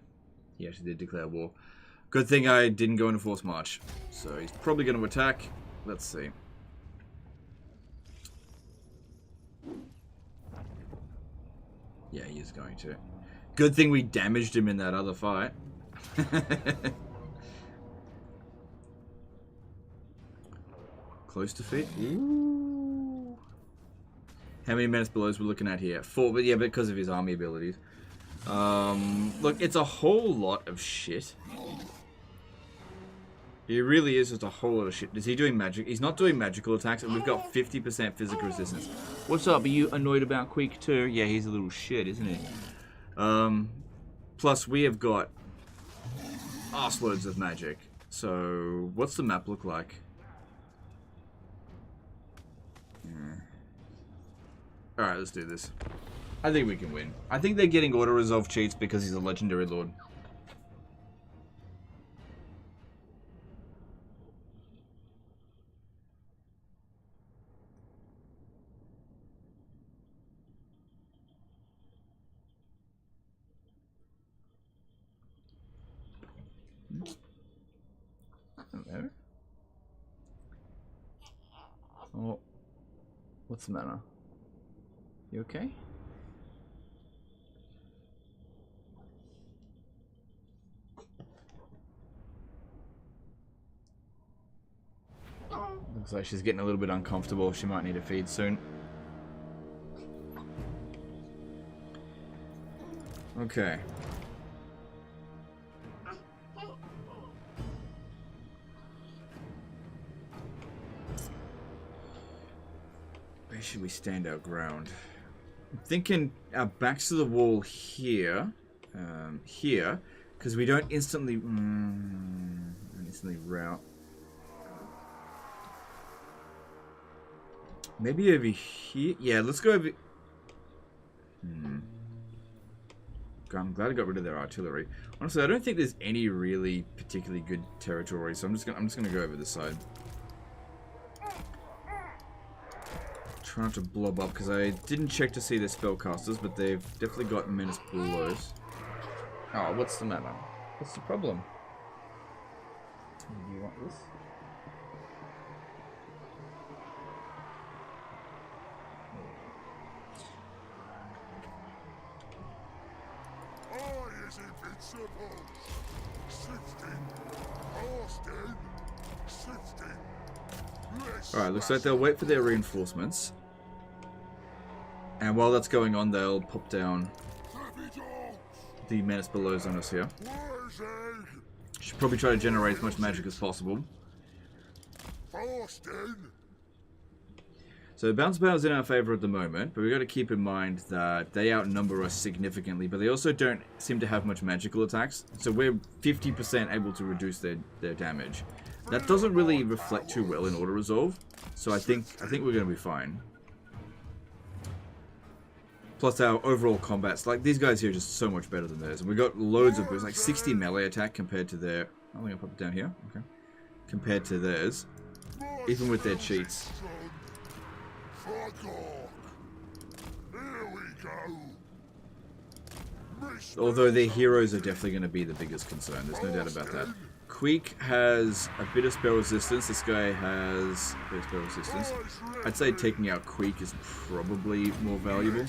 He actually did declare war. Good thing I didn't go into force march. So he's probably going to attack. Let's see. Yeah, he is going to. Good thing we damaged him in that other fight. Close defeat. Ooh. How many menace belows we're looking at here? 4, but yeah, because of his army abilities. Look, it's a whole lot of shit. He really is just a whole lot of shit. Is he doing magic? He's not doing magical attacks, and we've got 50% physical resistance. What's up? Are you annoyed about Queek too? Yeah, he's a little shit, isn't he? Plus, we have got arseloads of magic. So, what's the map look like? Alright, let's do this. I think we can win. I think they're getting auto-resolve cheats because he's a legendary lord. Hello? Oh. What's the matter? You okay? Looks like she's getting a little bit uncomfortable. She might need a feed soon. Okay. Where should we stand our ground? I'm thinking our backs to the wall here. Here. Because we don't instantly... instantly route. Maybe over here? Yeah, let's go over... I'm glad I got rid of their artillery. Honestly, I don't think there's any really particularly good territory, so I'm just gonna go over this side. Try not to blob up, because I didn't check to see their spellcasters, but they've definitely got menace blows. Oh, what's the matter? What's the problem? Do you want this? Alright, looks like they'll wait for their reinforcements. And while that's going on, they'll pop down the menace belows on us here. Should probably try to generate as much magic as possible. So bounce power's in our favor at the moment, but we've got to keep in mind that they outnumber us significantly, but they also don't seem to have much magical attacks, so we're 50% able to reduce their damage. That doesn't really reflect too well in auto-resolve, so I think we're going to be fine. Plus our overall combats, like these guys here are just so much better than theirs, and we got loads of boosts, like 60 melee attack compared to their... I'm going to pop it down here, okay. Compared to theirs, even with their cheats. Although their heroes are definitely going to be the biggest concern, there's no doubt about that. Queek has a bit of spell resistance, this guy has a bit of spell resistance. I'd say taking out Queek is probably more valuable.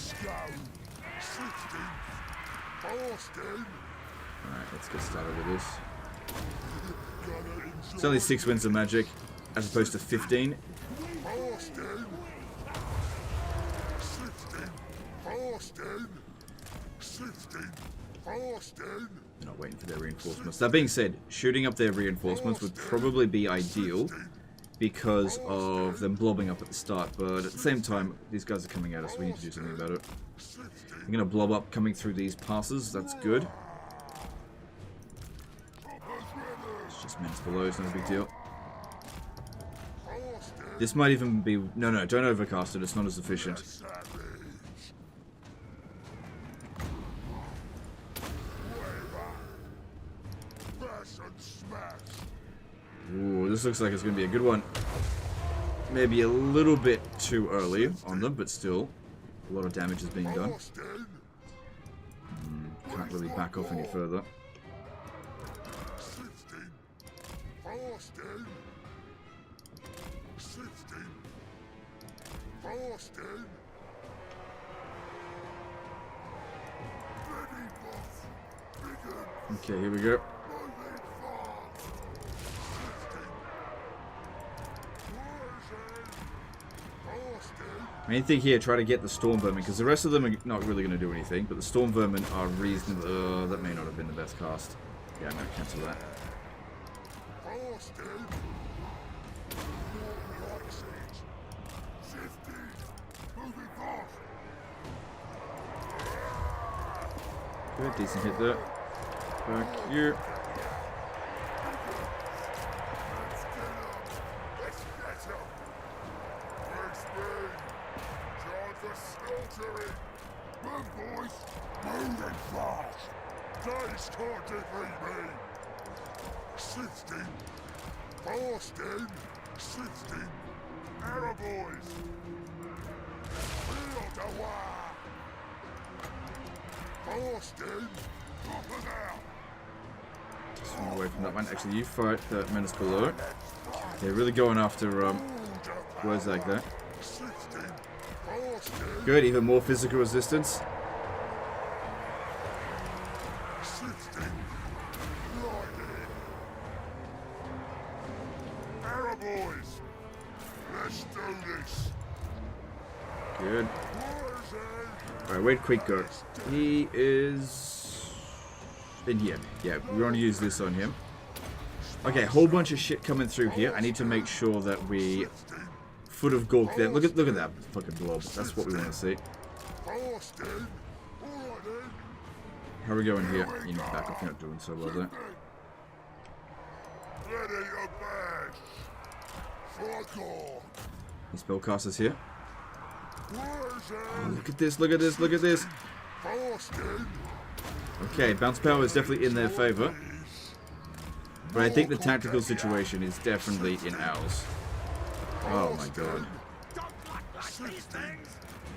Alright, let's get started with this. It's only 6 wins of magic, as opposed to 15. They're not waiting for their reinforcements. That being said, shooting up their reinforcements would probably be ideal because of them blobbing up at the start, but at the same time, these guys are coming at us, we need to do something about it. They're going to blob up coming through these passes, that's good. It's just menace below, it's not a big deal. This might even be... No, don't overcast it, it's not as efficient. Ooh, this looks like it's going to be a good one. Maybe a little bit too early on them, but still, a lot of damage is being done. Can't really back off any further. Okay, here we go. Main thing here, try to get the storm vermin, because the rest of them are not really going to do anything, but the storm vermin are reasonable. That may not have been the best cast. Yeah, I'm going to cancel that. Good, decent hit there. Back here. Days can't defeat me! 16, Boston, 16, Arrow boys! Field the war! Boston, up and out! Just run away from that one. Actually, you fight the menace below. They're really going after Wurrzag there. 16, Boston, Good, even more physical resistance. 16, lightning! Arrow boys! Let's do this! Good. Wurrzag! Alright, where'd Quick go? He is in here. Yeah, we want to use this on him. Okay, whole bunch of shit coming through here. I need to make sure that we foot of Gork there. Look at that fucking blob. That's what we want to see. Boston! Alright then! How are we going here? You need to back off. You're not doing so well there. Ready to bash! Fuck off! The spellcasters here. Wurrzag! Look at this, look at this, look at this. Boston! Okay, bounce power is definitely in their favor. But I think the tactical situation is definitely in ours. Oh my god.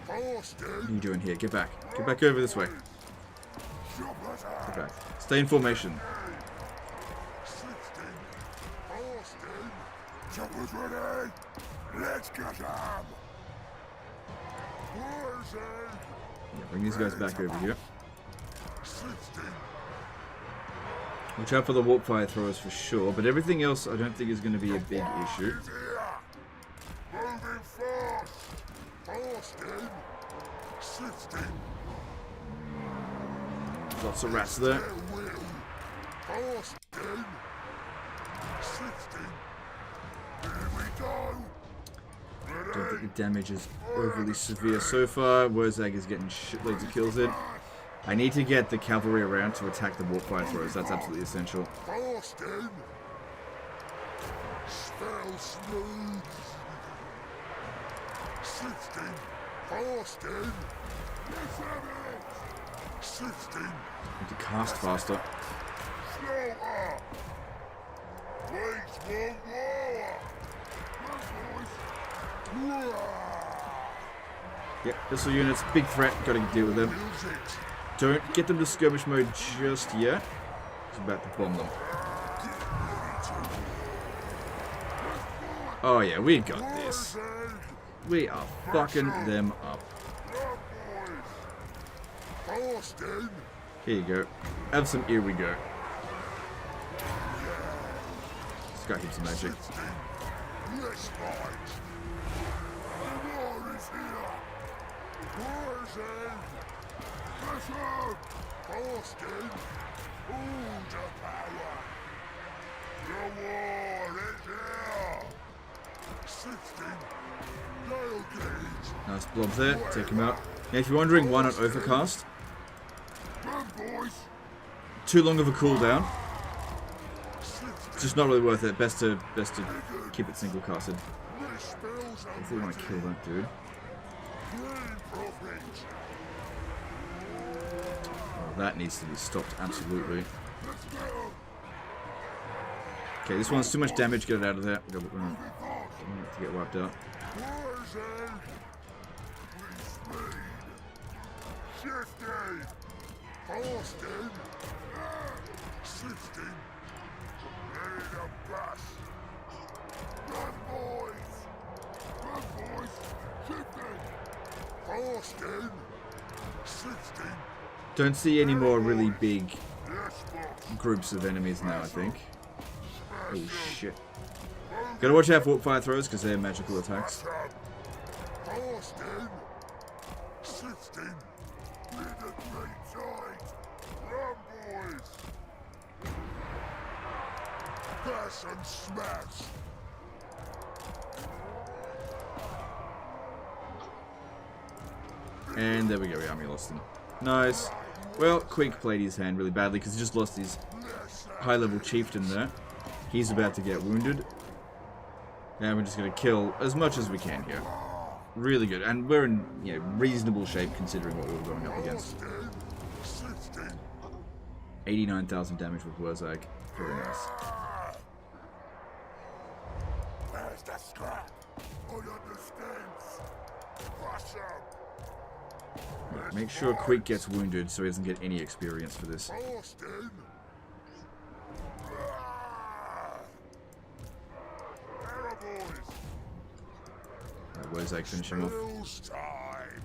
What are you doing here? Get back. Get back over this way. Get back. Stay in formation. Choppers ready! Let's get them! Wurrzag! Yeah, bring these guys back over here. 16, Watch out for the warp fire throwers for sure, but everything else I don't think is going to be a big issue. is here! Moving fast! Boston! 16, Lots of rats there. there will! Boston! 16, here we go! Don't think the damage is overly severe so far. Wurrzag is getting shitloads of kills in. I need to get the cavalry around to attack the warp fire throwers. That's absolutely essential. Boston! Spell smooth! 16, Boston! 16, Need to cast faster. slower! Wait one more! Yep, missile units, big threat. Gotta deal with them. Music! Don't get them to skirmish mode just yet. He's about to bomb them. Oh yeah, we got this. Wurrzag! We are fucking them up. Boston! Here you go. Have some, here we go. This guy keeps some magic. Let's fight! The war is here! Wurrzag! Listen! Boston! All the power! The war is here! 16, Gale Gauge! Nice blob there. Take him out. Now, if you're wondering why not overcast, Run, boys! too long of a cooldown. 16, It's just not really worth it. Best to keep it single casted. my spells If are we want to kill that dude. Green Prophet! Oh, that needs to be stopped. Absolutely. Let's go! Okay, this one's too much damage. Get it out of there. Don't want it to get wiped out. Wurrzag! We speed! Shifty! Boston! 16, ready to bash! Run, boys! Run, boys! Shifty! Boston! 16, Don't see any more really big yes, boss! groups of enemies now, I think. Oh shit. Gotta watch out for warp fire throws because they're magical attacks. Boston! Austin! Shifting! Near the great tide! Run, boys! Bash and smash! And there we go, we army lost him. Nice. Well, Quink played his hand really badly because he just lost his high-level chieftain there. He's about to get wounded. And we're just going to kill as much as we can here. Really good. And we're in reasonable shape considering what we were going up against. 89,000 damage with Wurrzag. Very nice. Where's the scrap? I understand. Crush him. Right, make sure Quick gets wounded so he doesn't get any experience for this. Austin! Boys! Right, Wurrzag finish him off. Bill's time!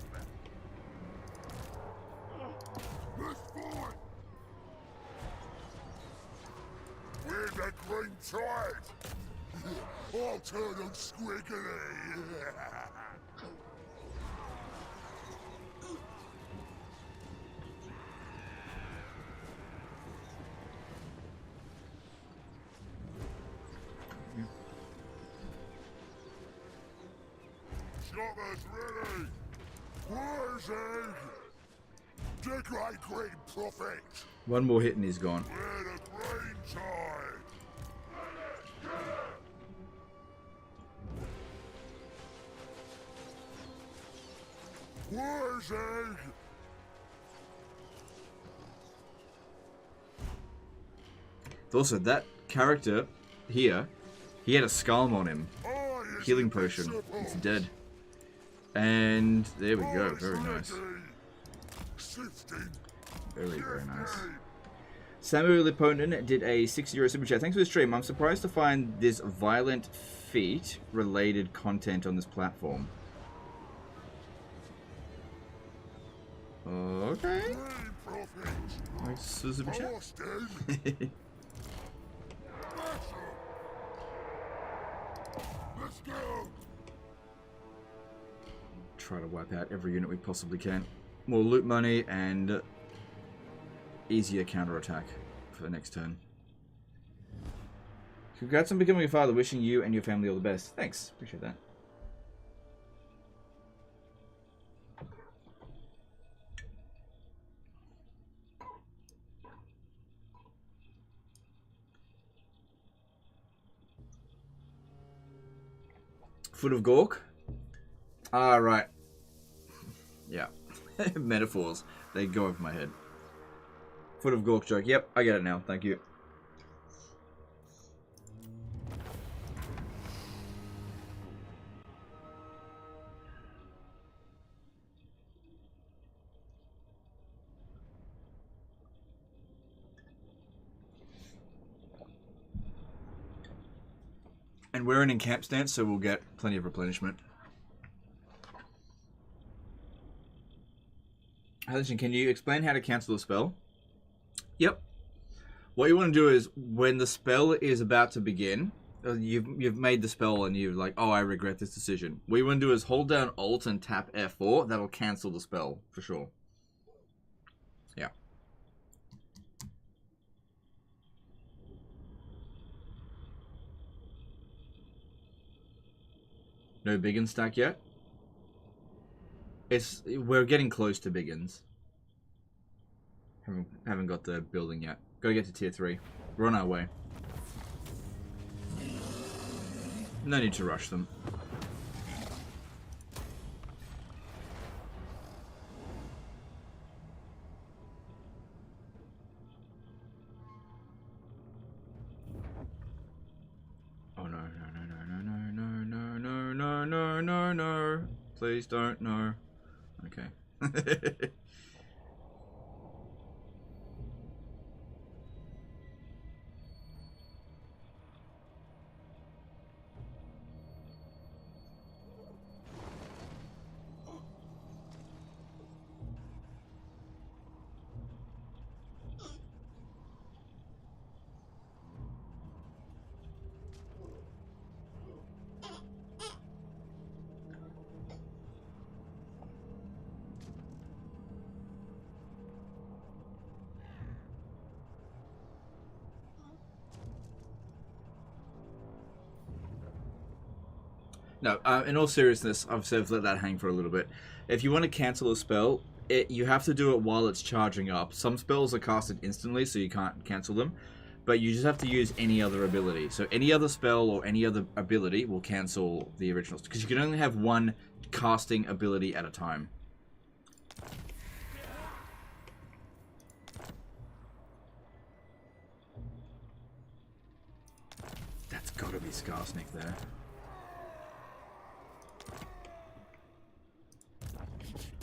Let's fight! We're the green tide! I'll turn them squiggly! Choppers ready! Wurrzag! The great green prophet! One more hit and he's gone. We're the green tide! Wurrzag! Also, that character here, he had a Scalm on him. Healing potion. It's dead. And there we go. Very nice. Very, very nice. Samu Liponen did a €6 super chat. Thanks for the stream. I'm surprised to find this violent feat related content on this platform. Okay. Nice super chat. Let's go! Try to wipe out every unit we possibly can. More loot money and easier counterattack for the next turn. Congrats on becoming a father. Wishing you and your family all the best. Thanks. Appreciate that. Foot of Gork? Ah, right. Yeah. Metaphors. They go over my head. Foot of Gork joke. Yep, I get it now. Thank you. And we're in encamp stance, so we'll get plenty of replenishment. Halligan, can you explain how to cancel a spell? Yep. What you want to do is, when the spell is about to begin, you've made the spell and you're like, oh, I regret this decision. What you want to do is hold down Alt and tap F4. That'll cancel the spell, for sure. Yeah. No Biggins stack yet? We're getting close to Biggins. Haven't got the building yet. Gotta get to tier 3. We're on our way. No need to rush them. Oh no, no, no, no, no, no, no, no, no, no, no, no. Please don't, no. Okay. No, in all seriousness, I've sort of let that hang for a little bit. If you want to cancel a spell, you have to do it while it's charging up. Some spells are casted instantly, so you can't cancel them. But you just have to use any other ability. So any other spell or any other ability will cancel the originals. Because you can only have one casting ability at a time. That's gotta be Skaarsnik there.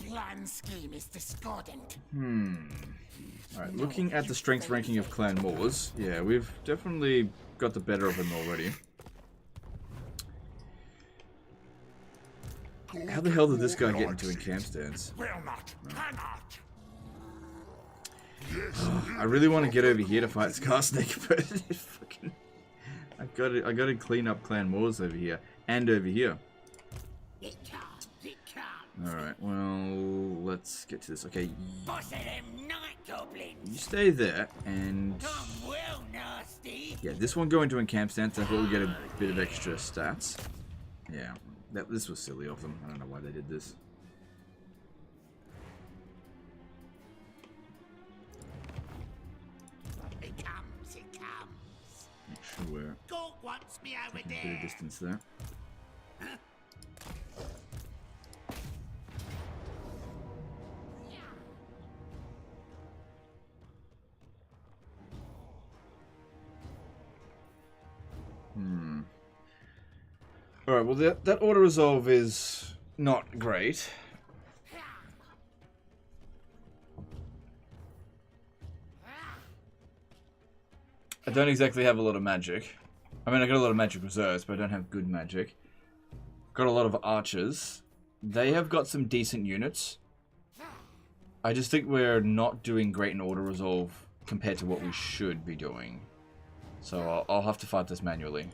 Plan scheme is discordant. Alright, looking at the strength ranking of Clan Moors, yeah, we've definitely got the better of them already. How the hell did this guy get into encamp stance? Will not, cannot. I really want to get over here to fight Skaarsnik, but it fucking... I gotta clean up Clan Moors over here, and over here. It comes, it comes. Alright, well, let's get to this. Okay, Boss of them night goblins. you stay there, and... Come well, nasty. yeah, this one go into encamp stance, I thought we'd get a bit of extra stats. Yeah, this was silly of them. I don't know why they did this. It comes, it comes. Make sure we're Gork wants me over taking a bit of there. distance there. Alright, well that auto-resolve is not great. I don't exactly have a lot of magic. I mean, I got a lot of magic reserves, but I don't have good magic. Got a lot of archers. They have got some decent units. I just think we're not doing great in auto-resolve compared to what we should be doing. So I'll have to fight this manually.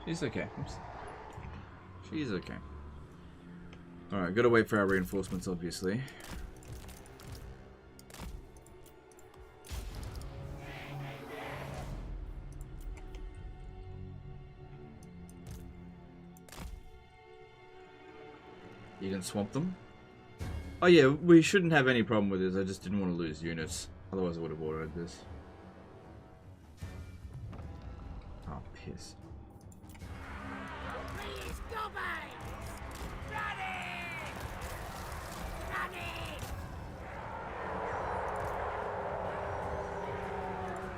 She's okay. Oops. She's okay. Alright, gotta wait for our reinforcements, obviously. You can swamp them? Oh yeah, we shouldn't have any problem with this. I just didn't want to lose units. Otherwise I would have ordered this. Oh, piss. Please, goblins! Running! Running!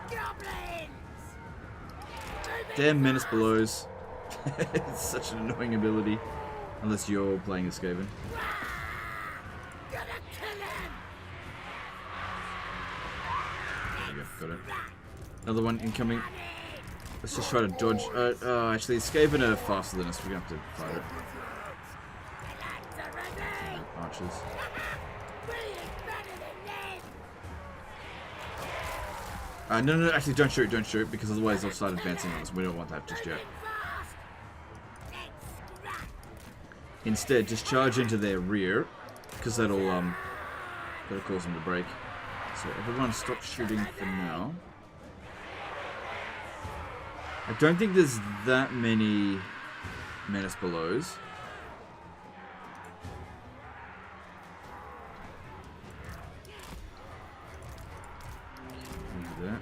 Goblins! Damn Menace Belows. It's such an annoying ability. Unless you're playing as Skaven. Gonna kill him! There you go, got it. Another one incoming. Let's just try to dodge. Actually, Skaven are faster than us. We're gonna have to fight it. Archers. No, actually, don't shoot, because otherwise they'll start advancing on us. We don't want that just yet. Instead, just charge into their rear, because that'll cause them to break. So everyone stop shooting for now. I don't think there's that many Menace Belows. Do that.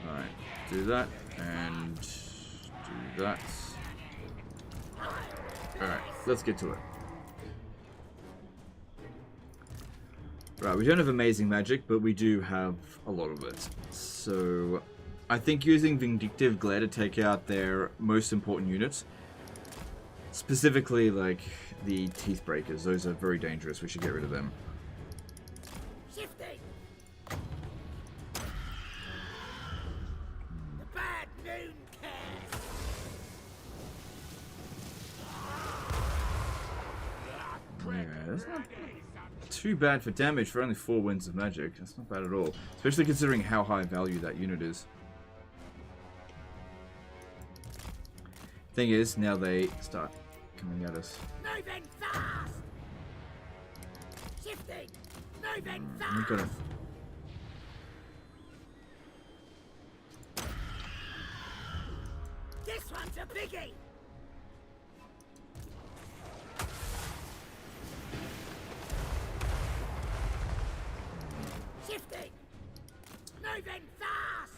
Alright, do that, and do that. Alright, let's get to it. Right, we don't have amazing magic, but we do have a lot of it. So, I think using Vindictive Glare to take out their most important units, specifically like the Teeth Breakers, those are very dangerous. We should get rid of them. Shifting. The bad noon curse. Yeah, that's not too bad for damage for only 4 Winds of Magic. That's not bad at all, especially considering how high value that unit is. Thing is, now they start coming at us. Moving fast. Shifting. Moving We fast. gotta. This one's a biggie. Shifting. Moving fast.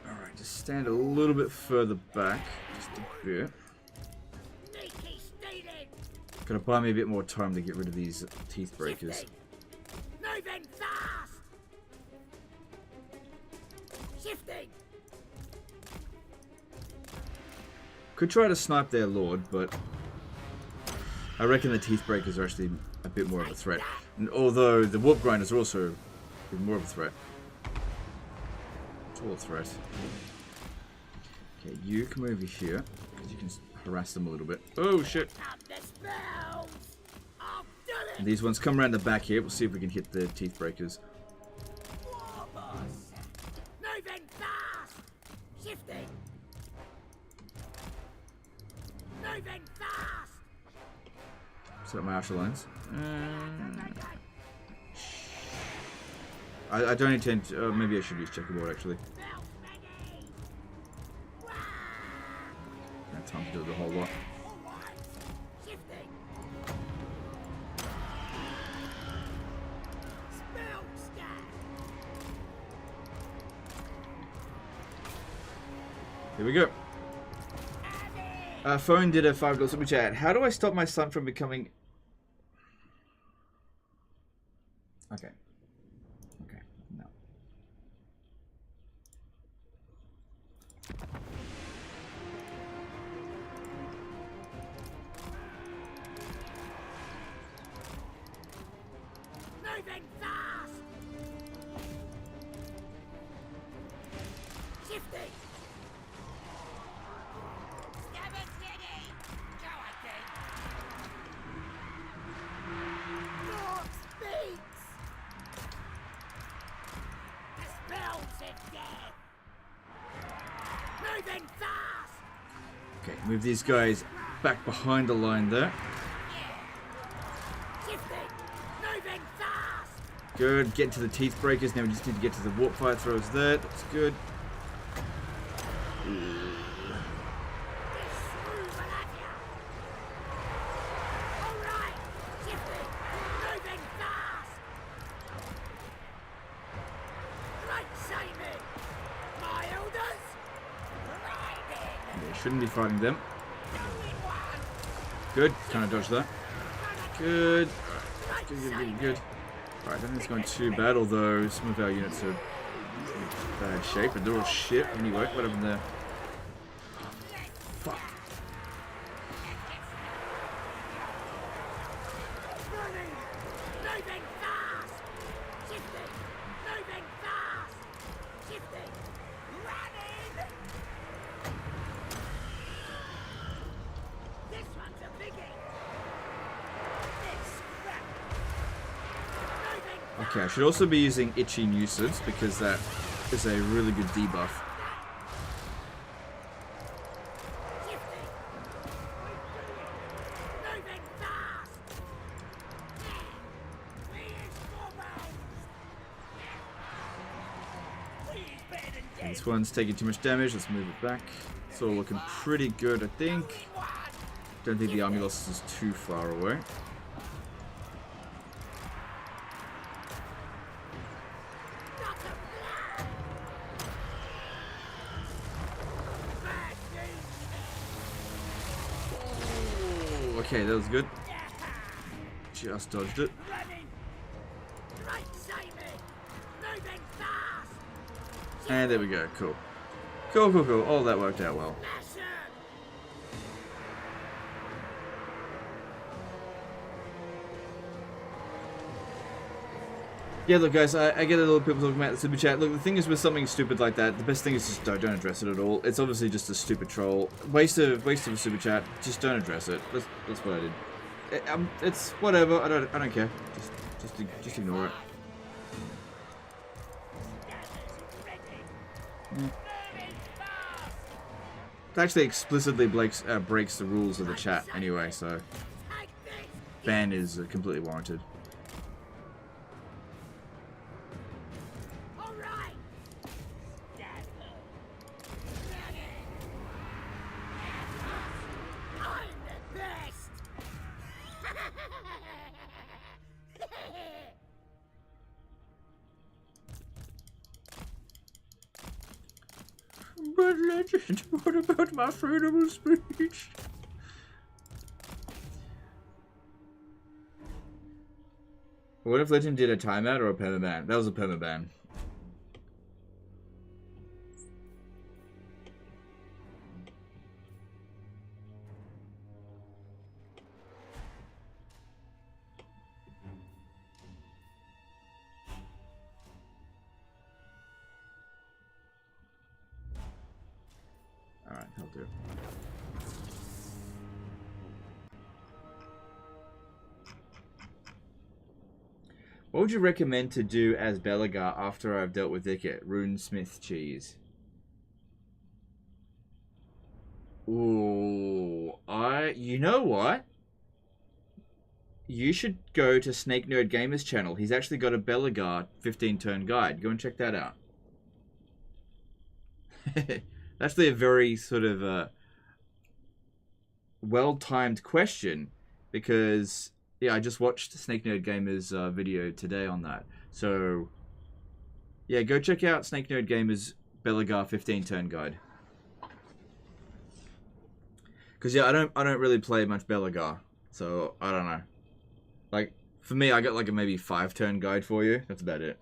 Alright, just stand a little bit further back, just a bit. Sneaky stealing. Gotta buy me a bit more time to get rid of these Teeth Breakers. Shifting. Moving fast. Shifting. Could try to snipe their Lord, but I reckon the Teeth Breakers are actually a bit more of a threat. And although the Warp Grinders are also a bit more of a threat. It's all a threat. Okay, you come over here, because you can harass them a little bit. Oh shit! Up the spells. I'll do it. And these ones come around the back here. We'll see if we can hit the Teeth Breakers. War boss. Moving fast. Shifting. Moving fast. Set up my Asher lines. I don't intend to, maybe I should use checkerboard actually. Spells ready. Wah. I have time to do the whole lot. All right. Shifting. Spell scan. Here we go. Phone did a $5 super chat. How do I stop my son from becoming... Okay. Okay, no. Moving fast. Shifting. Scabbard ready. Go again. Lord speaks. The spells of death. Moving fast. Okay, move these guys back behind the line there. Shifting. Moving fast. Good. Get to the Teeth Breakers. Now we just need to get to the Warp Fire Throws there. That's good. This screw will have ya. All right. Shifting. Moving fast. Right, Simon. My elders. Riding. Yeah, shouldn't be fighting them. Going one. Good. Kind of dodged that. Good. Right, Good, good, Simon. good, good. Alright, I don't think it's going too bad, although some of our units are in bad shape, and they're all shit. Anyway, what happened there? Fuck. Running. Moving fast. Shifting. Moving fast. Shifting. Running. This one's a biggie. This crap. Moving Okay, I should also be using Itchy Nuisance, because that is a really good debuff. Shifting. Moving fast. Where's Bobo? Please better than Okay, this one's taking too much damage. Let's move it back. It's all looking pretty good, I think. one. Don't think the army loss is too far away. Not a plan. Bad news. Oh, okay, that was good. Just dodged it. Running. Right, Simon. Moving fast. And there we go. Cool. Cool, cool, cool. All that worked out well. Yeah, look, guys, I get a lot of people talking about the super chat. Look, the thing is with something stupid like that, the best thing is just don't address it at all. It's obviously just a stupid troll. Waste of a super chat. Just don't address it. That's what I did. It's whatever. I don't care. Just ignore it. It actually explicitly breaks the rules of the chat anyway, so ban is completely warranted. But legend, what about my freedom of speech? What if Legend did a timeout or a permaban? That was a permaban. Alright, I'll do. What would you recommend to do as Belagar after I've dealt with Icket? Runesmith cheese. Ooh, you know what? You should go to Snake Nerd Gamer's channel. He's actually got a Belagar 15-turn guide. Go and check that out. Actually a very sort of well-timed question, because yeah, I just watched Snake Nerd Gamer's video today on that. So yeah, go check out Snake Nerd Gamer's Belagar 15-turn guide. Because yeah, I don't really play much Belagar, so I don't know. Like for me, I got like a maybe 5-turn guide for you. That's about it.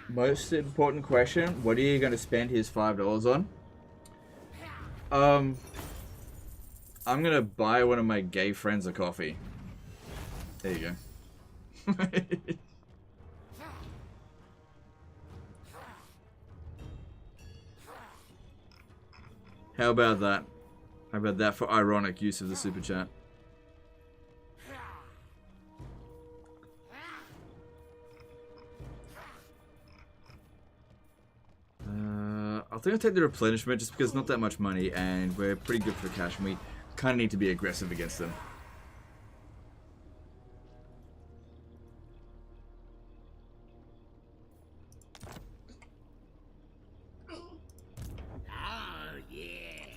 Most important question, what are you going to spend his $5 on? I'm going to buy one of my gay friends a coffee. There you go. How about that? How about that for ironic use of the super chat? I think I'll take the replenishment just because it's not that much money and we're pretty good for cash and we kind of need to be aggressive against them. Oh, yeah.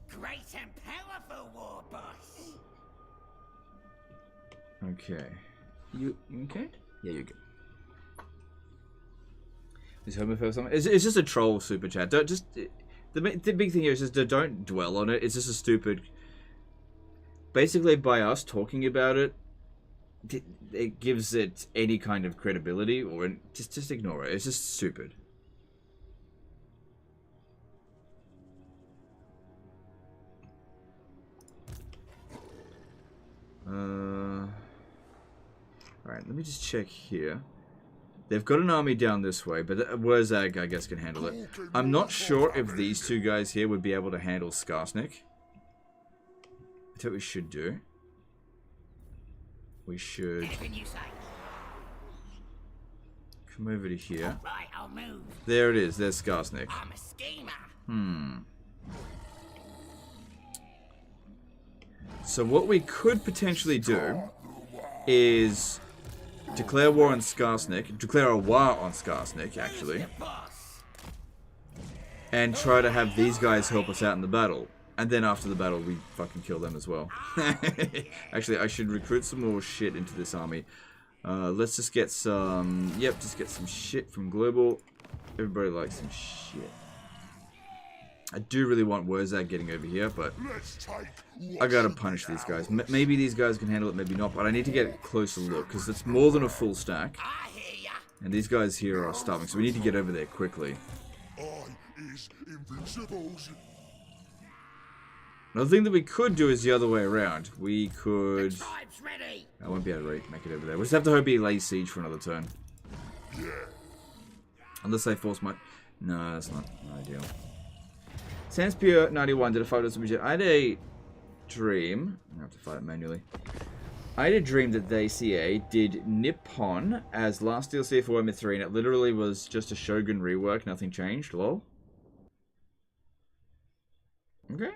Great and powerful war boss. Okay. You okay? Yeah, you're good. Is homophobe something? It's just a troll super chat. Don't just the big thing here is just don't dwell on it. It's just a stupid. Basically, by us talking about it, it gives it any kind of credibility, or just ignore it. It's just stupid. All right, let me just check here. They've got an army down this way, but Wurrzag, I guess, can handle it. I'm not sure if these two guys here would be able to handle Skaarsnik. That's what we should do. We should come over to here. Right, I'll move. There it is. There's Skaarsnik. I'm a schemer. So what we could potentially do is declare war on Skaarsnik. Declare a war on Skaarsnik, actually. And try to have these guys help us out in the battle. And then after the battle, we fucking kill them as well. Actually, I should recruit some more shit into this army. Let's just get some... Yep, just get some shit from Global. Everybody likes some shit. I do really want Wurrzag getting over here, but Let's take I gotta punish these guys. Maybe these guys can handle it, maybe not, but I need to get a closer look, because it's more than a full stack. I hear ya. And these guys here are starving, so we need to get over there quickly. I is invincibles. Another thing that we could do is the other way around. We could... Tribe's ready. I won't be able to make it over there. We'll just have to hope he lays siege for another turn. Yeah. Unless they force my... No, that's not ideal. Sanspure 91 did a fight with some. I had a dream. I have to fight it manually. I had a dream that they CA did Nippon as last DLC for Warhammer 3, and it literally was just a Shogun rework. Nothing changed. Lol. Okay.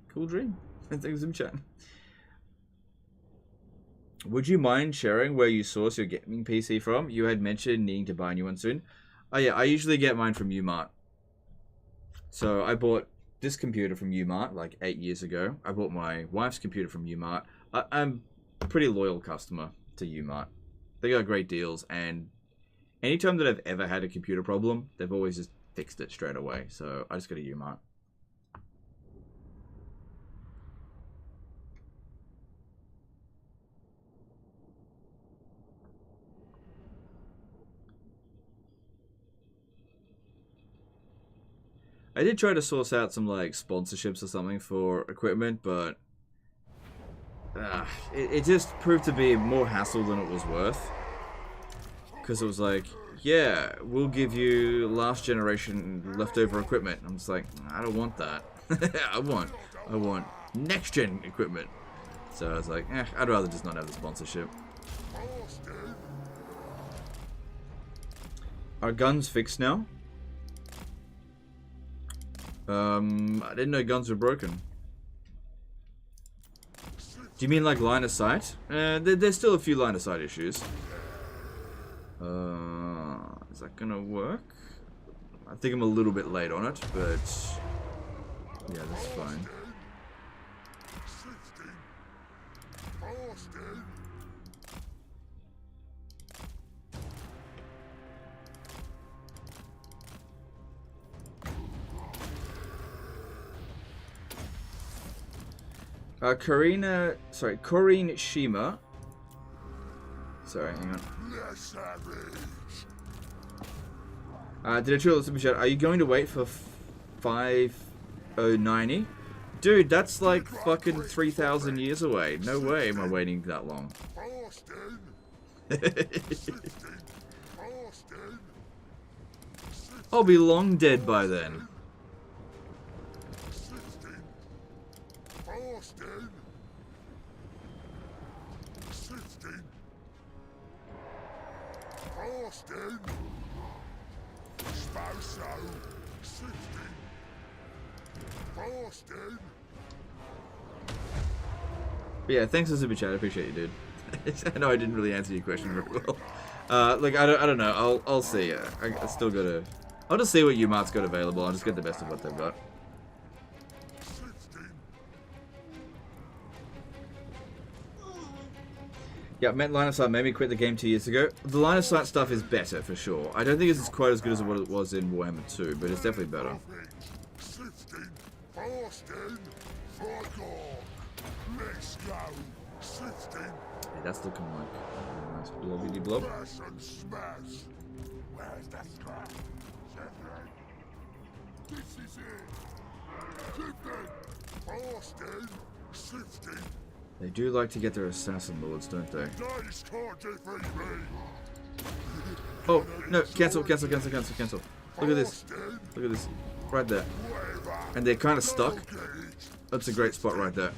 Cool dream. Thanks for chat. Would you mind sharing where you source your gaming PC from? You had mentioned needing to buy a new one soon. Oh yeah, I usually get mine from Umart. So I bought this computer from Umart like 8 years ago. I bought my wife's computer from Umart. I'm a pretty loyal customer to Umart. They got great deals, and anytime that I've ever had a computer problem, they've always just fixed it straight away. So I just go to Umart. I did try to source out some like sponsorships or something for equipment, but it just proved to be more hassle than it was worth. Because it was like, yeah, we'll give you last generation leftover equipment. I'm just like, I don't want that. I want next gen equipment. So I was like, I'd rather just not have the sponsorship. Are guns fixed now? I didn't know guns were broken. Do you mean like line of sight? There's still a few line of sight issues. Is that gonna work? I think I'm a little bit late on it, but yeah, that's fine. Corrine Shima. Sorry, hang on. Did I chill the super chat? Are you going to wait for 5090? Dude, that's like fucking 3,000 years away. No way am I waiting that long. I'll be long dead by then. But yeah, thanks for the super chat. I appreciate you, dude. I know I didn't really answer your question very well. Like I don't know. I'll see. I still gotta. I'll just see what Umart's got available. I'll just get the best of what they've got. Yeah, line of sight made me quit the game 2 years ago. The line of sight stuff is better for sure. I don't think it's quite as good as what it was in Warhammer 2, but it's definitely better. Yeah, that's looking like a nice blobbity blob. They do like to get their assassin lords, don't they? Oh, no, cancel. Look at this. Look at this. Right there. And they're kind of stuck. That's a great spot right there.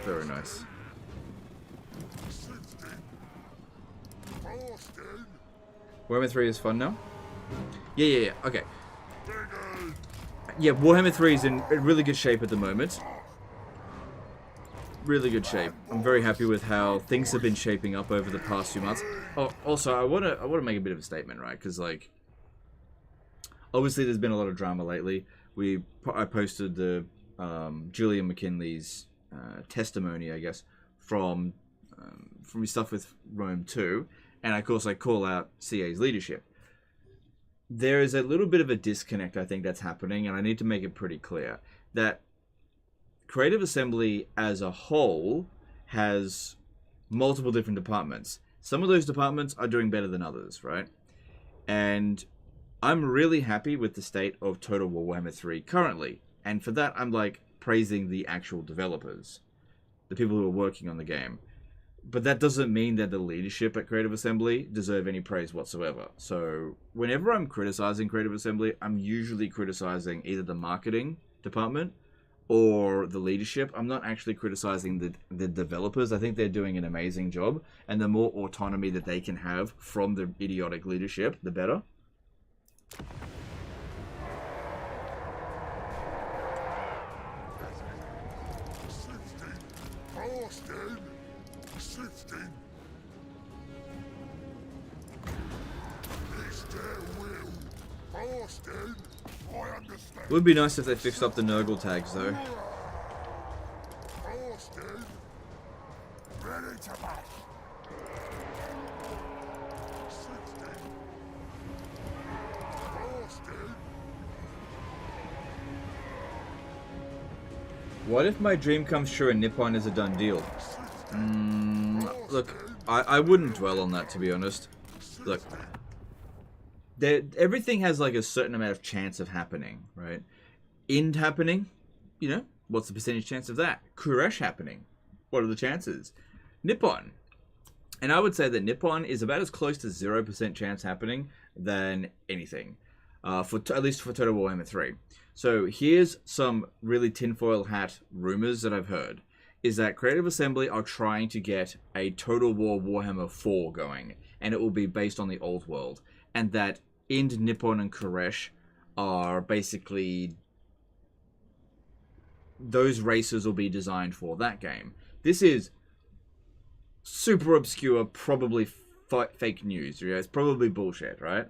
Very nice. Warhammer 3 is fun now? Yeah. Okay. Yeah, Warhammer 3 is in really good shape at the moment. Really good shape. I'm very happy with how things have been shaping up over the past few months. Oh, also, I want to make a bit of a statement, right? Because, like, obviously there's been a lot of drama lately. I posted the Julian McKinley's testimony, I guess, from his stuff with Rome 2, and of course I call out CA's leadership. there is a little bit of a disconnect, I think, that's happening, and I need to make it pretty clear that Creative Assembly as a whole has multiple different departments. Some of those departments are doing better than others, right? And I'm really happy with the state of Total War Warhammer 3 currently. And for that, I'm like praising the actual developers, the people who are working on the game. But that doesn't mean that the leadership at Creative Assembly deserve any praise whatsoever. So whenever I'm criticizing Creative Assembly, I'm usually criticizing either the marketing department or the leadership. I'm not actually criticizing the developers. I think they're doing an amazing job, and the more autonomy that they can have from the idiotic leadership, the better. It would be nice if they fixed up the Nurgle tags, though. Ready to bash. What if my dream comes true and Nippon is a done deal? Look, I wouldn't dwell on that, to be honest. Look, everything has like a certain amount of chance of happening, right? Ind happening, you know, what's the percentage chance of that? Kuresh happening, what are the chances? Nippon. And I would say that Nippon is about as close to 0% chance happening than anything. At least for Total War Warhammer 3. So here's some really tinfoil hat rumors that I've heard. Is that Creative Assembly are trying to get a Total War Warhammer 4 going. And it will be based on the old world. And that Ind, Nippon, and Kuresh are basically... those races will be designed for that game. This is super obscure, probably fake news. Right? It's probably bullshit, right?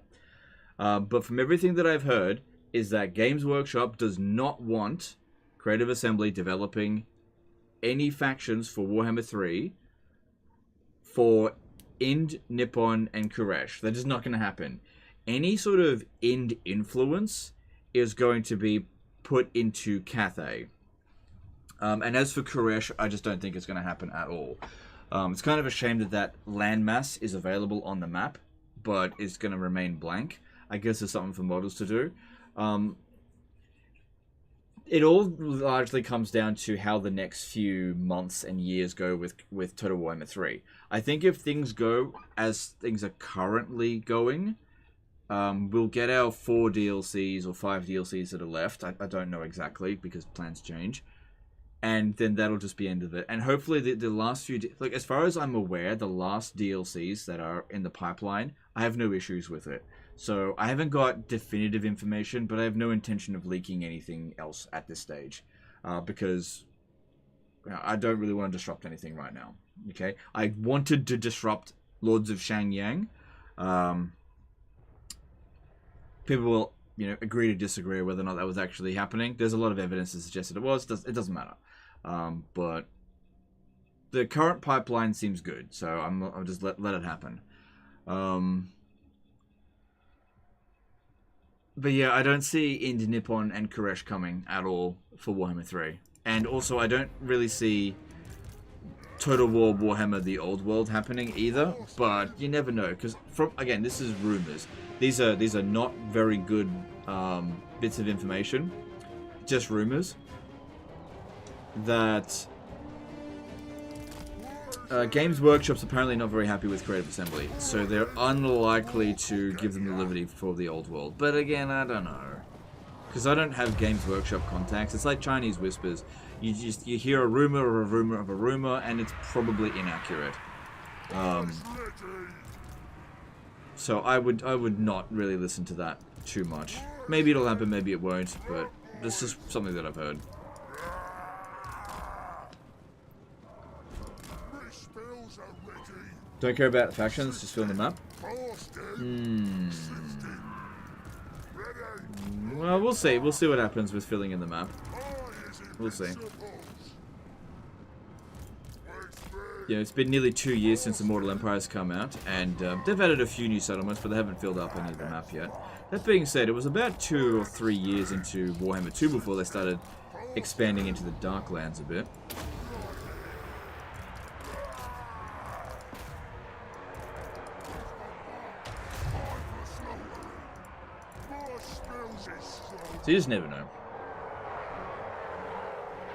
But from everything that I've heard, is that Games Workshop does not want Creative Assembly developing any factions for Warhammer 3 for Ind, Nippon, and Kuresh. That is not going to happen. Any sort of Ind influence is going to be put into Cathay. And as for Kuresh, I just don't think it's going to happen at all. It's kind of a shame that landmass is available on the map, but it's going to remain blank. I guess there's something for models to do. It all largely comes down to how the next few months and years go with Total War Warhammer 3. I think if things go as things are currently going, we'll get our 4 DLCs or 5 DLCs that are left. I don't know exactly because plans change. And then that'll just be end of it. And hopefully the last few... like, as far as I'm aware, the last DLCs that are in the pipeline, I have no issues with it. So I haven't got definitive information, but I have no intention of leaking anything else at this stage. Because I don't really want to disrupt anything right now. Okay? I wanted to disrupt Lords of Shangyang. People will, agree to disagree whether or not that was actually happening. There's a lot of evidence to suggest that it was. It doesn't matter. But the current pipeline seems good, so I'll just let it happen. But yeah, I don't see Ind, Nippon, and Kuresh coming at all for Warhammer 3. And also, I don't really see Total War Warhammer the Old World happening either. But you never know, because again, this is rumors. These are not very good bits of information, just rumors. That Games Workshop's apparently not very happy with Creative Assembly, so they're unlikely to give them the liberty for the old world. But again, I don't know, because I don't have Games Workshop contacts. It's like Chinese whispers. You hear a rumor or a rumor of a rumor, and it's probably inaccurate. So I would not really listen to that too much. Maybe it'll happen, maybe it won't, but this is something that I've heard. Don't care about factions, just fill the map. Well, we'll see. We'll see what happens with filling in the map. We'll see. Yeah, it's been nearly 2 years since Immortal Empires come out, and they've added a few new settlements, but they haven't filled up any of the map yet. That being said, it was about 2 or 3 years into Warhammer 2 before they started expanding into the Darklands a bit. So you just never know.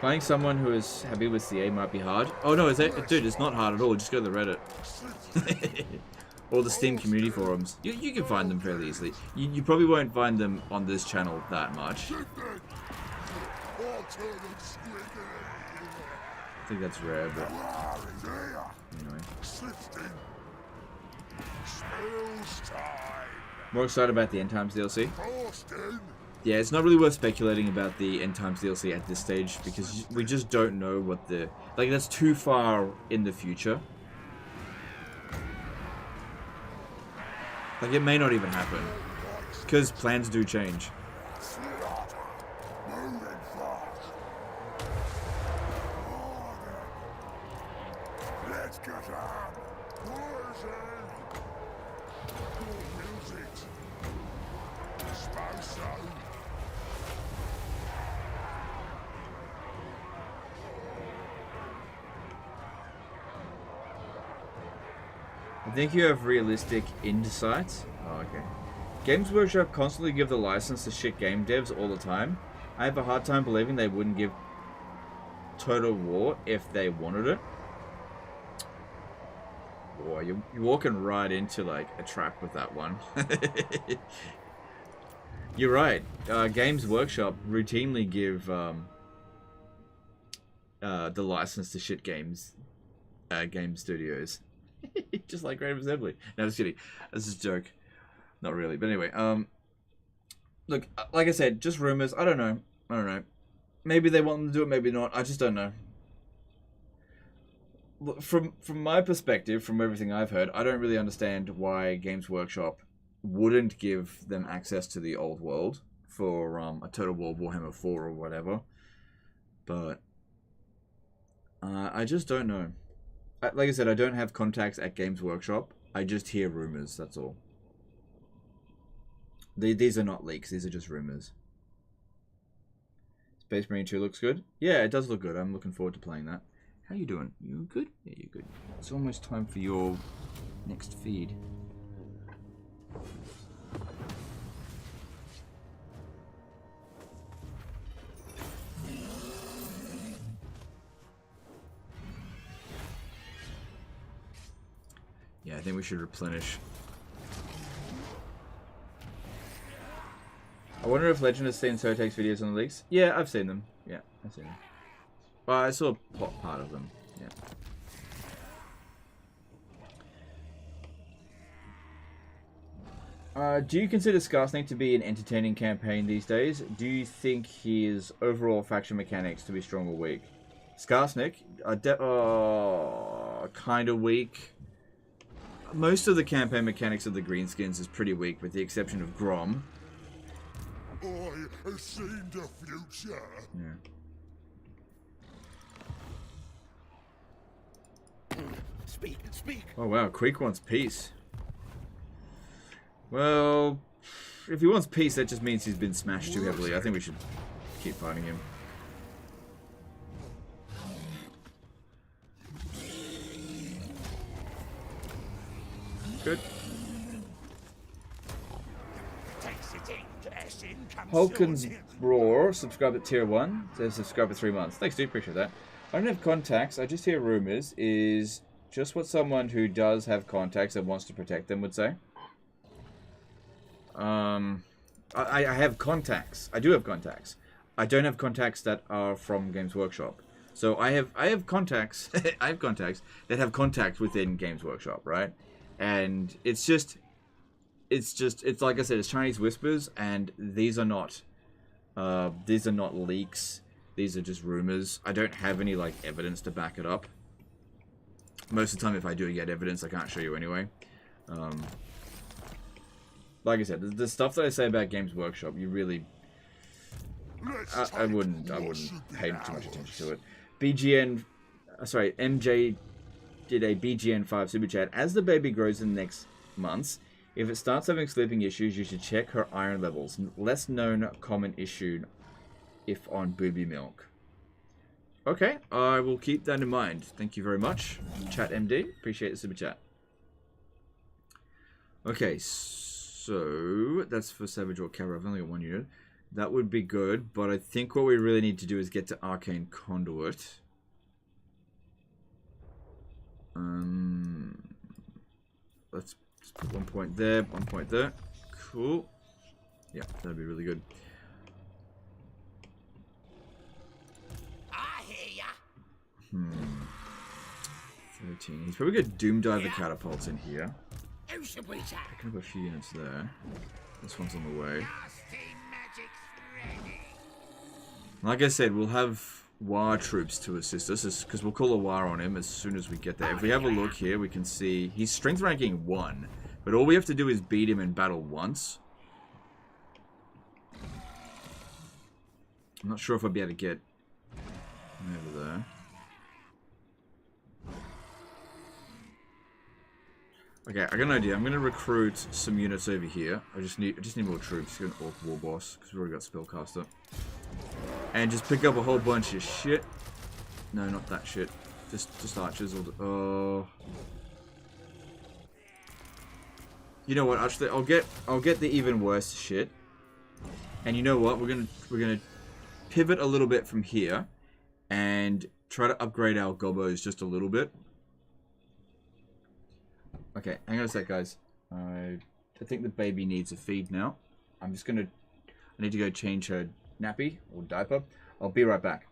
Finding someone who is happy with CA might be hard. Oh no, is that, dude, it's not hard at all. Just go to the Reddit. Or the Steam community forums. You can find them fairly easily. You probably won't find them on this channel that much. I think that's rare, but anyway. More excited about the End Times DLC? Yeah, it's not really worth speculating about the End Times DLC at this stage because we just don't know what the... Like, that's too far in the future. Like, it may not even happen. Because plans do change. I think you have realistic insights. Oh, okay. Games Workshop constantly give the license to shit game devs all the time. I have a hard time believing they wouldn't give Total War if they wanted it. Boy, you're walking right into, like, a trap with that one. You're right. Games Workshop routinely give the license to shit games, game studios. Just like Creative Assembly. No, just kidding. This is a joke. Not really. But anyway, look, like I said, just rumors. I don't know. Maybe they want them to do it, maybe not. I just don't know. From my perspective, from everything I've heard, I don't really understand why Games Workshop wouldn't give them access to the old world for a Total War Warhammer 4 or whatever. But I just don't know. Like I said, I don't have contacts at Games Workshop. I just hear rumors, that's all. These are not leaks, these are just rumors. Space Marine 2 looks good. Yeah, it does look good. I'm looking forward to playing that. How you doing? You good? Yeah, you good. It's almost time for your next feed. Yeah, I think we should replenish. I wonder if Legend has seen Sotek's videos on the leaks. Yeah, I've seen them. Yeah, I've seen them. Well, I saw part of them. Yeah. Do you consider Skaarsnik to be an entertaining campaign these days? Do you think his overall faction mechanics to be strong or weak? Skaarsnik, kind of weak. Most of the campaign mechanics of the Greenskins is pretty weak, with the exception of Grom. I have seen the future. Yeah. Speak. Oh wow, Queek wants peace. Well, if he wants peace, that just means he's been smashed too heavily. I think we should keep fighting him. Good. Hulkins Roar, subscribe at tier 1. Says subscribe for 3 months. Thanks, dude. Appreciate that. I don't have contacts. I just hear rumors. Is just what someone who does have contacts and wants to protect them would say. I have contacts. I do have contacts. I don't have contacts that are from Games Workshop. So I have contacts. I have contacts that have contacts within Games Workshop, right? And it's like I said, it's Chinese whispers, and these are not leaks. These are just rumors. I don't have any like evidence to back it up. Most of the time, if I do get evidence, I can't show you anyway. Like I said, the stuff that I say about Games Workshop, you really, I wouldn't pay too much attention to it. BGN, sorry, MJ did a BGN5 super chat. As the baby grows in the next months, if it starts having sleeping issues, you should check her iron levels. Less known common issue if on booby milk. Okay, I will keep that in mind. Thank you very much, Chat MD. Appreciate the super chat. Okay, so that's for Savage or Cav. I've only got one unit. That would be good, but I think what we really need to do is get to Arcane Conduit. Let's put 1 point there, 1 point there. Cool. Yeah, that'd be really good. I hear ya. 13. He's probably got Doom Diver catapults in here. Who should we take? Picking up a few units there. This one's on the way. Nasty magic's ready. Like I said, we'll have War troops to assist us, because we'll call a War on him as soon as we get there. If we have a look here, we can see he's strength ranking 1, but all we have to do is beat him in battle once. I'm not sure if I'll be able to get over there. Okay, I got an idea. I'm going to recruit some units over here. I just need more troops. Get an Orc War Boss, because we've already got Spellcaster. And just pick up a whole bunch of shit. No, not that shit. Just archers. Oh. You know what? Actually, I'll get the even worse shit. And you know what? We're gonna pivot a little bit from here, and try to upgrade our gobos just a little bit. Okay, hang on a sec, guys. I think the baby needs a feed now. I need to go change her nappy or diaper. I'll be right back.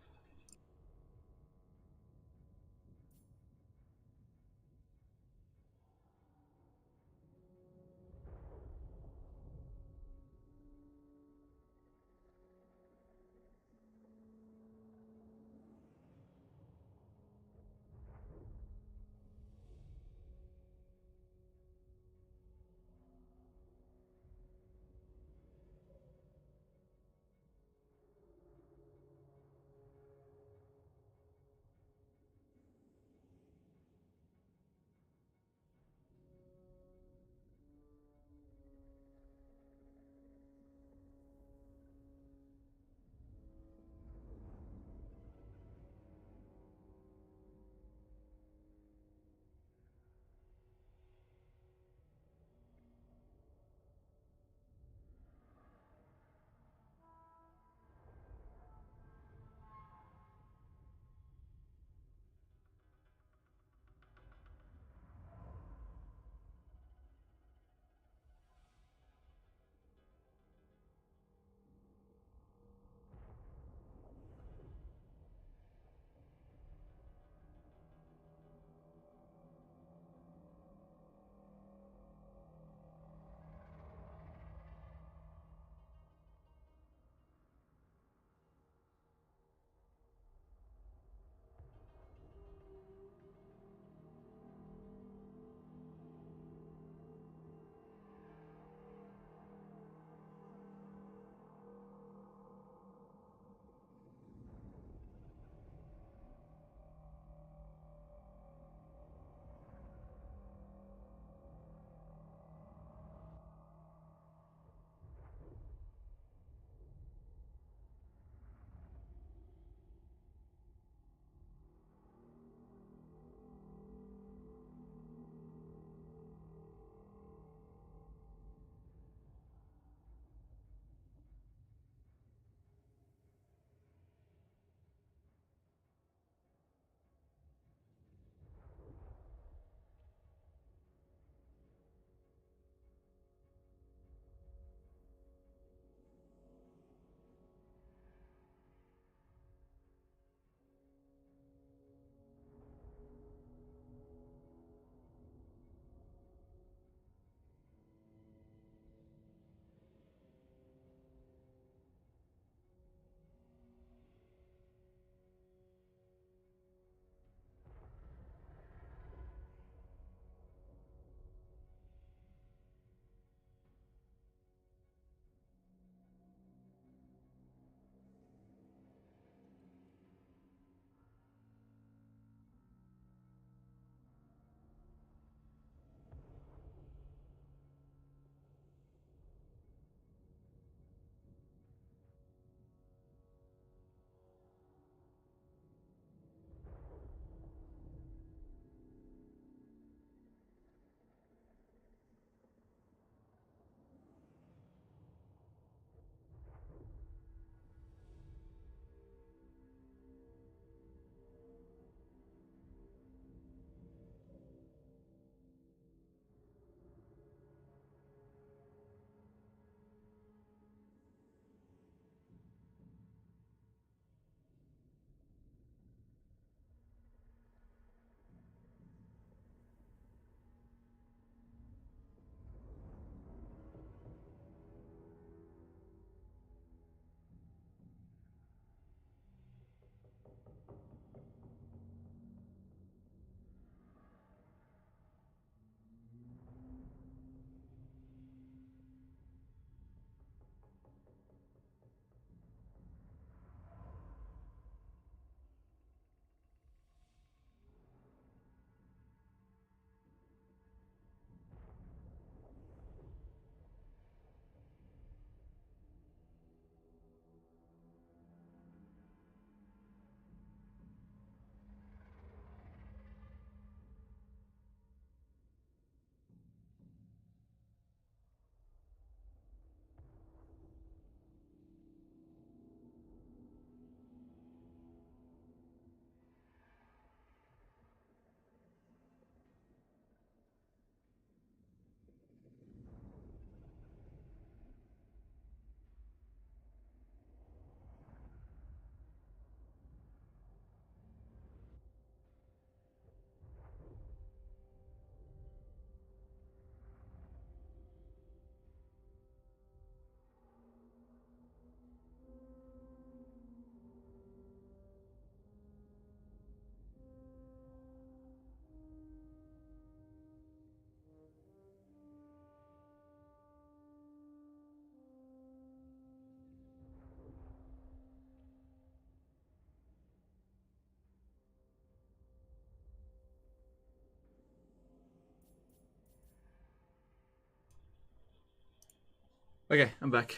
Okay, I'm back.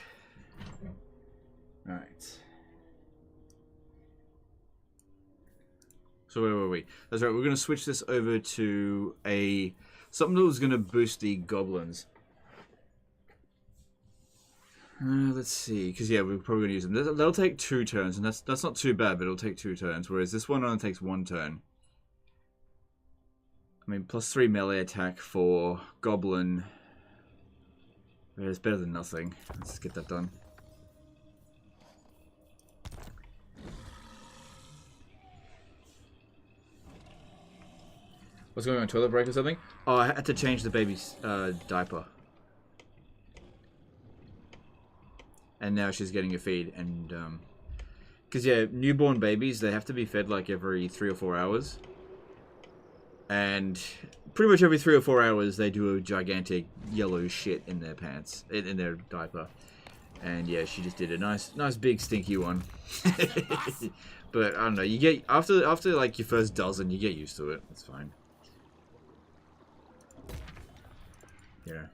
Alright. So where were we? That's right, we're going to switch this over to something that was going to boost the goblins. Let's see, because yeah, we're probably going to use them. They'll take 2 turns, and that's not too bad, but it'll take 2 turns, whereas this one only takes 1 turn. I mean, +3 melee attack for goblin. It's better than nothing. Let's get that done. What's going on, toilet break or something? Oh, I had to change the baby's diaper. And now she's getting a feed, and because yeah, newborn babies, they have to be fed like every 3 or 4 hours, and pretty much every 3 or 4 hours they do a gigantic yellow shit in their pants, in their diaper, and yeah, she just did a nice big stinky one. But I don't know, you get after like your first dozen, you get used to it. It's fine. Yeah,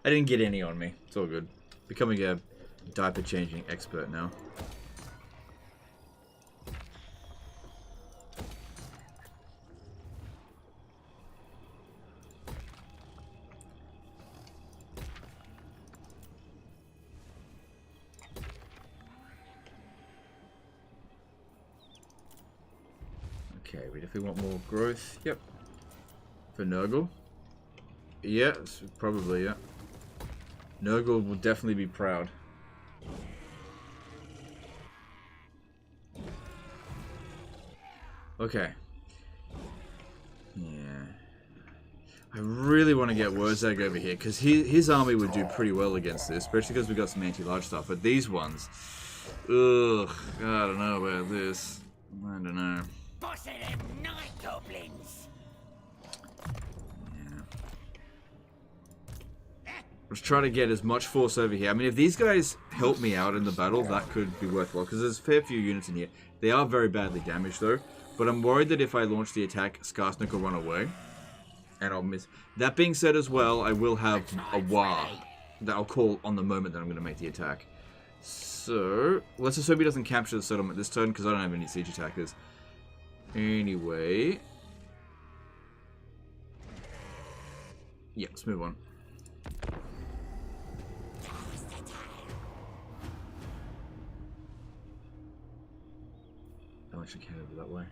I didn't get any on me. It's all good. Becoming a diaper changing expert now. Okay, we definitely want more growth. Yep. For Nurgle. Yeah, probably, yeah. Nurgle will definitely be proud. Okay. Yeah. I really want to get Wurrzag over here, because his army would do pretty well against this, especially because we got some anti-large stuff. But these ones... Ugh. I don't know about this. I don't know. Boss of them night goblins. Let's try to get as much force over here. I mean, if these guys help me out in the battle, that could be worthwhile, because there's a fair few units in here. They are very badly damaged, though. But I'm worried that if I launch the attack, Skaarsnik will run away. And I'll miss. That being said as well, I will have a Warr that I'll call on the moment that I'm going to make the attack. So, let's assume he doesn't capture the settlement this turn, because I don't have any siege attackers. Anyway. Yeah, let's move on. I actually can't over that way.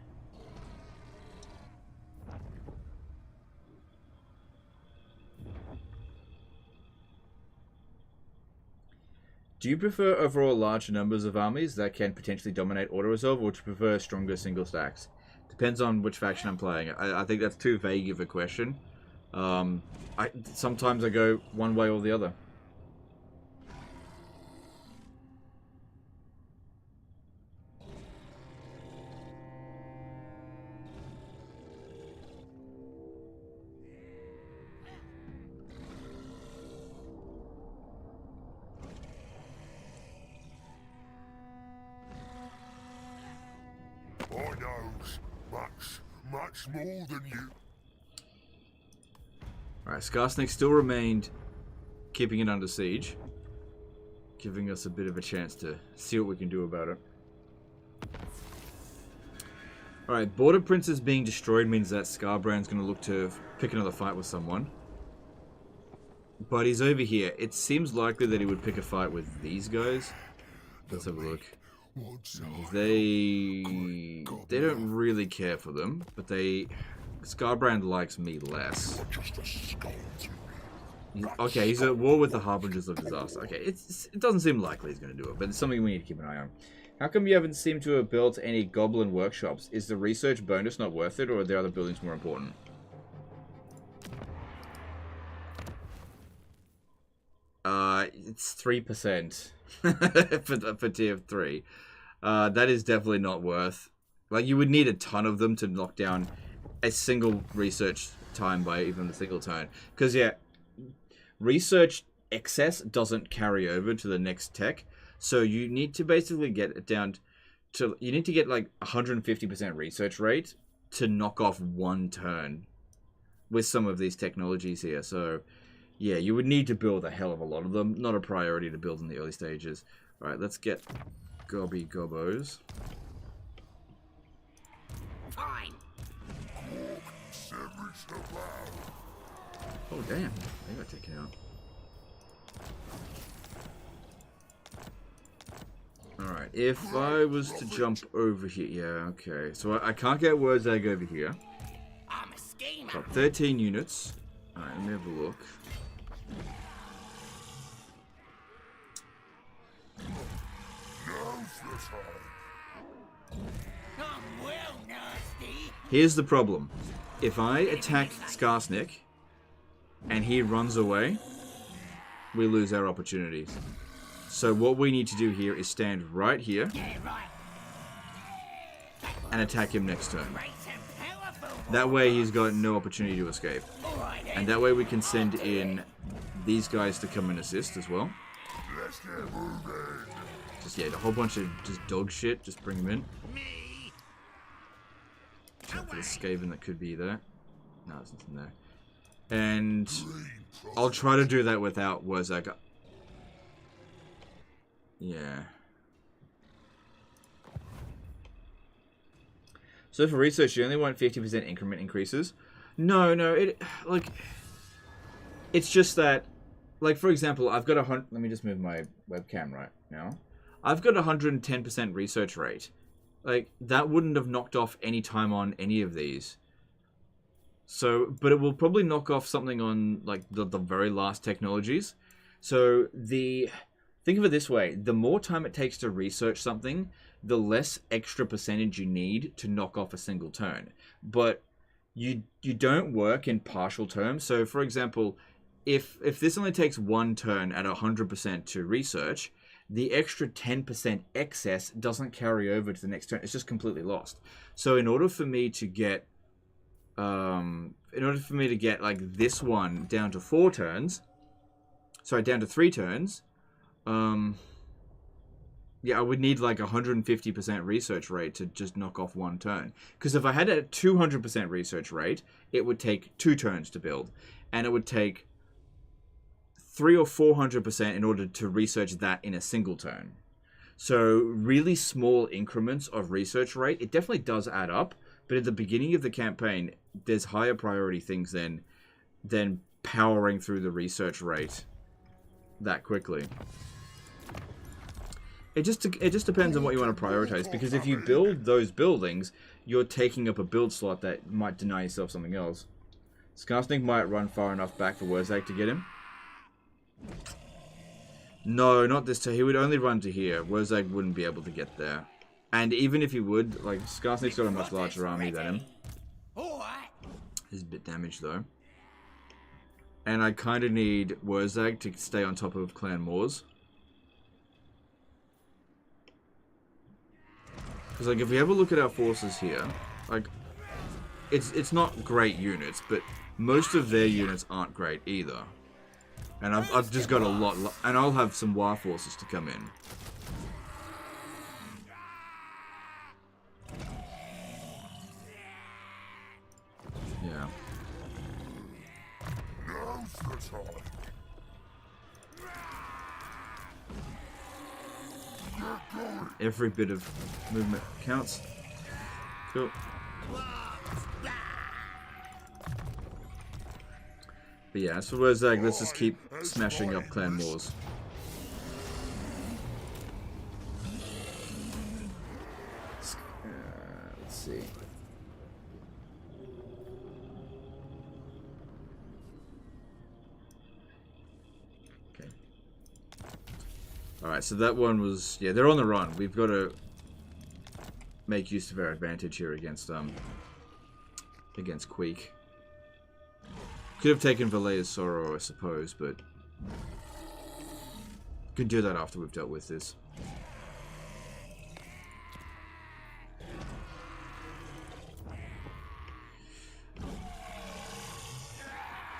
Do you prefer overall larger numbers of armies that can potentially dominate auto-resolve, or do you prefer stronger single stacks? Depends on which faction I'm playing. I think that's too vague of a question. Sometimes I go one way or the other. I knows much more than you. Alright, Skaarsnik still remained keeping it under siege, giving us a bit of a chance to see what we can do about it. Alright, Border Princes being destroyed means that Scarbrand's going to look to pick another fight with someone. But he's over here. It seems likely that he would pick a fight with these guys. Let's have a look. They don't really care for them, but Scarbrand likes me less. Okay, he's at war with the Harbingers of Disaster. Okay, it doesn't seem likely he's going to do it, but it's something we need to keep an eye on. How come you haven't seemed to have built any Goblin workshops? Is the research bonus not worth it, or are there other buildings more important? It's 3% for tier 3. That is definitely not worth. Like, you would need a ton of them to knock down a single research time by even a single turn. Because, yeah, research excess doesn't carry over to the next tech. So you need to basically get it down to... You need to get, like, 150% research rate to knock off one turn with some of these technologies here. So, Yeah, you would need to build a hell of a lot of them. Not a priority to build in the early stages. Alright, let's get Gobby Gobbos. Fine. Oh, damn. They got taken out. Alright, if I was to jump over here... Yeah, okay. So I can't get Wurrzag over here. I'm a schemer. Got 13 units. Alright, let me have a look. I'm well nasty. Here's the problem. If I attack Skaarsnik and he runs away, we lose our opportunities. So what we need to do here is stand right here Yeah, right. and attack him next turn. Great and powerful. That way he's got no opportunity to escape. All right then. And that way we can send in these guys to come and assist as well. Let's get moving. Just, yeah, a whole bunch of just dog shit. Just bring them in. Me. Check for the Skaven that could be there. No, there's nothing there. And I'll try to do that without Wurrzag. Yeah. So for research, you only want 50% increment increases. No, it's just that, like, for example, I've got let me just move my webcam right now. I've got 110% research rate. Like, that wouldn't have knocked off any time on any of these. So, but it will probably knock off something on, like, the very last technologies. So, think of it this way. The more time it takes to research something, the less extra percentage you need to knock off a single turn. But you don't work in partial terms. So, for example, if this only takes one turn at 100% to research, the extra 10% excess doesn't carry over to the next turn. It's just completely lost. So in order for me to get like this one down to 4 turns, sorry, down to 3 turns, yeah, I would need like 150% research rate to just knock off 1 turn. Because if I had a 200% research rate, it would take 2 turns to build. And it would take 300 or 400% in order to research that in a single turn. So really small increments of research rate, it definitely does add up. But at the beginning of the campaign, there's higher priority things than powering through the research rate that quickly. It just depends on what you want to prioritize, because if you build those buildings, you're taking up a build slot that might deny yourself something else. Skaarsnik might run far enough back for Wurrzag to get him. No, not this time. He would only run to here. Wurrzag wouldn't be able to get there. And even if he would, like, Skaarsnik's got a much larger army than him. All right. He's a bit damaged, though. And I kind of need Wurrzag to stay on top of Clan Moors. Because, like, if we have a look at our forces here, like, it's not great units, but most of their units aren't great either. And I've just got a lot, and I'll have some war forces to come in. Yeah. Now's the time. Every bit of movement counts. Cool. But yeah, as for Wurrzag, let's just keep smashing up Clan Moors. Let's see. Okay. Alright, so that one was... Yeah, they're on the run. We've got to make use of our advantage here against Queek. Could have taken Valea's Sorrow, I suppose, but could do that after we've dealt with this.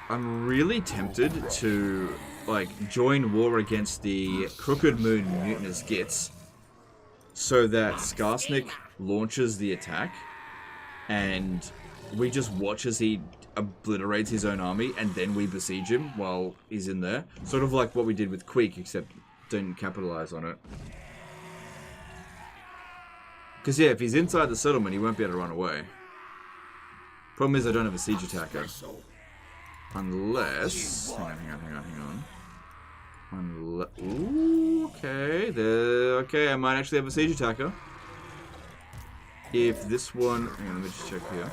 I'm really tempted to, like, join war against the Crooked Moon Mutinous Gits so that Skaarsnik launches the attack and we just watch as he obliterates his own army, and then we besiege him while he's in there. Sort of like what we did with Queek, except didn't capitalize on it. Because, yeah, if he's inside the settlement, he won't be able to run away. Problem is I don't have a siege attacker. Unless... Hang on. Ooh, okay. Okay, I might actually have a siege attacker. If this one... Hang on, let me just check here.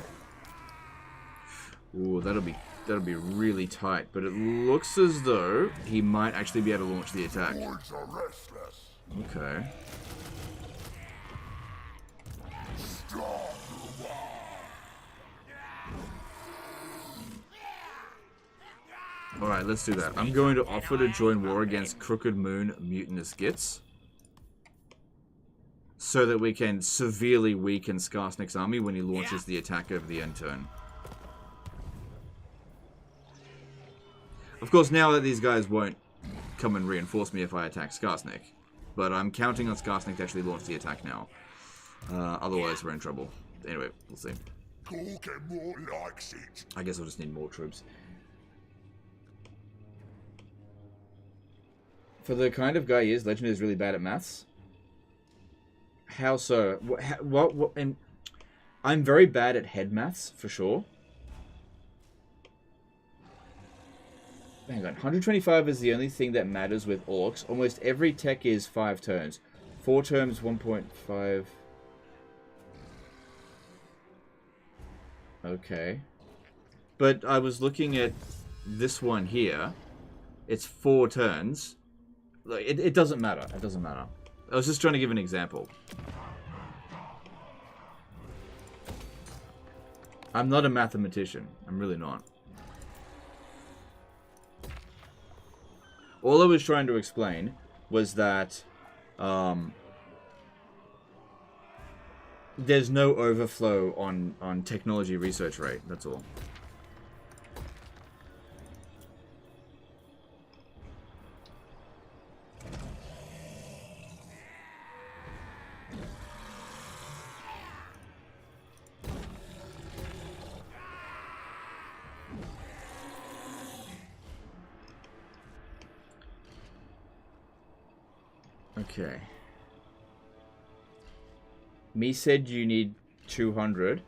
Ooh, that'll be really tight. But it looks as though he might actually be able to launch the attack. Boys are restless. Okay. Alright, let's do that. I'm going to offer to join war against Crooked Moon Mutinous Gits, so that we can severely weaken Skaarsnik's army when he launches the attack over the end turn. Of course, now that these guys won't come and reinforce me if I attack Skaarsnik, but I'm counting on Skaarsnik to actually launch the attack now. Otherwise, we're in trouble. Anyway, we'll see. More likes it. I guess I'll just need more troops. For the kind of guy he is, Legend is really bad at maths. How so? What and I'm very bad at head maths, for sure. Hang on, 125 is the only thing that matters with orcs. Almost every tech is 5 turns. 4 turns, 1.5. Okay. But I was looking at this one here. It's 4 turns. Like, it doesn't matter. It doesn't matter. I was just trying to give an example. I'm not a mathematician. I'm really not. All I was trying to explain was that there's no overflow on technology research rate. That's all. Okay. Me said you need 200.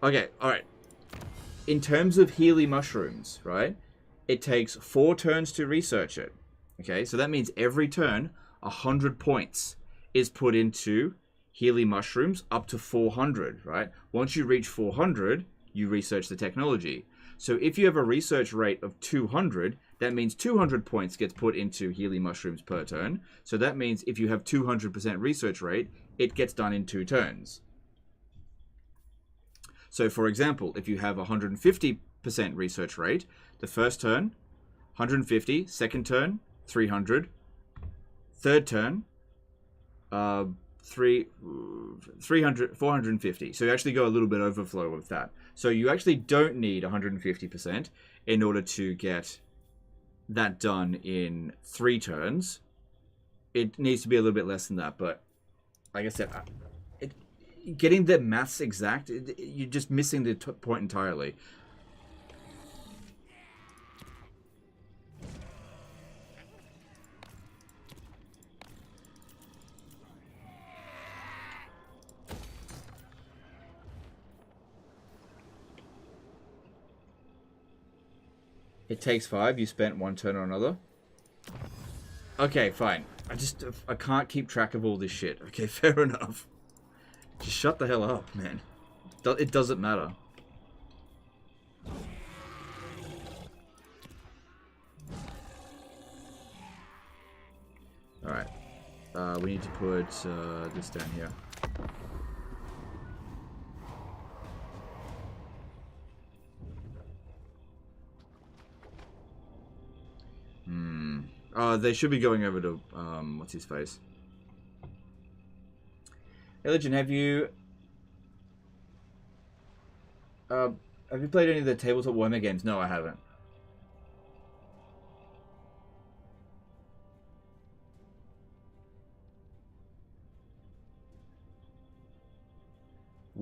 Okay, alright. In terms of Healy mushrooms, right? It takes 4 turns to research it. Okay, so that means every turn, 100 points is put into Healy mushrooms up to 400, right? Once you reach 400, you research the technology. So if you have a research rate of 200, that means 200 points gets put into Healy mushrooms per turn. So that means if you have 200% research rate, it gets done in 2 turns. So for example, if you have 150% research rate, the first turn, 150, second turn, 300, third turn, 300, 450. So you actually go a little bit overflow with that. So you actually don't need 150% in order to get that done in 3 turns. It needs to be a little bit less than that, but like I said, getting the maths exact, you're just missing the point entirely. It takes 5. You spent 1 turn on another. Okay, fine. I can't keep track of all this shit. Okay, fair enough. Just shut the hell up, man. It doesn't matter. Alright. We need to put this down here. They should be going over to, what's his face? Hey, Legend, have you played any of the tabletop Warhammer games? No, I haven't.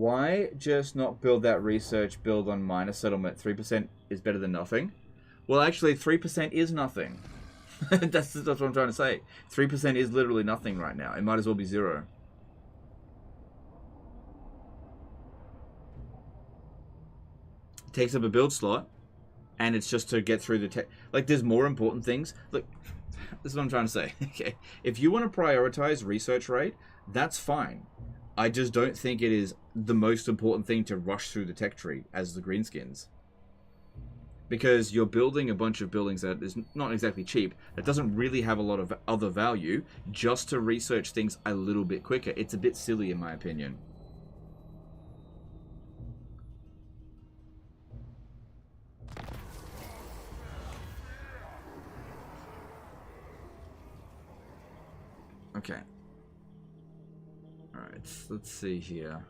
Why just not build that research build on minor settlement? 3% is better than nothing. Well, actually, 3% is nothing. That's what I'm trying to say. 3% is literally nothing right now. It might as well be 0. It takes up a build slot, and it's just to get through the tech. Like, there's more important things. Look, this is what I'm trying to say. Okay, if you want to prioritize research rate, that's fine. I just don't think it is the most important thing to rush through the tech tree as the greenskins. Because you're building a bunch of buildings that is not exactly cheap, that doesn't really have a lot of other value, just to research things a little bit quicker. It's a bit silly in my opinion. Okay. Alright, let's see here.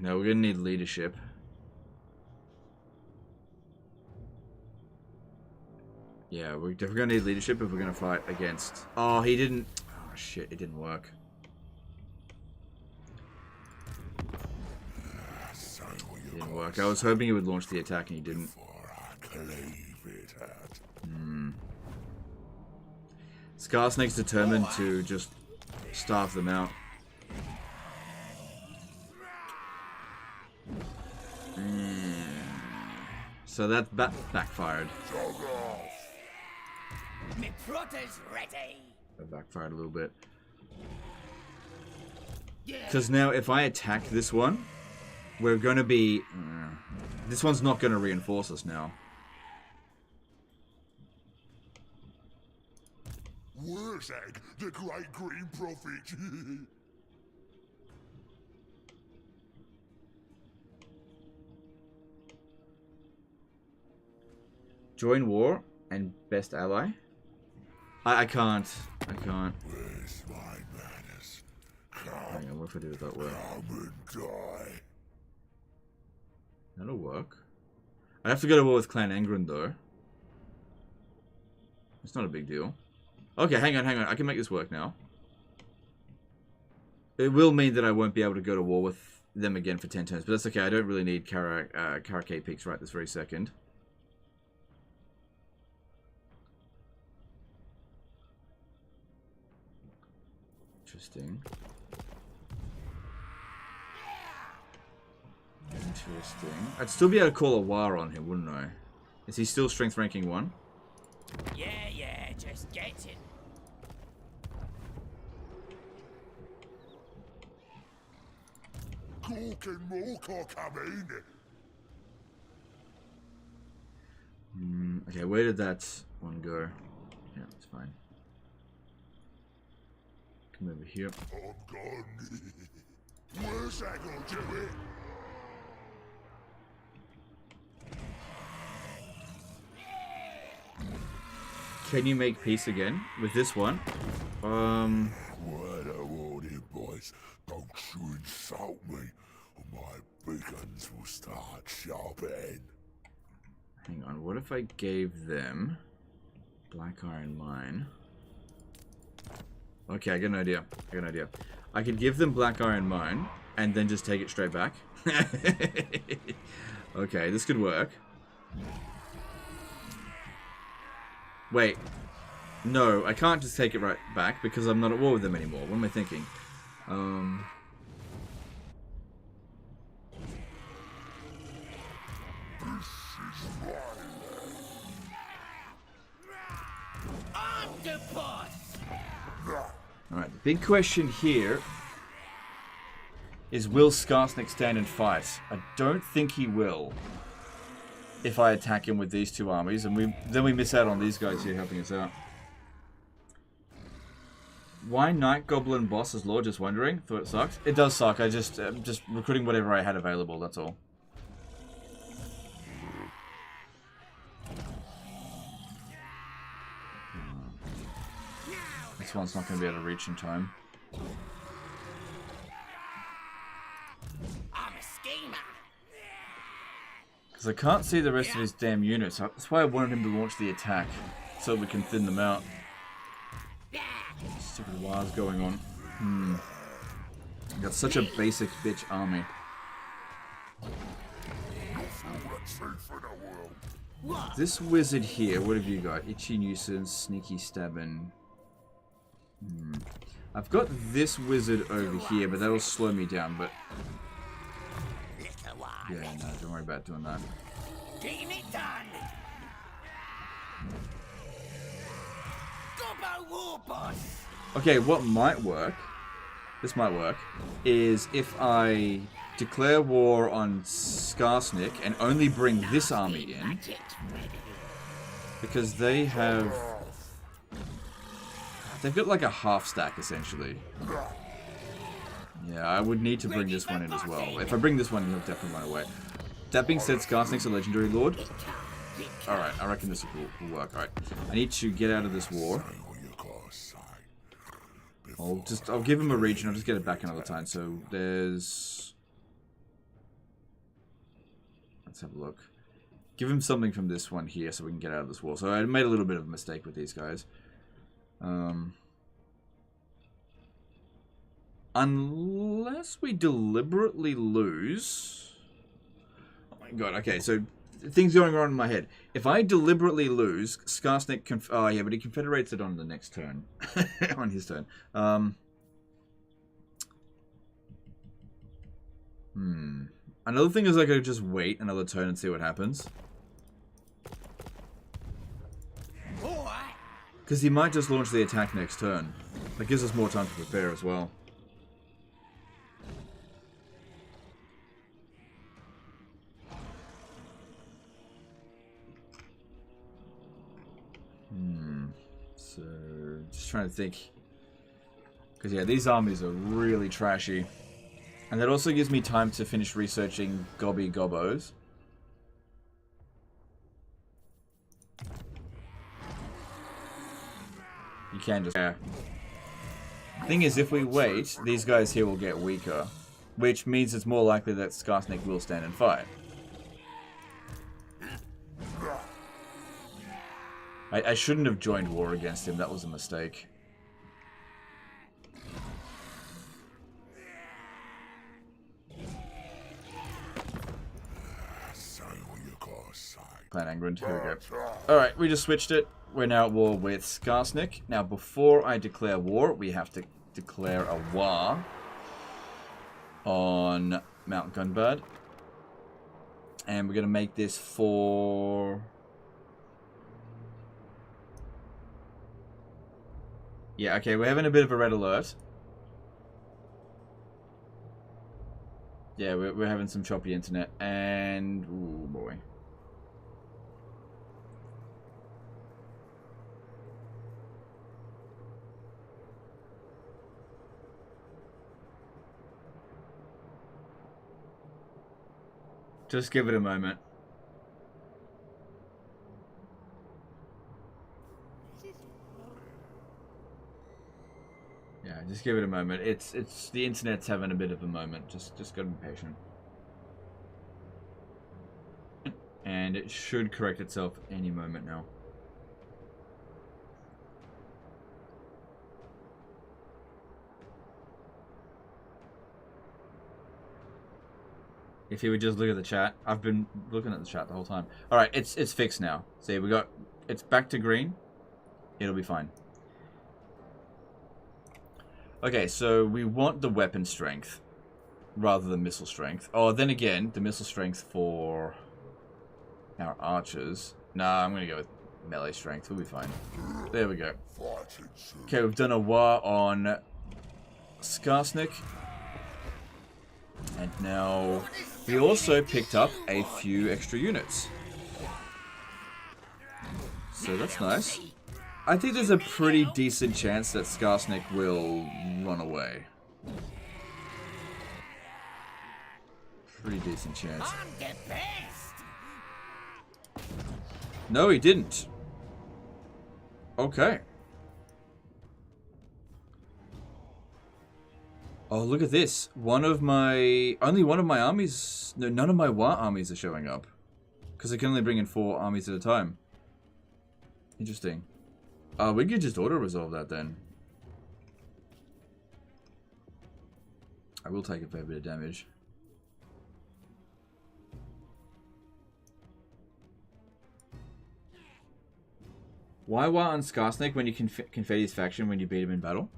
No, we're gonna need leadership. Yeah, we're definitely gonna need leadership if we're gonna fight against... Oh, he didn't... Oh, shit, it didn't work. It didn't work. I was hoping he would launch the attack and he didn't. Skaarsnik's determined to just starve them out. So that backfired. Me protter's ready. That backfired a little bit. Because now if I attack this one, we're going to be... this one's not going to reinforce us now. Wurrzag, the great green prophet. Join war and best ally? I can't. I can't. Where's my manners? Hang on, what if I do it that way? Come and die. That'll work. I have to go to war with Clan Engren though. It's not a big deal. Okay, hang on. I can make this work now. It will mean that I won't be able to go to war with them again for 10 turns, but that's okay. I don't really need Karakay Peaks right this very second. Interesting. Interesting. I'd still be able to call a war on him, wouldn't I? Is he still strength ranking 1? Yeah, just get it. Cork and Morcock coming. Okay, where did that one go? Yeah, it's fine. Come over here. I'm gone. Wurrzag will do it. Can you make peace again with this one? Word of warning, boys. Don't you insult me, or my beacons will start sharpening. Hang on, what if I gave them Black Iron Mine? Okay, I got an idea. I could give them Black Iron Mine and then just take it straight back. Okay, this could work. Wait. No, I can't just take it right back because I'm not at war with them anymore. What am I thinking? I'm the boss. Alright, the big question here is, will Skaarsnik stand and fight? I don't think he will. If I attack him with these two armies, and then we miss out on these guys here helping us out. Why Night Goblin boss as Lord? Just wondering. Thought it sucked. It does suck. I just recruiting whatever I had available. That's all. This one's not going to be able to reach in time. I'm a schemer. Because I can't see the rest of his damn units. That's why I wanted him to launch the attack, so we can thin them out. Stupid wars going on. Got such a basic bitch army. This wizard here, what have you got? Itchy nuisance, sneaky stabbing. I've got this wizard over here, but that'll slow me down, but... Yeah, no, don't worry about doing that. Getting it done. Gobbo War Boss. Okay, what might work, this might work, is if I declare war on Skaarsnik and only bring this army in, because they've got like a half stack essentially. Yeah, I would need to bring this one in as well. If I bring this one in, he'll definitely run away. That being said, Skaarsnik's a legendary lord. Alright, I reckon this will work. Alright, I need to get out of this war. I'll give him a region, I'll just get it back another time. So there's... Let's have a look. Give him something from this one here so we can get out of this war. So I made a little bit of a mistake with these guys. Unless we deliberately lose... Oh my god, okay, so things going on in my head. If I deliberately lose, Skaarsnik oh yeah, but he confederates it on the next turn. On his turn. Another thing is I could just wait another turn and see what happens. Because he might just launch the attack next turn. That gives us more time to prepare as well. So, just trying to think. Because, yeah, these armies are really trashy. And that also gives me time to finish researching Gobby Gobbos. You can just... Yeah. Thing is, if we wait, these guys here will get weaker. Which means it's more likely that Skaarsnik will stand and fight. I shouldn't have joined war against him. That was a mistake. Clan Angrand. Here we go. Alright, we just switched it. We're now at war with Skaarsnik. Now, before I declare war, we have to declare a war on Mount Gunbad. And we're going to make this for... Yeah, okay, we're having a bit of a red alert. Yeah, we're having some choppy internet, and... Ooh, boy. Just give it a moment. Yeah, just give it a moment. It's the internet's having a bit of a moment. Just gotta be patient. And it should correct itself any moment now. If you would just look at the chat. I've been looking at the chat the whole time. Alright, it's fixed now. See, it's back to green. It'll be fine. Okay, so we want the weapon strength rather than missile strength. Oh, then again, the missile strength for our archers. Nah, I'm gonna go with melee strength. We'll be fine. There we go. Okay, we've done a war on Skaarsnik. And now we also picked up a few extra units. So that's nice. I think there's a pretty decent chance that Skaarsnik will run away. Pretty decent chance. No, he didn't. Okay. Oh, look at this. Only one of my armies... No, none of my war armies are showing up. Because I can only bring in 4 armies at a time. Interesting. We could just auto-resolve that then. I will take a fair bit of damage. Why on Skaarsnik when you confetti his faction when you beat him in battle?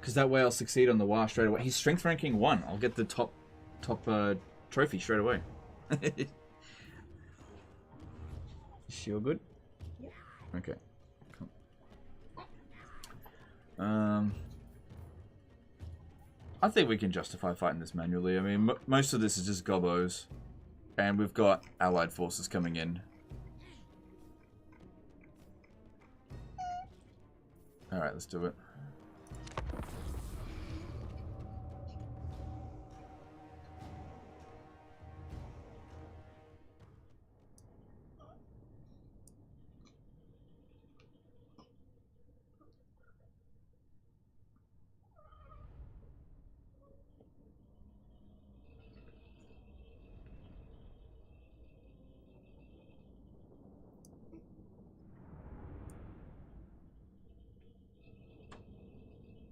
Because that way I'll succeed on the War straight away. He's strength ranking 1. I'll get the top trophy straight away. Is she all good? Okay. Cool. I think we can justify fighting this manually. I mean, most of this is just gobos. And we've got allied forces coming in. Alright, let's do it.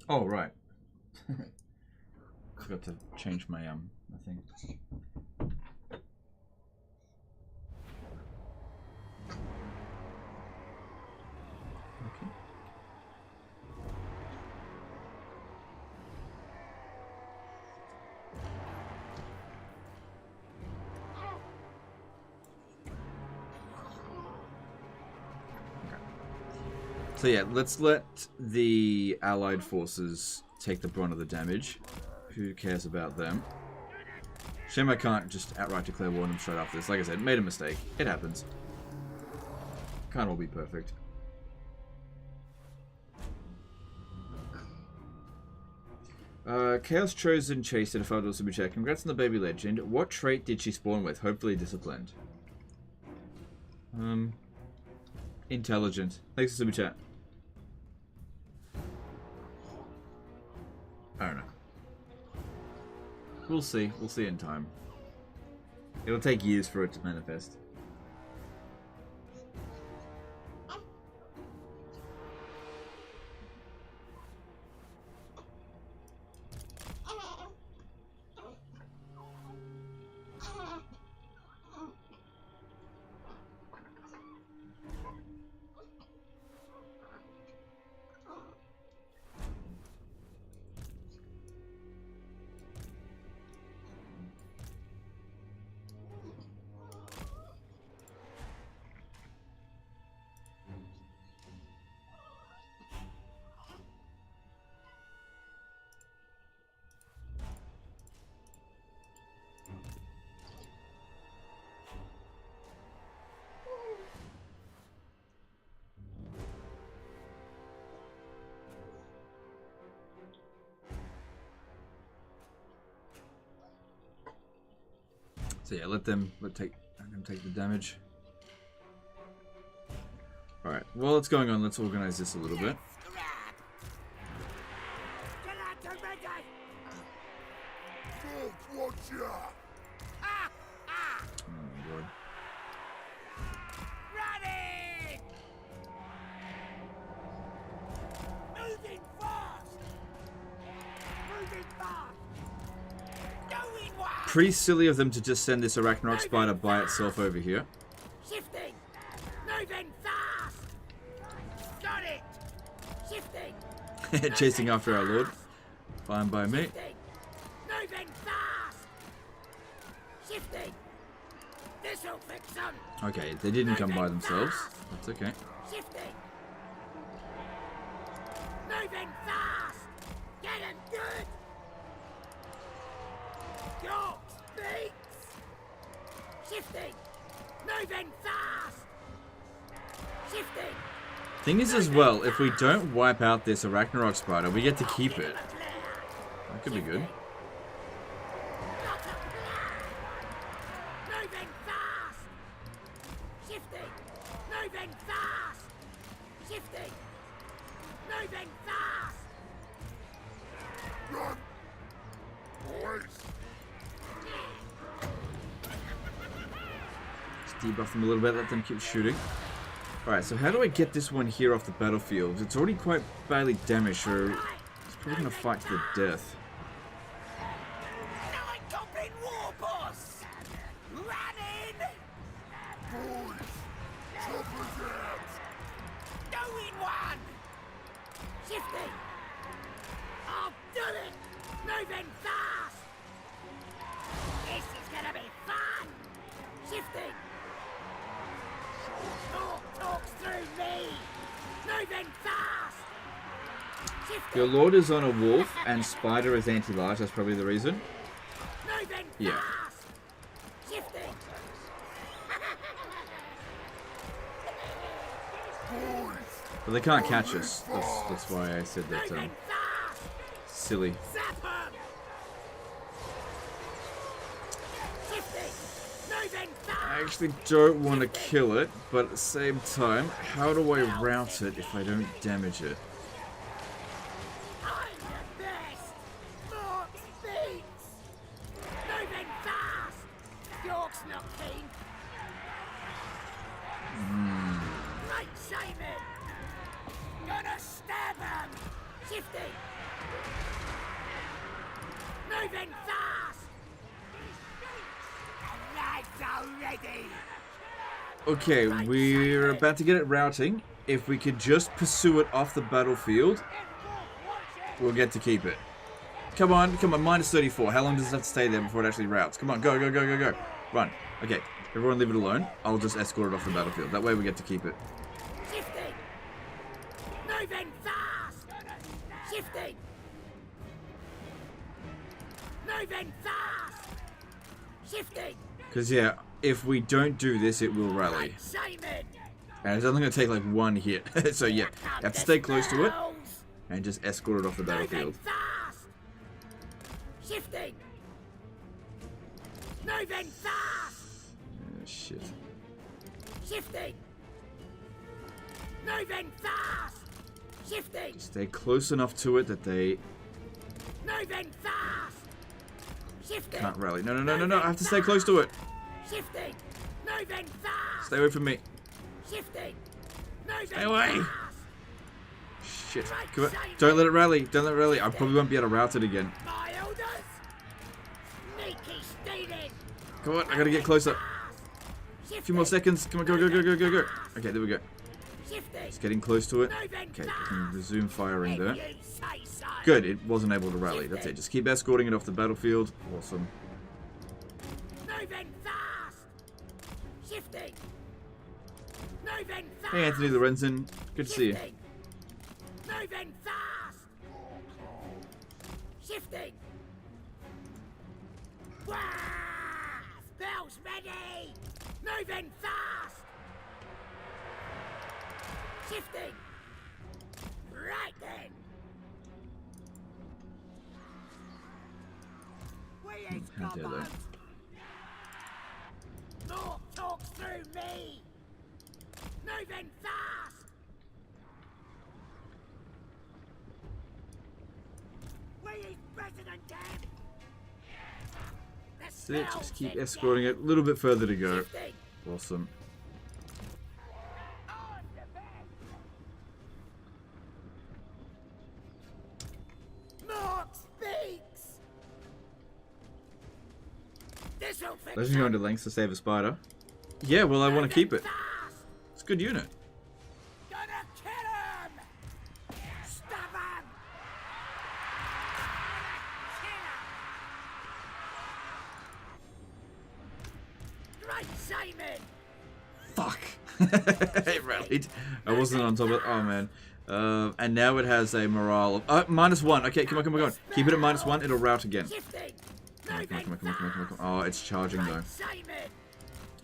Oh, right. Forgot to change my thing. Okay. So yeah, let's let the allied forces take the brunt of the damage. Who cares about them? Shame I can't just outright declare war on them straight after this. Like I said, made a mistake. It happens. Can't all be perfect. Chaos Chosen Chase did a $5 super chat. Congrats on the baby legend. What trait did she spawn with? Hopefully disciplined. Intelligent. Thanks for super chat. I don't know. We'll see. We'll see in time. It'll take years for it to manifest. So yeah, let them take the damage. Alright, while it's going on, let's organize this a little bit. Watch out! Oh my god. Running! Moving fast! Moving fast! Going wild! Pretty silly of them to just send this Arachnarok spider by itself over here. Shifting! Moving fast! Got it! Shifting! Chasing after our lord. Fine by me. Shifting! Moving fast! Shifting! This'll fix them! Okay, they didn't come by themselves. That's okay. Shifting! Moving fast! Get him good! Yorks, beats! Shifting! Moving fast! Shifting! Thing is as well, if we don't wipe out this Arachnarok spider, we get to keep it. That could be good. Moving fast! Shifting! Moving fast! Shifting! Moving fast! Run! Boys! Just debuff them a little bit, let them keep shooting. Alright, so how do I get this one here off the battlefield? It's already quite badly damaged, so it's probably going to fight to the death. Nine Goblin War Boss! Running! Boys, Superchats! Doing one! Shifting! I'll do it! Moving fast! This is gonna be fun! Shifting! Talks through me! Moving fast! Shifting! Your Lord is on a wolf and Spider is anti-large, that's probably the reason. Moving Yeah. fast! Shifting! But they can't catch us. That's why I said that. Moving fast! Silly. Zap 'em! Shifting! Moving fast! I actually don't want to kill it, but at the same time, how do I route it if I don't damage it? I'm the best! Morks beats! Moving fast! York's not keen! Right, Simon! Gonna stab him! Shifting! Moving fast! Lads already! Okay, we're about to get it routing. If we could just pursue it off the battlefield, we'll get to keep it. Come on, minus 34. How long does it have to stay there before it actually routes? Come on, go, go, go, go, go. Run. Okay, everyone leave it alone. I'll just escort it off the battlefield. That way we get to keep it. Shifting! Moving fast! Shifting! Moving fast! Shifting! Because, yeah, if we don't do this, it will rally. Simon! And it's only going to take like one hit. So, yeah, you have to stay close to it and just escort it off the battlefield. Moving fast! Shifting! Moving fast! Oh, shit. Shifting! Moving fast! Shifting! Stay close enough to it that they Moving fast! Shifting! can't rally. No, no, no, no, no. I have to stay close to it. Shifting! Moving fast! Stay away from me. Shifting! Moving Stay away. fast! Shit. Come on. Don't let it rally. Don't let it rally. I probably won't be able to route it again. My orders! Sneaky stealing! Come on. I gotta get closer. Shifting! A few more seconds. Come on. Go, go, go, go, go, go. Okay, there we go. Shifting! It's getting close to it. Moving Okay, we fast! can resume firing there. If you say so. Good. It wasn't able to rally. That's it. Just keep escorting it off the battlefield. Awesome. Moving fast! Shifting! Moving fast! Hey, Anthony Lorenzen. Good to see you. Shifting! Moving fast! Shifting! Wah! Spells ready! Moving fast! Shifting! Right then! We is How dare they? covered! More talks through me! Moving fast! We is President Dem! That's it. Just keep escorting it. A little bit further to go. Shifting! Awesome. I'm the best! Mark speaks! This'll fix Legend going to lengths to save a spider. Yeah, well, I want to keep it. fast! It's a good unit. Gonna kill him! Stop him! Kill him! Great Simon! Fuck. It rallied. I wasn't on top of it. Oh, man. And now it has a morale of... -1. Okay, come on, come on, come on. Keep it at -1. It'll route again. Shifting! Come on, come on, come on, come on, come on, come on, come on. Oh, it's charging, though. Great Simon!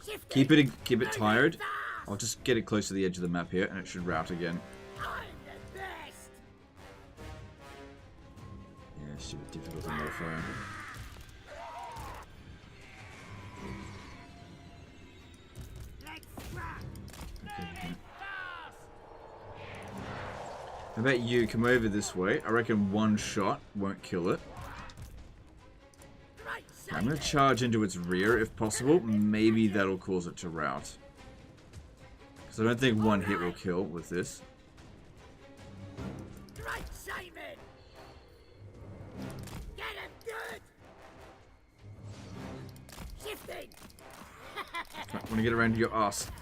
Shifting! Keep it tired. Fast! I'll just get it close to the edge of the map here, and it should route again. I'm the best! Yeah, stupid difficulty modifier. Let's scrap! Okay. How about you come over this way? I reckon one shot won't kill it. Great I'm Simon! going to charge into its rear if possible. Maybe that'll cause it to route. Because So I don't think one hit will kill with this. Right, Simon! Get him good! Shifting! I want to get around to your ass.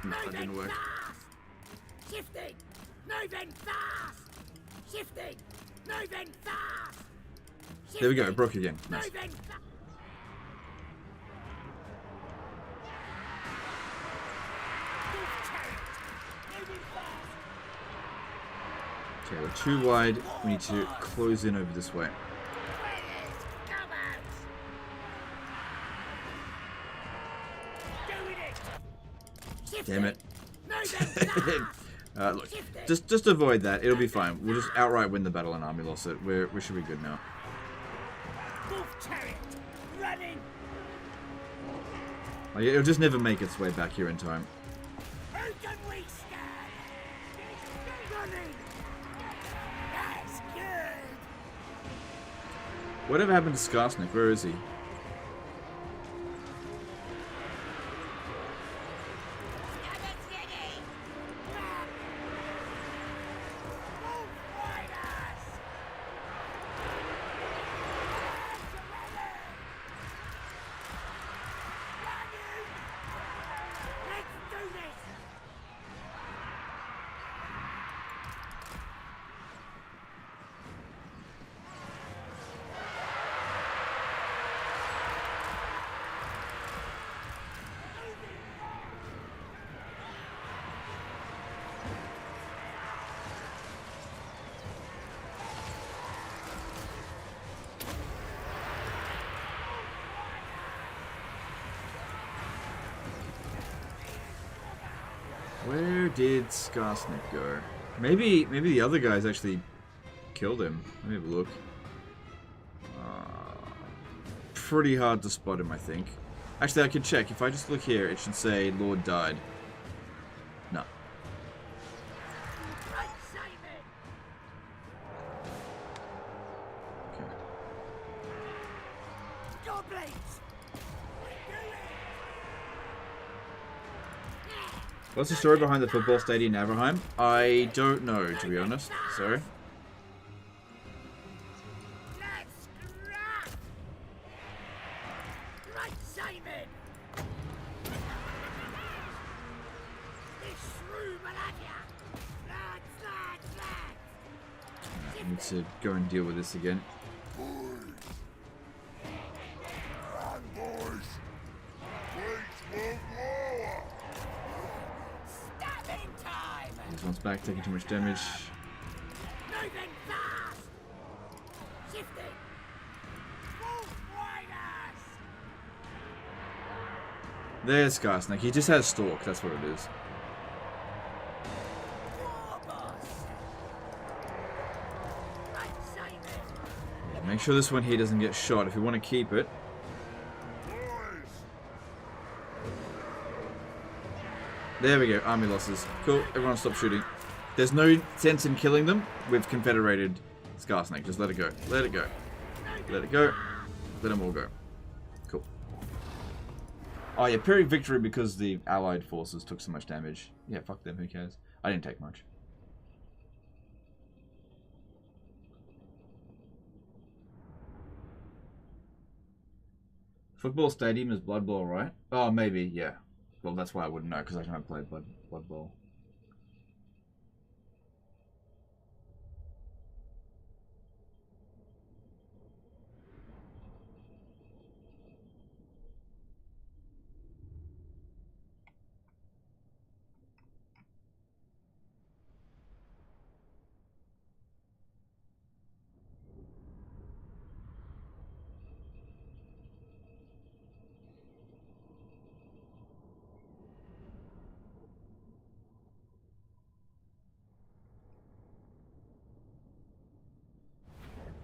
No, that Moving didn't work. fast! Shifting! Moving fast! Shifting! Moving fast! There we go, it Shifting! broke again. Nice. Moving fast! Okay, we're too wide. We need to close in over this way. Come out! Doing it! Shifting! Damn it. Moving fast! Look, just avoid that. It'll be fine. We'll just outright win the battle and army loss it. We should be good now. Wolf chariot! Running! Like, it'll just never make its way back here in time. Who can we stand? Running! That's good! Whatever happened to Skaarsnik? Where is he? Wolf riders! Let's do this! Where did Skaarsnik go? Maybe the other guys actually killed him. Let me have a look. Pretty hard to spot him, I think. Actually, I can check. If I just look here, it should say Lord died. No. Right, Simon! Okay. Goblins! Do it! What's the story behind the football stadium in Averheim? I don't know, to be honest. Sorry. Let's crack! Right, Simon! This shrew will have ya! Lads! I need to go and deal with this again. Run, boys! Please move lower! Stabbing time! This one's back, taking too much damage. Moving fast! Shifting! Wolf riders! There's Skaarsnik. He just has Stalk, that's what it is. War boss! Right, Simon! Make sure this one here doesn't get shot if you want to keep it. Boys! There we go, army losses. Cool, everyone stop shooting. There's no sense in killing them with Confederated Skaarsnik. Just let it go. Let it go. Let it go. Let them all go. Cool. Oh yeah, Pyrrhic victory because the allied forces took so much damage. Yeah, fuck them, who cares? I didn't take much. Football stadium is Blood Bowl, right? Oh, maybe, yeah. Well, that's why I wouldn't know, because I haven't played Blood Bowl.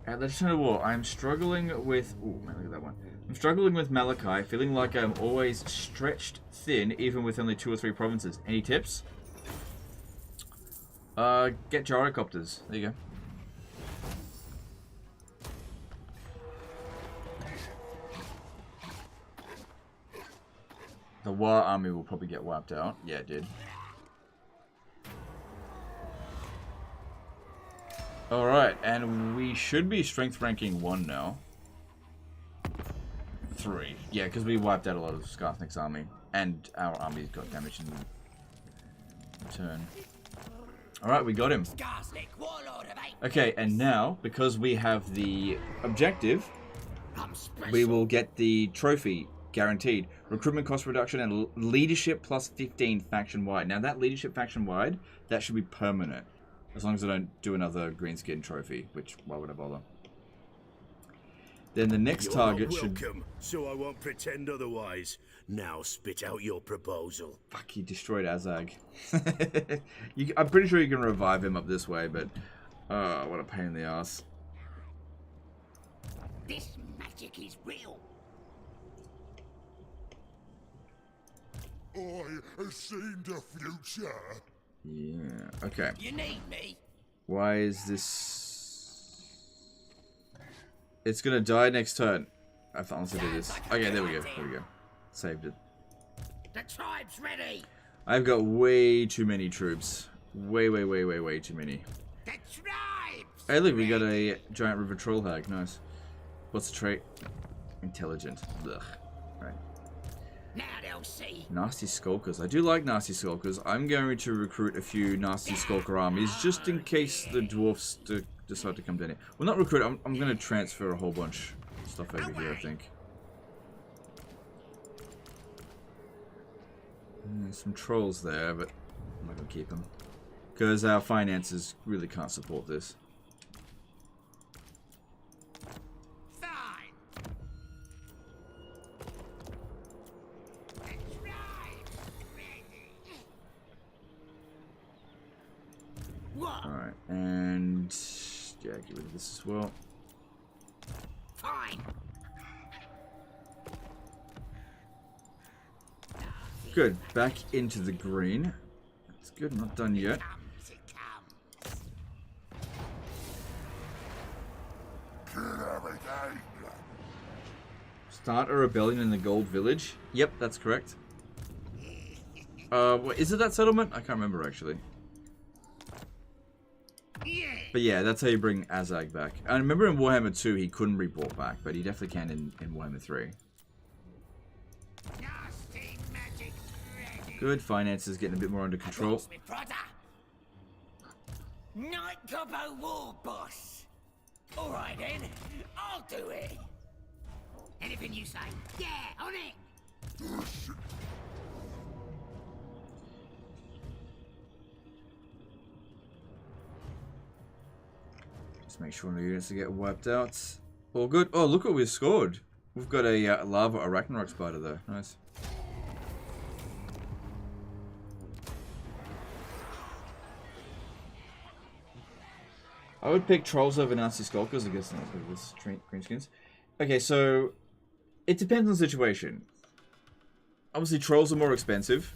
At Legendary War, I'm struggling with... Ooh, man, look at that one. I'm struggling with Malachi, feeling like I'm always stretched thin, even with only 2 or 3 provinces. Any tips? Get gyrocopters. There you go. The The War army will probably get wiped out. Yeah, it did. Alright, and we should be strength ranking 1 now. 3. Yeah, because we wiped out a lot of Skaarsnik's army. And our army's got damaged in turn. Alright, we got him. Skaarsnik, warlord of eight. Okay, and now, because we have the objective, I'm special. we will get the trophy guaranteed. Recruitment cost reduction and leadership plus 15 faction wide. Now that leadership faction wide, that should be permanent. As long as I don't do another greenskin trophy, which why would I bother? Then the next target should... welcome, so I won't pretend otherwise. Now spit out your proposal. Fuck, he destroyed Azag. I'm pretty sure you can revive him up this way, but... what a pain in the ass. This magic is real. I have seen the future. Yeah, okay. You need me. Why is this... It's gonna die next turn. I thought I did this. Okay, there we go. There we go. Saved it. The tribe's ready. I've got way too many troops. Way too many. The tribe's Hey, look, we got a giant river troll hag. Nice. What's the trait? Intelligent. Ugh. Right. Now they'll see. Nasty Skulkers. I do like Nasty Skulkers. I'm going to recruit a few Nasty Skulker armies just in case the dwarfs decide to come down here. Well, not recruit. I'm going to transfer a whole bunch of stuff over here, I think. There's some trolls there, but I'm not going to keep them. Because our finances really can't support this. Fine. The tribe's ready. What? Alright, and... yeah, get rid of this as well. Fine. Good, back into the green. That's good, not done yet. It comes. Kill everything. Start a rebellion in the Gold Village. Yep, that's correct. What, is it that settlement? I can't remember actually. Yeah. But yeah, that's how you bring Azag back. I remember in Warhammer 2 he couldn't be brought back, but he definitely can in Warhammer 3. Nasty magic ready. Good, finances getting a bit more under control. That's me, brother. Night Gobbo War Boss. Alright then, I'll do it. Anything you say. Yeah, on it. Just make sure no units to get wiped out. All good. Oh, look what we've scored. We've got a lava Arachnarok spider there. Nice. I would pick trolls over Nasty Skulkers, I guess, with this greenskins. Okay, so it depends on the situation. Obviously, trolls are more expensive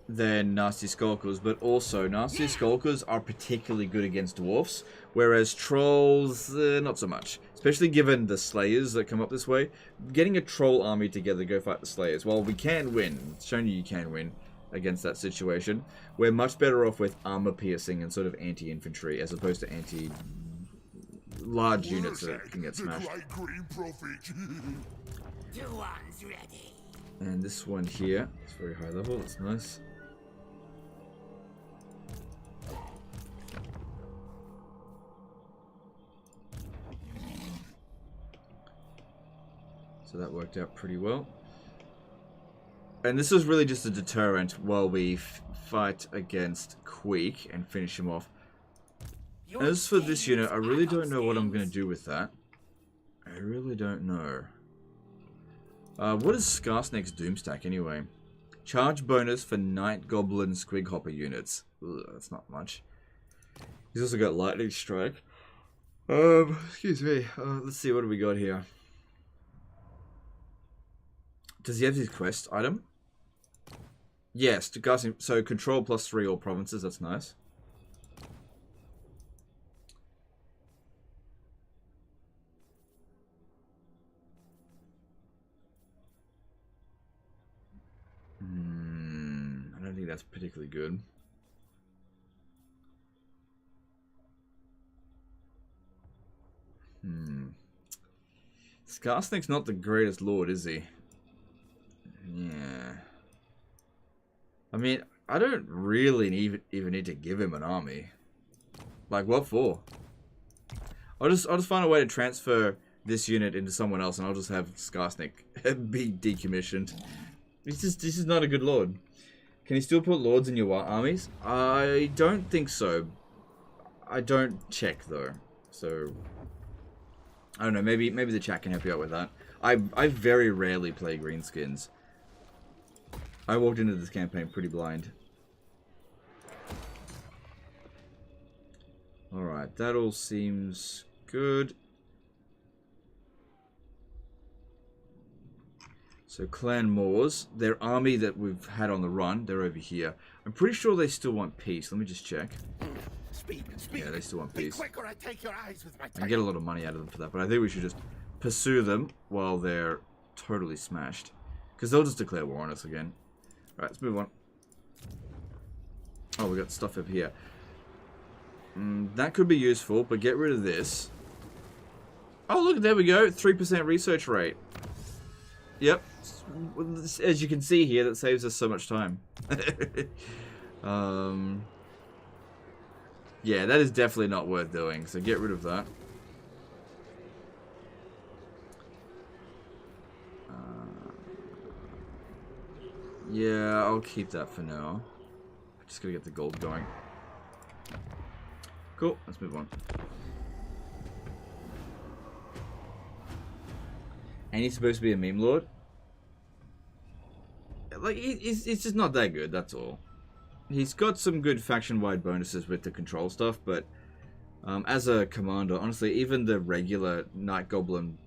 than Nasty Skulkers, but also Nasty Skulkers are particularly good against dwarfs, whereas trolls, not so much. Especially given the Slayers that come up this way. Getting a troll army together to go fight the Slayers, while we can win, it's shown you can win against that situation, we're much better off with armor piercing and sort of anti-infantry as opposed to large units that can get smashed. The great green prophet. The one's ready. And this one here, it's very high level, that's nice. So that worked out pretty well. And this is really just a deterrent while we fight against Queek and finish him off. As for this unit, I really don't know what I'm going to do with that. I really don't know. What is Skaarsnik's Doomstack anyway? Charge bonus for Night Goblin Squighopper units. Ugh, that's not much. He's also got Lightning Strike. Excuse me. Let's see, what do we got here? Does he have his quest item? Yes, so control +3 all provinces, that's nice. think that's particularly good. Skaarsnik's not the greatest lord, is he? Yeah. I mean, I don't really even need to give him an army. Like, what for? I'll just find a way to transfer this unit into someone else, and I'll just have Skaarsnik be decommissioned. This is not a good lord. Can you still put lords in your armies? I don't think so. I don't check though, so I don't know. Maybe the chat can help you out with that. I very rarely play greenskins. I walked into this campaign pretty blind. Alright, that all seems good. So Clan Moors, their army that we've had on the run, they're over here. I'm pretty sure they still want peace. Let me just check. Speed. Yeah, they still want peace. Quick, or I take your eyes with my I get a lot of money out of them for that, but I think we should just pursue them while they're totally smashed. Because they'll just declare war on us again. Right, let's move on. Oh, we got stuff over here. That could be useful, but get rid of this. Oh, look, there we go. 3% research rate. Yep. As you can see here, that saves us so much time. Yeah, that is definitely not worth doing, so get rid of that. Yeah, I'll keep that for now. Just gotta get the gold going. Cool, let's move on. And he's supposed to be a meme lord? Like, it's just not that good, that's all. He's got some good faction-wide bonuses with the control stuff, but as a commander, honestly, even the regular Night Goblin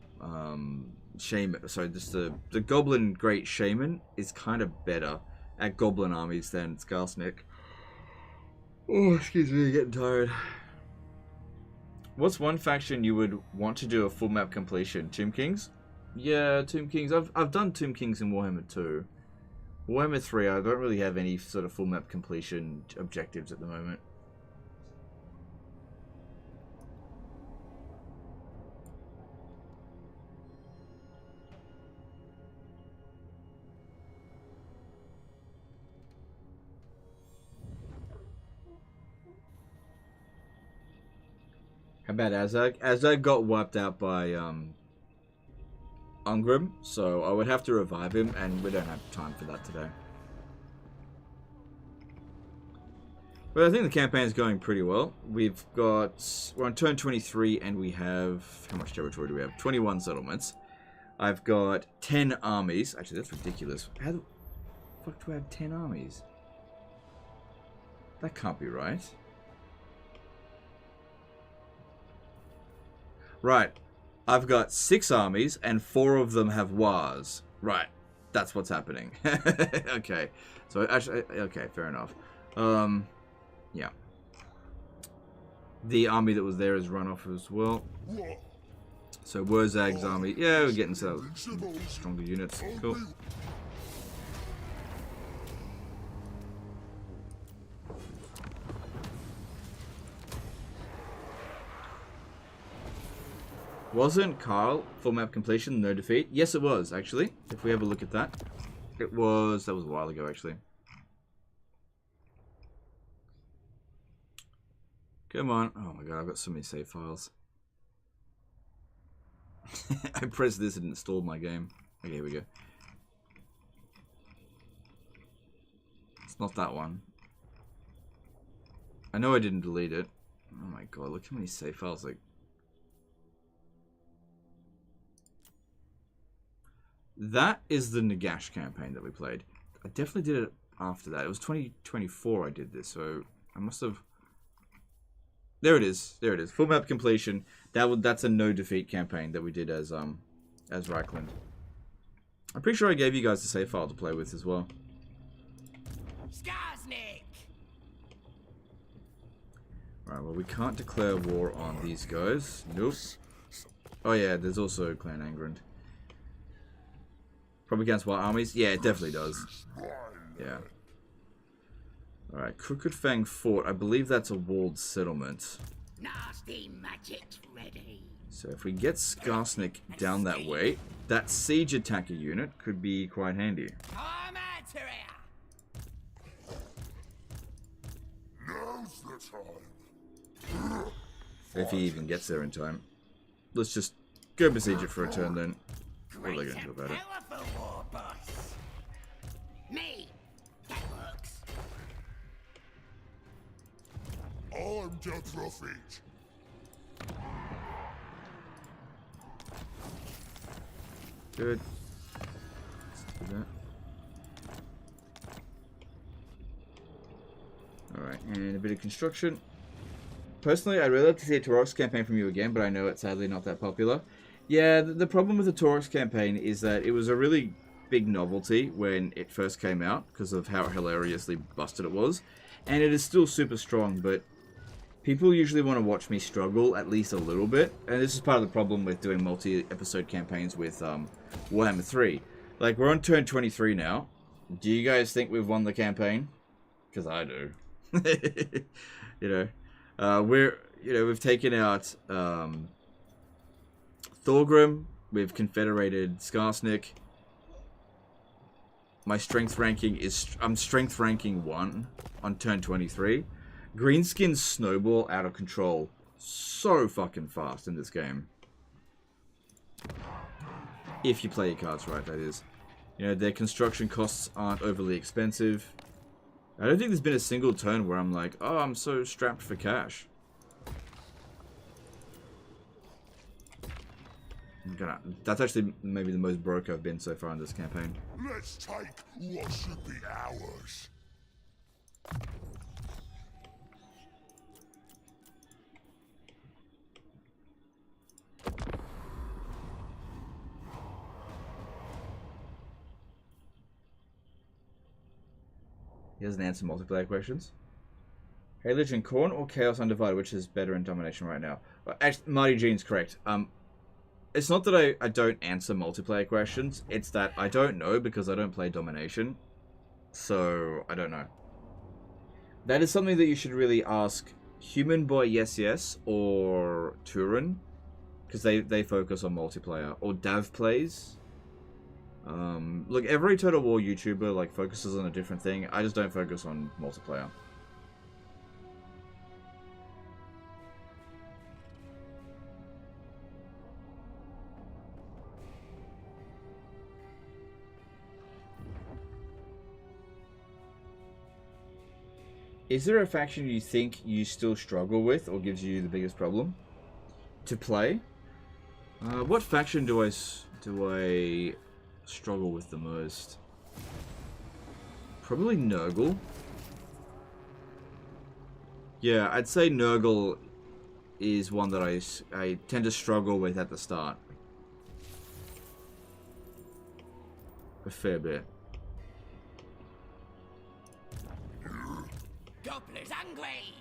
Shaman, sorry, just the Goblin Great Shaman is kind of better at Goblin armies than Skaarsnik. Oh, excuse me, getting tired. What's one faction you would want to do a full map completion? Tomb Kings? Yeah, Tomb Kings. I've done Tomb Kings in Warhammer 2. Warhammer 3, I don't really have any sort of full map completion objectives at the moment. How about Azag? Azag got wiped out by Ungrim, so I would have to revive him, and we don't have time for that today. But I think the campaign is going pretty well. We're on turn 23, and we have, how much territory do we have? 21 settlements. I've got 10 armies. Actually, that's ridiculous. How the fuck do I have 10 armies? That can't be right. Right. I've got 6 armies, and 4 of them have wars. Right. That's what's happening. Okay. So, actually, okay, fair enough. Yeah. The army that was there is run off as well. So, Wurrzag's army. Yeah, we're getting some stronger units. Cool. Wasn't Carl full map completion, no defeat? Yes, it was, actually. If we have a look at that. That was a while ago, actually. Come on. Oh my god, I've got so many save files. I pressed this and installed my game. Okay, here we go. It's not that one. I know I didn't delete it. Oh my god, look how many save files, like... That is the Nagash campaign that we played. I definitely did it after that. It was 2024 I did this, so I must have... There it is. There it is. Full map completion. That's a no defeat campaign that we did as Reichland. I'm pretty sure I gave you guys the save file to play with as well. Skaarsnik! Right, well, we can't declare war on these guys. Nope. Oh yeah, there's also Clan Angrand. Probably against what armies? Yeah, it definitely does. Yeah. Alright, Crooked Fang Fort. I believe that's a walled settlement. Nasty magic's ready. So if we get Skaarsnik down that way, that siege attacker unit could be quite handy. I'm out here. Now's the time. If he even gets there in time. Let's just go besiege it for a turn then. What are they going to do about it? Powerful war boss. Me. That works. I'm the prophet. Good. Let's do that. Alright, and a bit of construction. Personally, I'd really like to see a Taurox campaign from you again, but I know it's sadly not that popular. Yeah, the problem with the Taurox campaign is that it was a really big novelty when it first came out, because of how hilariously busted it was. And it is still super strong, but people usually want to watch me struggle at least a little bit. And this is part of the problem with doing multi-episode campaigns with Warhammer 3. Like, we're on turn 23 now. Do you guys think we've won the campaign? Because I do. We've taken out Thorgrim, we've confederated Skaarsnik. My strength ranking is, I'm strength ranking 1 on turn 23. Greenskins snowball out of control so fucking fast in this game. If you play your cards right, that is. You know, their construction costs aren't overly expensive. I don't think there's been a single turn where I'm like, oh, I'm so strapped for cash. That's actually maybe the most broke I've been so far in this campaign. Let's take what should be ours. He doesn't answer multiplayer questions. Hey, Legion, Khorne or Chaos Undivided, which is better in Domination right now? Actually, Marty Jean's correct. It's not that I don't answer multiplayer questions. It's that I don't know because I don't play Domination. So, I don't know. That is something that you should really ask Human Boy Yes Yes or Turin. Because they focus on multiplayer. Or Dav Plays. Look, every Total War YouTuber like focuses on a different thing. I just don't focus on multiplayer. Is there a faction you think you still struggle with or gives you the biggest problem to play? What faction do I struggle with the most? Probably Nurgle. Yeah, I'd say Nurgle is one that I tend to struggle with at the start. A fair bit. Gobbler's angry.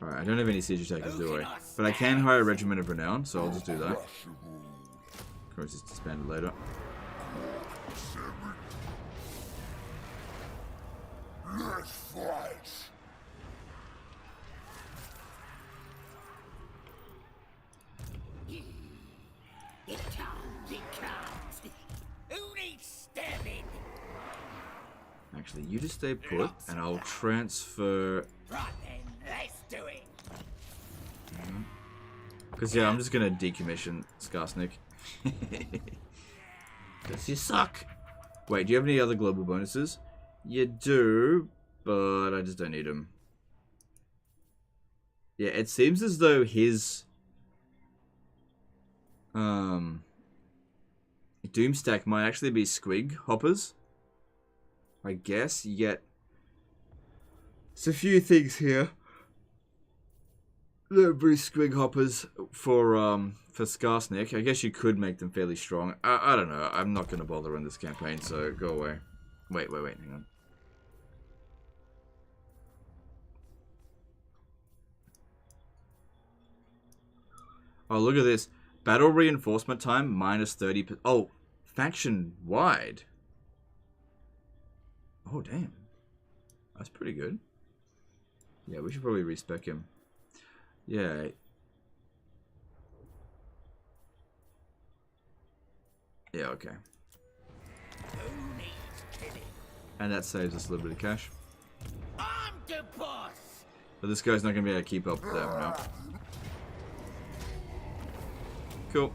Alright, I don't have any siege attackers, do I? But I can hire a Regiment of Renown, so I'll just do that. Of course, it's disbanded later. Let's fight. It comes. Who needs stabbing? Actually, you just stay put, and I'll transfer... Right then, let's do it. Because, yeah, I'm just going to decommission Skaarsnik. Because you suck. Wait, do you have any other global bonuses? You do, but I just don't need them. Yeah, it seems as though his... Doomstack might actually be Squig Hoppers. I guess you get... There's a few things here. They're pretty Squig Hoppers for Skaarsnik. I guess you could make them fairly strong. I don't know. I'm not going to bother in this campaign, so go away. Wait, hang on. Oh, look at this. Battle reinforcement time, minus 30%. Oh, faction-wide. Oh, damn. That's pretty good. Yeah, we should probably respec him. Yeah. Yeah, okay. And that saves us a little bit of cash. I'm the boss. But this guy's not going to be able to keep up there now. Cool.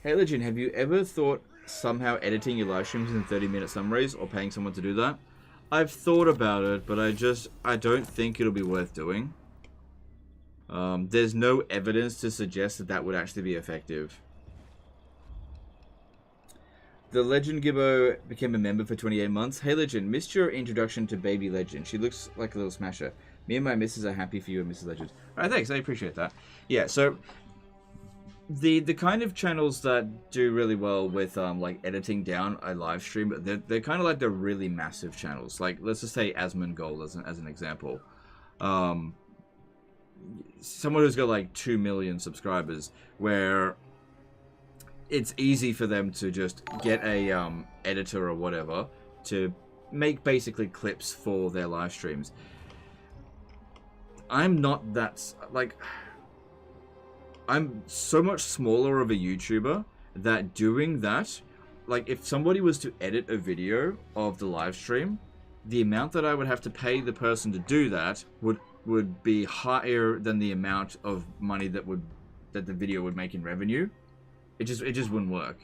Hey Legend, have you ever thought somehow editing your live streams in 30-minute summaries or paying someone to do that? I've thought about it, but I don't think it'll be worth doing. There's no evidence to suggest that that would actually be effective. The Legend Gibbo became a member for 28 months. Hey Legend, missed your introduction to Baby Legend. She looks like a little smasher. Me and my missus are happy for you and Mrs. Legend. Alright, thanks. I appreciate that. Yeah, so the kind of channels that do really well with like editing down a live stream, they're kind of like the really massive channels. Like let's just say Asmongold as an example. Someone who's got like 2 million subscribers, where it's easy for them to just get a editor or whatever to make basically clips for their live streams. I'm not that, like, I'm so much smaller of a YouTuber that doing that, like if somebody was to edit a video of the live stream, the amount that I would have to pay the person to do that would be higher than the amount of money that the video would make in revenue. It just wouldn't work.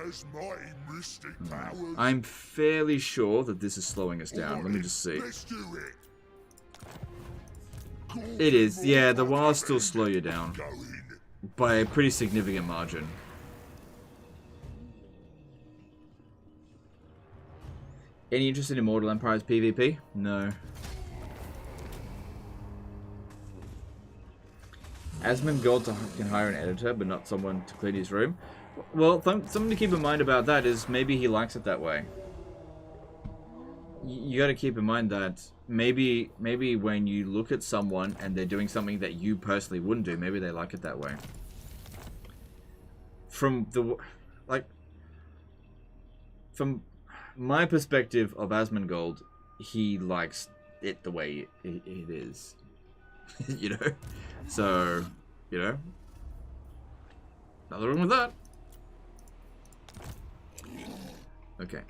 As my mystic powers. I'm fairly sure that this is slowing us down. Let me just see. Let's do it. It is. Yeah, the wilds still slow you down by a pretty significant margin. Any interest in Immortal Empires PvP? No. Asmongold can hire an editor, but not someone to clean his room. Well, something to keep in mind about that is maybe he likes it that way. You got to keep in mind that maybe when you look at someone and they're doing something that you personally wouldn't do, maybe they like it that way. From my perspective of Asmongold, he likes it the way it is. You know? So, you know, nothing wrong with that. Okay.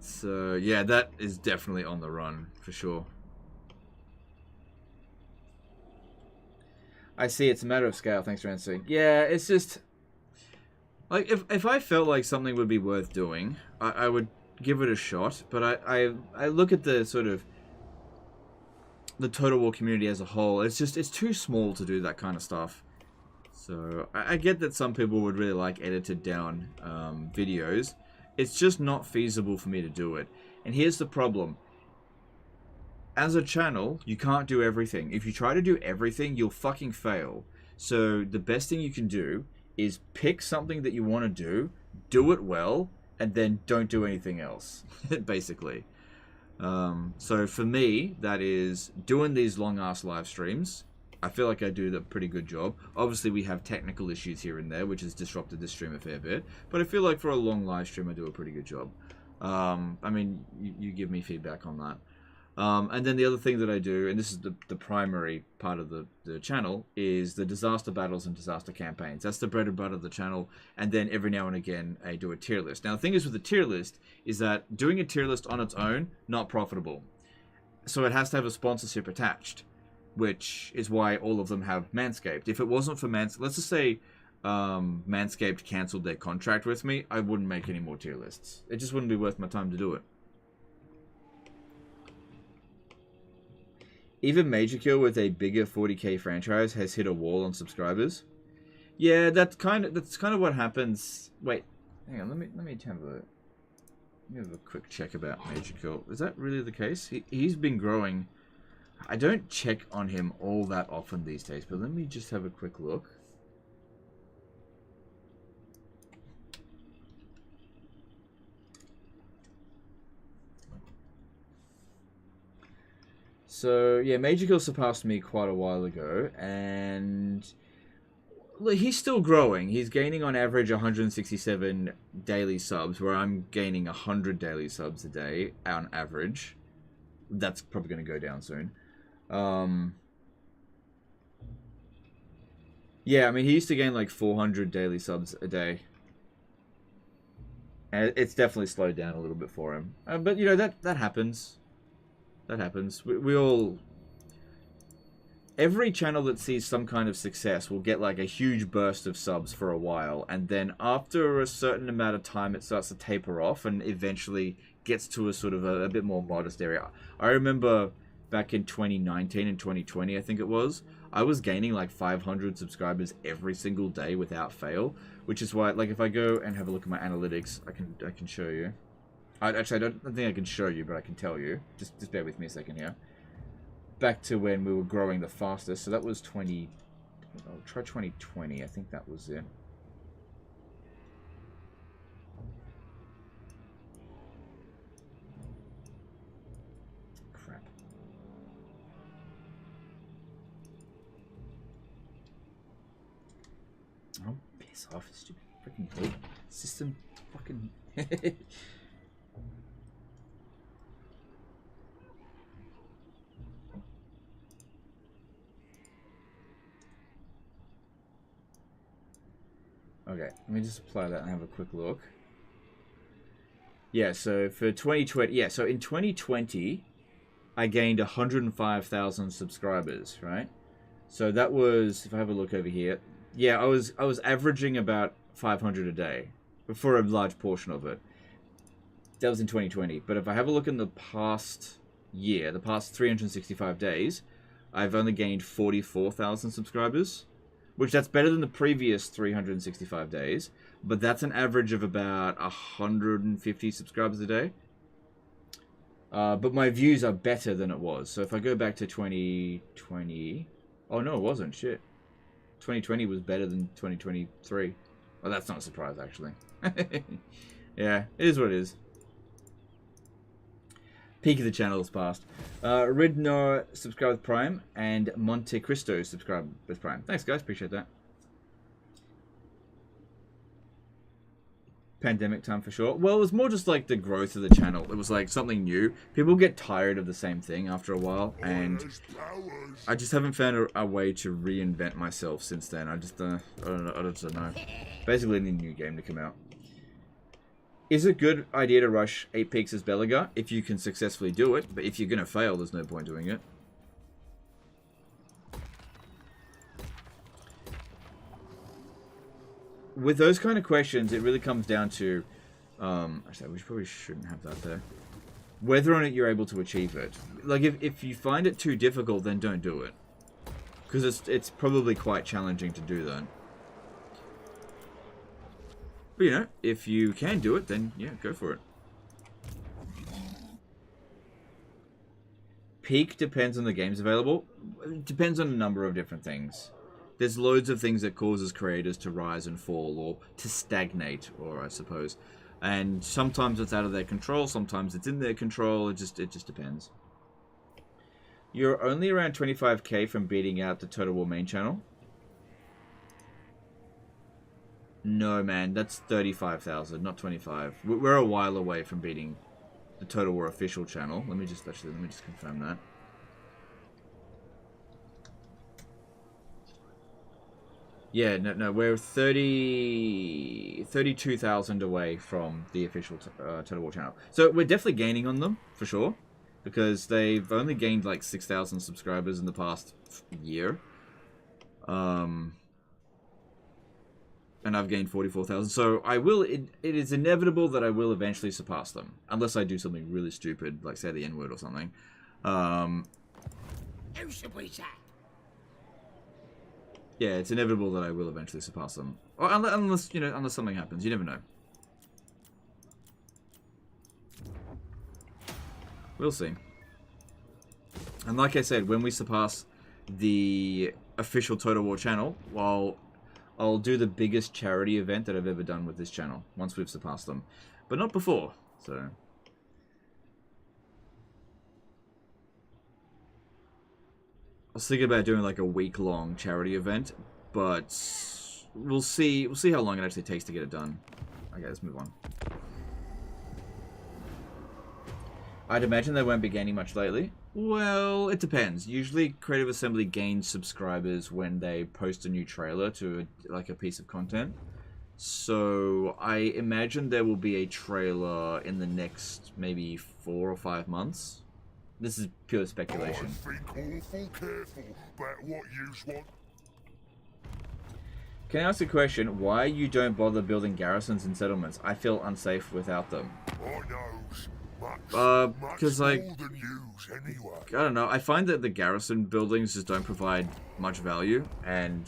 So, yeah, that is definitely on the run, for sure. I see, it's a matter of scale, thanks for answering. Yeah, it's just, like, if I felt like something would be worth doing, I would give it a shot, but I look at the sort of the Total War community as a whole, it's too small to do that kind of stuff. So I get that some people would really like edited down videos. It's just not feasible for me to do it. And here's the problem. As a channel, you can't do everything. If you try to do everything, you'll fucking fail. So the best thing you can do is pick something that you want to do it well, and then don't do anything else, basically. So for me, that is doing these long-ass live streams. I feel like I do a pretty good job. Obviously, we have technical issues here and there, which has disrupted this stream a fair bit. But I feel like for a long live stream, I do a pretty good job. I mean, you give me feedback on that. And then the other thing that I do, and this is the primary part of the channel, is the disaster battles and disaster campaigns. That's the bread and butter of the channel. And then every now and again, I do a tier list. Now, the thing is with the tier list is that doing a tier list on its own, not profitable. So it has to have a sponsorship attached, which is why all of them have Manscaped. If it wasn't for Manscaped, let's just say Manscaped cancelled their contract with me, I wouldn't make any more tier lists. It just wouldn't be worth my time to do it. Even Major Kill with a bigger 40k franchise has hit a wall on subscribers. Yeah, that's kind of what happens. Wait, hang on, let me have a quick check about Major Kill. Is that really the case? He's been growing. I don't check on him all that often these days, but let me just have a quick look. So, yeah, Major Kill surpassed me quite a while ago, and Look, he's still growing. He's gaining on average 167 daily subs, where I'm gaining 100 daily subs a day on average. That's probably going to go down soon. Yeah, I mean, he used to gain like 400 daily subs a day. And it's definitely slowed down a little bit for him. But, you know, that happens. That happens. We all... Every channel that sees some kind of success will get like a huge burst of subs for a while, and then after a certain amount of time it starts to taper off and eventually gets to a sort of a bit more modest area. I remember back in 2019 and 2020, I think it was, I was gaining like 500 subscribers every single day without fail, which is why, like, if I go and have a look at my analytics, I can show you. Actually, I don't think I can show you, but I can tell you. Just bear with me a second here. Back to when we were growing the fastest. So that was 20... I'll try 2020. I think that was it. Crap. Oh, piss off. Stupid freaking hate system. Fucking... Okay, let me just apply that and have a quick look. Yeah, so for 2020... Yeah, so in 2020, I gained 105,000 subscribers, right? So that was... If I have a look over here... Yeah, I was averaging about 500 a day for a large portion of it. That was in 2020. But if I have a look in the past year, the past 365 days, I've only gained 44,000 subscribers. Which that's better than the previous 365 days, but that's an average of about 150 subscribers a day. But my views are better than it was. So if I go back to 2020... Oh, no, it wasn't. Shit. 2020 was better than 2023. Well, that's not a surprise, actually. Yeah, it is what it is. Peak of the channel is past. Ridnor subscribed with Prime, and Monte Cristo subscribed with Prime. Thanks, guys. Appreciate that. Pandemic time for sure. Well, it was more just like the growth of the channel. It was like something new. People get tired of the same thing after a while, and I just haven't found a way to reinvent myself since then. I just don't know. Basically, need a new game to come out. Is it a good idea to rush 8 peaks as Belagar if you can successfully do it? But if you're going to fail, there's no point doing it. With those kind of questions, it really comes down to... actually, we probably shouldn't have that there. Whether or not you're able to achieve it. Like, if you find it too difficult, then don't do it. Because it's probably quite challenging to do that. But, you know, if you can do it, then, yeah, go for it. Peak depends on the games available. It depends on a number of different things. There's loads of things that causes creators to rise and fall, or to stagnate, or I suppose. And sometimes it's out of their control, sometimes it's in their control, it just depends. You're only around 25k from beating out the Total War main channel. No, man, that's 35,000, not 25. We're a while away from beating the Total War official channel. Let me just confirm that. Yeah, no, we're 32,000 away from the official Total War channel. So we're definitely gaining on them, for sure. Because they've only gained like 6,000 subscribers in the past year. And I've gained 44,000. So I will, it is inevitable that I will eventually surpass them. Unless I do something really stupid, like say the N-word or something. Who should we say? Yeah, it's inevitable that I will eventually surpass them. Or unless, you know, unless something happens. You never know. We'll see. And like I said, when we surpass the official Total War channel, I'll do the biggest charity event that I've ever done with this channel, once we've surpassed them. But not before, so... I was thinking about doing like a week-long charity event, but we'll see how long it actually takes to get it done. Okay, let's move on. I'd imagine they won't be gaining much lately. Well, it depends. Usually, Creative Assembly gains subscribers when they post a new trailer to like a piece of content. So I imagine there will be a trailer in the next maybe 4 or 5 months. This is pure speculation. I think awful careful about what you want. Can I ask a question? Why you don't bother building garrisons and settlements? I feel unsafe without them. I knows. Because like, More than yous anyway. I don't know. I find that the garrison buildings just don't provide much value, and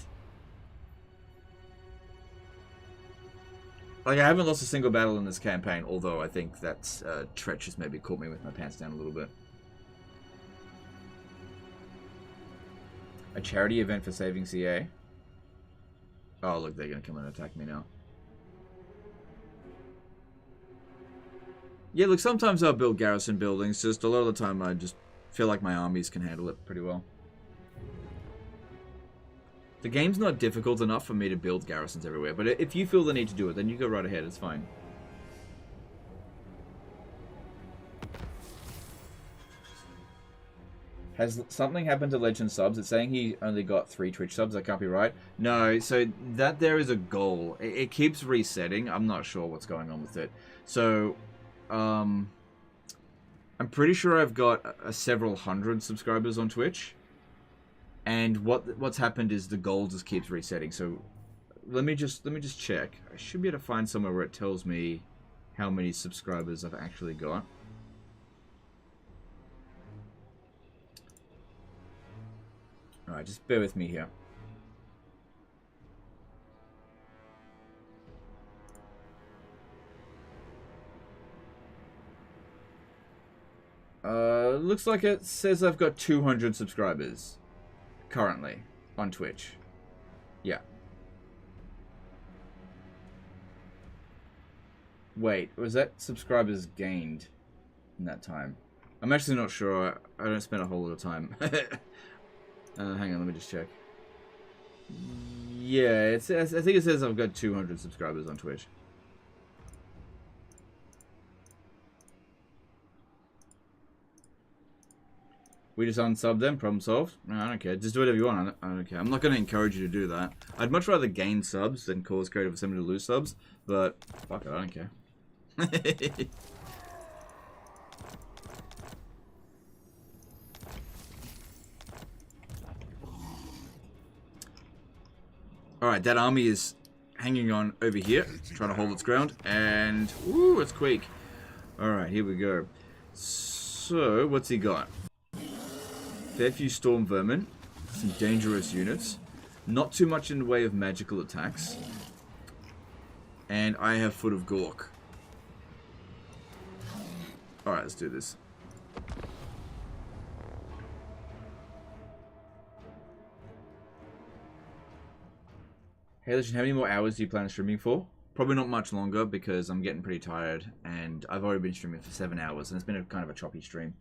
like I haven't lost a single battle in this campaign. Although I think that Tretch has maybe caught me with my pants down a little bit. A charity event for saving CA. Oh look, they're gonna come and attack me now. Yeah, look, sometimes I'll build garrison buildings, just a lot of the time I just feel like my armies can handle it pretty well. The game's not difficult enough for me to build garrisons everywhere, but if you feel the need to do it, then you go right ahead, it's fine. Has something happened to Legend subs? It's saying he only got 3 Twitch subs, that can't be right. No, so that there is a goal. It keeps resetting, I'm not sure what's going on with it. So... I'm pretty sure I've got several hundred subscribers on Twitch, and what's happened is the goal just keeps resetting. So let me just check. I should be able to find somewhere where it tells me how many subscribers I've actually got. All right, just bear with me here. Looks like it says I've got 200 subscribers currently on Twitch. Yeah. Wait, was that subscribers gained in that time? I'm actually not sure. I don't spend a whole lot of time. Hang on, let me just check. Yeah, I think it says I've got 200 subscribers on Twitch. We just unsub them, problem solved. No, I don't care. Just do whatever you want. I don't care. I'm not going to encourage you to do that. I'd much rather gain subs than cause Creative Assembly to lose subs, but fuck it, I don't care. Alright, that army is hanging on over here, trying to hold its ground, and ooh, it's Quake. Alright, here we go. So, what's he got? Fair few storm vermin, some dangerous units, not too much in the way of magical attacks, and I have Foot of Gork. Alright, let's do this. Hey Legend, how many more hours do you plan on streaming for? Probably not much longer because I'm getting pretty tired and I've already been streaming for 7 hours and it's been a kind of a choppy stream.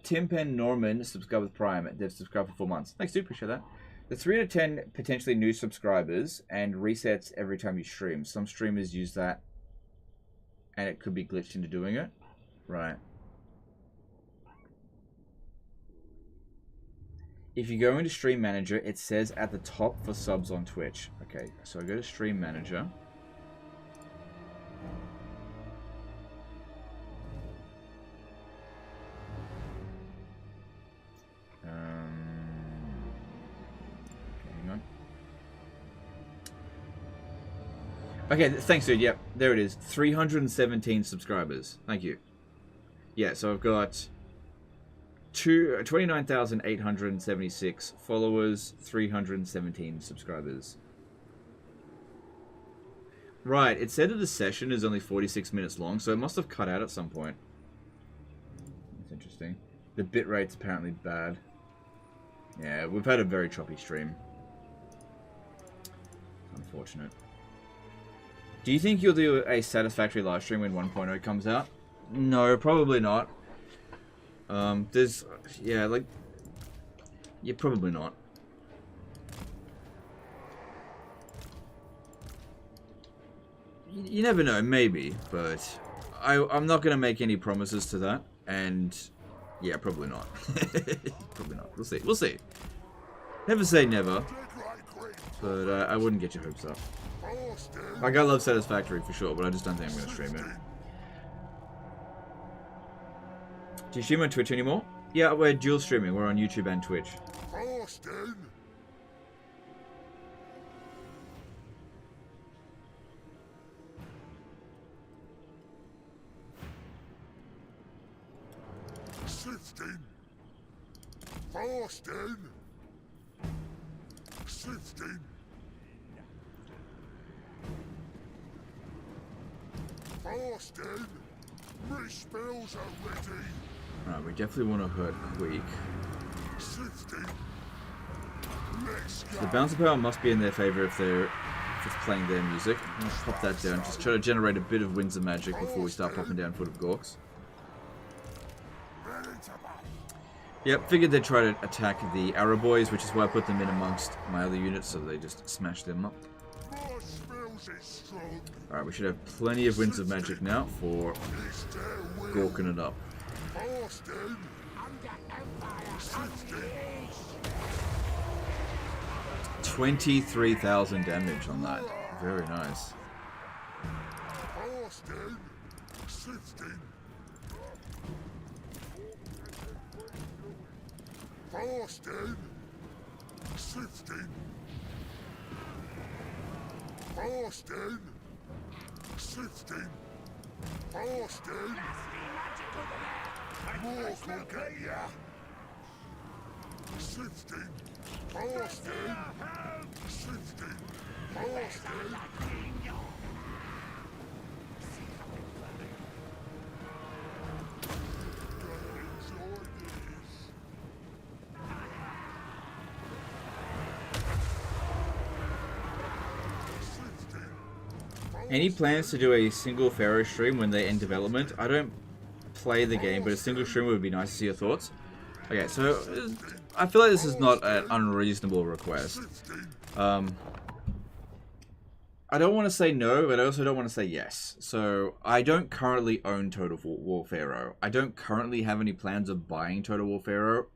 Tim Penn Norman subscribed with Prime. They've subscribed for 4 months. Thanks, dude. Appreciate that. The 3 to 10 potentially new subscribers and resets every time you stream. Some streamers use that and it could be glitched into doing it. Right. If you go into Stream Manager, it says at the top for subs on Twitch. Okay, so I go to Stream Manager. Okay, thanks, dude. Yep, there it is. 317 subscribers. Thank you. Yeah, so I've got 29,876 followers, 317 subscribers. Right, it said that the session is only 46 minutes long, so it must have cut out at some point. That's interesting. The bitrate's apparently bad. Yeah, we've had a very choppy stream. Unfortunate. Do you think you'll do a satisfactory live stream when 1.0 comes out? No, probably not. Yeah, probably not. You never know, maybe, but I'm not going to make any promises to that, and yeah, probably not. Probably not. We'll see. We'll see. Never say never, but I wouldn't get your hopes up. Like, I love Satisfactory for sure, but I just don't think I'm going to stream it. Do you stream on Twitch anymore? Yeah, we're dual streaming. We're on YouTube and Twitch. Austin! Sifting! Austin! Sifting! Austin! My spells are ready! Alright, we definitely want to hurt Queek. Sifting! Let's go! The bouncer power must be in their favor if it's playing their music. I'm gonna pop that down. Just try to generate a bit of winds of magic before we start popping down Foot of Gorks. Yep, figured they'd try to attack the Arrow Boys, which is why I put them in amongst my other units, so they just smash them up. Alright, we should have plenty of winds of magic now for gorking it up. 23,000 damage on that. Very nice. Austin! Sifting! Austin! Sifting! Austin! More will get ya! Sifting! Austin! Sifting! Austin! Any plans to do a single Pharaoh stream when they end development? I don't play the game, but a single stream would be nice to see your thoughts. Okay, so I feel like this is not an unreasonable request. I don't want to say no, but I also don't want to say yes. So I don't currently own Total War Pharaoh. I don't currently have any plans of buying Total War Pharaoh.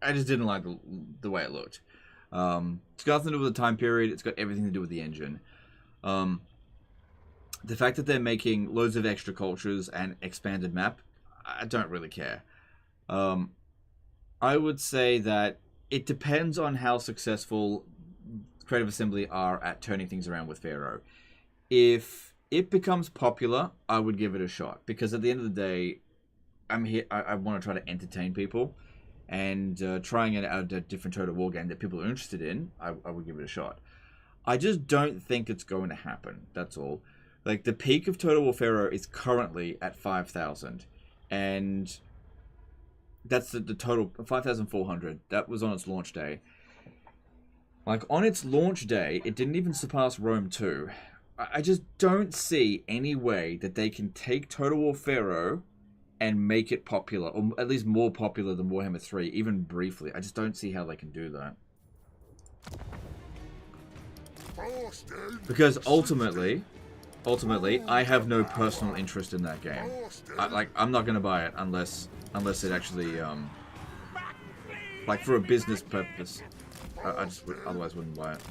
I just didn't like the way it looked. It's got nothing to do with the time period. It's got everything to do with the engine. The fact that they're making loads of extra cultures and expanded map, I don't really care. I would say that it depends on how successful Creative Assembly are at turning things around with Pharaoh. If it becomes popular, I would give it a shot, because at the end of the day, I'm here. I want to try to entertain people, and trying it out a different Total War game that people are interested in, I would give it a shot. I just don't think it's going to happen. That's all. Like, the peak of Total War Pharaoh is currently at 5,000, and that's the total 5,400. That was on its launch day. Like, on its launch day, it didn't even surpass Rome 2. I just don't see any way that they can take Total War Pharaoh and make it popular, or at least more popular than Warhammer 3, even briefly. I just don't see how they can do that. Because ultimately, I have no personal interest in that game. I'm not gonna buy it unless it actually, like, for a business purpose. I just otherwise wouldn't buy it.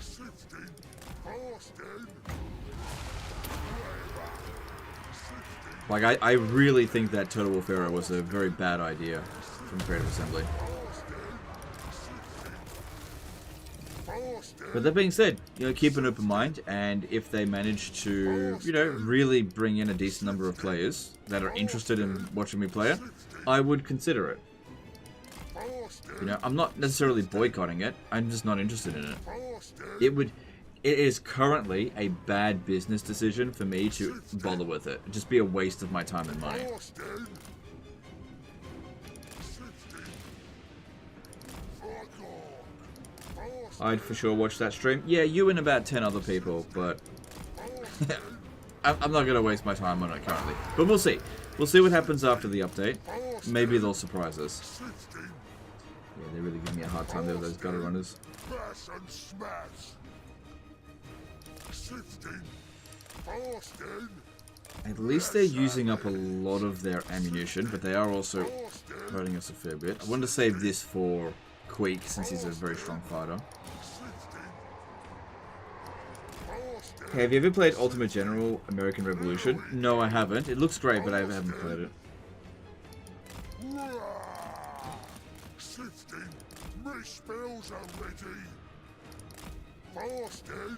Like, I really think that Total War Pharaoh was a very bad idea from Creative Assembly. But that being said, keep an open mind, and if they manage to, really bring in a decent number of players that are interested in watching me play it, I would consider it. I'm not necessarily boycotting it, I'm just not interested in it. It is currently a bad business decision for me to bother with it. It'd just be a waste of my time and money. I'd for sure watch that stream. Yeah, you and about 10 other people, but I'm not going to waste my time on it currently. But we'll see. We'll see what happens after the update. Maybe they'll surprise us. Yeah, they really give me a hard time there, those gutter runners. At least they're using up a lot of their ammunition, but they are also hurting us a fair bit. I wanted to save this for Queek, since he's a very strong fighter. Hey, have you ever played Ultimate General American Revolution? No, I haven't. It looks great, but I haven't played it. Sifting, my spells are ready. Fasting.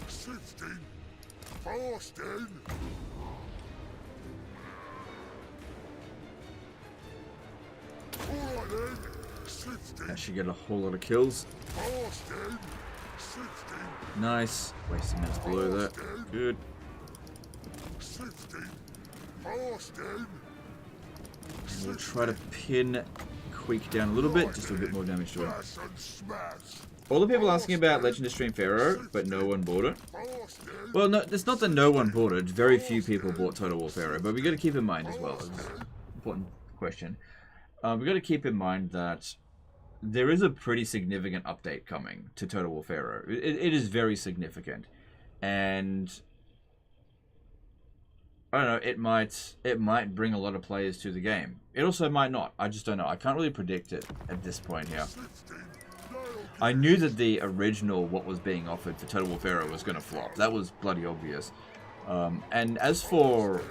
Sifting, fasting. Alright then, sifting. That should get a whole lot of kills. Fasting, sifting. Nice. Wasting minutes below that. Good. Sifting, fasting. We'll try to pin Queek down a little bit, just do a bit more damage to it. Bash and smash. All the people asking about Legend of Stream Pharaoh, but no one bought it. Fasting. Well, no, it's not that no one bought it. Very few people bought Total War Pharaoh, but we got to keep in mind as well. It's an important question. We got to keep in mind that there is a pretty significant update coming to Total War Pharaoh. It is very significant, and I don't know. It might bring a lot of players to the game. It also might not. I just don't know. I can't really predict it at this point here. I knew that the original what was being offered for Total War Pharaoh was going to flop. That was bloody obvious. And as for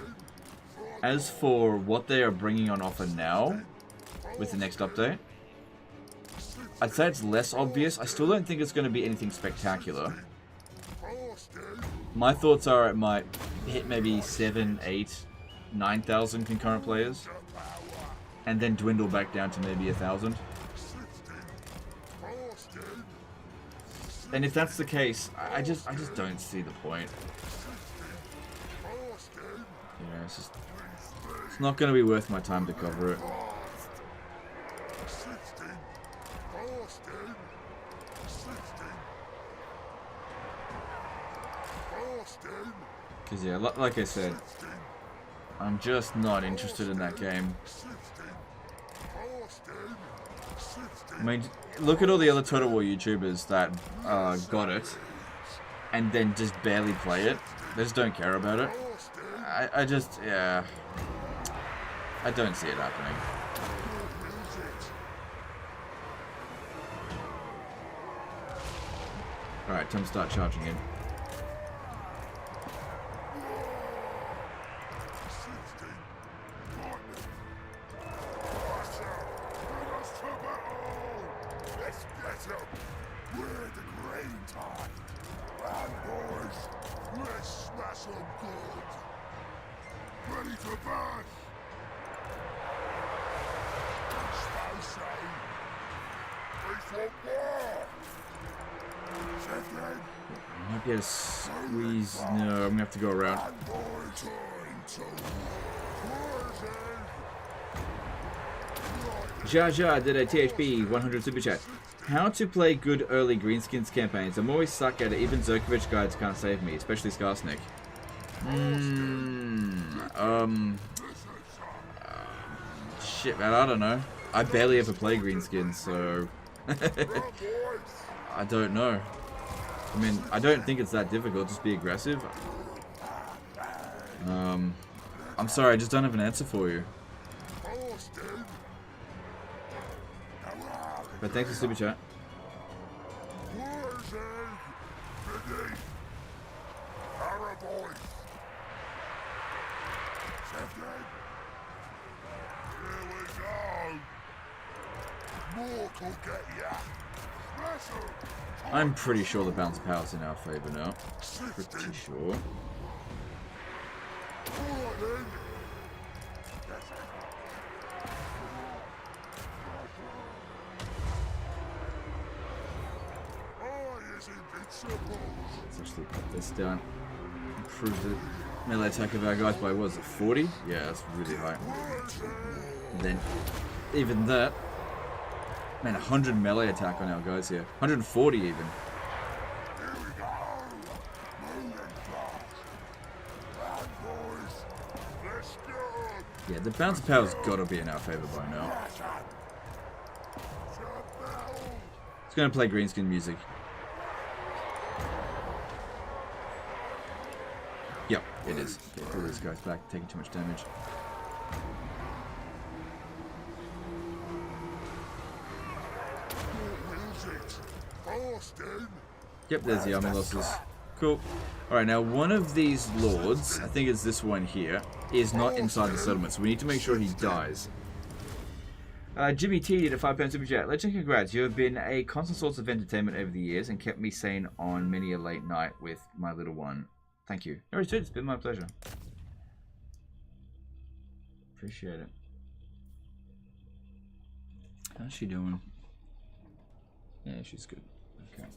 what they are bringing on offer now with the next update, I'd say it's less obvious. I still don't think it's going to be anything spectacular. My thoughts are it might hit maybe 7, 8, 9,000 concurrent players, and then dwindle back down to maybe 1,000. And if that's the case, I just don't see the point. Yeah, it's not going to be worth my time to cover it. Because yeah, like I said, I'm just not interested in that game. I mean, look at all the other Total War YouTubers that got it and then just barely play it. They just don't care about it. I just, yeah, I don't see it happening. Alright, time to start charging in. Might be able to squeeze. No, I'm gonna have to go around. Jaja did a THB 100 super chat. How to play good early greenskins campaigns? I'm always suck at it. Even Zerkovich guides can't save me, especially Skaarsnik. Shit, man, I don't know. I barely ever play greenskins, so I don't know. I mean, I don't think it's that difficult. Just be aggressive. I'm sorry, I just don't have an answer for you. But thanks for super chat. I'm pretty sure the bounce power's in our favor now. Pretty sure. Let's actually put this down. Improve the melee attack of our guys by, what is it, 40? Yeah, that's really high. And then, even that. Man, 100 melee attack on our guys here. 140 even. Yeah, the bounce power's gotta be in our favor by now. It's gonna play greenskin music. It is. Yeah, pull these guys back, taking too much damage. Yep, there's the army losses. Cool. Alright, now one of these lords, I think it's this one here, is not inside the settlement, so we need to make sure he dies. Jimmy T did a £5 super chat. Legend, congrats. You have been a constant source of entertainment over the years and kept me sane on many a late night with my little one. Thank you. No, it's been my pleasure. Appreciate it. How's she doing? Yeah, she's good. Okay.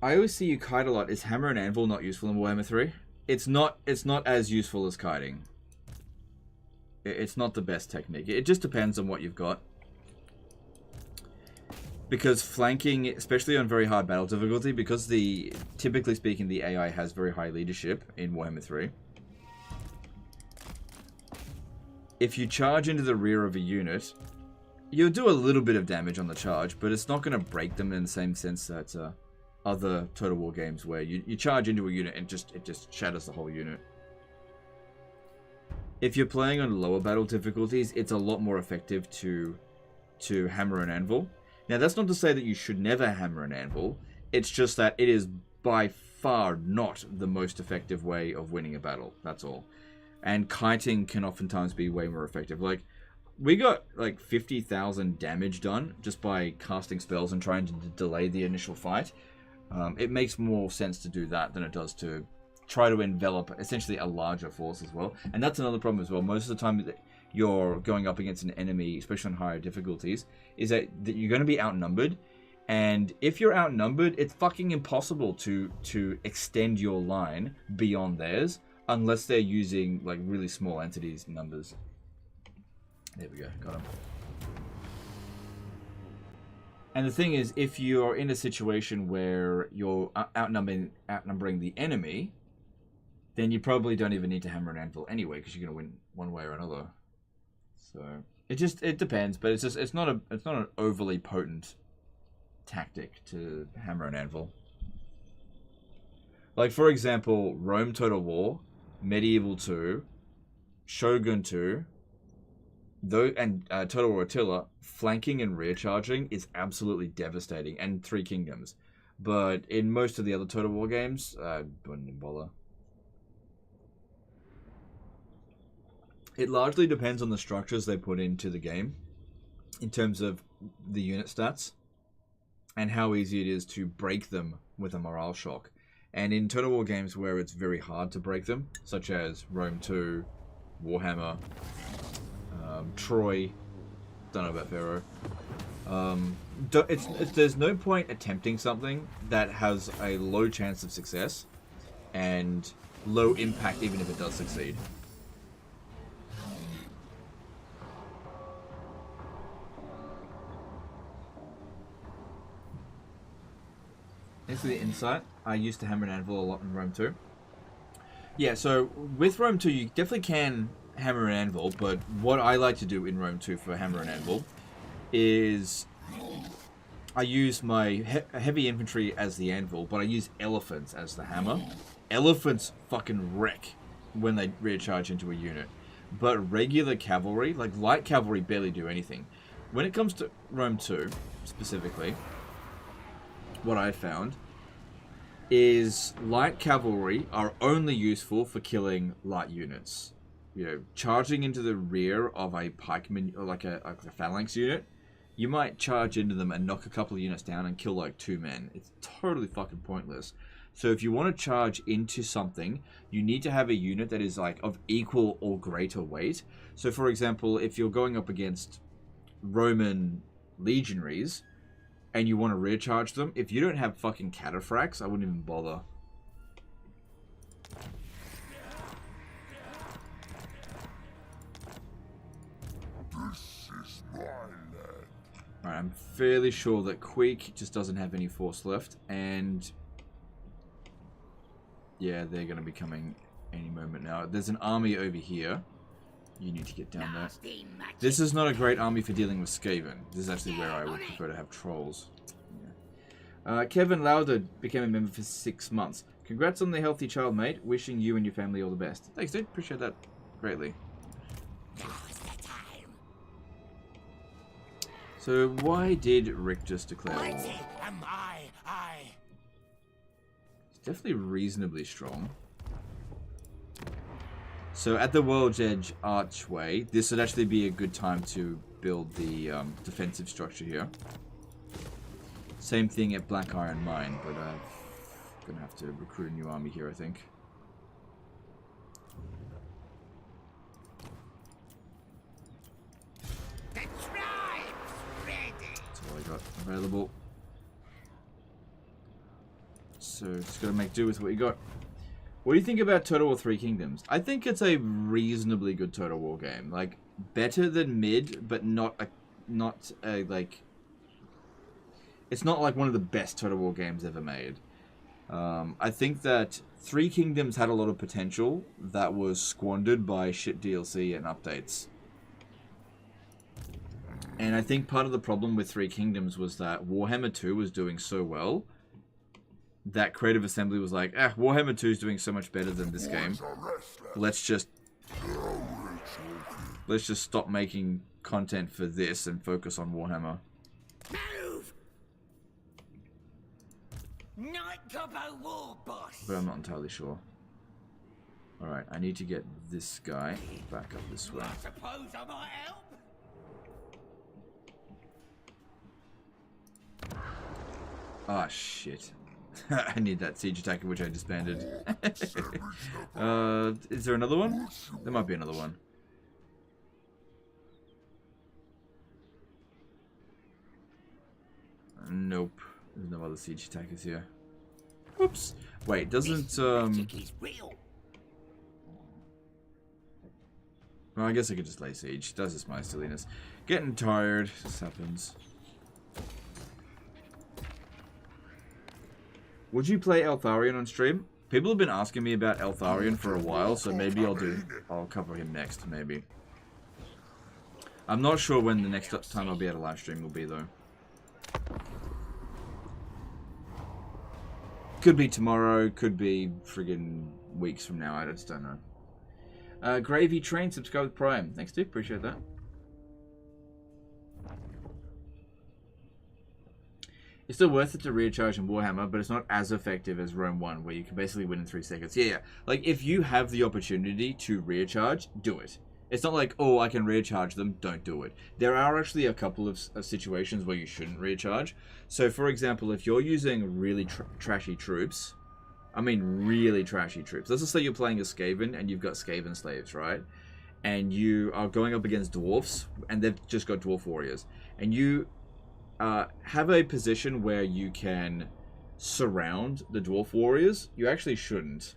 I always see you kite a lot. Is hammer and anvil not useful in Warhammer 3? It's not as useful as kiting. It's not the best technique. It just depends on what you've got. Because flanking, especially on very hard battle difficulty, because typically speaking, the AI has very high leadership in Warhammer 3. If you charge into the rear of a unit, you'll do a little bit of damage on the charge, but it's not going to break them in the same sense that other Total War games where you charge into a unit and it just shatters the whole unit. If you're playing on lower battle difficulties, it's a lot more effective to hammer and anvil. Now, that's not to say that you should never hammer and anvil. It's just that it is by far not the most effective way of winning a battle. That's all. And kiting can oftentimes be way more effective. Like, we got like 50,000 damage done just by casting spells and trying to delay the initial fight. It makes more sense to do that than it does to try to envelop essentially a larger force as well. And that's another problem as well. Most of the time that you're going up against an enemy, especially on higher difficulties, is that you're going to be outnumbered. And if you're outnumbered, it's fucking impossible to extend your line beyond theirs unless they're using like really small entities numbers. There we go, got him. And the thing is, if you're in a situation where you're outnumbering the enemy, then you probably don't even need to hammer an anvil anyway, because you're going to win one way or another. So it depends, but it's not an overly potent tactic to hammer an anvil. Like, for example, Rome Total War, Medieval 2, Shogun 2, and Total War Attila, flanking and rear charging is absolutely devastating, and Three Kingdoms. But in most of the other Total War games, wouldn't even bother. It largely depends on the structures they put into the game, in terms of the unit stats, and how easy it is to break them with a morale shock. And in Total War games where it's very hard to break them, such as Rome 2, Warhammer, Troy, don't know about Pharaoh. There's no point attempting something that has a low chance of success and low impact even if it does succeed. Thanks for the insight. I used to hammer and anvil a lot in Rome 2. Yeah, so with Rome 2 you definitely can hammer and anvil, but what I like to do in Rome 2 for hammer and anvil is I use my heavy infantry as the anvil, but I use elephants as the hammer. Elephants fucking wreck when they rear charge into a unit, but regular cavalry, like light cavalry, barely do anything. When it comes to Rome 2 specifically, what I found is light cavalry are only useful for killing light units. You know, charging into the rear of a pikeman or like a phalanx unit, you might charge into them and knock a couple of units down and kill like 2 men. It's totally fucking pointless. So if you want to charge into something, you need to have a unit that is like of equal or greater weight. So for example, if you're going up against Roman legionaries and you want to rear charge them, if you don't have fucking cataphracts, I wouldn't even bother. Alright, I'm fairly sure that Queek just doesn't have any force left, and yeah, they're going to be coming any moment now. There's an army over here. You need to get down there. This is not a great army for dealing with Skaven. This is actually where I would prefer to have trolls. Yeah. Kevin Lauder became a member for 6 months. Congrats on the healthy child, mate. Wishing you and your family all the best. Thanks, dude. Appreciate that greatly. Now's the time. So why did Rick just declare war? Mighty am I. It's definitely reasonably strong. So at the World's Edge Archway, this would actually be a good time to build the defensive structure here. Same thing at Black Iron Mine, but I'm going to have to recruit a new army here, I think. The tribe's ready. That's all I got available. So just got to make do with what you got. What do you think about Total War 3 Kingdoms? I think it's a reasonably good Total War game. Like, better than mid, but not like... It's not like one of the best Total War games ever made. I think that 3 Kingdoms had a lot of potential that was squandered by shit DLC and updates. And I think part of the problem with 3 Kingdoms was that Warhammer 2 was doing so well that Creative Assembly was like, Warhammer 2 is doing so much better than this game. Let's just stop making content for this and focus on Warhammer. Move! Night Gobbo War Boss. But I'm not entirely sure. Alright, I need to get this guy back up this way. I suppose I might help. Ah, shit. I need that siege attacker, which I disbanded. Is there another one? There might be another one. Nope. There's no other siege attackers here. Whoops. Wait, doesn't, Magic is real. Well, I guess I could just lay siege. That's just my silliness. Getting tired. This happens. Would you play Eltharion on stream? People have been asking me about Eltharion for a while, so maybe I'll cover him next, maybe. I'm not sure when the next time I'll be at a live stream will be, though. Could be tomorrow, could be friggin' weeks from now, I just don't know. Gravy Train, subscribe with Prime. Thanks, dude. Appreciate that. It's still worth it to recharge in Warhammer, but it's not as effective as Rome 1, where you can basically win in 3 seconds. Yeah. Like, if you have the opportunity to recharge, do it. It's not like, oh, I can recharge them, don't do it. There are actually a couple of situations where you shouldn't recharge. So, for example, if you're using really trashy troops, I mean really trashy troops. Let's just say you're playing a Skaven and you've got Skaven slaves, right? And you are going up against dwarfs, and they've just got dwarf warriors. And you have a position where you can surround the dwarf warriors. You actually shouldn't.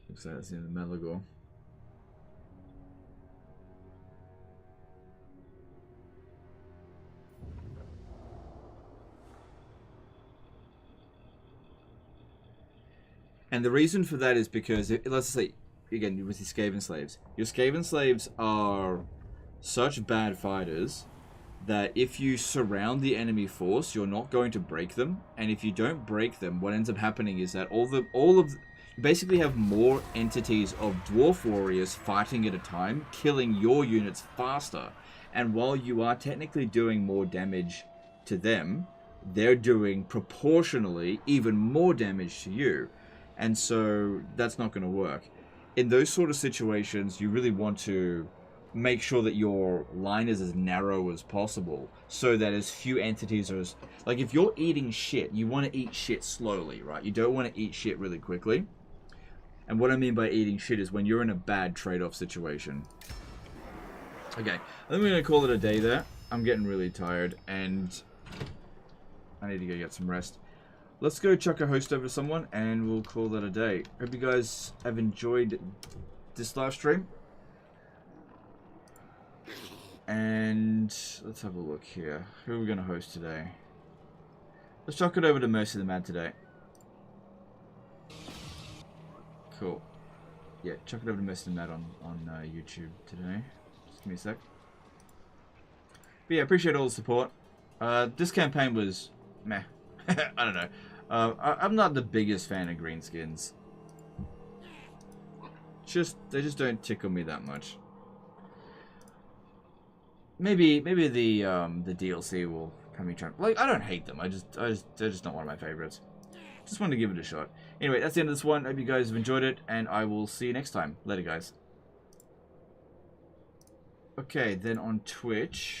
Looks like that's in the Melagor. And the reason for that is because, let's say, again, with your Skaven slaves. Your Skaven slaves are such bad fighters that if you surround the enemy force, you're not going to break them. And if you don't break them, what ends up happening is that you basically have more entities of dwarf warriors fighting at a time, killing your units faster. And while you are technically doing more damage to them, they're doing proportionally even more damage to you. And so that's not going to work. In those sort of situations, you really want to make sure that your line is as narrow as possible so that as few entities are as... Like, if you're eating shit, you want to eat shit slowly, right? You don't want to eat shit really quickly. And what I mean by eating shit is when you're in a bad trade-off situation. Okay, I think we're going to call it a day there. I'm getting really tired, and I need to go get some rest. Let's go chuck a host over to someone, and we'll call that a day. Hope you guys have enjoyed this live stream. And let's have a look here. Who are we going to host today? Let's chuck it over to Mercy the Mad today. Cool. Yeah, chuck it over to Mercy the Mad on YouTube today. Just give me a sec. But yeah, appreciate all the support. This campaign was meh. I don't know. I'm not the biggest fan of green skins. They just don't tickle me that much. Maybe the DLC will have me try. Like, I don't hate them. They're just not one of my favorites. Just wanted to give it a shot. Anyway, that's the end of this one. Hope you guys have enjoyed it, and I will see you next time. Later, guys. Okay, then on Twitch.